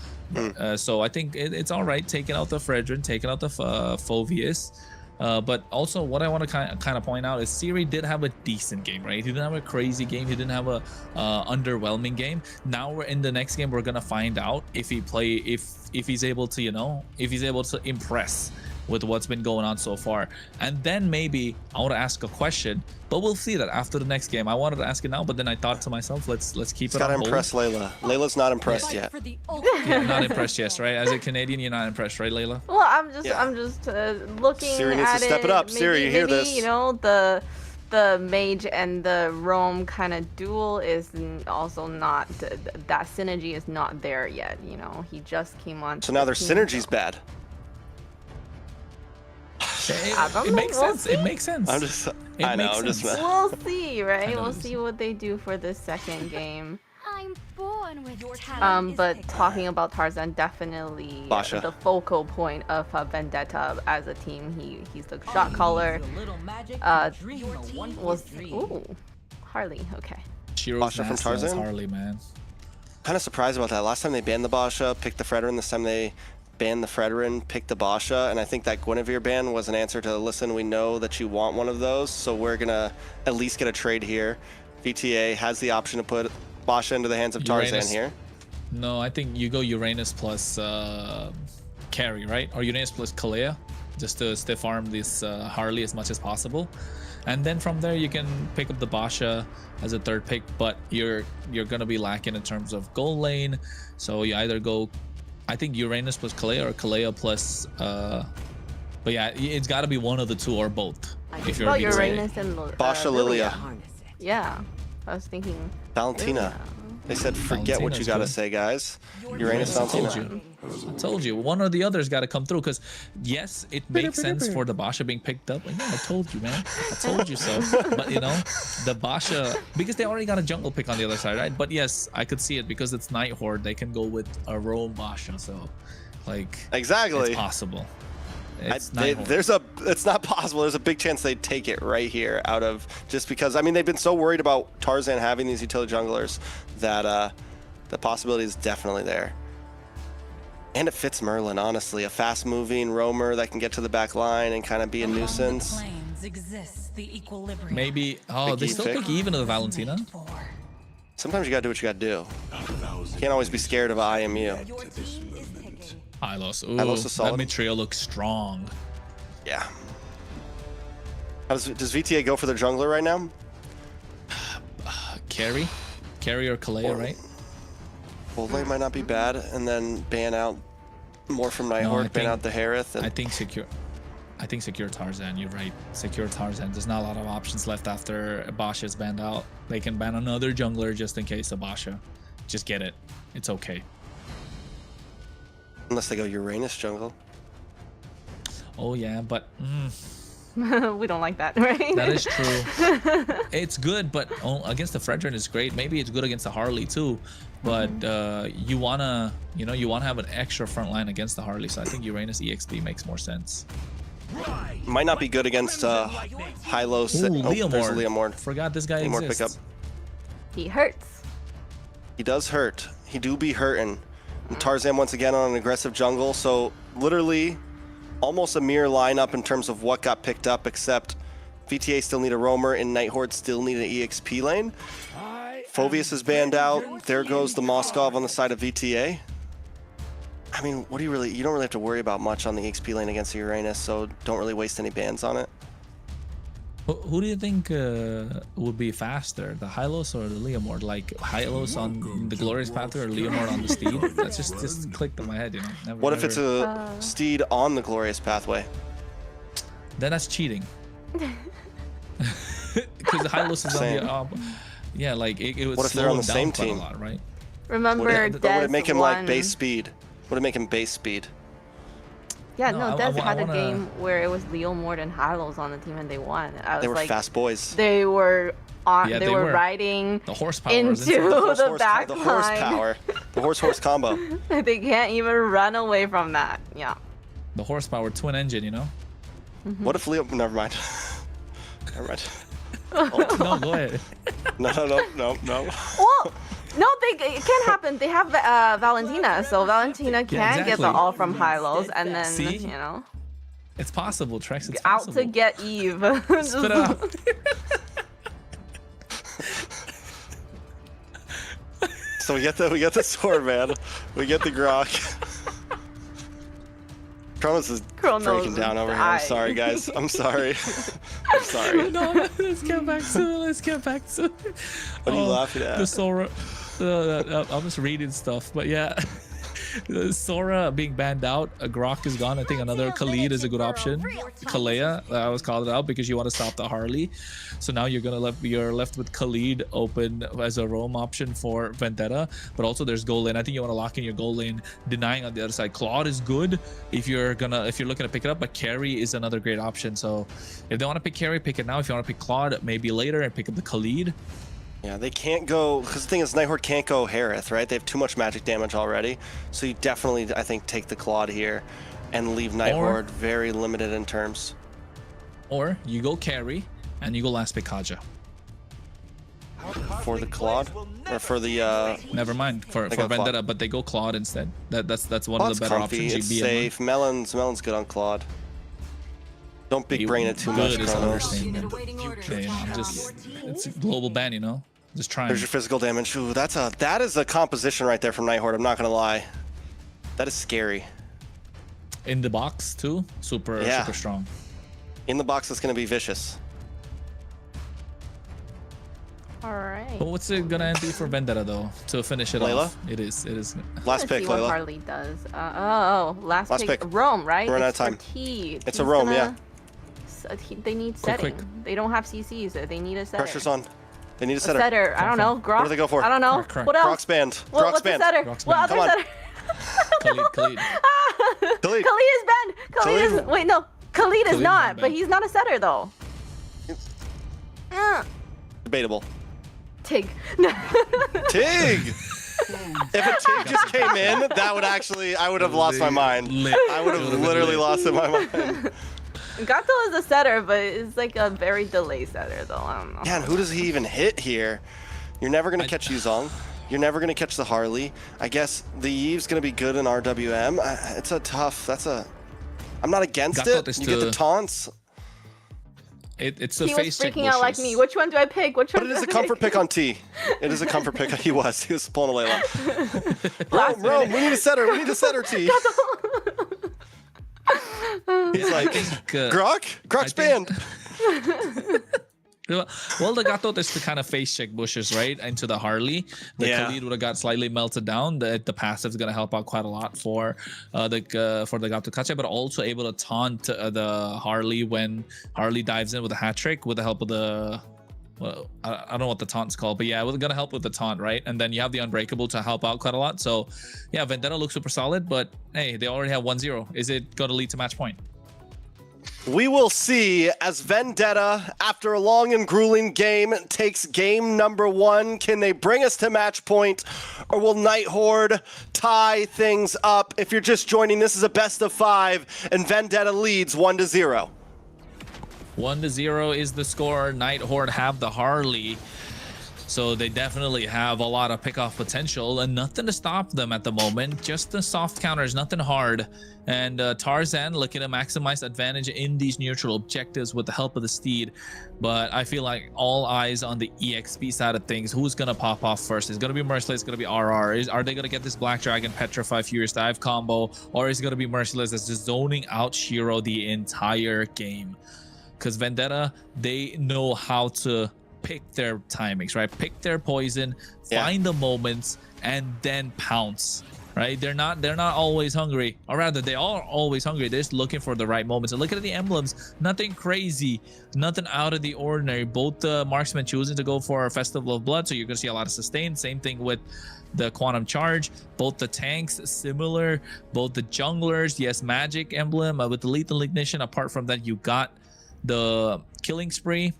So I think it's all right taking out the Fredrin, taking out the Phoveus. But also what I want to kind of point out is Siri did have a decent game, right? He didn't have a crazy game. He didn't have a underwhelming game. Now we're in the next game. We're gonna find out if he's able to, you know, if he's able to impress with what's been going on so far. And then maybe I want to ask a question, but we'll see that after the next game. I wanted to ask it now, but then I thought to myself, let's keep it on hold. Gotta impress Layla. Layla's not impressed yet. Yeah, not impressed yet, right? As a Canadian, you're not impressed, right, Layla? Well, I'm just looking Siri needs at to step it up. Siri, you hear this? You know, the mage and the roam kind of duel is also not that synergy is not there yet. You know, he just came on. So now their synergy's bad. It makes sense. It makes sense. We'll see, right? We'll see what they do for the second game. I'm born with your talent. But talking about Tarzan, definitely Basha. the focal point of Vendetta as a team. He's the shot caller. Harley. Okay. Basha from Tarzan. Harley, man. Kind of surprised about that. Last time they banned the Basha, picked the Fredrin. This time they banned the Fredrin, picked the Basha, and I think that Guinevere ban was an answer to, listen, we know that you want one of those, so we're gonna at least get a trade here. VTA has the option to put Basha into the hands of Tarzan here. No, I think you go Uranus plus Carry, right? Or Uranus plus Kalea, just to stiff arm this Harley as much as possible. And then from there you can pick up the Basha as a third pick, but you're gonna be lacking in terms of goal lane. So you either go, I think, Uranus plus Kalea or Kalea plus but yeah, it's got to be one of the two or both. If you're Uranus and Basha Lilia. Yeah, I was thinking Valentina. They said forget what you got to say, guys. Uranus, Valentina. I told you, one or the other's got to come through, because yes, it makes sense for the Basha being picked up. Yeah, I told you, man. I told you so. But you know, the Basha, because they already got a jungle pick on the other side, right? But yes, I could see it because it's Night Horde. They can go with a roam Basha, so like exactly, it's possible. It's not possible. There's a big chance they'd take it right here out of, just because, I mean, they've been so worried about Tarzan having these utility junglers that the possibility is definitely there. And it fits Merlin, honestly. A fast-moving roamer that can get to the back line and kind of be a nuisance. Maybe, they still pick even of the Valentina. Sometimes you gotta do what you gotta do. You can't always be scared of IMU. Hylos. Ooh, Hylos is solid. that mid trio looks strong. Yeah. Does VTA go for their jungler right now? Carry or Kalea, right? Well, might not be bad, and then ban out more from Night Horde, ban out the Harith. And I think secure Tarzan. You're right. Secure Tarzan. There's not a lot of options left after Basha is banned out. They can ban another jungler just in case of Basha. Just get it. It's okay. Unless they go Uranus jungle. Oh yeah, but we don't like that, right? That is true. It's good, but against the Fredrin is great. Maybe it's good against the Harley too, but you wanna have an extra front line against the Harley. So I think Uranus EXP makes more sense. Might not be good against Hylos. Leomord. Leomord. Forgot this guy exists. Pickup. He hurts. He does hurt. He do be hurting. And Tarzan once again on an aggressive jungle, so literally almost a mirror lineup in terms of what got picked up, except VTA still need a roamer and Night Horde still need an EXP lane. Phoveus is banned out. There goes the Moskov on the side of VTA. I mean, you don't really have to worry about much on the EXP lane against Uranus, so don't really waste any bans on it. Who do you think would be faster, the Hylos or the Leomord? Like Hylos on the Glorious Pathway or Leomord on the Steed? That's just clicked in my head, you know. What if it's a Steed on the Glorious Pathway? Then that's cheating. Because the Hylos is on the yeah, like it would. What if they're on the same team? A lot, right? Remember, would it make him like base speed? Would it make him base speed? Yeah, no, Des had a game where it was Leomord and Hylos on the team and they won. They were like, fast boys. They were on. Yeah, they were riding the horsepower into the back line. The horsepower. The horse combo. They can't even run away from that. Yeah. The horsepower twin engine, you know. What if Leo? Never mind. Never mind. No, go ahead. No. Well, No, it can't happen. They have Valentina, so Valentina can get the all from Hylos, and then See? you know. It's possible, Trex. It's Out possible. to get Eve. Spit it out. So we get the sword, man. We get the grok. Kronos is breaking down over here. I'm sorry, guys. I'm sorry. I'm sorry. No, let's get back to it. Let's get back to it. What are you laughing at? The Sora. I'm just reading stuff, but yeah. Sora being banned out, a Grok is gone. I think another Khalid is a good option. Kalea, I was called it out because you want to stop the Harley. So now you're left with Khalid open as a roam option for Vendetta. But also there's goal lane. I think you want to lock in your goal lane, denying on the other side. Claude is good if you're looking to pick it up, but Carry is another great option. So if they want to pick Carry, pick it now. If you want to pick Claude, maybe later and pick up the Khalid. Yeah, they can't go, because the thing is, Night Horde can't go Harith, right? They have too much magic damage already. So you definitely, I think, take the Claude here and leave Night Horde very limited in terms. Or you go Carry and you go last pick Kaja. For the Claude? Or for the... Never mind, for Vendetta, Claude. But they go Claude instead. That's one of the better options. It's safe. Melon's good on Claude. Don't big brain it too much, Kronos. It's a global ban, you know? Just trying. There's your physical damage. Ooh, that is a composition right there from Night Horde, I'm not gonna lie. That is scary. In the box too? Super strong. In the box it's gonna be vicious. Alright. But what's it gonna be for Vendetta though? To finish it Layla? off. It is. Last pick, see what Layla. Harley does. Last pick. Rome, right? We're out of time. It's a Rome, yeah. They need setting. They don't have CCs. They need a setter. Pressure's on. They need a setter. I don't know. Grok. What do they go for? I don't know. What else? Grok's banned. What's the setter? What other setter? Khalid. Khalid is banned. Khalid is... Wait, no. Khalid is not, but he's not a setter, though. Debatable. Tig. Tig! If a Tig just came in, that would actually... I would have lost my mind. I would have literally lost my mind. Gato is a setter, but it's like a very delayed setter, though. I don't know. Man, who does he even hit here? You're never going to catch Yuzong. You're never going to catch the Harley. I guess the Eve's going to be good in RWM. It's a tough... I'm not against it. You get the taunts. It's a he face check. He was freaking out like me. Which one do I pick? Which one? But it is a comfort pick on T. It is a comfort pick. He was pulling a Layla. Rome, we need a setter. We need a setter, T. He's like, Grok's banned. Well, the Gato is to kind of face check bushes, right? Into the Harley. The Khalid would have got slightly melted down. The passive is going to help out quite a lot for the Gato Kache, but also able to taunt the Harley when Harley dives in with a hat trick with the help of the... Well, I don't know what the taunt's called, but yeah, we're going to help with the taunt, right? And then you have the Unbreakable to help out quite a lot. So yeah, Vendetta looks super solid, but hey, they already have 1-0. Is it going to lead to match point? We will see as Vendetta, after a long and grueling game, takes game number 1. Can they bring us to match point, or will Night Horde tie things up? If you're just joining, this is a best of 5, and Vendetta leads 1-0. 1-0 is the score. Night Horde have the Harley, so they definitely have a lot of pick-off potential and nothing to stop them at the moment. Just the soft counters, nothing hard. And Tarzan looking to maximize advantage in these neutral objectives with the help of the steed. But I feel like all eyes on the EXP side of things. Who's going to pop off first? Is it going to be Merciless? It's going to be RR? Are they going to get this Black Dragon Petrify Furious Dive combo? Or is it going to be Merciless that's just zoning out Shiro the entire game? Because Vendetta, they know how to pick their timings, right? Pick their poison, find the moments, and then pounce, right? They're not always hungry, or rather they are always hungry. They're just looking for the right moments. And look at the emblems, nothing crazy, nothing out of the ordinary. Both the marksmen choosing to go for a Festival of Blood, so you're gonna see a lot of sustain. Same thing with the Quantum Charge. Both the tanks similar, both the junglers, yes, magic emblem with the lethal ignition. Apart from that, you got the killing spree.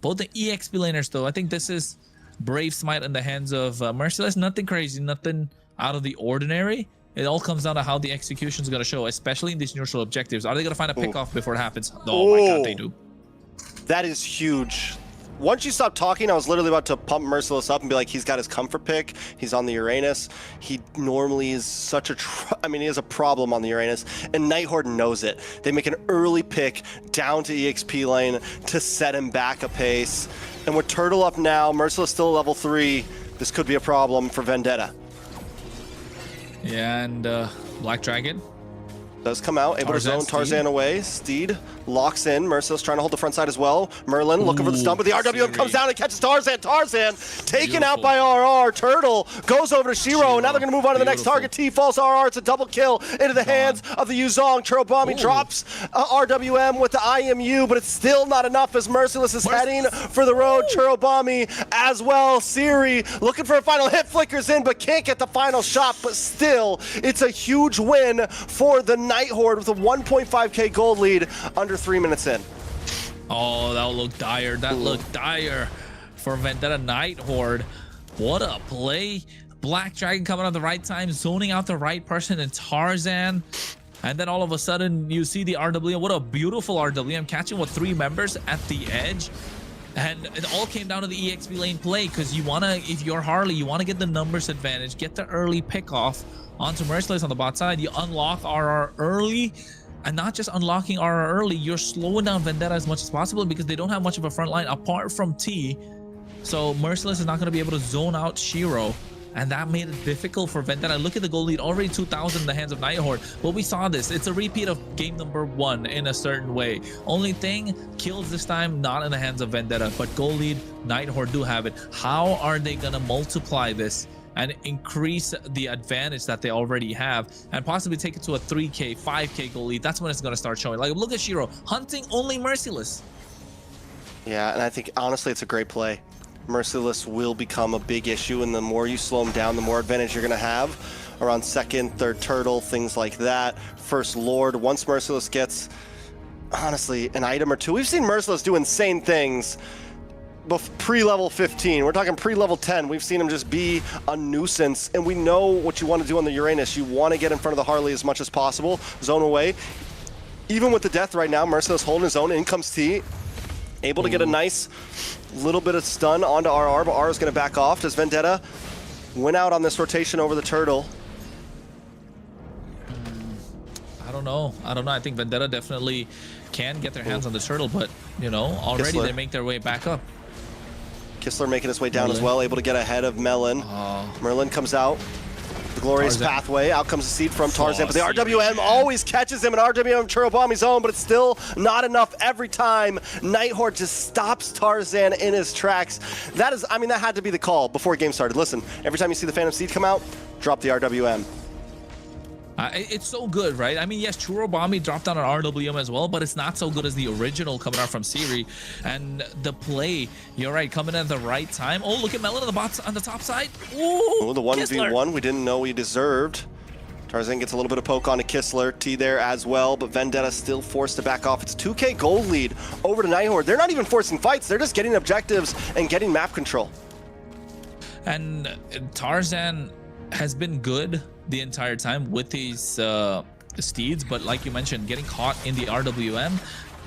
Both the EXP laners, though, I think this is Brave Smite in the hands of Merciless. Nothing crazy, nothing out of the ordinary. It all comes down to how the execution is going to show, especially in these neutral objectives. Are they going to find a pick off before it happens? Oh my god, they do. That is huge. once you stopped talking, I was literally about to pump Merciless up and be like, he's got his comfort pick. He's on the Uranus. He normally is such a, he has a problem on the Uranus, and Night Horde knows it. They make an early pick down to EXP lane to set him back a pace. And with Turtle up now, Merciless still level 3. This could be a problem for Vendetta. Yeah, and Black Dragon does come out, able to zone Tarzan away. Steed locks in. Merciless trying to hold the front side as well. Merlin looking for the stump, but the RWM comes down and catches Tarzan. Tarzan taken out by RR. Turtle goes over to Shiro, and now they're going to move on to the next target. T falls RR. It's a double kill into the hands of the Yuzong. Churobami drops RWM with the IMU, but it's still not enough as Merciless is heading for the road. Churobami as well. Siri looking for a final hit, flickers in, but can't get the final shot, but still, it's a huge win for the Night Horde with a 1.5k gold lead under 3 minutes in. Oh, that looked dire. That looked dire for Vendetta Night Horde. What a play. Black Dragon coming at the right time, zoning out the right person in Tarzan. And then all of a sudden, you see the RWM. What a beautiful RWM, catching with 3 members at the edge. And it all came down to the EXP lane play, because you want to, if you're Harley, you want to get the numbers advantage, get the early pick off onto Merciless on the bot side. You unlock RR early, and not just unlocking RR early, you're slowing down Vendetta as much as possible because they don't have much of a front line apart from T. So Merciless is not going to be able to zone out Shiro, and that made it difficult for Vendetta. Look at the gold lead, already 2,000 in the hands of Night Horde. But we saw this. It's a repeat of game number 1 in a certain way. Only thing, kills this time not in the hands of Vendetta, but gold lead, Night Horde do have it. How are they going to multiply this and increase the advantage that they already have and possibly take it to a 3k, 5k goal lead? That's when it's going to start showing. Like, look at Shiro, hunting only Merciless. Yeah, and I think, honestly, it's a great play. Merciless will become a big issue, and the more you slow him down, the more advantage you're going to have around second, third turtle, things like that. First Lord, once Merciless gets, honestly, an item or two. We've seen Merciless do insane things pre-level 15. We're talking pre-level 10. We've seen him just be a nuisance, and we know what you want to do on the Uranus. You want to get in front of the Harley as much as possible, zone away. Even with the death right now, Merciless holding his own. In comes T, able to get a nice little bit of stun onto RR, but RR is going to back off. Does Vendetta win out on this rotation over the Turtle? I don't know. I think Vendetta definitely can get their hands on the Turtle, but, you know, already Kissler. they make their way back up. Kissler making his way down as well, able to get ahead of Melon. Merlin comes out. The glorious pathway. Out comes the seed from Tarzan, but the RWM always catches him, and RWM Churobami's own, but it's still not enough every time. Night Horde just stops Tarzan in his tracks. That is, I mean, that had to be the call before game started. Listen, every time you see the Phantom Seed come out, drop the RWM. It's so good, right? I mean, yes, Churobami dropped down an RWM as well, but it's not so good as the original coming out from Siri. And the play, you're right, coming at the right time. Oh, look at Melon on the bots on the top side. Ooh, the 1v1 we didn't know we deserved. Tarzan gets a little bit of poke onto Kissler. T there as well, but Vendetta still forced to back off. It's 2k gold lead over to Night Horde. They're not even forcing fights. They're just getting objectives and getting map control. And Tarzan has been good the entire time with these steeds, but like you mentioned, getting caught in the RWM.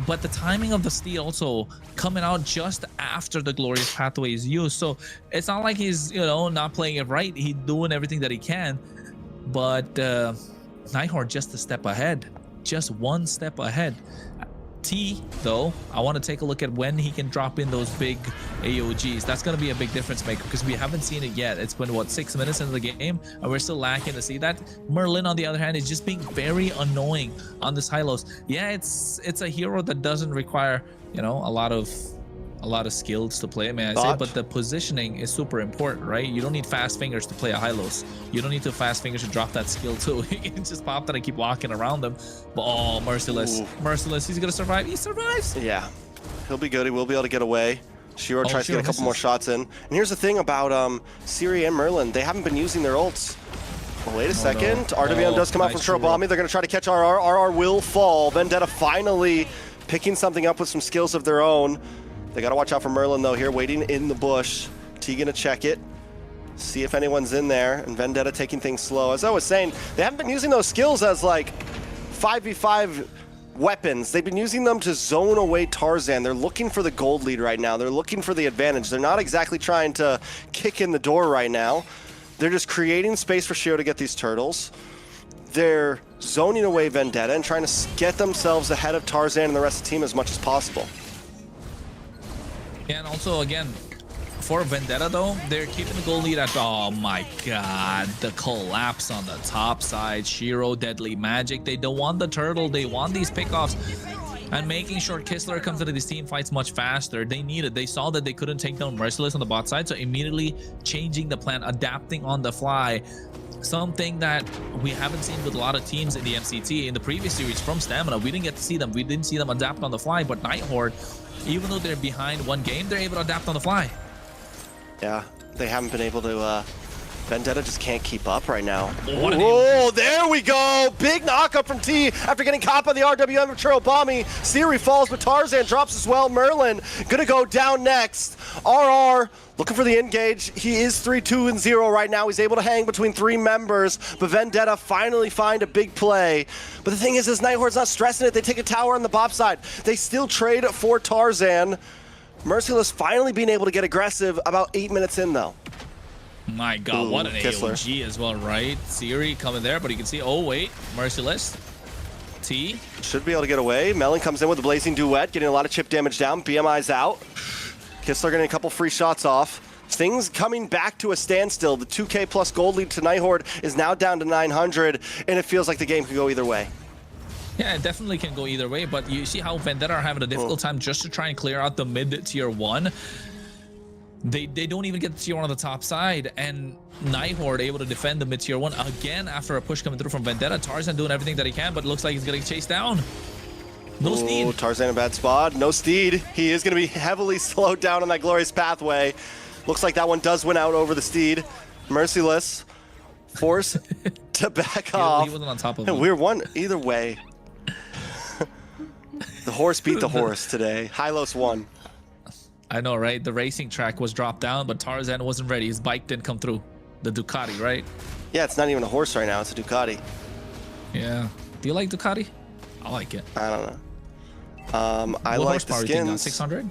But the timing of the steed also coming out just after the glorious pathway is used, so it's not like he's, you know, not playing it right. He's doing everything that he can, but Night Horde just a step ahead, just one step ahead. T, though, I want to take a look at when he can drop in those big AOGs. That's going to be a big difference maker because we haven't seen it yet. It's been, what, 6 minutes into the game, and we're still lacking to see that. Merlin, on the other hand, is just being very annoying on this Hylos. Yeah, it's a hero that doesn't require, you know, a lot of skills to play, may I say, but the positioning is super important, right? You don't need fast fingers to play a Hylos. You don't need to fast fingers to drop that skill too. You can just pop that and keep walking around them. But oh, Merciless. Ooh. Merciless, he's gonna survive. He survives. Yeah, he'll be good. He will be able to get away. Shiro tries to get a couple more shots in. And here's the thing about Siri and Merlin. They haven't been using their ults. Well, wait a second. RWM does come out from Churobami. They're gonna try to catch RR. RR will fall. Vendetta finally picking something up with some skills of their own. They got to watch out for Merlin, though, here, waiting in the bush. T gonna check it, see if anyone's in there, and Vendetta taking things slow. As I was saying, they haven't been using those skills as, like, 5v5 weapons. They've been using them to zone away Tarzan. They're looking for the gold lead right now. They're looking for the advantage. They're not exactly trying to kick in the door right now. They're just creating space for Shiro to get these turtles. They're zoning away Vendetta and trying to get themselves ahead of Tarzan and the rest of the team as much as possible. And also, again, for Vendetta, though, they're keeping the goal lead at, oh my god, the collapse on the top side. Shiro, Deadly Magic. They don't want the turtle. They want these pickoffs. And making sure Kistler comes into these team fights much faster. They need it. They saw that they couldn't take down Merciless on the bot side, so immediately changing the plan, adapting on the fly. Something that we haven't seen with a lot of teams in the MCT in the previous series from Stamina. We didn't get to see them. We didn't see them adapt on the fly, but Night Horde, even though they're behind one game, they're able to adapt on the fly. Yeah, they haven't been able to. Vendetta just can't keep up right now. Oh, there we go! Big knockup from T after getting caught by the RWM of Churobami. Siri falls, but Tarzan drops as well. Merlin gonna go down next. RR looking for the engage. He is 3-2-0 right now. He's able to hang between 3 members, but Vendetta finally find a big play. But the thing is, Night Horde's not stressing it. They take a tower on the bop side. They still trade for Tarzan. Merciless finally being able to get aggressive about 8 minutes in, though. My god, what an AOG as well, right? Siri coming there, but you can see, oh wait, Merciless. T. Should be able to get away. Melon comes in with the Blazing Duet, getting a lot of chip damage down. BMI's out. Kistler getting a couple free shots off. Things coming back to a standstill. The 2K plus gold lead to Night Horde is now down to 900, and it feels like the game could go either way. Yeah, it definitely can go either way, but you see how Vendetta are having a difficult time just to try and clear out the mid tier 1. They don't even get the tier 1 on the top side, and Night Horde able to defend the mid tier 1 again after a push coming through from Vendetta. Tarzan doing everything that he can, but it looks like he's gonna get chased down. No steed. Tarzan in a bad spot. No steed. He is gonna be heavily slowed down on that glorious pathway. Looks like that one does win out over the steed. Merciless forced to back off. He wasn't on top of him. him. We're one either way. The horse beat the horse today. Hylos won. I know, right? The racing track was dropped down, but Tarzan wasn't ready. His bike didn't come through. The Ducati, right? Yeah, it's not even a horse right now. It's a Ducati. Yeah. Do you like Ducati? I like it. I don't know. I like the skins. 600?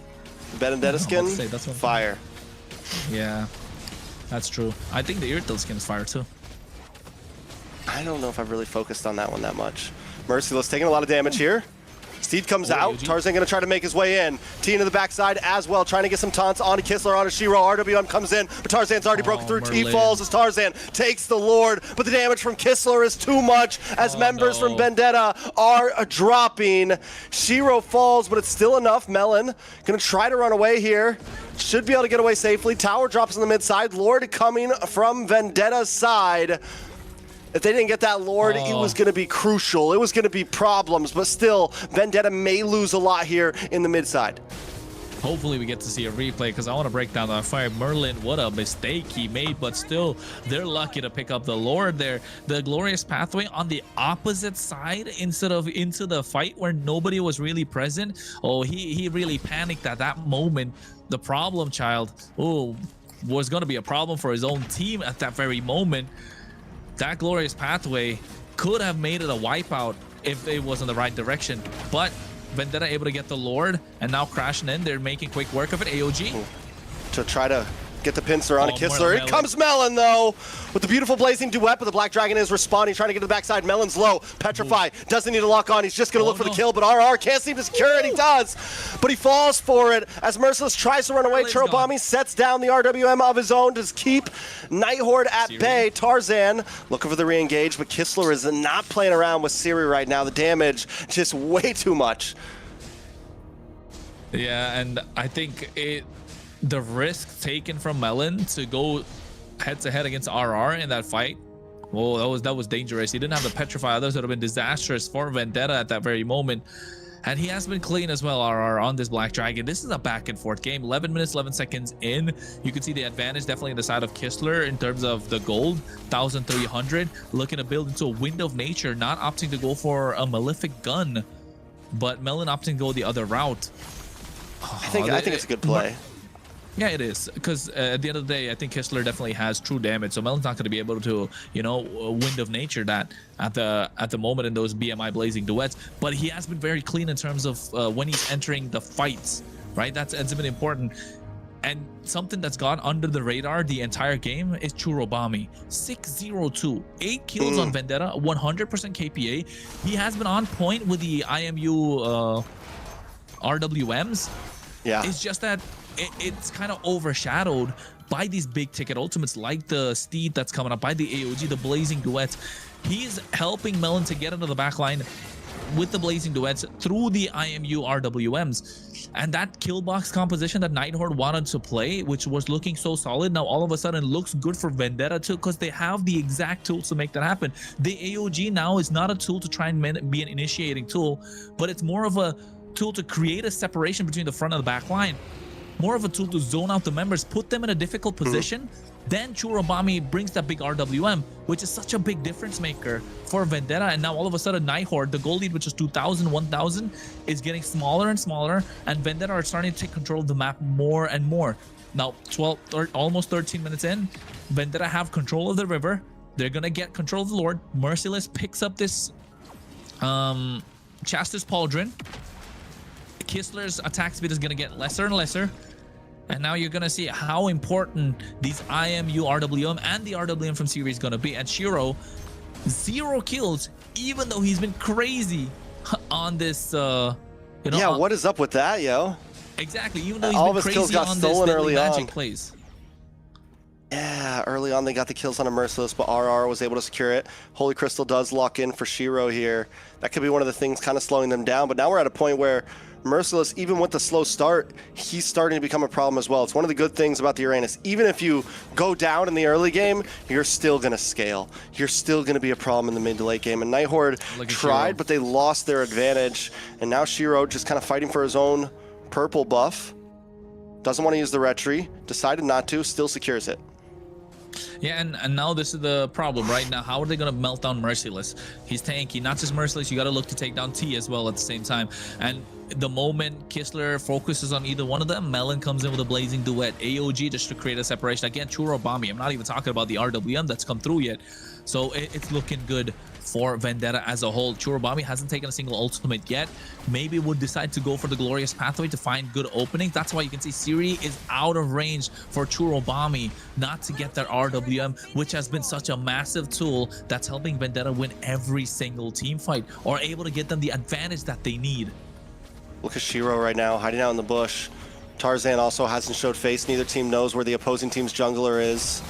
Vendetta skin? That's what fire. Yeah, that's true. I think the Irtil skin is fire too. I don't know if I've really focused on that one that much. Merciless taking a lot of damage here. Steed comes out. Tarzan going to try to make his way in. T into the backside as well, trying to get some taunts onto Kistler, onto Shiro. RWM comes in, but Tarzan's already broken through. Merlin. T falls as Tarzan takes the Lord, but the damage from Kistler is too much as members from Vendetta are dropping. Shiro falls, but it's still enough. Melon going to try to run away here. Should be able to get away safely. Tower drops on the mid side. Lord coming from Vendetta's side. If they didn't get that Lord, it was going to be crucial. It was going to be problems, but still, Vendetta may lose a lot here in the mid side. Hopefully we get to see a replay because I want to break down that fire. Merlin, what a mistake he made, but still, they're lucky to pick up the Lord there. The glorious pathway on the opposite side instead of into the fight where nobody was really present. Oh, he really panicked at that moment. The problem child, was going to be a problem for his own team at that very moment. That glorious pathway could have made it a wipeout if it was in the right direction, but Vendetta able to get the Lord and now crashing in. They're making quick work of it. AOG to try to get the pincer on a Kistler. Here comes Melon though with the beautiful Blazing Duet, but the Black Dragon is responding, trying to get to the backside. Melon's low. Petrify doesn't need to lock on. He's just going to look for the kill, but RR can't seem to secure it. He does, but he falls for it as Merciless tries to run away. Churobami sets down the RWM of his own to keep Night Horde at bay. Tarzan looking for the re-engage, but Kistler is not playing around with Siri right now. The damage just way too much. Yeah, and I think the risk taken from Melon to go head-to-head against RR in that fight, well, that was dangerous. He didn't have the Petrify. Others would have been disastrous for Vendetta at that very moment. And he has been clean as well, RR, on this Black Dragon. This is a back-and-forth game. 11 minutes, 11 seconds in. You can see the advantage definitely on the side of Kistler in terms of the gold. 1,300. Looking to build into a Wind of Nature, not opting to go for a Malefic gun. But Melon opting to go the other route. I think it's a good play. Yeah, it is, because at the end of the day, I think Kistler definitely has true damage, so Melon's not going to be able to, you know, Wind of Nature that at the moment in those BMI Blazing duets. But he has been very clean in terms of when he's entering the fights, right? That's been important. And something that's gone under the radar the entire game is Churobami. 602, 8 kills on Vendetta, 100% KPA. He has been on point with the IMU RWMs. Yeah, it's just that it's kind of overshadowed by these big ticket ultimates like the Steed that's coming up, by the AOG, the Blazing Duets. He's helping Melon to get into the back line with the Blazing Duets through the IMU RWMs. And that kill box composition that Night Horde wanted to play, which was looking so solid, now all of a sudden looks good for Vendetta too, because they have the exact tools to make that happen. The AOG now is not a tool to try and be an initiating tool, but it's more of a tool to create a separation between the front and the back line. More of a tool to zone out the members, put them in a difficult position. Then Churobami brings that big RWM, which is such a big difference maker for Vendetta. And now all of a sudden, Night Horde, the goal lead, which is 2,000, 1,000, is getting smaller and smaller. And Vendetta are starting to take control of the map more and more. Now, almost 13 minutes in, Vendetta have control of the river. They're going to get control of the Lord. Merciless picks up this Chastis Pauldron. Kistler's attack speed is going to get lesser and lesser. And now you're going to see how important these IMU RWM and the RWM from series is going to be. And Shiro, 0 kills, even though he's been crazy on this, you know. Yeah, what is up with that, yo? Exactly, even though he's all been of his kills crazy got on stolen this early magic on. plays. Yeah, early on they got the kills on a Merciless, but RR was able to secure it. Holy Crystal does lock in for Shiro here. That could be one of the things kind of slowing them down, but now we're at a point where Merciless, even with the slow start, he's starting to become a problem as well. It's one of the good things about the Uranus. Even if you go down in the early game, you're still going to scale. You're still going to be a problem in the mid to late game. And Night Horde tried, but they lost their advantage. And now Shiro just kind of fighting for his own purple buff. Doesn't want to use the retry. Decided not to. Still secures it. Yeah, and now this is the problem right now. How are they going to melt down Merciless? He's tanky, not just Merciless. You got to look to take down T as well at the same time. And the moment Kistler focuses on either one of them, Melon comes in with a Blazing Duet, AOG just to create a separation. Again, Churobami. I'm not even talking about the RWM that's come through yet. So it's looking good for Vendetta as a whole. Churobami hasn't taken a single ultimate yet. Maybe would decide to go for the Glorious Pathway to find good openings. That's why you can see Siri is out of range for Churobami not to get their RWM, which has been such a massive tool that's helping Vendetta win every single team fight or able to get them the advantage that they need. Look at Shiro right now, hiding out in the bush. Tarzan also hasn't showed face. Neither team knows where the opposing team's jungler is.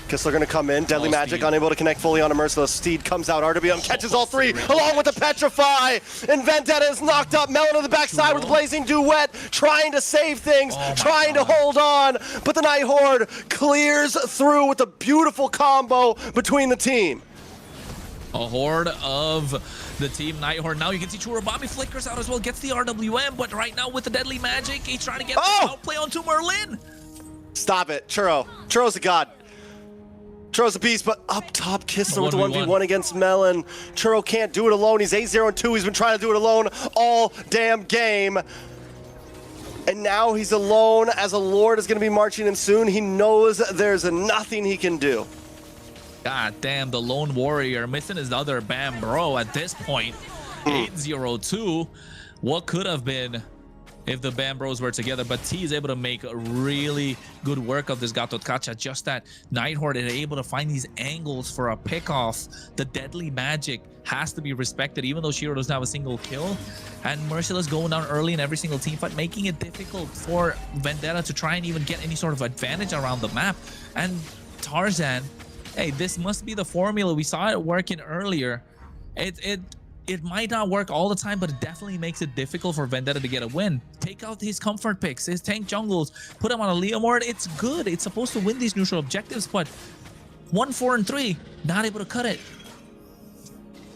Kistler gonna come in. Deadly Magic unable to connect fully on a Merciless. Steed comes out. RWM catches all three along with the Petrify. And Vendetta is knocked up. Melon on the backside with the Blazing Duet, trying to save things, trying to hold on. But the Night Horde clears through with a beautiful combo between the team. A horde of the team Night Horde. Now you can see Churobami flickers out as well, gets the RWM, but right now with the Deadly Magic, he's trying to get the outplay onto Merlin. Stop it, Churro. Churro's a god. Churro's a beast, but up top, Kistler with the 1v1 against Melon. Churro can't do it alone. He's 8-0-2. He's been trying to do it alone all damn game. And now he's alone as a Lord is going to be marching in soon. He knows there's nothing he can do. God damn, the lone warrior missing his other Bam bro at this point. 8-0-2. What could have been if the Bam bros were together, but T is able to make a really good work of this Gato Tkacha. Just that Night Horde is able to find these angles for a pick off. The Deadly Magic has to be respected, even though Shiro doesn't have a single kill. And Merciless going down early in every single team fight, making it difficult for Vendetta to try and even get any sort of advantage around the map. And Tarzan, hey, this must be the formula. We saw it working earlier. It might not work all the time, but it definitely makes it difficult for Vendetta to get a win. Take out his comfort picks, his tank jungles, put him on a Leomord. It's good. It's supposed to win these neutral objectives, but 1, 4, and 3, not able to cut it.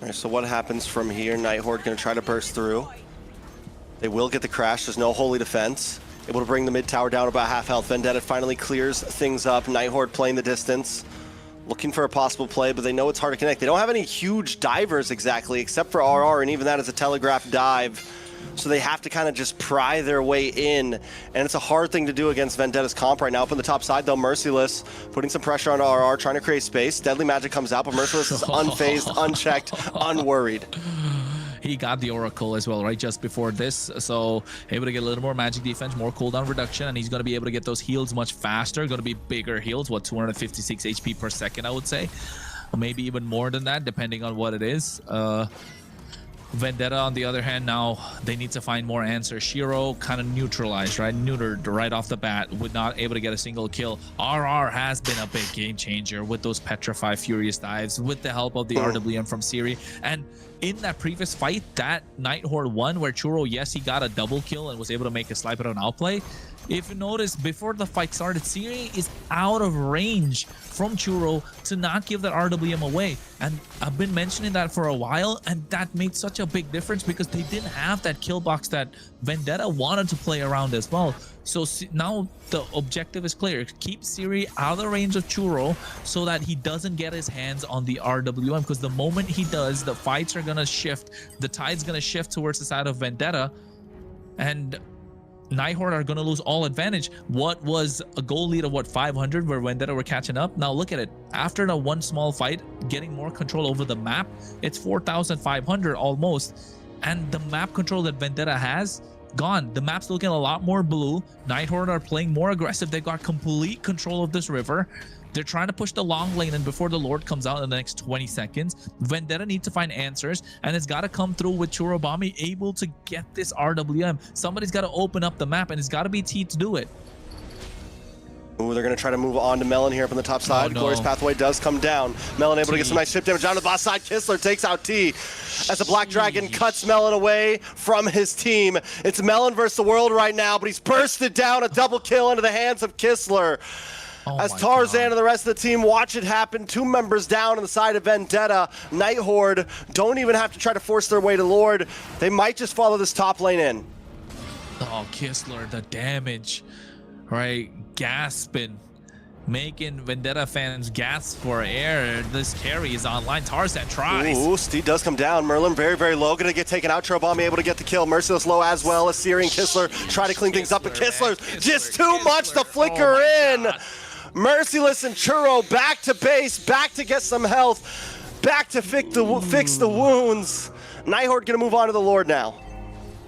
All right, so what happens from here? Night Horde going to try to burst through. They will get the crash. There's no holy defense. Able to bring the mid tower down about half health. Vendetta finally clears things up. Night Horde playing the distance. Looking for a possible play, but they know it's hard to connect. They don't have any huge divers exactly, except for RR, and even that is a telegraph dive. So they have to kind of just pry their way in, and it's a hard thing to do against Vendetta's comp right now. Up on the top side, though, Merciless putting some pressure on RR, trying to create space. Deadly Magic comes out, but Merciless is unfazed, unchecked, unworried. He got the Oracle as well, right, just before this, so able to get a little more magic defense, more cooldown reduction, and he's going to be able to get those heals much faster. Going to be bigger heals, what, 256 HP per second, I would say, or maybe even more than that, depending on what it is. Vendetta, on the other hand, now they need to find more answers. Shiro kind of neutralized, right? Neutered right off the bat, would not able to get a single kill. RR has been a big game changer with those Petrify Furious dives, with the help of the RWM from Siri. And in that previous fight, that Night Horde one, where Churro, yes, he got a double kill and was able to make a sniper on outplay. If you notice, before the fight started, Siri is out of range from Churro to not give that RWM away. And I've been mentioning that for a while, and that made such a big difference because they didn't have that kill box that Vendetta wanted to play around as well. So now the objective is clear. Keep Siri out of the range of Churro so that he doesn't get his hands on the RWM, because the moment he does, the fights are going to shift. The tide's going to shift towards the side of Vendetta, and Night Horde are going to lose all advantage. What was a goal lead of, what, 500, where Vendetta were catching up? Now look at it. After the one small fight, getting more control over the map, it's 4,500 almost. And the map control that Vendetta has, gone. The map's looking a lot more blue. Night Horde are playing more aggressive. They've got complete control of this river. They're trying to push the long lane, and before the Lord comes out in the next 20 seconds, Vendetta needs to find answers, and it's got to come through with Churobami able to get this RWM. Somebody's got to open up the map, and it's got to be T to do it. Ooh, they're going to try to move on to Melon here up on the top side. Glorious Pathway does come down. Melon able to get some nice chip damage down to the boss side. Kistler takes out T as the Black Dragon cuts Melon away from his team. It's Melon versus the world right now, but he's bursted down, a double kill into the hands of Kistler. As Tarzan and the rest of the team watch it happen, 2 members down on the side of Vendetta. Night Horde don't even have to try to force their way to Lord. They might just follow this top lane in. Oh, Kistler, the damage, right? Gasping, making Vendetta fans gasp for air. This carry is online. Tarzan tries. Ooh, Steve does come down. Merlin very, very low. Gonna get taken out. Churobami able to get the kill. Merciless low as well as Siri and Kistler try to clean things up, but Kistler's just too much to flicker in. God. Merciless and Churro back to base, back to get some health, back to fix the wounds. Night Horde gonna move on to the Lord now.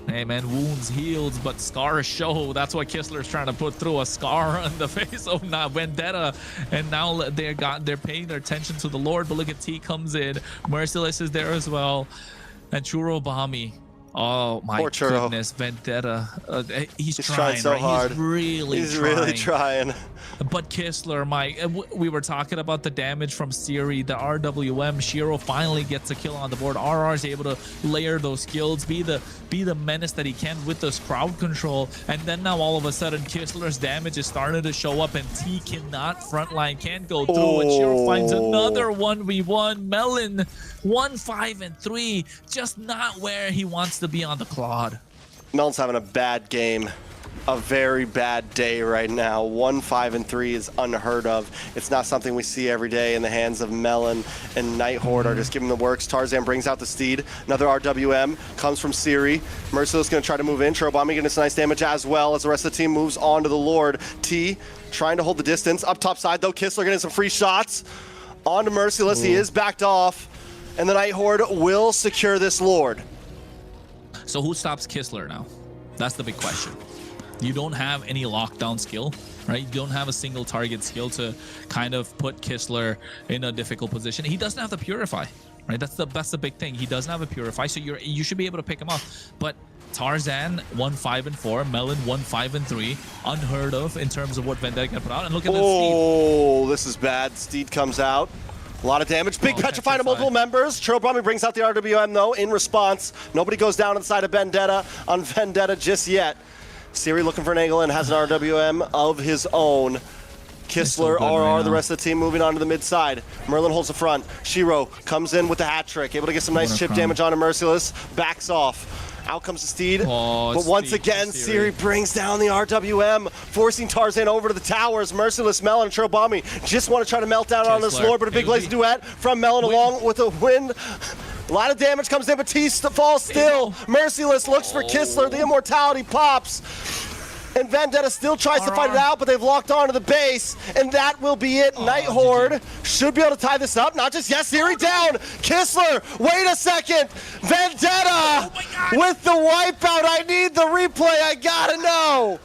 Hey man, wounds healed, but scars show. That's what Kistler's trying to put through, a scar on the face of Vendetta. And now they're paying their attention to the Lord. But look at T comes in. Merciless is there as well. And Churobami. Oh my goodness, Vendetta. He's trying so hard. He's really trying. But Kistler, we were talking about the damage from Siri, the RWM. Shiro finally gets a kill on the board. RR is able to layer those skills, be the menace that he can with this crowd control. And then now all of a sudden, Kistler's damage is starting to show up, and T cannot frontline, can't go through. And Shiro finds another 1v1. Melon 1-5-3, just not where he wants to be on the Claude. Melon's having a bad game. A very bad day right now. 1-5-3 is unheard of. It's not something we see every day in the hands of Melon, and Night Horde are just giving the works. Tarzan brings out the steed. Another RWM comes from Siri. Merciless going to try to move in. Churobami getting some nice damage as well as the rest of the team moves on to the Lord. T trying to hold the distance. Up top side though, Kistler getting some free shots. On to Merciless. He is backed off, and the Night Horde will secure this Lord. So who stops Kistler now? That's the big question. You don't have any lockdown skill, right? You don't have a single target skill to kind of put Kistler in a difficult position. He doesn't have the Purify, right? That's the big thing. He doesn't have a Purify, so you should be able to pick him off. But Tarzan 1-5-4, Melon 1-5-3, unheard of in terms of what Vendetta can put out. And look at this. Oh, this is bad. Steed comes out. A lot of damage. Big Petrify to multiple members. Churobami brings out the RWM though in response. Nobody goes down inside of Vendetta on Vendetta just yet. Siri looking for an angle and has an RWM of his own. Kistler, RR, the rest of the team moving on to the mid side. Merlin holds the front. Shiro comes in with the hat trick, able to get some nice chip damage on Merciless. Backs off. Out comes the Steed. But once again, Siri brings down the RWM, forcing Tarzan over to the towers. Merciless, Melon, and Churobami just want to try to melt down on this Lord, but a big lazy duet from Melon along with a win. A lot of damage comes in, but T falls still. Merciless looks for Kistler. The immortality pops. And Vendetta still tries to fight it out, but they've locked onto the base, and that will be it. Night Horde should be able to tie this up. Not just yes, Siri down. Kistler, wait a second. Vendetta with the wipeout. I need the replay. I gotta know.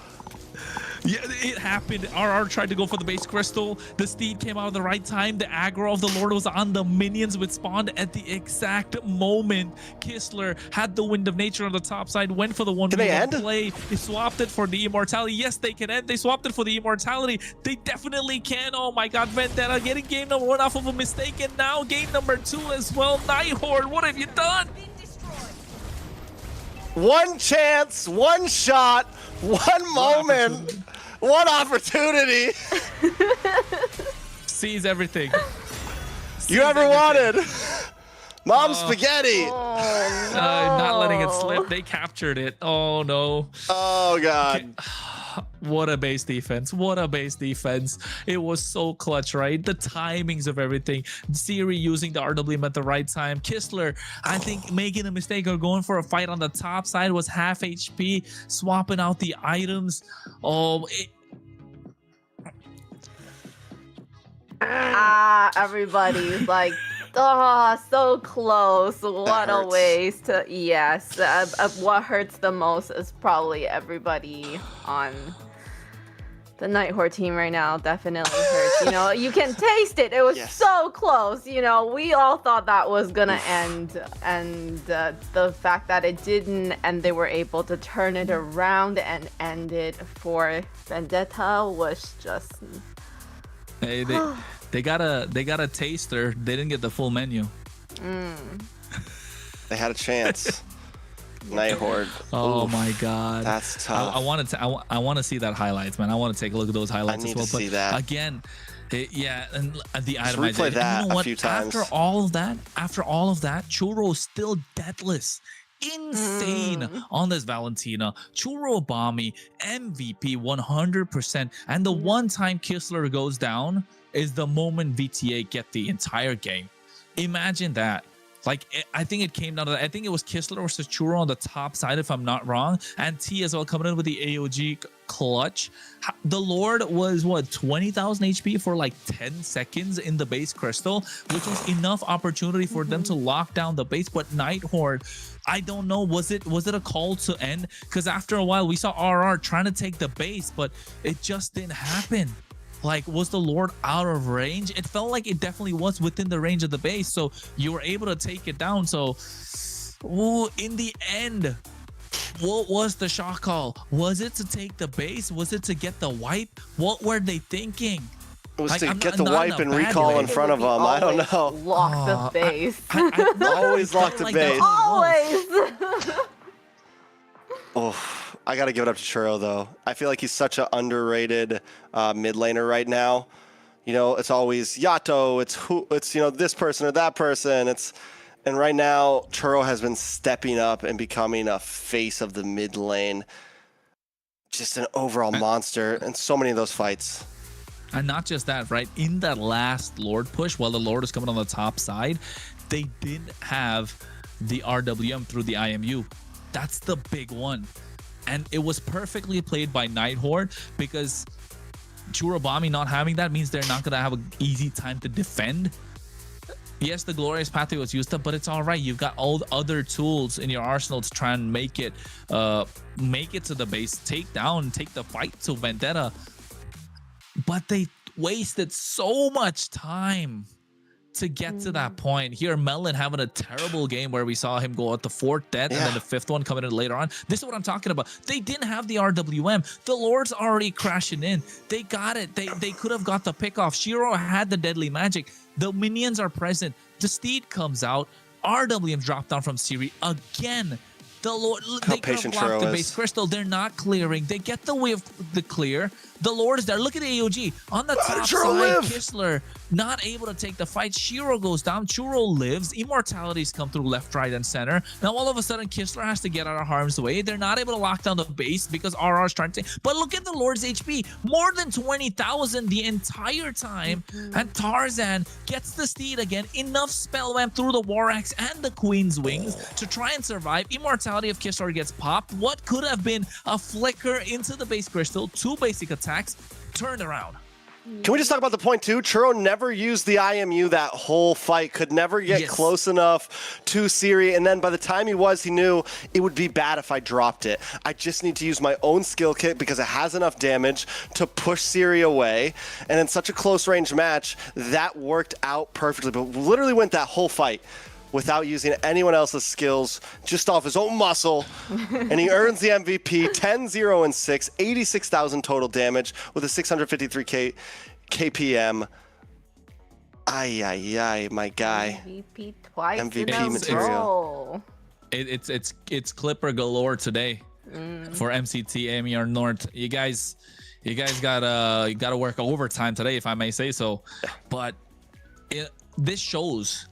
Yeah, it happened. RR tried to go for the base crystal. The steed came out at the right time. The aggro of the Lord was on the minions, which spawned at the exact moment. Kistler had the Wind of Nature on the top side, went for the 1v1 play. They swapped it for the immortality. Yes, they can end. They swapped it for the immortality. They definitely can. Oh my god, Vendetta getting game number 1 off of a mistake, and now game number 2 as well. Night Horde, what have you done? One chance, one shot, one moment, one opportunity. Sees everything. You ever wanted. Mom spaghetti. Oh, no. Not letting it slip. They captured it. Oh no. Oh god. What a base defense. What a base defense. It was so clutch, right? The timings of everything. Siri using the RWM at the right time. Kistler, I think, making a mistake or going for a fight on the top side, was half HP, swapping out the items. Oh, everybody's like, oh, so close. What a waste. Yes. What hurts the most is probably everybody on the Night Horde team right now. Definitely hurts. You know, you can taste it. It was so close. You know, we all thought that was gonna end, and the fact that it didn't, and they were able to turn it around and end it for Vendetta was just. Hey, they got a taster. They didn't get the full menu. They had a chance. Night Horde. Oh Oof, my god, that's tough. I want to see that highlights, man. I want to take a look at those highlights I need as well. to see that. Again, yeah, and the Just itemization. replay that you know a what? few times. After all of that, Churro is still deathless. Insane on this Valentina. Churro Bomby, MVP 100%. And the one time Kistler goes down is the moment VTA get the entire game. Imagine that. Like, I think it came down to that. I think it was Kistler versus Churro on the top side, if I'm not wrong. And T as well coming in with the AOG clutch. The Lord was, what, 20,000 HP for like 10 seconds in the base crystal, which was enough opportunity for them to lock down the base. But Night Horde, I don't know, was it a call to end? Because after a while, we saw RR trying to take the base, but it just didn't happen. Like, was the Lord out of range? It felt like it definitely was within the range of the base, so you were able to take it down. So, in the end, what was the shot call? Was it to take the base? Was it to get the wipe? What were they thinking? It was like, to get the wipe and recall in front of them. I don't know. Lock the base. Always lock the base. Always. Oh, I gotta give it up to Churro though. I feel like he's such an underrated mid laner right now. You know, it's always Yato, it's you know, this person or that person. And right now Churro has been stepping up and becoming a face of the mid lane. Just an overall monster in so many of those fights. And not just that, right? In that last Lord push, while the Lord is coming on the top side, they didn't have the RWM through the IMU. That's the big one. And it was perfectly played by Night Horde, because Churobami not having that means they're not going to have an easy time to defend. Yes, the Glorious Pathway was used up, but it's all right. You've got all the other tools in your arsenal to try and make it to the base, take the fight to Vendetta. But they wasted so much time to get to that point. Here, Melon having a terrible game where we saw him go at the 4th death and then the 5th one coming in later on. This is what I'm talking about. They didn't have the RWM. The Lord's already crashing in. They got it. They could have got the pick off. Shiro had the deadly magic. The minions are present. The steed comes out. RWM dropped down from Siri again. The Lord, they could have blocked the base crystal. They're not clearing. They get the way of the clear. The Lord is there. Look at the AOG on the top side. Kistler not able to take the fight. Shiro goes down, Churro lives, Immortalities come through left, right, and center. Now all of a sudden Kistler has to get out of harm's way. They're not able to lock down the base because RR is trying to take, but look at the Lord's HP, more than 20,000 the entire time. And Tarzan gets the steed again, enough spell went through the War Axe and the Queen's Wings to try and survive. Immortality of Kistler gets popped. What could have been a flicker into the base crystal, 2 basic attacks, turned around. Can we just talk about the point too? Churro never used the IMU that whole fight, could never get close enough to Siri, and then by the time he was, he knew it would be bad if I dropped it. I just need to use my own skill kit because it has enough damage to push Siri away, and in such a close range match, that worked out perfectly, but literally went that whole fight without using anyone else's skills, just off his own muscle, and he earns the MVP, 10-0-6, 86,000 total damage with a 653k KPM. Ay, my guy. MVP twice MVP material. It's Clipper galore today for MCT AMER North. You guys gotta work overtime today, if I may say so. But this shows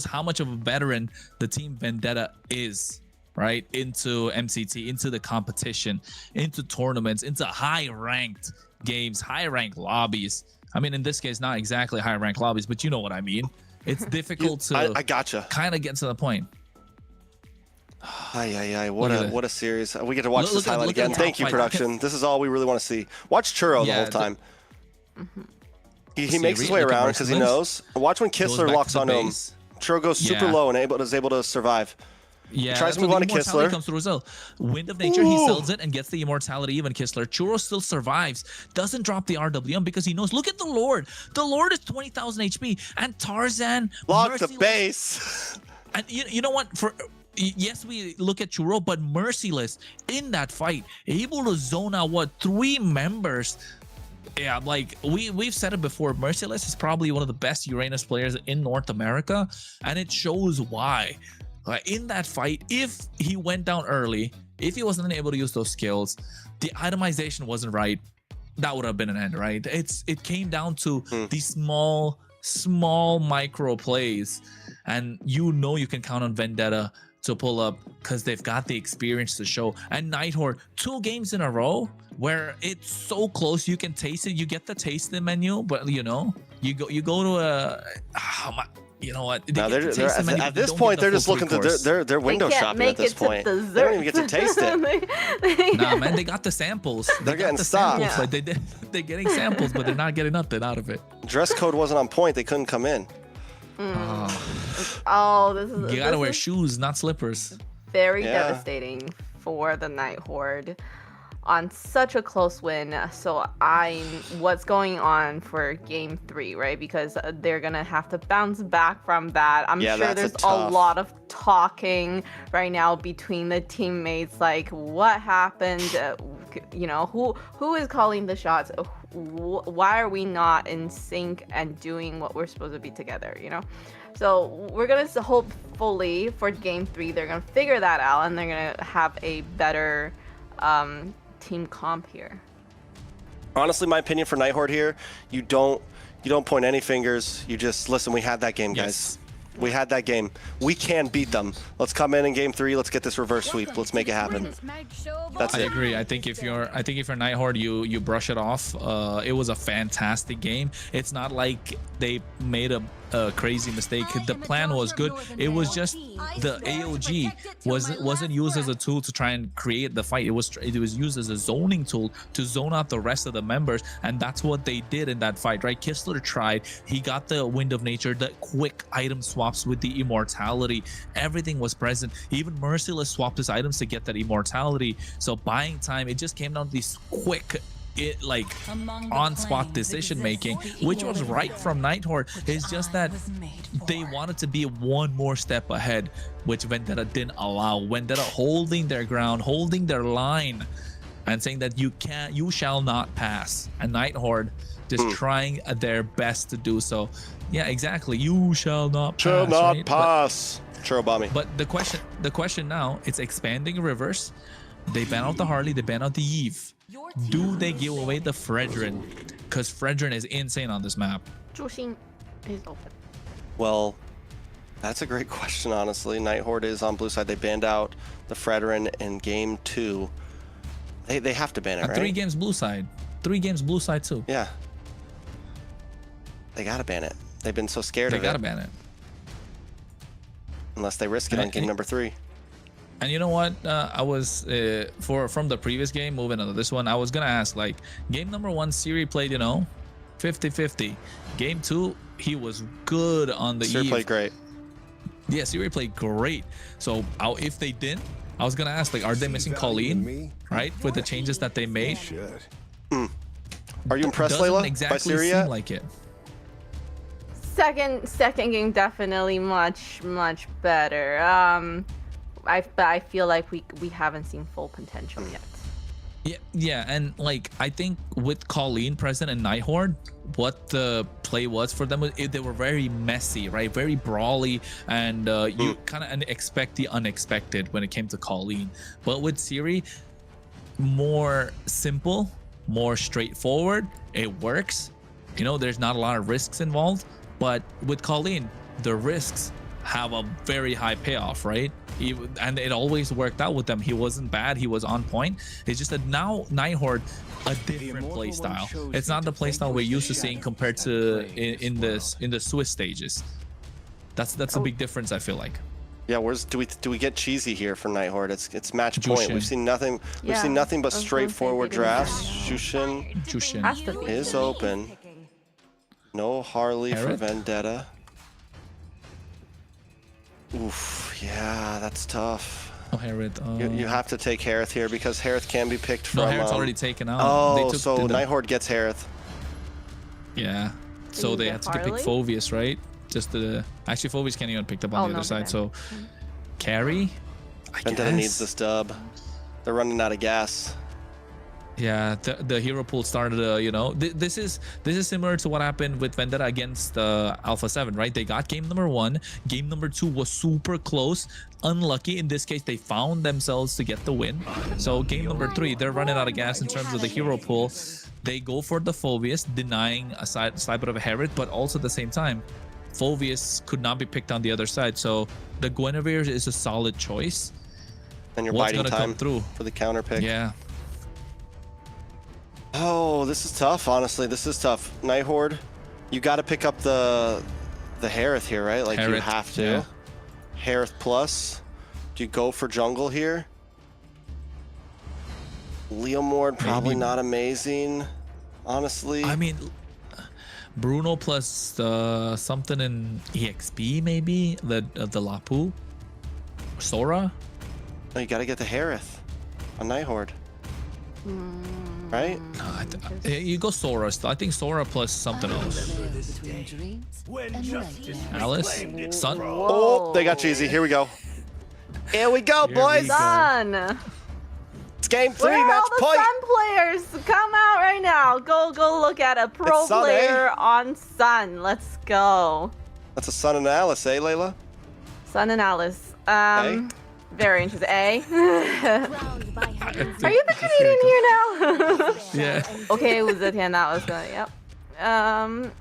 how much of a veteran the team Vendetta is, right? Into MCT, into the competition, into tournaments, into high-ranked games, high-ranked lobbies. I mean, in this case, not exactly high-ranked lobbies, but you know what I mean. It's difficult to I gotcha. Kind of get to the point. What a series. We get to watch this highlight again. Thank you, production. This is all we really want to see. Watch Churro the whole time. He makes his way around because he knows. Watch when Kistler locks onto him. Churro goes super low and is able to survive. Yeah, he tries to move on to Kistler. Comes through as well. Wind of Nature, he sells it and gets the immortality. Even Kistler. Churro still survives. Doesn't drop the RWM because he knows. Look at the Lord. The Lord is 20,000 HP. And Tarzan locked the base. And you know what? Yes, we look at Churro, but Merciless in that fight, able to zone out 3 members. Yeah, like we've said it before, Merciless is probably one of the best Uranus players in North America, and it shows why. In that fight, if he went down early, if he wasn't able to use those skills, the itemization wasn't right, that would have been an end, right? It came down to these small micro plays, and you can count on Vendetta to pull up because they've got the experience to show. And Night Horde, 2 games in a row where it's so close, you can taste it. You get the tasting menu, but you go to a you know what? No, at this point, they're just looking to they're window shopping at this point. They don't even get to taste it. Nah, man, they got the samples. They're getting stopped. Yeah. Like they're getting samples, but they're not getting nothing out of it. Dress code wasn't on point. They couldn't come in. This is. You gotta wear shoes, not slippers. Very devastating for the Night Horde on such a close win. So what's going on for game 3, right? Because they're gonna have to bounce back from that. I'm sure there's a lot of talking right now between the teammates, like what happened, who is calling the shots, why are we not in sync and doing what we're supposed to be together, So we're gonna hopefully for game 3 they're gonna figure that out and they're gonna have a better team comp here. Honestly, my opinion for Night Horde here, you don't point any fingers. You just listen. We had that game, guys. We had that game. We can beat them. Let's come in game 3. Let's get this reverse sweep. Let's make it happen. I agree. I think if you're Night Horde, you brush it off. It was a fantastic game. It's not like they made a crazy mistake. The plan was good. It was just the AOG wasn't used as a tool to try and create the fight. It was used as a zoning tool to zone out the rest of the members, and that's what they did in that fight, right? Kistler tried. He got the Wind of Nature, the quick item swaps with the immortality. Everything was present. Even Merciless swapped his items to get that immortality. So buying time, it just came down to these quick on-spot decision making, which was right from Night Horde. It's just that they wanted to be one more step ahead, which Vendetta didn't allow. Vendetta holding their ground, holding their line, and saying that you shall not pass. And Night Horde just trying their best to do so. Yeah, exactly. You shall not pass. Churro bomb. But the question now, it's expanding rivers. They ban out the Harley, they ban out the Eve. Do they give away the Fredrin? Because Fredrin is insane on this map. Zhuxing is open. Well, that's a great question, honestly. Night Horde is on blue side. They banned out the Fredrin in game 2. They have to ban it, right? 3 games blue side. 3 games blue side too. Yeah. They gotta ban it. They've been so scared of it. They gotta ban it. Unless they risk it on game number 3. And you know what? I was from the previous game, moving on to this one, I was gonna ask, like, game number 1, Siri played, 50-50. Game 2, he was good on the Siri played great. Yeah, Siri played great. So if they didn't, I was gonna ask, like, are they missing Colleen, right, with the changes that they made? Are you impressed, Doesn't Layla, exactly by Siri seem yet? like it. Second game definitely much better. I feel like we haven't seen full potential yet. Yeah, and like I think with Colleen present and Night Horde, what the play was for them, they were very messy, right? Very brawly, and you kind of expect the unexpected when it came to Colleen. But with Siri, more simple, more straightforward. It works. There's not a lot of risks involved. But with Colleen, the risks have a very high payoff, right? And it always worked out with them. He wasn't bad. He was on point. It's just that now Night Horde, a different play style. It's not the play style we're used to seeing compared to in the Swiss stages. That's a big difference, I feel like. Yeah, do we get cheesy here for Night Horde? It's match point. Jushin. We've seen nothing. We've seen nothing but straightforward drafts. Jushin is open. No Harley for Vendetta. Oof, yeah, that's tough. Oh, Harith. You have to take Harith here because Harith can be picked from. No, Harith's already taken out. Oh, so Night Horde gets Harith. Yeah, so they had to pick Phoveus, right? Actually, Phoveus can't even picked up on the other side. So carry. Vendetta needs this dub. They're running out of gas. Yeah, the hero pool started. This is similar to what happened with Vendetta against Alpha7, right? They got game number 1. Game number 2 was super close. Unlucky in this case, they found themselves to get the win. So game number 3, they're running out of gas in terms of the hero pool. They go for the Phoveus, denying a side bit of a Herod, but also at the same time, Phoveus could not be picked on the other side. So the Guinevere is a solid choice. And you're What's biding gonna time come through for the counter pick. Yeah. Oh, this is tough. Honestly, this is tough. Night Horde, you got to pick up the Harith here, right? Like you have to. Yeah. Harith plus. Do you go for jungle here? Leomord probably not amazing, honestly. I mean, Bruno plus something in EXP maybe, the Lapu, Sora. No, you got to get the Harith on Night Horde. Right? You go Sora. I think Sora plus something else. Alice? Sun? Oh, they got cheesy. Here we go. Here we go, boys. Sun. It's game 3, Where are match all the point. Sun players? Come out right now. Go look at a pro It's Sun, player on Sun. Let's go. That's a Sun and Alice, eh, Layla? Sun and Alice. Very interesting. Are you the Canadian here now? Yeah. Okay, 武则天, that was good. Yep.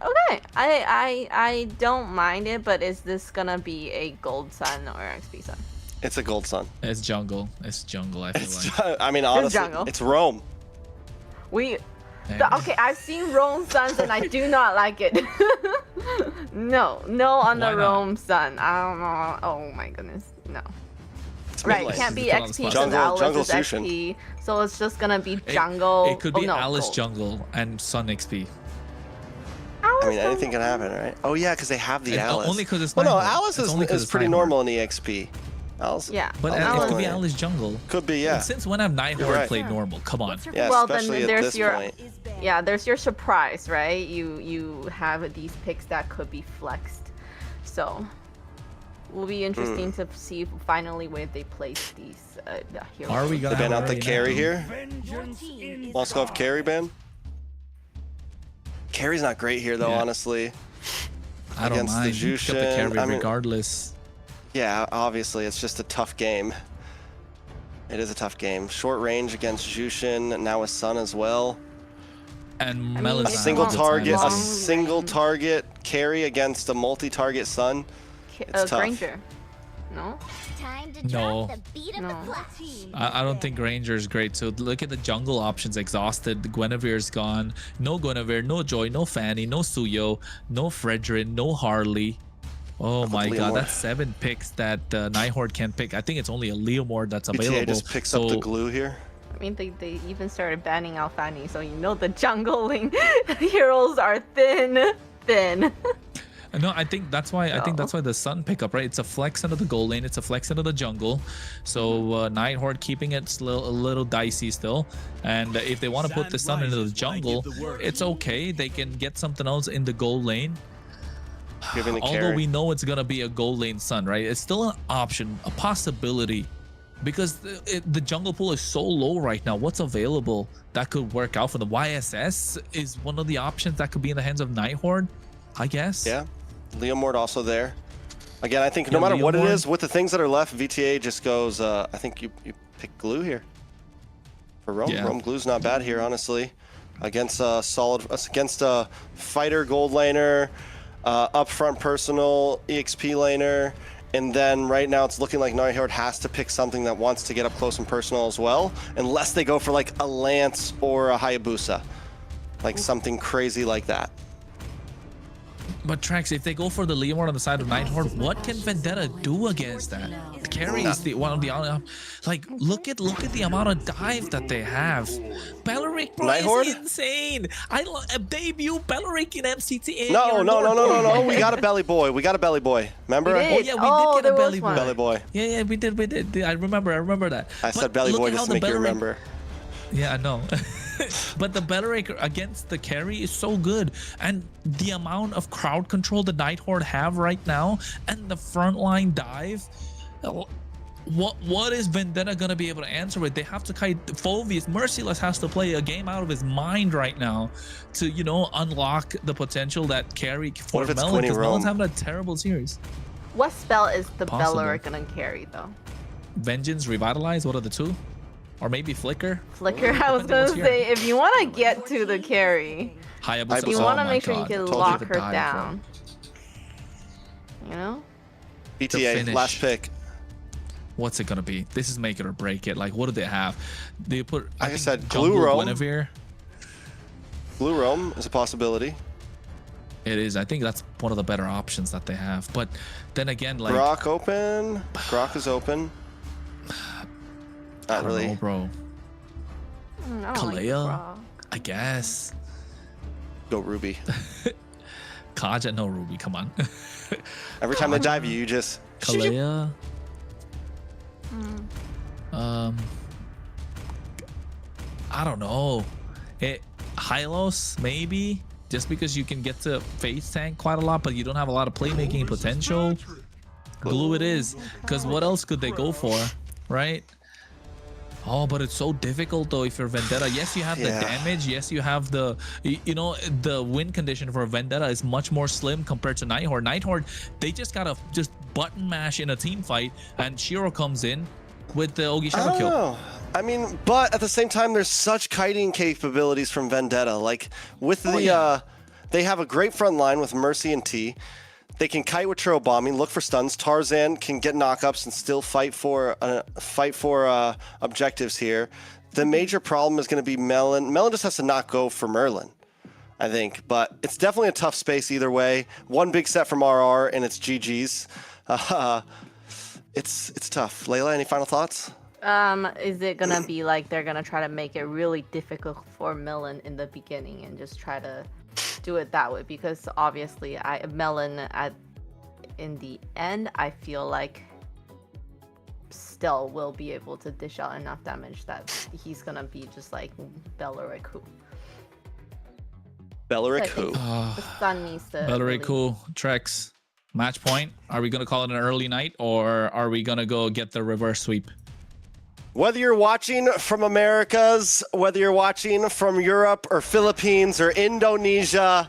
Okay. I don't mind it, but is this gonna be a gold Sun or XP Sun? It's a gold Sun. It's jungle. I feel like. I mean, honestly, it's Rome. Okay, I've seen Rome Suns and I do not like it. no on the Rome Sun. I don't know. Oh my goodness, no. Right, it can't be XP because Alice is XP, so it's just gonna be jungle. It could be Alice jungle and Sun XP. I mean, anything can happen, right? Oh yeah, because they have the Alice. Only because it's well, no, Night Horde. Alice is pretty normal in EXP. Alice. Yeah. But it could be Alice jungle. Could be, yeah. Since when have Night Horde played normal? Come on. Yeah, well, then especially there's at this point. there's your surprise, right? You have these picks that could be flexed, so will be interesting to see finally where they place these heroes. Are we gonna ban out the carry here? Moskov carry ban? Carry's not great here though, honestly. I don't Against mind. the You pick up the Jushin, carry I mean, regardless. yeah, obviously it's just a tough game. It is a tough game. Short range against Jushin, now with Sun as well. And I mean, Melon's A it's single long- target, a long single range. target carry against a multi-target Sun. It's tough. Granger. No? Time to No. drop the beat of No. the flesh. I don't think Granger's great. So look at the jungle options. Exhausted. Guinevere's gone. No Guinevere, no Joy, no Fanny, no Suyo, no Fredrin, no Harley. Oh my god, Leomord. that's 7 picks that Night Horde can pick. I think it's only a Leomord that's available. BTA just picks up the glue here. I mean, they even started banning Alfani, so you know the jungling heroes are thin. No, I think that's why. I think that's why the Sun pickup, right? It's a flex into the gold lane. It's a flex into the jungle. So Night Horde keeping it a little dicey still. And if they want to put the Sun into the jungle, it's okay. They can get something else in the gold lane. Giving the Although carry. we know it's gonna be a gold lane Sun, right? It's still an option, a possibility, because the jungle pool is so low right now. What's available that could work out for the YSS is one of the options that could be in the hands of Night Horde, I guess. Yeah. Leomord also there. Again, I think no matter what it is, with the things that are left, VTA just goes, I think you pick glue here. For Rome. Yeah. Rome glue's not bad here, honestly. Against against a fighter gold laner, upfront personal, EXP laner, and then right now it's looking like Night Horde has to pick something that wants to get up close and personal as well, unless they go for like a Lance or a Hayabusa. Like something crazy like that. But Trax, if they go for the Leomord on the side of Night Horde, what can Vendetta do against that? The carry is the one of the like look at the amount of dive that they have. Belleric bro, is insane. I debut Belleric in MCT AMER. No. We got a belly boy. Remember? Oh yeah, we did get a belly boy. Belly boy. Yeah, we did. I remember that. I said belly boy just to make you remember. Yeah, I know. But the Belleric against the carry is so good, and the amount of crowd control the Night Horde have right now, and the frontline dive. What is Vendetta gonna be able to answer with? They have to kite Phoveus. Merciless has to play a game out of his mind right now to unlock the potential that carry for Melon, because Melon's having a terrible series. What spell is the Possible. Belleric gonna carry though? Vengeance, Revitalize. What are the two? Or maybe Flicker. Flicker. I was gonna say, if you want to get to the carry, Hayabusa. you want to make sure you can lock her dive, down. You know? BTA, last pick. What's it gonna be? This is make it or break it. Like, what do they have? They put. Like I said, Jungle Glue Roam. Guinevere. Glue Roam is a possibility. It is. I think that's one of the better options that they have. But then again, like Grok open. Grok is open. Not really, know, bro. I don't Kalea, like I guess. Go Ruby. Kaja, no Ruby. Come on. Every time they dive you just. Kalea. I don't know. Hylos maybe, just because you can get to face tank quite a lot, but you don't have a lot of playmaking potential. Glue it is, because what else could they go for, right? Oh, but it's so difficult though if you're Vendetta. Yes, you have the damage. Yes, you have the, the win condition for Vendetta is much more slim compared to Night Horde. Night Horde, they just gotta button mash in a team fight, and Shiro comes in with the Ogi Shadow kill. I mean, but at the same time, there's such kiting capabilities from Vendetta. Like with the, they have a great front line with Mercy and T. They can kite with trail bombing, look for stuns. Tarzan can get knockups and still fight for objectives here. The major problem is going to be Melon. Melon just has to not go for Merlin, I think. But it's definitely a tough space either way. One big set from RR and it's GG's. It's tough. Layla, any final thoughts? Is it gonna be like they're gonna try to make it really difficult for Melon in the beginning and just try to do it that way? Because obviously Melon in the end, I feel like still will be able to dish out enough damage that he's gonna be just like Belleric who. Belleric who? The Sun needs to. Belleric who. Trex. Match point. Are we gonna call it an early night, or are we gonna go get the reverse sweep? Whether you're watching from Americas, whether you're watching from Europe or Philippines or Indonesia,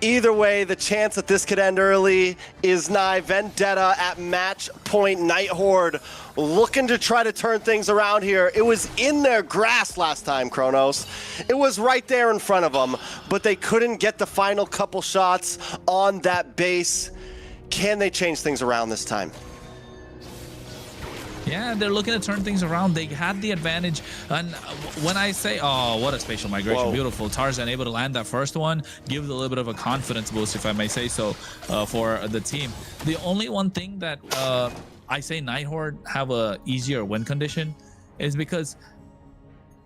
Either way, the chance that this could end early is nigh. Vendetta at match point. Night Horde looking to try to turn things around here. It was in their grasp last time, Kronos. It was right there in front of them, but they couldn't get the final couple shots on that base. Can they change things around this time? Yeah, they're looking to turn things around. They had the advantage. And when I say, oh, what a spatial migration. Whoa. Beautiful. Tarzan able to land that first one. Gives a little bit of a confidence boost, if I may say so, for the team. The only one thing that I say Night Horde have a easier win condition is because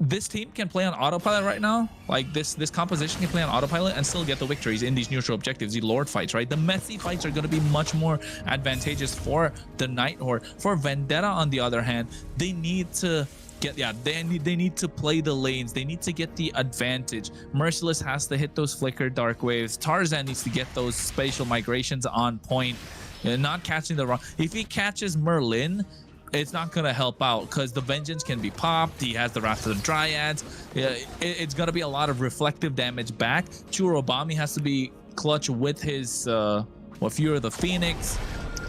this team can play on autopilot right now. Like this composition can play on autopilot and still get the victories in these neutral objectives, the Lord fights, right? The messy fights are going to be much more advantageous for the Night Horde. For Vendetta, on the other hand, they need to get, they need to play the lanes. They need to get the advantage. Merciless has to hit those flicker dark waves. Tarzan needs to get those spatial migrations on point. Not catching the wrong. If he catches Merlin, it's not going to help out because the Vengeance can be popped. He has the Wrath of the Dryads. It's going to be a lot of reflective damage back. Churobami has to be clutch with his Fury of the Phoenix.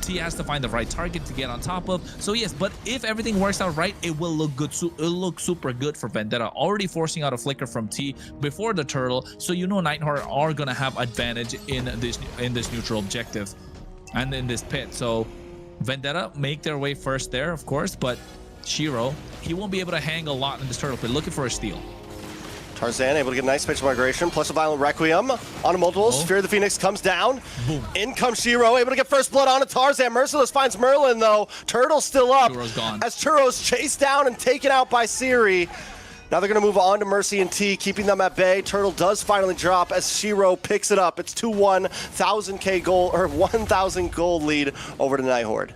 T has to find the right target to get on top of. So yes, but if everything works out right, it will look good. It'll look super good for Vendetta. Already forcing out a flicker from T before the turtle. So you know Night Horde are going to have advantage in this neutral objective and in this pit. So Vendetta make their way first there, of course, but Shiro, he won't be able to hang a lot in this turtle pit, looking for a steal. Tarzan able to get a nice spatial migration, plus a Violent Requiem on a multiples. Fury of the Phoenix comes down. Boom. In comes Shiro, able to get first blood on a Tarzan. Merciless finds Merlin, though. Turtle's still up. Churo's gone. As Churo's chased down and taken out by Siri. Now they're going to move on to Mercy and T, keeping them at bay. Turtle does finally drop as Shiro picks it up. It's 2-1, 1,000K gold, or 1,000 gold lead over to Night Horde.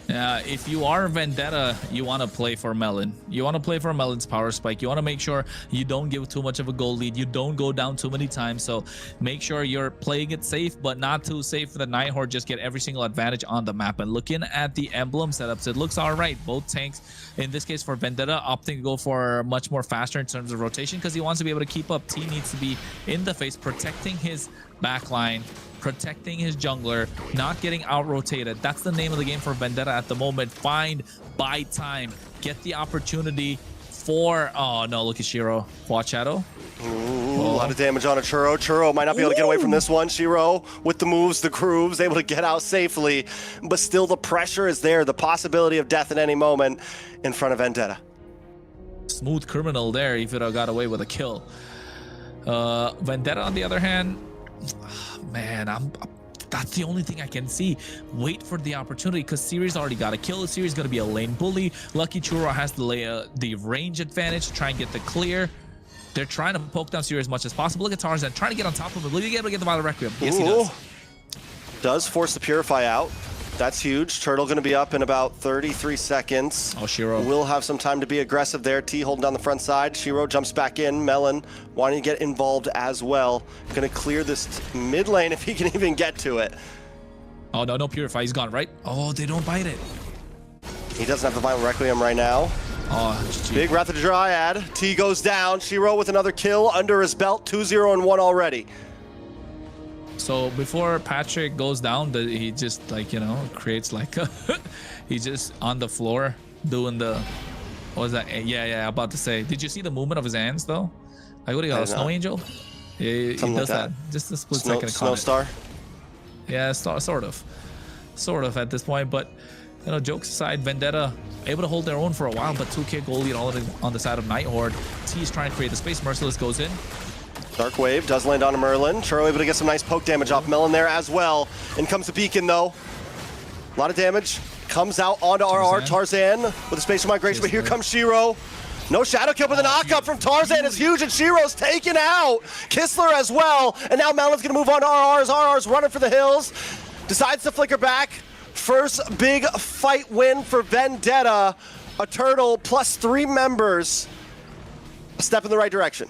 If you are Vendetta, you want to play for Melon. You want to play for Melon's power spike. You want to make sure you don't give too much of a gold lead. You don't go down too many times. So make sure you're playing it safe, but not too safe for the Night Horde. Just get every single advantage on the map. And looking at the emblem setups, it looks all right. Both tanks, in this case for Vendetta, opting to go for much more faster in terms of rotation because he wants to be able to keep up. T needs to be in the face, protecting his backline, protecting his jungler, not getting out-rotated. That's the name of the game for Vendetta at the moment. Buy time, get the opportunity for... Oh, no, look at Shiro. Watch Shadow. Ooh, a lot of damage on a Churro. Churro might not be able to get away from this one. Shiro with the moves, the grooves, able to get out safely, but still the pressure is there. The possibility of death at any moment in front of Vendetta. Smooth criminal there if it got away with a kill. Vendetta, on the other hand, man, that's the only thing I can see. Wait for the opportunity because Siri's already got a kill. Siri's going to be a lane bully. Lucky Churro has the range advantage to try and get the clear. They're trying to poke down Siri as much as possible. Look at Tarzan trying to get on top of him. Look, able to get the Violent Requiem. Yes, he does. Does force the Purify out. That's huge. Turtle going to be up in about 33 seconds. Oh, Shiro will have some time to be aggressive there. T holding down the front side. Shiro jumps back in. Melon wanting to get involved as well. Going to clear this mid lane if he can even get to it. Oh, no Purify. He's gone, right? Oh, they don't bite it. He doesn't have the Violent Requiem right now. Oh, big Wrath of the Dryad. T goes down. Shiro with another kill under his belt. 2-0 and 1 already. So before Patrick goes down, he just creates like a he's just on the floor doing the, what was that? Yeah, about to say. Did you see the movement of his hands though? Like, what do you call it? Snow Angel? He does like that. Just a split second. Snow Star? Yeah, sort of at this point. But jokes aside, Vendetta able to hold their own for a while, but 2K goal lead already on the side of Night Horde. T is trying to create the space. Merciless goes in. Dark Wave does land on a Merlin. Churro able to get some nice poke damage off Melon there as well. In comes the Beacon though. A lot of damage. Comes out onto RR. Tarzan with a spatial migration, but here comes Shiro. No shadow kill, but the knockup from Tarzan is huge, and Shiro's taken out. Kistler as well, and now Melon's gonna move on to RR's. RR's running for the hills. Decides to flicker back. First big fight win for Vendetta. A turtle plus 3 members. A step in the right direction.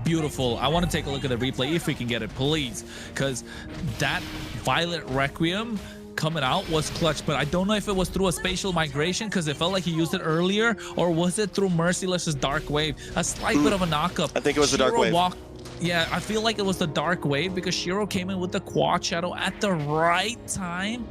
Beautiful. I want to take a look at the replay if we can get it, please, because that Violent Requiem coming out was clutch, but I don't know if it was through a spatial migration because it felt like he used it earlier, or was it through Merciless's Dark Wave? A slight bit of a knockup. I think it was the Dark Wave. Yeah, I feel like it was the Dark Wave because Shiro came in with the Quad Shadow at the right time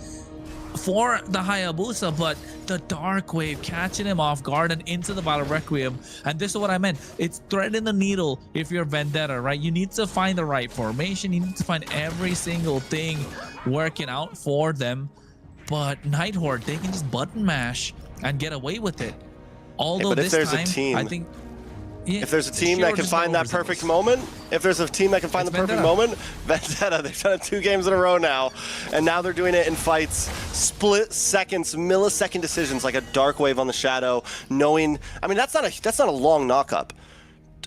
for the Hayabusa, but the Dark Wave catching him off guard and into the Battle Requiem. And this is what I meant. It's threading the needle if you're Vendetta, right? You need to find the right formation. You need to find every single thing working out for them. But Night Horde, they can just button mash and get away with it. Although but if this there's time, a team, I think... Yeah, if there's a team that can find that perfect moment, Vendetta, they've done it 2 games in a row now, and now they're doing it in fights, split seconds, millisecond decisions, like a Dark Wave on the Shadow, knowing, I mean, that's not a long knock-up.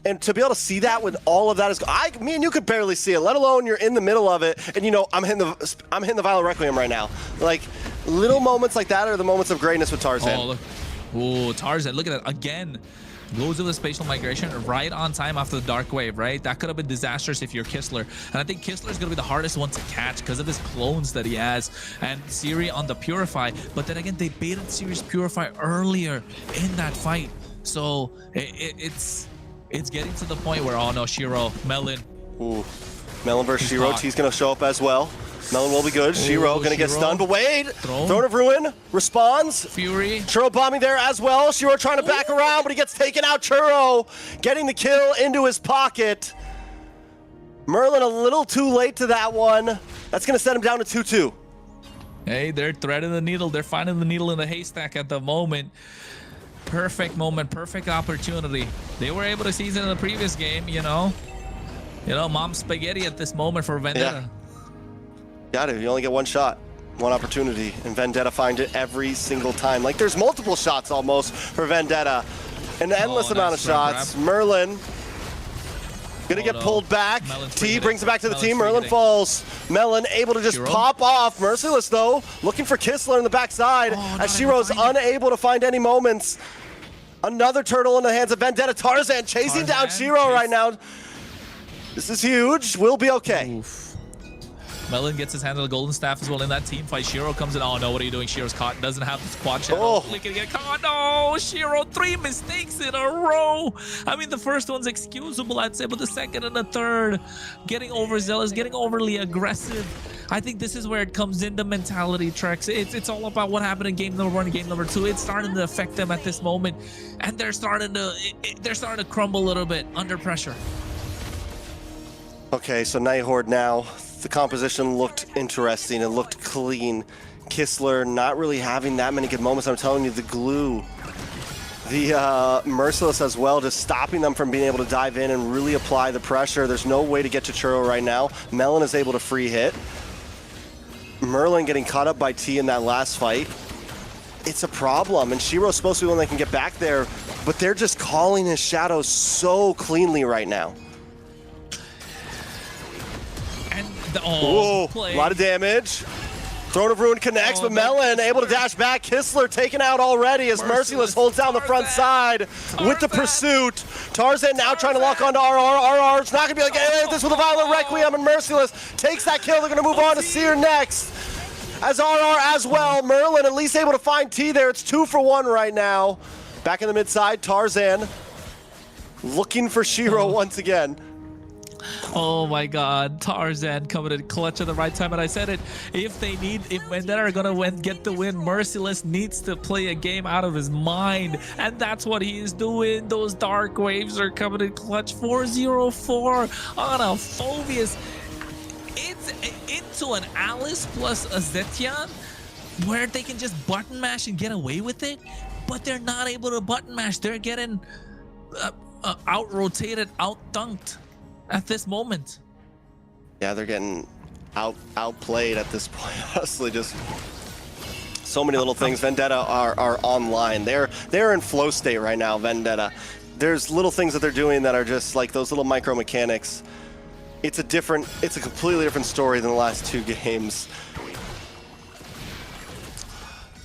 And to be able to see that when all of that is, me and you could barely see it, let alone you're in the middle of it, and you know, I'm hitting the Violent Requiem right now. Like, little moments like that are the moments of greatness with Tarzan. Oh, look. Oh, Tarzan, look at that again. Goes with the spatial migration right on time after the Dark Wave, right? That could have been disastrous if you're Kistler. And I think Kistler is going to be the hardest one to catch because of his clones that he has. And Siri on the Purify. But then again, they baited Siri's Purify earlier in that fight. So it's getting to the point where, oh no, Shiro, Melon. Ooh, Melon versus Shiro. T's going to show up as well. Melon will be good. Shiro going to get stunned, but Wade, Throne of Ruin, responds. Fury. Churro bombing there as well. Shiro trying to back around, but he gets taken out. Churro getting the kill into his pocket. Merlin a little too late to that one. That's going to set him down to 2-2. Hey, they're threading the needle. They're finding the needle in the haystack at the moment. Perfect moment, perfect opportunity. They were able to seize it in the previous game, you know. Mom spaghetti at this moment for Vendetta. Yeah. Got it. You only get one shot, one opportunity, and Vendetta find it every single time. Like there's multiple shots almost for Vendetta. An endless amount of shots. Merlin gonna get pulled back. T brings it back to the team. Merlin falls. Melon able to just pop off. Merciless though, looking for Kistler in the backside as Shiro's unable to find any moments. Another turtle in the hands of Vendetta. Tarzan chasing down Shiro right now. This is huge. We'll be okay. Oof. Melon gets his hand on the golden staff as well in that team fight. Shiro comes in. Oh no, what are you doing? Shiro's caught. Doesn't have the quad shadow. Oh. He can get caught. No, Shiro, 3 mistakes in a row. I mean, the first one's excusable, I'd say, but the second and the third, getting overzealous, getting overly aggressive. I think this is where it comes into mentality, Trex. It's all about what happened in game number 1 and game number 2. It's starting to affect them at this moment, and they're starting to crumble a little bit under pressure. Okay, so Night Horde now. The composition looked interesting. It looked clean. Kistler not really having that many good moments. I'm telling you, the glue. The Merciless as well, just stopping them from being able to dive in and really apply the pressure. There's no way to get to Churro right now. Melon is able to free hit. Merlin getting caught up by T in that last fight. It's a problem, and Shiro's supposed to be one that can get back there, but they're just calling his shadow so cleanly right now. Oh, a lot of damage. Throne of Ruin connects, but Melon able to dash back. Kistler taken out already as Merciless holds down the front side with the pursuit. Tarzan now trying to lock onto RR. RR's not going to be able to get this with a Violent Requiem, and Merciless takes that kill. They're going to move on to Seer next. As RR as well. Merlin at least able to find T there. It's 2 for 1 right now. Back in the mid side, Tarzan looking for Shiro once again. Oh my god, Tarzan coming in clutch at the right time, and I said it, if Vendetta are gonna get the win, Merciless needs to play a game out of his mind, and that's what he is doing. Those Dark Waves are coming in clutch. 4-0-4 on a Phobius. It's into an Alice plus a Zetian, where they can just button mash and get away with it, but they're not able to button mash. They're getting out-rotated, out-dunked at this moment. Yeah, they're getting outplayed at this point. Honestly, just so many little things. Vendetta are online. They're in flow state right now, Vendetta. There's little things that they're doing that are just like those little micro mechanics. It's a completely different story than the last 2 games.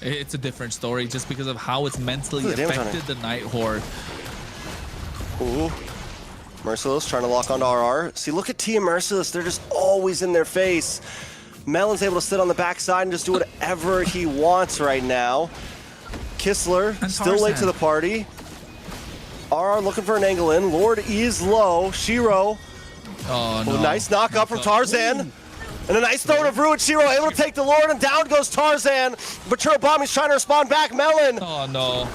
It's a different story just because of how it's mentally affected the Night Horde. Ooh. Merciless trying to lock onto RR. See, look at T and Merciless. They're just always in their face. Melon's able to sit on the backside and just do whatever he wants right now. Kistler still late to the party. RR looking for an angle in. Lord is low. Shiro Oh, no. Nice knock up from Tarzan. And a nice throw of Ruin. Shiro able to take the Lord, and down goes Tarzan. But Churobami's trying to respond back. Melon. Oh, no.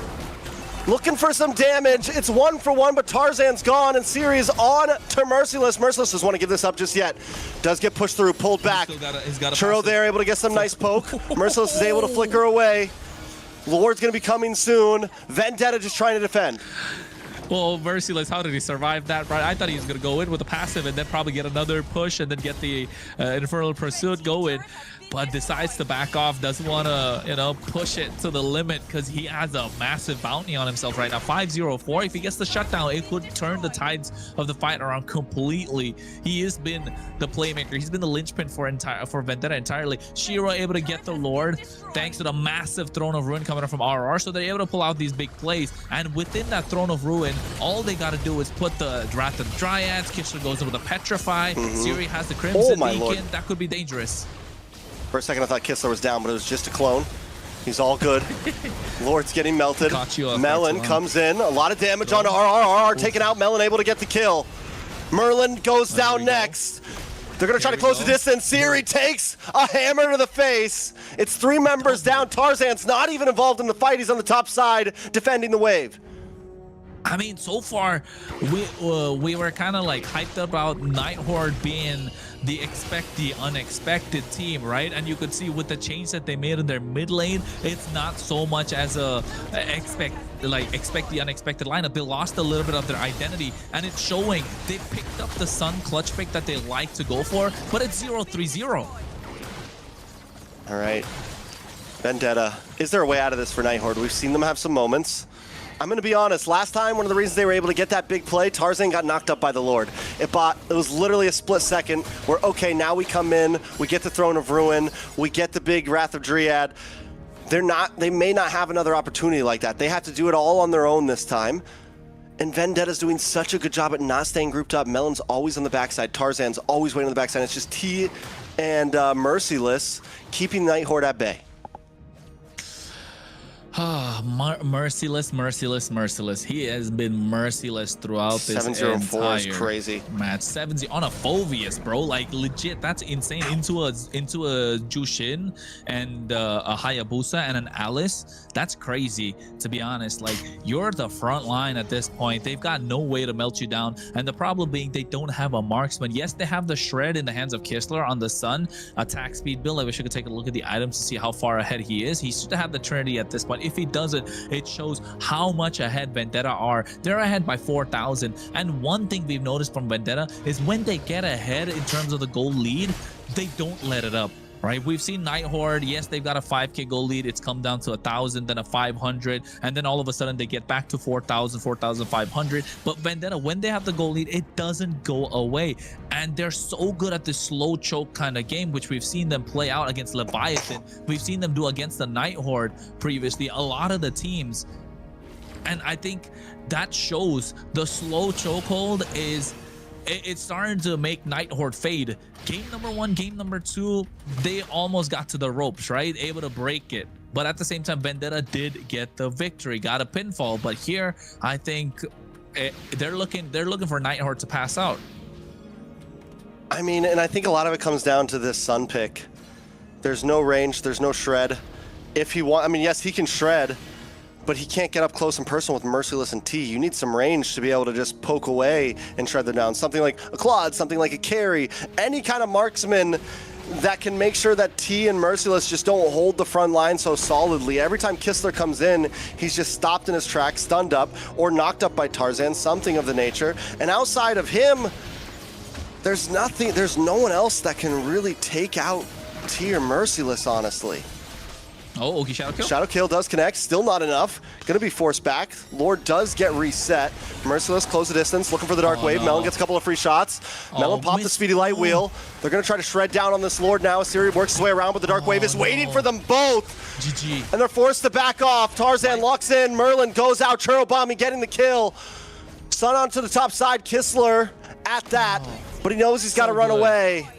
Looking for some damage. It's 1 for 1, but Tarzan's gone, and Siri's on to Merciless. Merciless doesn't want to give this up just yet. Does get pushed through, pulled back. Churro there, able to get some nice poke. Merciless is able to flicker away. Lord's going to be coming soon. Vendetta just trying to defend. Well, Merciless, how did he survive that? Right? I thought he was going to go in with a passive and then probably get another push and then get the Infernal Pursuit going. But decides to back off, doesn't want to, you know, push it to the limit because he has a massive bounty on himself right now. 5-0-4. If he gets the shutdown, it could turn the tides of the fight around completely. He has been the playmaker. He's been the linchpin for Vendetta entirely. Shiro able to get the Lord thanks to the massive Throne of Ruin coming up from RR, so they're able to pull out these big plays. And within that Throne of Ruin, all they got to do is put the Wrath of the Dryads. Kishler goes in with a Petrify. Siri has the Crimson Beacon. Lord. That could be dangerous. For a second, I thought Kistler was down, but it was just a clone. He's all good. Lord's getting melted. Melon comes in. A lot of damage on RR. Taken out. Melon able to get the kill. Merlin goes down next. They're going to try to close the distance. Siri takes a hammer to the face. It's 3 members down. Tarzan's not even involved in the fight. He's on the top side defending the wave. I mean, so far, we were kind of like hyped about Night Horde being the unexpected team, right? And you could see with the change that they made in their mid lane, it's not so much as a expect the unexpected lineup. They lost a little bit of their identity, and it's showing. They picked up the Sun clutch pick that they like to go for, but it's 0-3-0. All right, Vendetta. Is there a way out of this for Night Horde? We've seen them have some moments. I'm going to be honest, last time, one of the reasons they were able to get that big play, Tarzan got knocked up by the Lord. It was literally a split second where, okay, now we come in, we get the Throne of Ruin, we get the big Wrath of Dryad. They may not have another opportunity like that. They have to do it all on their own this time. And Vendetta's doing such a good job at not staying grouped up. Melon's always on the backside. Tarzan's always waiting on the backside. It's just T and Merciless keeping Night Horde at bay. Merciless. He has been merciless throughout this 7-0-4 is crazy match. 7-0 on a Phoveus, bro. Like legit, that's insane. Into a Jushin and a Hayabusa and an Alice. That's crazy, to be honest. Like, you're the front line at this point. They've got no way to melt you down. And the problem being they don't have a marksman. Yes, they have the Shred in the hands of Kistler on the Sun. Attack speed build. I wish I could take a look at the items to see how far ahead he is. He should have the Trinity at this point. If he doesn't, it shows how much ahead Vendetta are. They're ahead by 4,000. And one thing we've noticed from Vendetta is when they get ahead in terms of the goal lead, they don't let it up. Right, we've seen Night Horde. Yes, they've got a 5K goal lead. It's come down to 1,000, then a 500, and then all of a sudden they get back to 4,000, 4,500. But Vendetta, when they have the goal lead, it doesn't go away. And they're so good at this slow choke kind of game, which we've seen them play out against Leviathan. We've seen them do against the Night Horde previously. A lot of the teams, and I think that shows the slow chokehold is. It's starting to make Night Horde fade. Game number 1, game number 2, they almost got to the ropes, right? Able to break it. But at the same time, Vendetta did get the victory, got a pinfall. But here, I think they're looking for Night Horde to pass out. I mean, and I think a lot of it comes down to this Sun pick. There's no range, there's no shred. If he I mean, yes, he can shred, but he can't get up close and personal with Merciless and T. You need some range to be able to just poke away and shred them down. Something like a Claude, something like a Carry, any kind of marksman that can make sure that T and Merciless just don't hold the front line so solidly. Every time Kistler comes in, he's just stopped in his tracks, stunned up, or knocked up by Tarzan, something of the nature. And outside of him, there's no one else that can really take out T or Merciless, honestly. Oh, okay, Shadow Kill. Shadow Kill does connect, still not enough. Gonna be forced back. Lord does get reset. Merciless, close the distance, looking for the Dark Wave. No. Melon gets a couple of free shots. Melon popped the Speedy Light Wheel. They're gonna try to shred down on this Lord now. Siri works his way around, but the Dark Wave is waiting for them both. GG. And they're forced to back off. Tarzan locks in, Merlin goes out, Churobami getting the kill. Sun onto the top side, Kistler at that, but he knows he's gotta run away.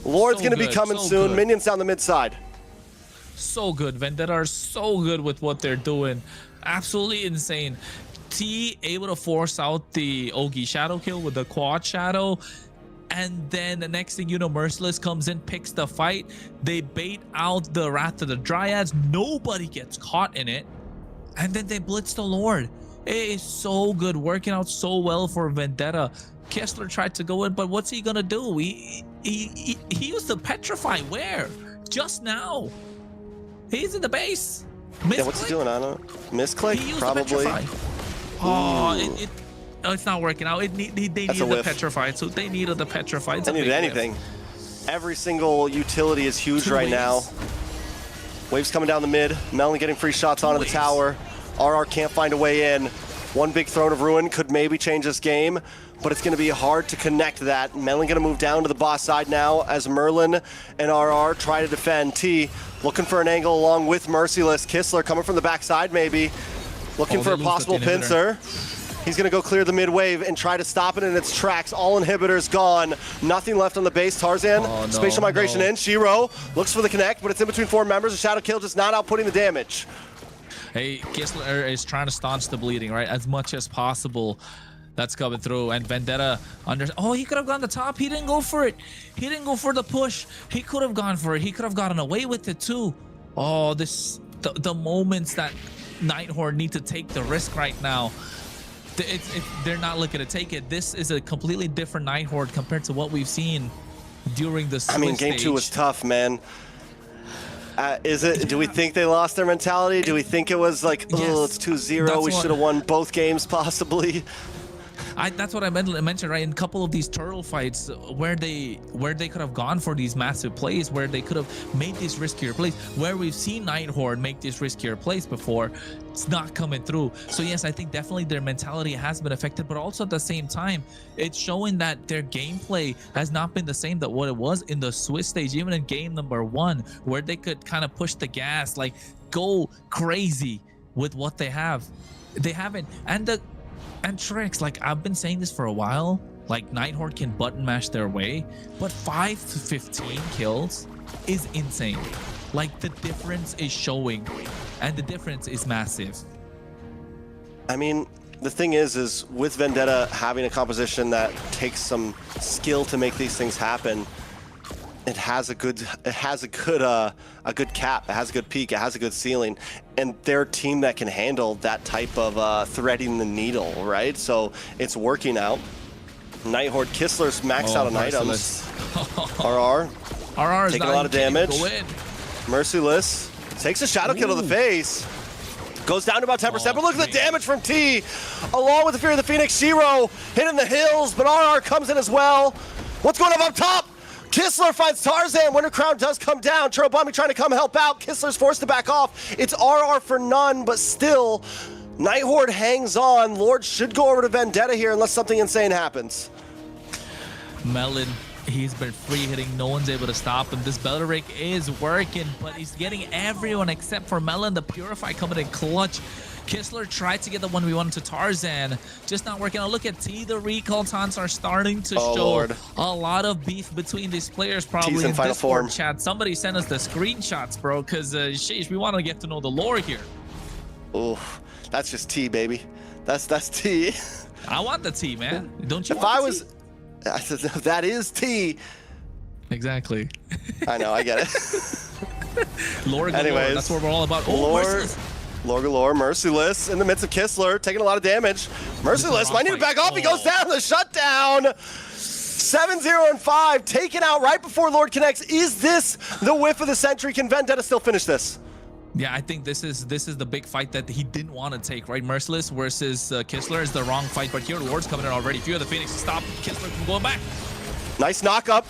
Lord's gonna be coming soon. Minions down the mid side. So good. Vendetta are so good with what they're doing. Absolutely insane. T able to force out the Ogi Shadow Kill with the quad shadow. And then the next thing you know, Merciless comes in, picks the fight. They bait out the Wrath of the Dryads. Nobody gets caught in it. And then they blitz the Lord. It is so good, working out so well for Vendetta. Kessler tried to go in, but what's he gonna do? He used the Petrify. Where? Just now. He's in the base. Yeah, what's he doing? I don't know. Misclick? Probably. Oh, it's not working out. They needed the Petrify, so they needed the Petrify. They needed anything. Every single utility is huge right now. Waves coming down the mid. Melon getting free shots onto the tower. RR can't find a way in. One big Throne of Ruin could maybe change this game, but it's going to be hard to connect that. Melon going to move down to the boss side now as Merlin and RR try to defend. T looking for an angle along with Merciless. Kissler coming from the backside maybe. Looking for a possible pincer. He's going to go clear the mid wave and try to stop it in its tracks. All inhibitors gone. Nothing left on the base. Tarzan, spatial migration in. Shiro looks for the connect, but it's in between 4 members. A shadow kill just not outputting the damage. Hey, Kissler is trying to staunch the bleeding, right? As much as possible. That's coming through. And Vendetta he could have gone the top. He didn't go for it. He didn't go for the push. He could have gone for it. He could have gotten away with it too. Oh, the moments that Night Horde need to take the risk right now. They're not looking to take it. This is a completely different Night Horde compared to what we've seen during the Swiss game stage. 2 was tough, man. Do we think they lost their mentality? Do we think it was like, oh, it's 2-0, we should have won both games possibly? That's what I mentioned, right? In a couple of these turtle fights where they could have gone for these massive plays, where they could have made these riskier plays, where we've seen Night Horde make these riskier plays before, it's not coming through. So yes, I think definitely their mentality has been affected, but also at the same time, it's showing that their gameplay has not been the same that what it was in the Swiss stage, even in game number 1, where they could kind of push the gas, like go crazy with what they have. They haven't. And tricks, like I've been saying this for a while, like Night Horde can button mash their way, but 5 to 15 kills is insane. Like the difference is showing, and the difference is massive. I mean, the thing is with Vendetta having a composition that takes some skill to make these things happen, it has a good cap, it has a good peak, it has a good ceiling, and they're a team that can handle that type of threading the needle, right? So it's working out. Night Horde Kissler's maxed out on items. RR taking a lot of damage. Merciless takes a shadow kill to the face. Goes down to about 10%, but look at the damage from T. Along with the Fear of the Phoenix, Shiro hitting the hills, but RR comes in as well. What's going on up top? Kissler finds Tarzan. Winter Crown does come down. Churobami trying to come help out. Kissler's forced to back off. It's RR for none, but still, Night Horde hangs on. Lord should go over to Vendetta here unless something insane happens. Melon, he's been free hitting. No one's able to stop him. This Belleric is working, but he's getting everyone except for Melon. The Purify coming in clutch. Kissler tried to get the 1v1 to Tarzan, just not working out. Look at T, the recall taunts are starting to show a lot of beef between these players, probably in Discord chat. Somebody send us the screenshots, bro, because sheesh, we want to get to know the lore here. Oh, that's just T, baby. That's T. I want the T, man. Don't you? I said that is T. Exactly. I know, I get it. Lore galore, anyways, that's what we're all about. Lore galore, Merciless in the midst of Kissler, taking a lot of damage. Merciless might need to back off. He goes down the shutdown. 7-0 and 5, taken out right before Lord connects. Is this the whiff of the century? Can Vendetta still finish this? Yeah, I think this is the big fight that he didn't want to take, right? Merciless versus Kissler is the wrong fight, but here Lord's coming in already. Fear of the Phoenix to stop Kissler from going back. Nice knock up.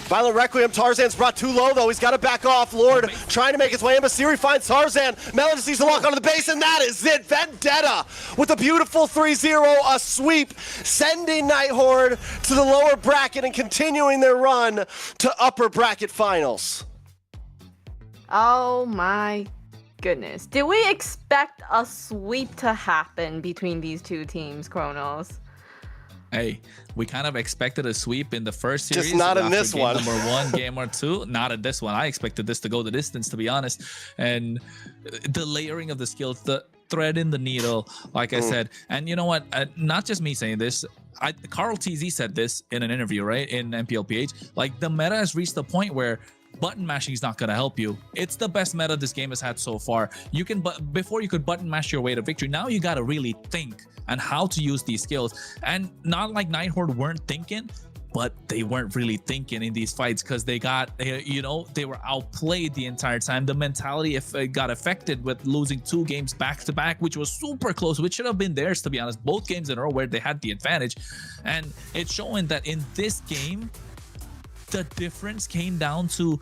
Violent Requiem, Tarzan's brought too low though. He's got to back off. Lord trying to make his way in, but Siri finds Tarzan. Melon just needs to lock onto the base, and that is it. Vendetta with a beautiful 3-0, a sweep, sending Night Horde to the lower bracket and continuing their run to upper bracket finals. Oh my goodness. Did we expect a sweep to happen between these two teams, Kronos? Hey, we kind of expected a sweep in the first series. Just not in this one. Number 1, game or 2. Not in this one. I expected this to go the distance, to be honest. And the layering of the skills, the thread in the needle, like I said. And you know what? Not just me saying this. Carl TZ said this in an interview, right, in MPLPH. Like, the meta has reached the point where button mashing is not going to help you. It's the best meta this game has had so far. You can, but before you could button mash your way to victory. Now you got to really think on how to use these skills. And not like Night Horde weren't thinking, but they weren't really thinking in these fights because they got, you know, they were outplayed the entire time. The mentality got affected with losing 2 games back to back, which was super close, which should have been theirs, to be honest. Both games in a row where they had the advantage. And it's showing that in this game, the difference came down to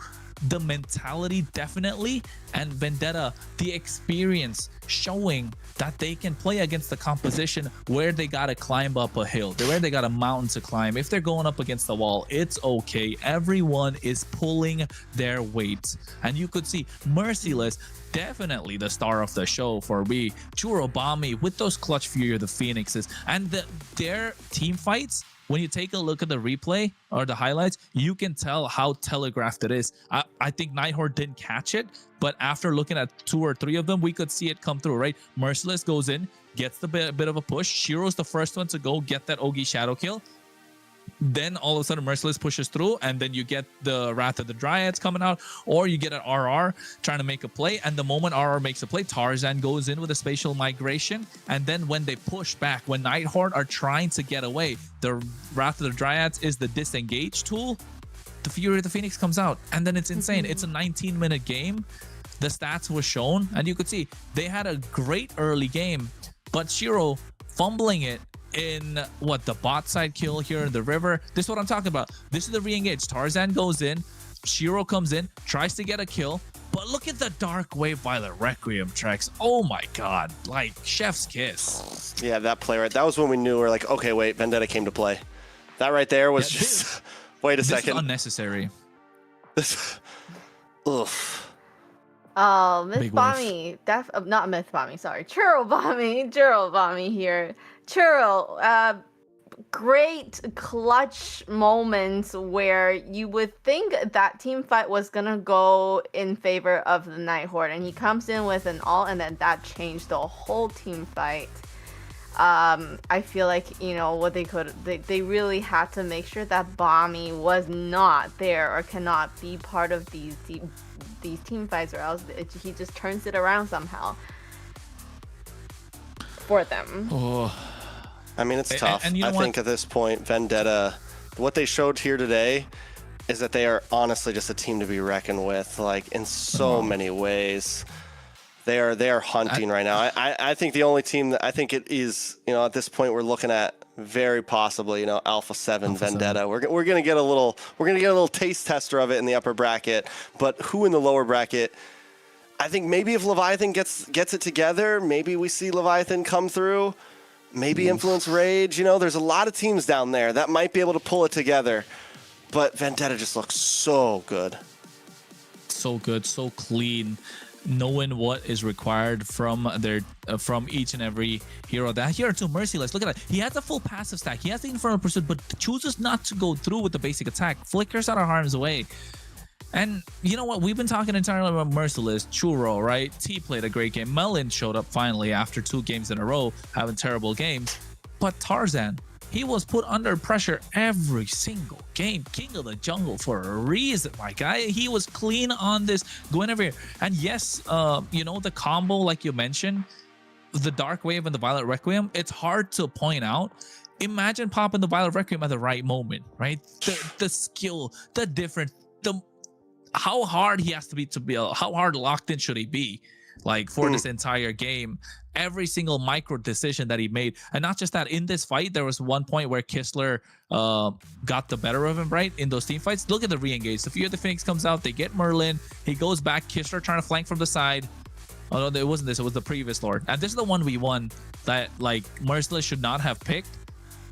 the mentality, definitely, and Vendetta, the experience, showing that they can play against the composition where they gotta climb up a hill, where they got a mountain to climb. If they're going up against the wall, it's okay. Everyone is pulling their weight, and you could see Merciless, definitely the star of the show for me. Churobami with those clutch Fury of the Phoenixes, and their team fights. When you take a look at the replay or the highlights, you can tell how telegraphed it is. I think Night Horde didn't catch it, but after looking at 2 or 3 of them, we could see it come through, right? Merciless goes in, gets the bit of a push. Shiro's the first one to go get that Ogi shadow kill. Then all of a sudden Merciless pushes through, and then you get the Wrath of the Dryads coming out, or you get an RR trying to make a play, and the moment RR makes a play, Tarzan goes in with a spatial migration, and then when they push back, when Night Horde are trying to get away, the Wrath of the Dryads is the disengage tool, the Fury of the Phoenix comes out, and then it's insane. It's a 19-minute game. The stats were shown, and you could see they had a great early game, but Shiro fumbling it in the bot side kill here in the river. This is what I'm talking about. This is the re-engage. Tarzan goes in, Shiro comes in, tries to get a kill, but look at the Dark Wave Violet Requiem tracks. Oh my god, like chef's kiss. Yeah, that play right, that was when we knew we're like, okay, wait, Vendetta came to play. That right there was just wait a second. This is unnecessary. This oof. Oh, Myth Bommy, not Myth Bommy, sorry, Churro Bommy here. Churro, great clutch moments where you would think that team fight was gonna go in favor of the Night Horde, and he comes in with an ult, and then that changed the whole team fight. I feel like, you know, what they really had to make sure that Bommy was not there or cannot be part of these team fights, or else he just turns it around somehow for them. Oh. I mean, it's tough. And you know I think at this point, Vendetta, what they showed here today is that they are honestly just a team to be reckoned with, like in so many ways. They are hunting right now. I think the only team that I think it is, you know, at this point we're looking at very possibly, you know, Alpha7 Vendetta. We're gonna get a little taste tester of it in the upper bracket, but who in the lower bracket? I think maybe if Leviathan gets it together, maybe we see Leviathan come through. Maybe Influence Rage, you know, there's a lot of teams down there that might be able to pull it together. But Vendetta just looks so good. So good, so clean, knowing what is required from each and every hero. That hero too, Merciless, look at that. He has a full passive stack. He has the Infernal Pursuit, but chooses not to go through with the basic attack. Flickers out of harm's way. And you know what? We've been talking entirely about Merciless, Churro, right? T played a great game. Melon showed up finally after 2 games in a row, having terrible games. But Tarzan, he was put under pressure every single game. King of the jungle for a reason, my guy. He was clean on this, going over here. And yes, you know, the combo, like you mentioned, the Dark Wave and the Violet Requiem, it's hard to point out. Imagine popping the Violet Requiem at the right moment, right? The skill, the different, how hard he has to be how hard locked in should he be, like, for this entire game. Every single micro decision that he made. And not just that, in this fight there was one point where Kistler got the better of him, right, in those team fights. Look at the re-engage. The Fury of the Phoenix comes out, they get Merlin, he goes back, Kistler trying to flank from the side. Oh no, it wasn't this, it was the previous Lord. And this is the one we won that, like, Merciless should not have picked.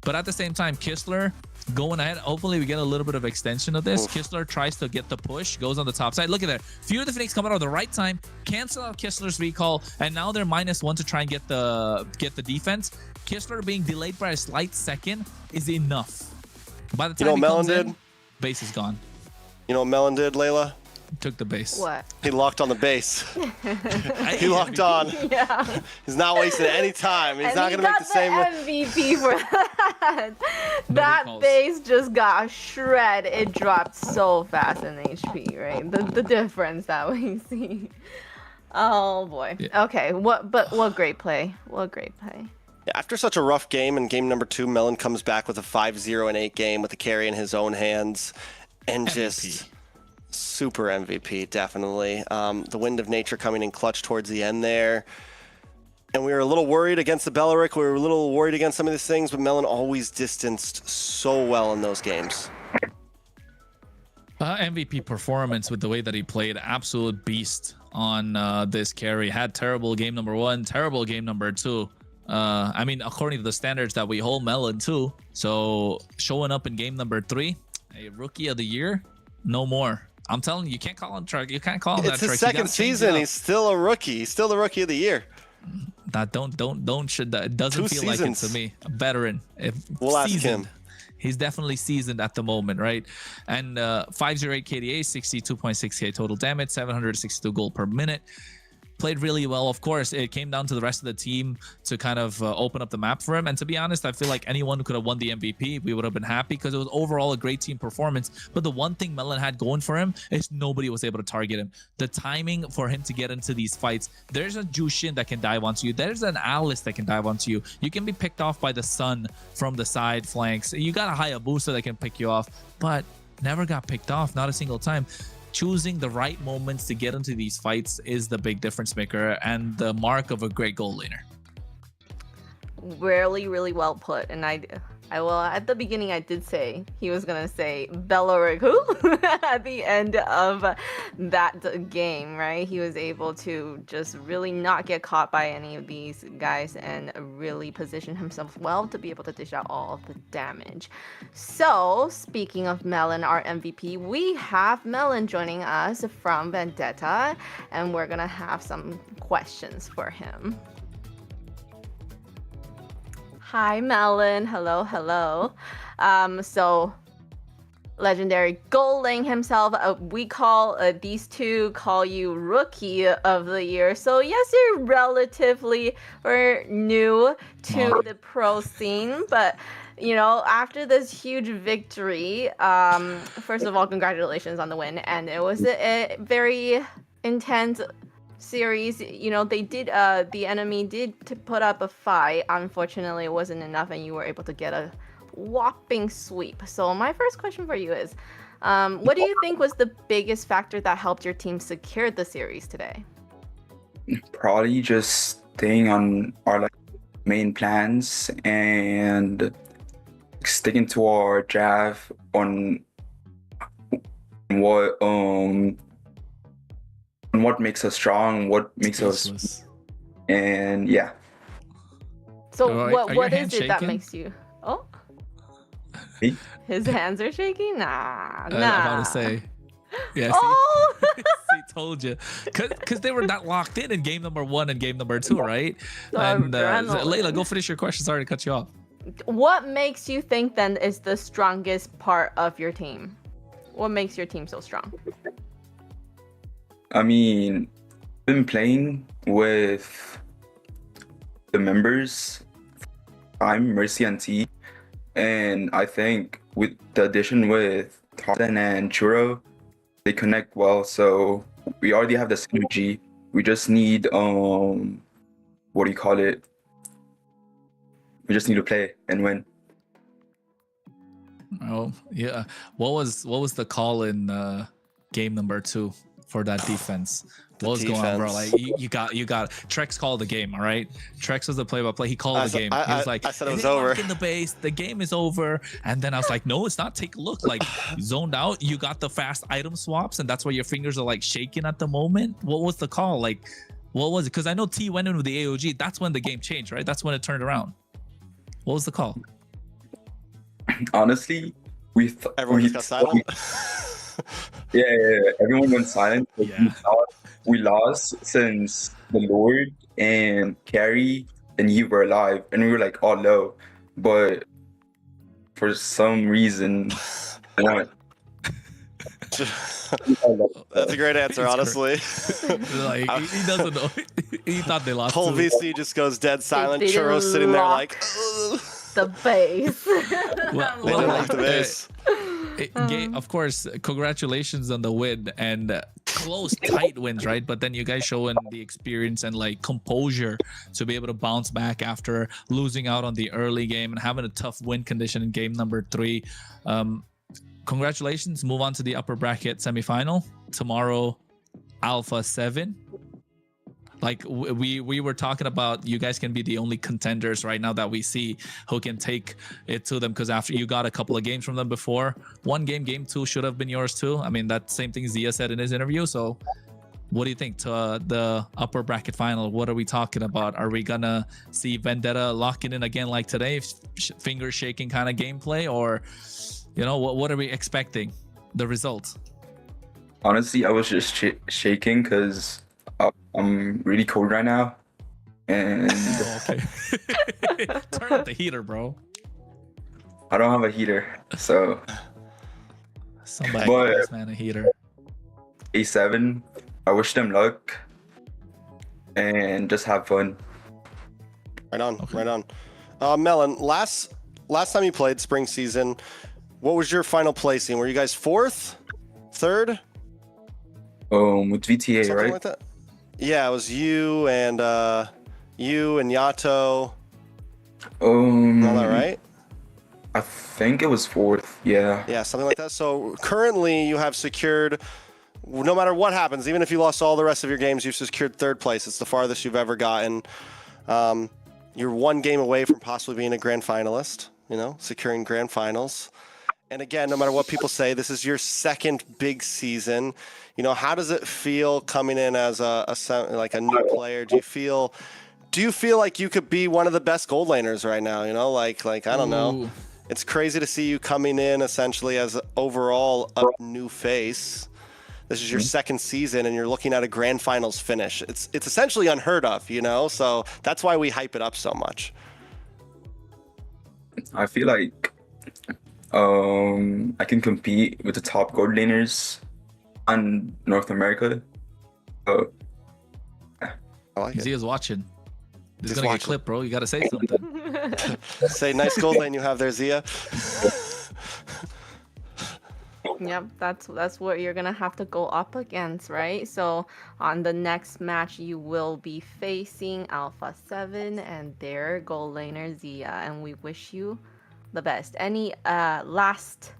But at the same time, Kistler going ahead. Hopefully we get a little bit of extension of this. Kistler tries to get the push, goes on the top side. Look at that. Fury of the Phoenix coming out at the right time, cancel out Kistler's recall, and now they're -1 to try and get the defense. Kistler being delayed by a slight second is enough. By the time Melon did, base is gone. You know what Melon did, Layla? took the base. What? He locked on the base. He locked on. Yeah. He's not wasting any time. He's And not he going to make got the same. MVP for that. That recalls. base just got shredded. It dropped so fast in HP, right? The difference that we see. Oh boy. Yeah. Okay. What great play. What great play. Yeah, after such a rough game in game number 2, Melon comes back with a 5-0 and 8 game with the carry in his own hands, and just super MVP, definitely. The wind of nature coming in clutch towards the end there. And we were a little worried against the Belleric. We were a little worried against some of these things, but Melon always distanced so well in those games. MVP performance with the way that he played. Absolute beast on this carry. Had terrible game number 1, terrible game number 2. I mean, according to the standards that we hold Melon too. So showing up in game number 3, a rookie of the year, no more. I'm telling you, you can't call him Trek. You can't call him that. It's his second season. He's still a rookie. He's still the rookie of the year. That it doesn't feel like it to me. A veteran. We'll ask him. He's definitely seasoned at the moment, right? And 508 KDA, 62.6k total damage, 762 gold per minute. Played really well. Of course, it came down to the rest of the team to kind of open up the map for him. And to be honest, I feel like anyone who could have won the MVP, we would have been happy because it was overall a great team performance. But the one thing Melon had going for him is nobody was able to target him. The timing for him to get into these fights, there's a Jushin that can dive onto you. There's an Alice that can dive onto you. You can be picked off by the Sun from the side flanks. You got a Hayabusa that can pick you off, but never got picked off, not a single time. Choosing the right moments to get into these fights is the big difference maker and the mark of a great goal laner. Really well put. And I will, at the beginning I did say he was gonna say Belleric who at the end of that game, right? He was able to just really not get caught by any of these guys and really position himself well to be able to dish out all of the damage. So speaking of Melon, our MVP, we have Melon joining us from Vendetta, and we're gonna have some questions for him. Hi, Melon. Hello. So legendary Goldling himself. We call these two call you Rookie of the Year. So yes, you're relatively new to the pro scene, but you know, after this huge victory, first of all, congratulations on the win, and it was a very intense series. You know, they did the enemy did put up a fight. Unfortunately, it wasn't enough and you were able to get a whopping sweep. So my first question for you is, what do you think was the biggest factor that helped your team secure the series today? Probably just staying on our main plans and sticking to our draft on what makes us strong, what makes us, and yeah. So what is it that makes you? Oh, me? His hands are shaking. Nah. I'm about to say, yeah. Oh, see, told you, because they were not locked in game number 1 and game number 2, right? And Layla, go finish your question. Sorry to cut you off. What makes you think then is the strongest part of your team? What makes your team so strong? I mean, I've been playing with the members, I'm Mercy and T, and I think with the addition with Tarzan and Churro, they connect well. So we already have the synergy. We just need what do you call it? We just need to play and win. Oh yeah. What was the call in game number 2 for that defense? What was going on, bro? Like you got Trex called the game, all right? Trex was the play-by-play. He called the game. He was like, I said it was over. In the base, the game is over. And then I was like, no, it's not. Take a look. Like zoned out. You got the fast item swaps, and that's why your fingers are like shaking at the moment. What was the call? Like, what was it? Because I know T went in with the AOG. That's when the game changed, right? That's when it turned around. What was the call? Honestly, everyone just got silent. Yeah, everyone went silent. We lost since the Lord and Carrie and you were alive, and we were like all low, but for some reason, That's a great answer, honestly. Like he doesn't know. He thought they lost. Whole too. VC just goes dead silent. They Churro didn't sitting there lock like, "Ugh." the base. They didn't lock the base. Of course, congratulations on the win and close, tight wins, right? But then you guys showing the experience and like composure to be able to bounce back after losing out on the early game and having a tough win condition in game number 3. Congratulations. Move on to the upper bracket semifinal tomorrow. Alpha7. Like we were talking about, you guys can be the only contenders right now that we see who can take it to them, because after you got a couple of games from them before, one game, game 2 should have been yours too. I mean, that same thing Zia said in his interview. So what do you think to the upper bracket final? What are we talking about? Are we gonna see Vendetta locking in again like today, finger shaking kind of gameplay, or you know, what are we expecting the result? Honestly, I was just shaking because I'm really cold right now, and Okay. Turn up the heater, bro. I don't have a heater, so. Somebody But- give this man a heater. A7, I wish them luck and just have fun. Right on, right on. Melon, last time you played spring season, what was your final placing? Were you guys 4th, 3rd? With VTA, Something right? like that? Yeah, it was you and Yato. All that right? I think it was 4th. Yeah. Yeah, something like that. So currently you have secured, no matter what happens, even if you lost all the rest of your games, you've secured 3rd place. It's the farthest you've ever gotten. You're 1 game away from possibly being a grand finalist, you know, securing grand finals. And again, no matter what people say, this is your 2nd big season. You know, how does it feel coming in as a new player? Do you feel like you could be one of the best gold laners right now? You know, like I don't know. It's crazy to see you coming in essentially as overall a new face. This is your 2nd season, and you're looking at a grand finals finish. It's essentially unheard of, you know. So that's why we hype it up so much. I feel like I can compete with the top gold laners on North America. I like it. Zia's watching. This is He's gonna watching. get clipped, bro. You gotta say something. Say nice gold lane you have there, Zia. Yep, that's what you're gonna have to go up against, right? So on the next match, you will be facing Alpha7 and their gold laner Zia, and we wish you the best. Any last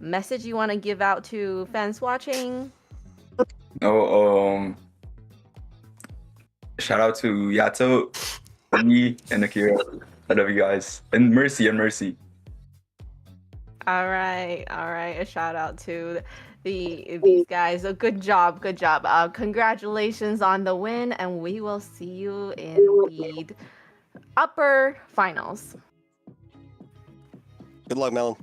message you want to give out to fans watching? Shout out to Yato, me, and Akira. I love you guys. And Mercy. All right. A shout out to these guys. Good job. Congratulations on the win, and we will see you in the upper finals. Good luck, Melon.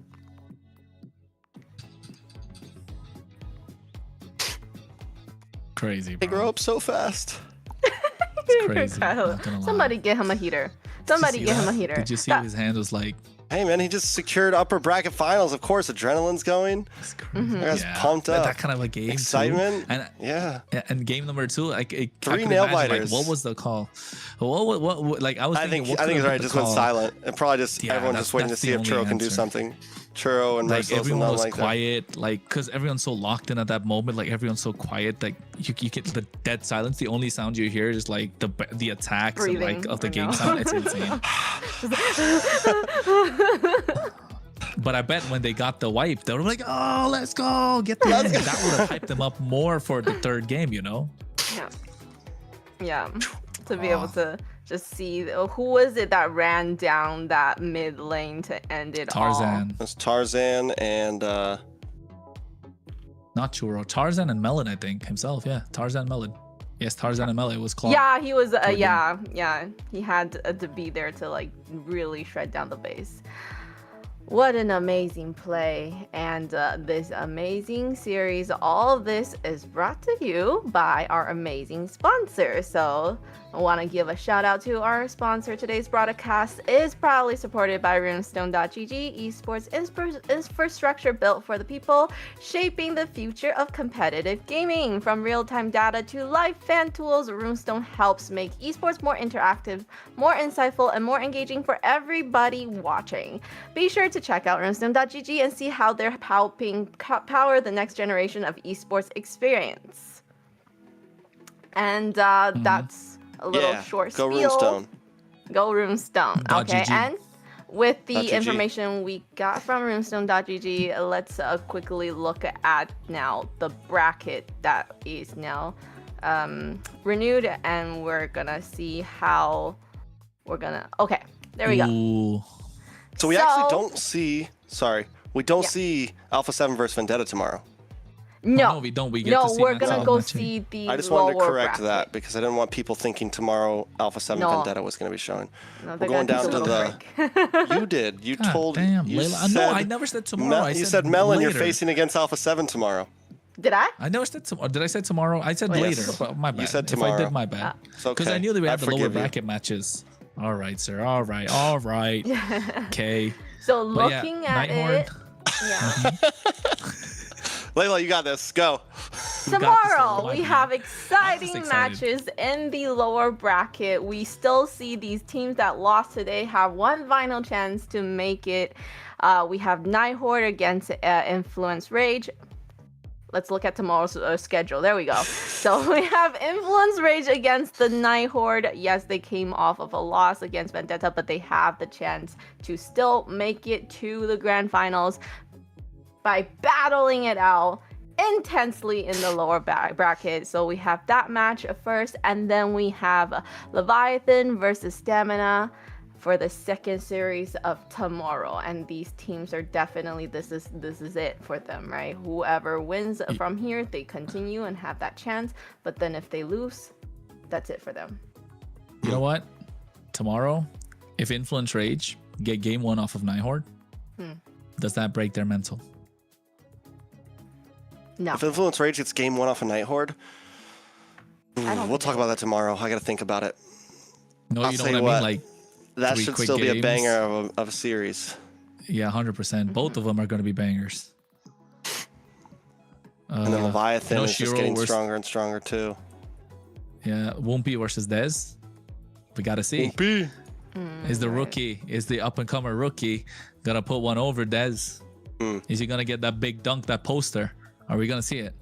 Crazy, They bro. grow up so fast. It's crazy. Not gonna lie. Somebody get him a heater. Somebody Did you get see him a that? heater. Did you see his hand was like? Hey man, he just secured upper bracket finals. Of course, adrenaline's going. Mhm. That guy's Yeah, pumped up. That kind of a game. too. Excitement. And Yeah. and game number 2, like I 3 could nail imagine, biters. Like, what was the call? What like I was I thinking. think what could he's have right. been Just the went call? silent. And probably just Yeah, everyone's just waiting to that's see the if only Churro can do answer. something. Churro and Like Merciless and everyone nothing was like that. quiet, like because everyone's so locked in at that moment. Like everyone's so quiet, like you get the dead silence. The only sound you hear is like the attacks and, like Breathing, of the I game know. sound. It's insane. But I bet when they got the wipe, they were like, "Oh, let's go, get the win." That would have hyped them up more for the 3rd game, you know? Yeah. To be able to just see who was it that ran down that mid lane to end it all. Tarzan, That's Tarzan and not Churro. Tarzan and Melon, I think himself. Yeah, Tarzan Melon. Yes, Tarzan and Melon was clocked. Yeah, he was. Yeah. He had to be there to like really shred down the base. What an amazing play, and this amazing series. All of this is brought to you by our amazing sponsor. So I want to give a shout out to our sponsor. Today's broadcast is proudly supported by Runestone.gg, esports infrastructure built for the people, shaping the future of competitive gaming. From real-time data to live fan tools, Runestone helps make esports more interactive, more insightful, and more engaging for everybody watching. Be sure to check out Runestone.gg and see how they're helping power the next generation of esports experience. And that's a little short go spiel. Runestone. Go Runestone. Okay, .gg. and with the .gg. information we got from Runestone.gg, let's quickly look at now the bracket that is now renewed, and we're gonna see how we're gonna. Okay, there we go. Ooh. So we actually don't see. Sorry, we don't see Alpha7 versus Vendetta tomorrow. No, no, we don't. We get to see we're Matt's gonna go matching. see the. I just wanted to lower correct bracket. that because I didn't want people thinking tomorrow Alpha7 No. Vendetta was going to be showing. No, We're they're going gonna down to take a the. little break. You did. You God told. damn, you Layla. said, No, I never said tomorrow. I you said said Melon, you're later. facing against Alpha7 tomorrow. Did I? I never said tomorrow. Did I say tomorrow? I said Wait, later. yes. But my bad. You said If I tomorrow. did, my bad. It's okay. Because I knew that we I had the lower forgive you. bracket matches. All right, sir. All right. All right. Okay. So But yeah, looking at Night Horde. it, yeah. Layla, you got this. Go. Tomorrow we have I'm exciting just excited. matches in the lower bracket. We still see these teams that lost today have one final chance to make it. We have Night Horde against Influence Rage. Let's look at tomorrow's schedule. There we go. So we have Influence Rage against the Night Horde. Yes, they came off of a loss against Vendetta, but they have the chance to still make it to the grand finals by battling it out intensely in the lower bracket. So we have that match first, and then we have Leviathan versus Stamina for the second series of tomorrow. And these teams are definitely, this is it for them, right? Whoever wins from here, they continue and have that chance. But then if they lose, that's it for them. You know what? Tomorrow, if Influence Rage get game 1 off of Night Horde, does that break their mental? No. If Influence Rage gets game 1 off of Night Horde, we'll talk about that tomorrow. I got to think about it. No, I'll you know tell what I you mean? what, Like, that 3 should quick still be a games. banger of a series. Yeah, 100%. Both of them are going to be bangers. And then Leviathan is just Shiro getting versus- stronger and stronger too. Yeah, Wumpy versus Dez. We got to see. Wumpy. Is the rookie, is the up-and-comer rookie going to put one over Dez? Is he going to get that big dunk, that poster? Are we going to see it?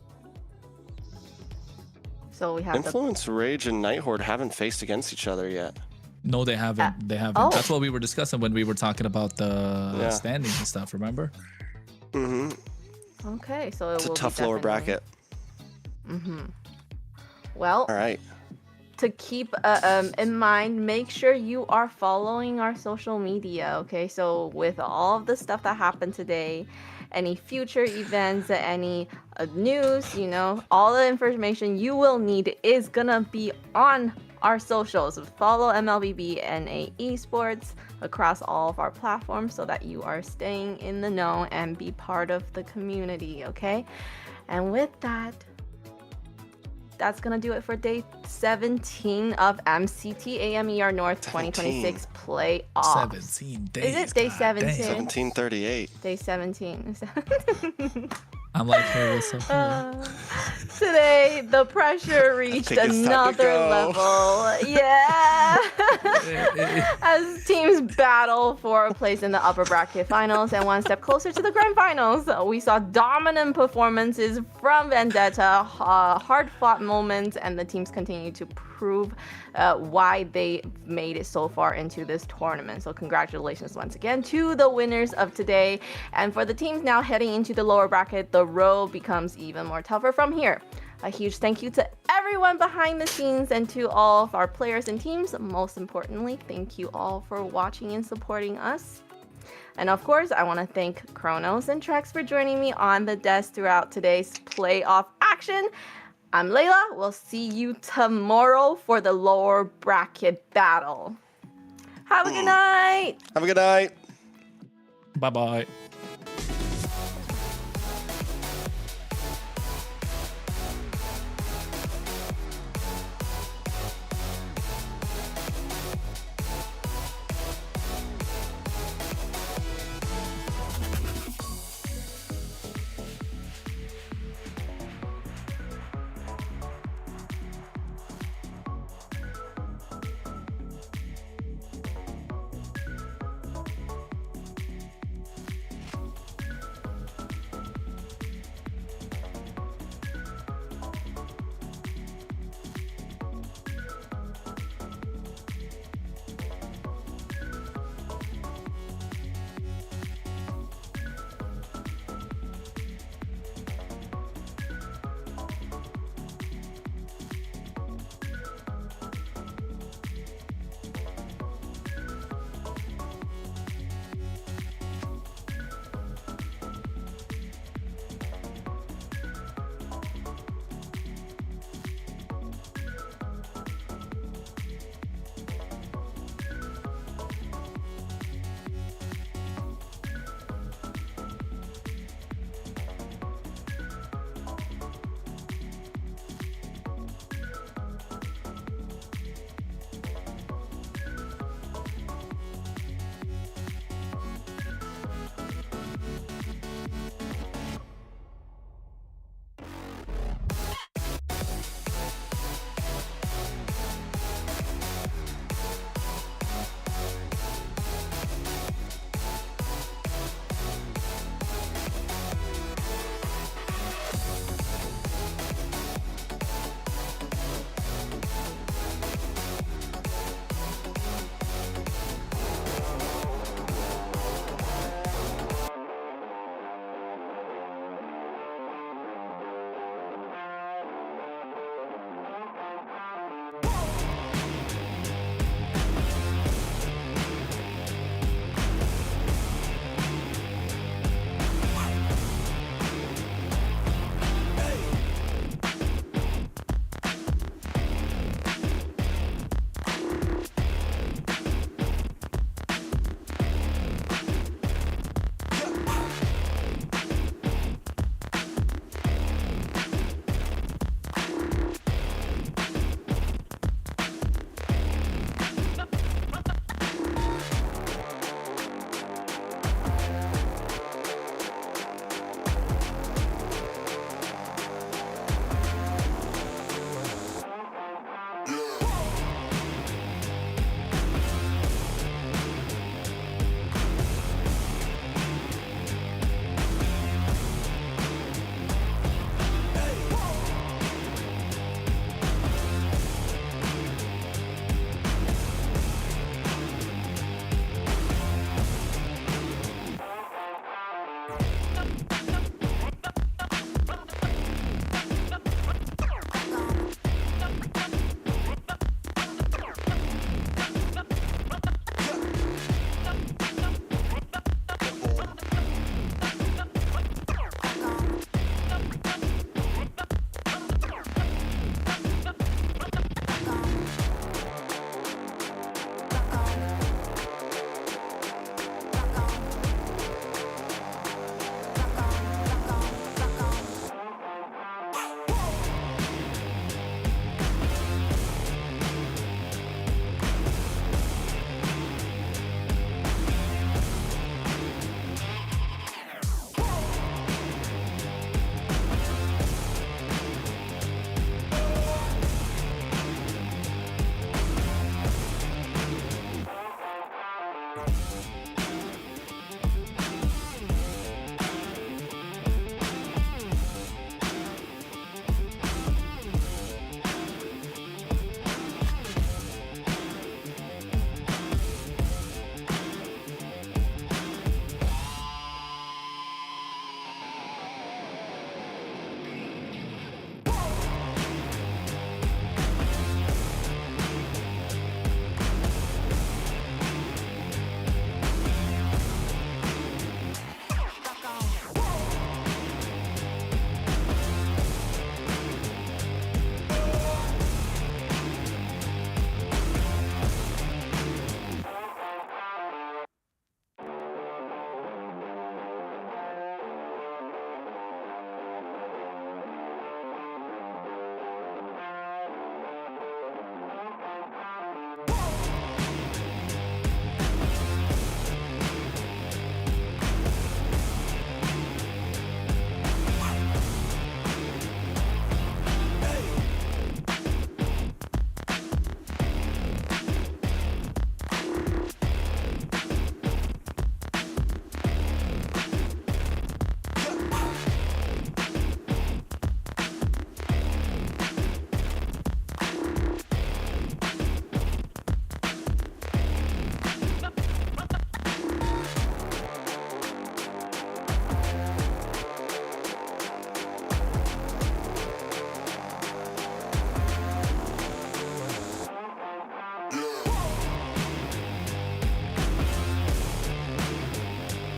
So we have Influence Rage and Night Horde haven't faced against each other yet. No, they haven't. They haven't. oh. That's what we were discussing when we were talking about the Yeah. standings and stuff, remember? Okay, so It's a tough lower bracket. Well, All right. to keep in mind, make sure you are following our social media, okay? So with all of the stuff that happened today, any future events, any news, you know, all the information you will need is gonna be on our socials. Follow MLBB Esports across all of our platforms so that you are staying in the know and be part of the community, okay? And with that, that's gonna do it for day 17 of MCT AMER North 2026 playoffs. 17 days. Is it day 17? 1738. Day 17. I'm like, hey, what's up? Today, the pressure reached think it's time to another go. level. Yeah. As teams battle for a place in the upper bracket finals and one step closer to the grand finals, we saw dominant performances from Vendetta, hard-fought moments, and the teams continue to prove why they made it so far into this tournament. So congratulations once again to the winners of today. And for the teams now heading into the lower bracket, the road becomes even more tougher from here. A huge thank you to everyone behind the scenes and to all of our players and teams. Most importantly, thank you all for watching and supporting us. And of course, I want to thank Kronos and Trex for joining me on the desk throughout today's playoff action. I'm Layla. We'll see you tomorrow for the lower bracket battle. Have a good night. Have a good night. Bye-bye.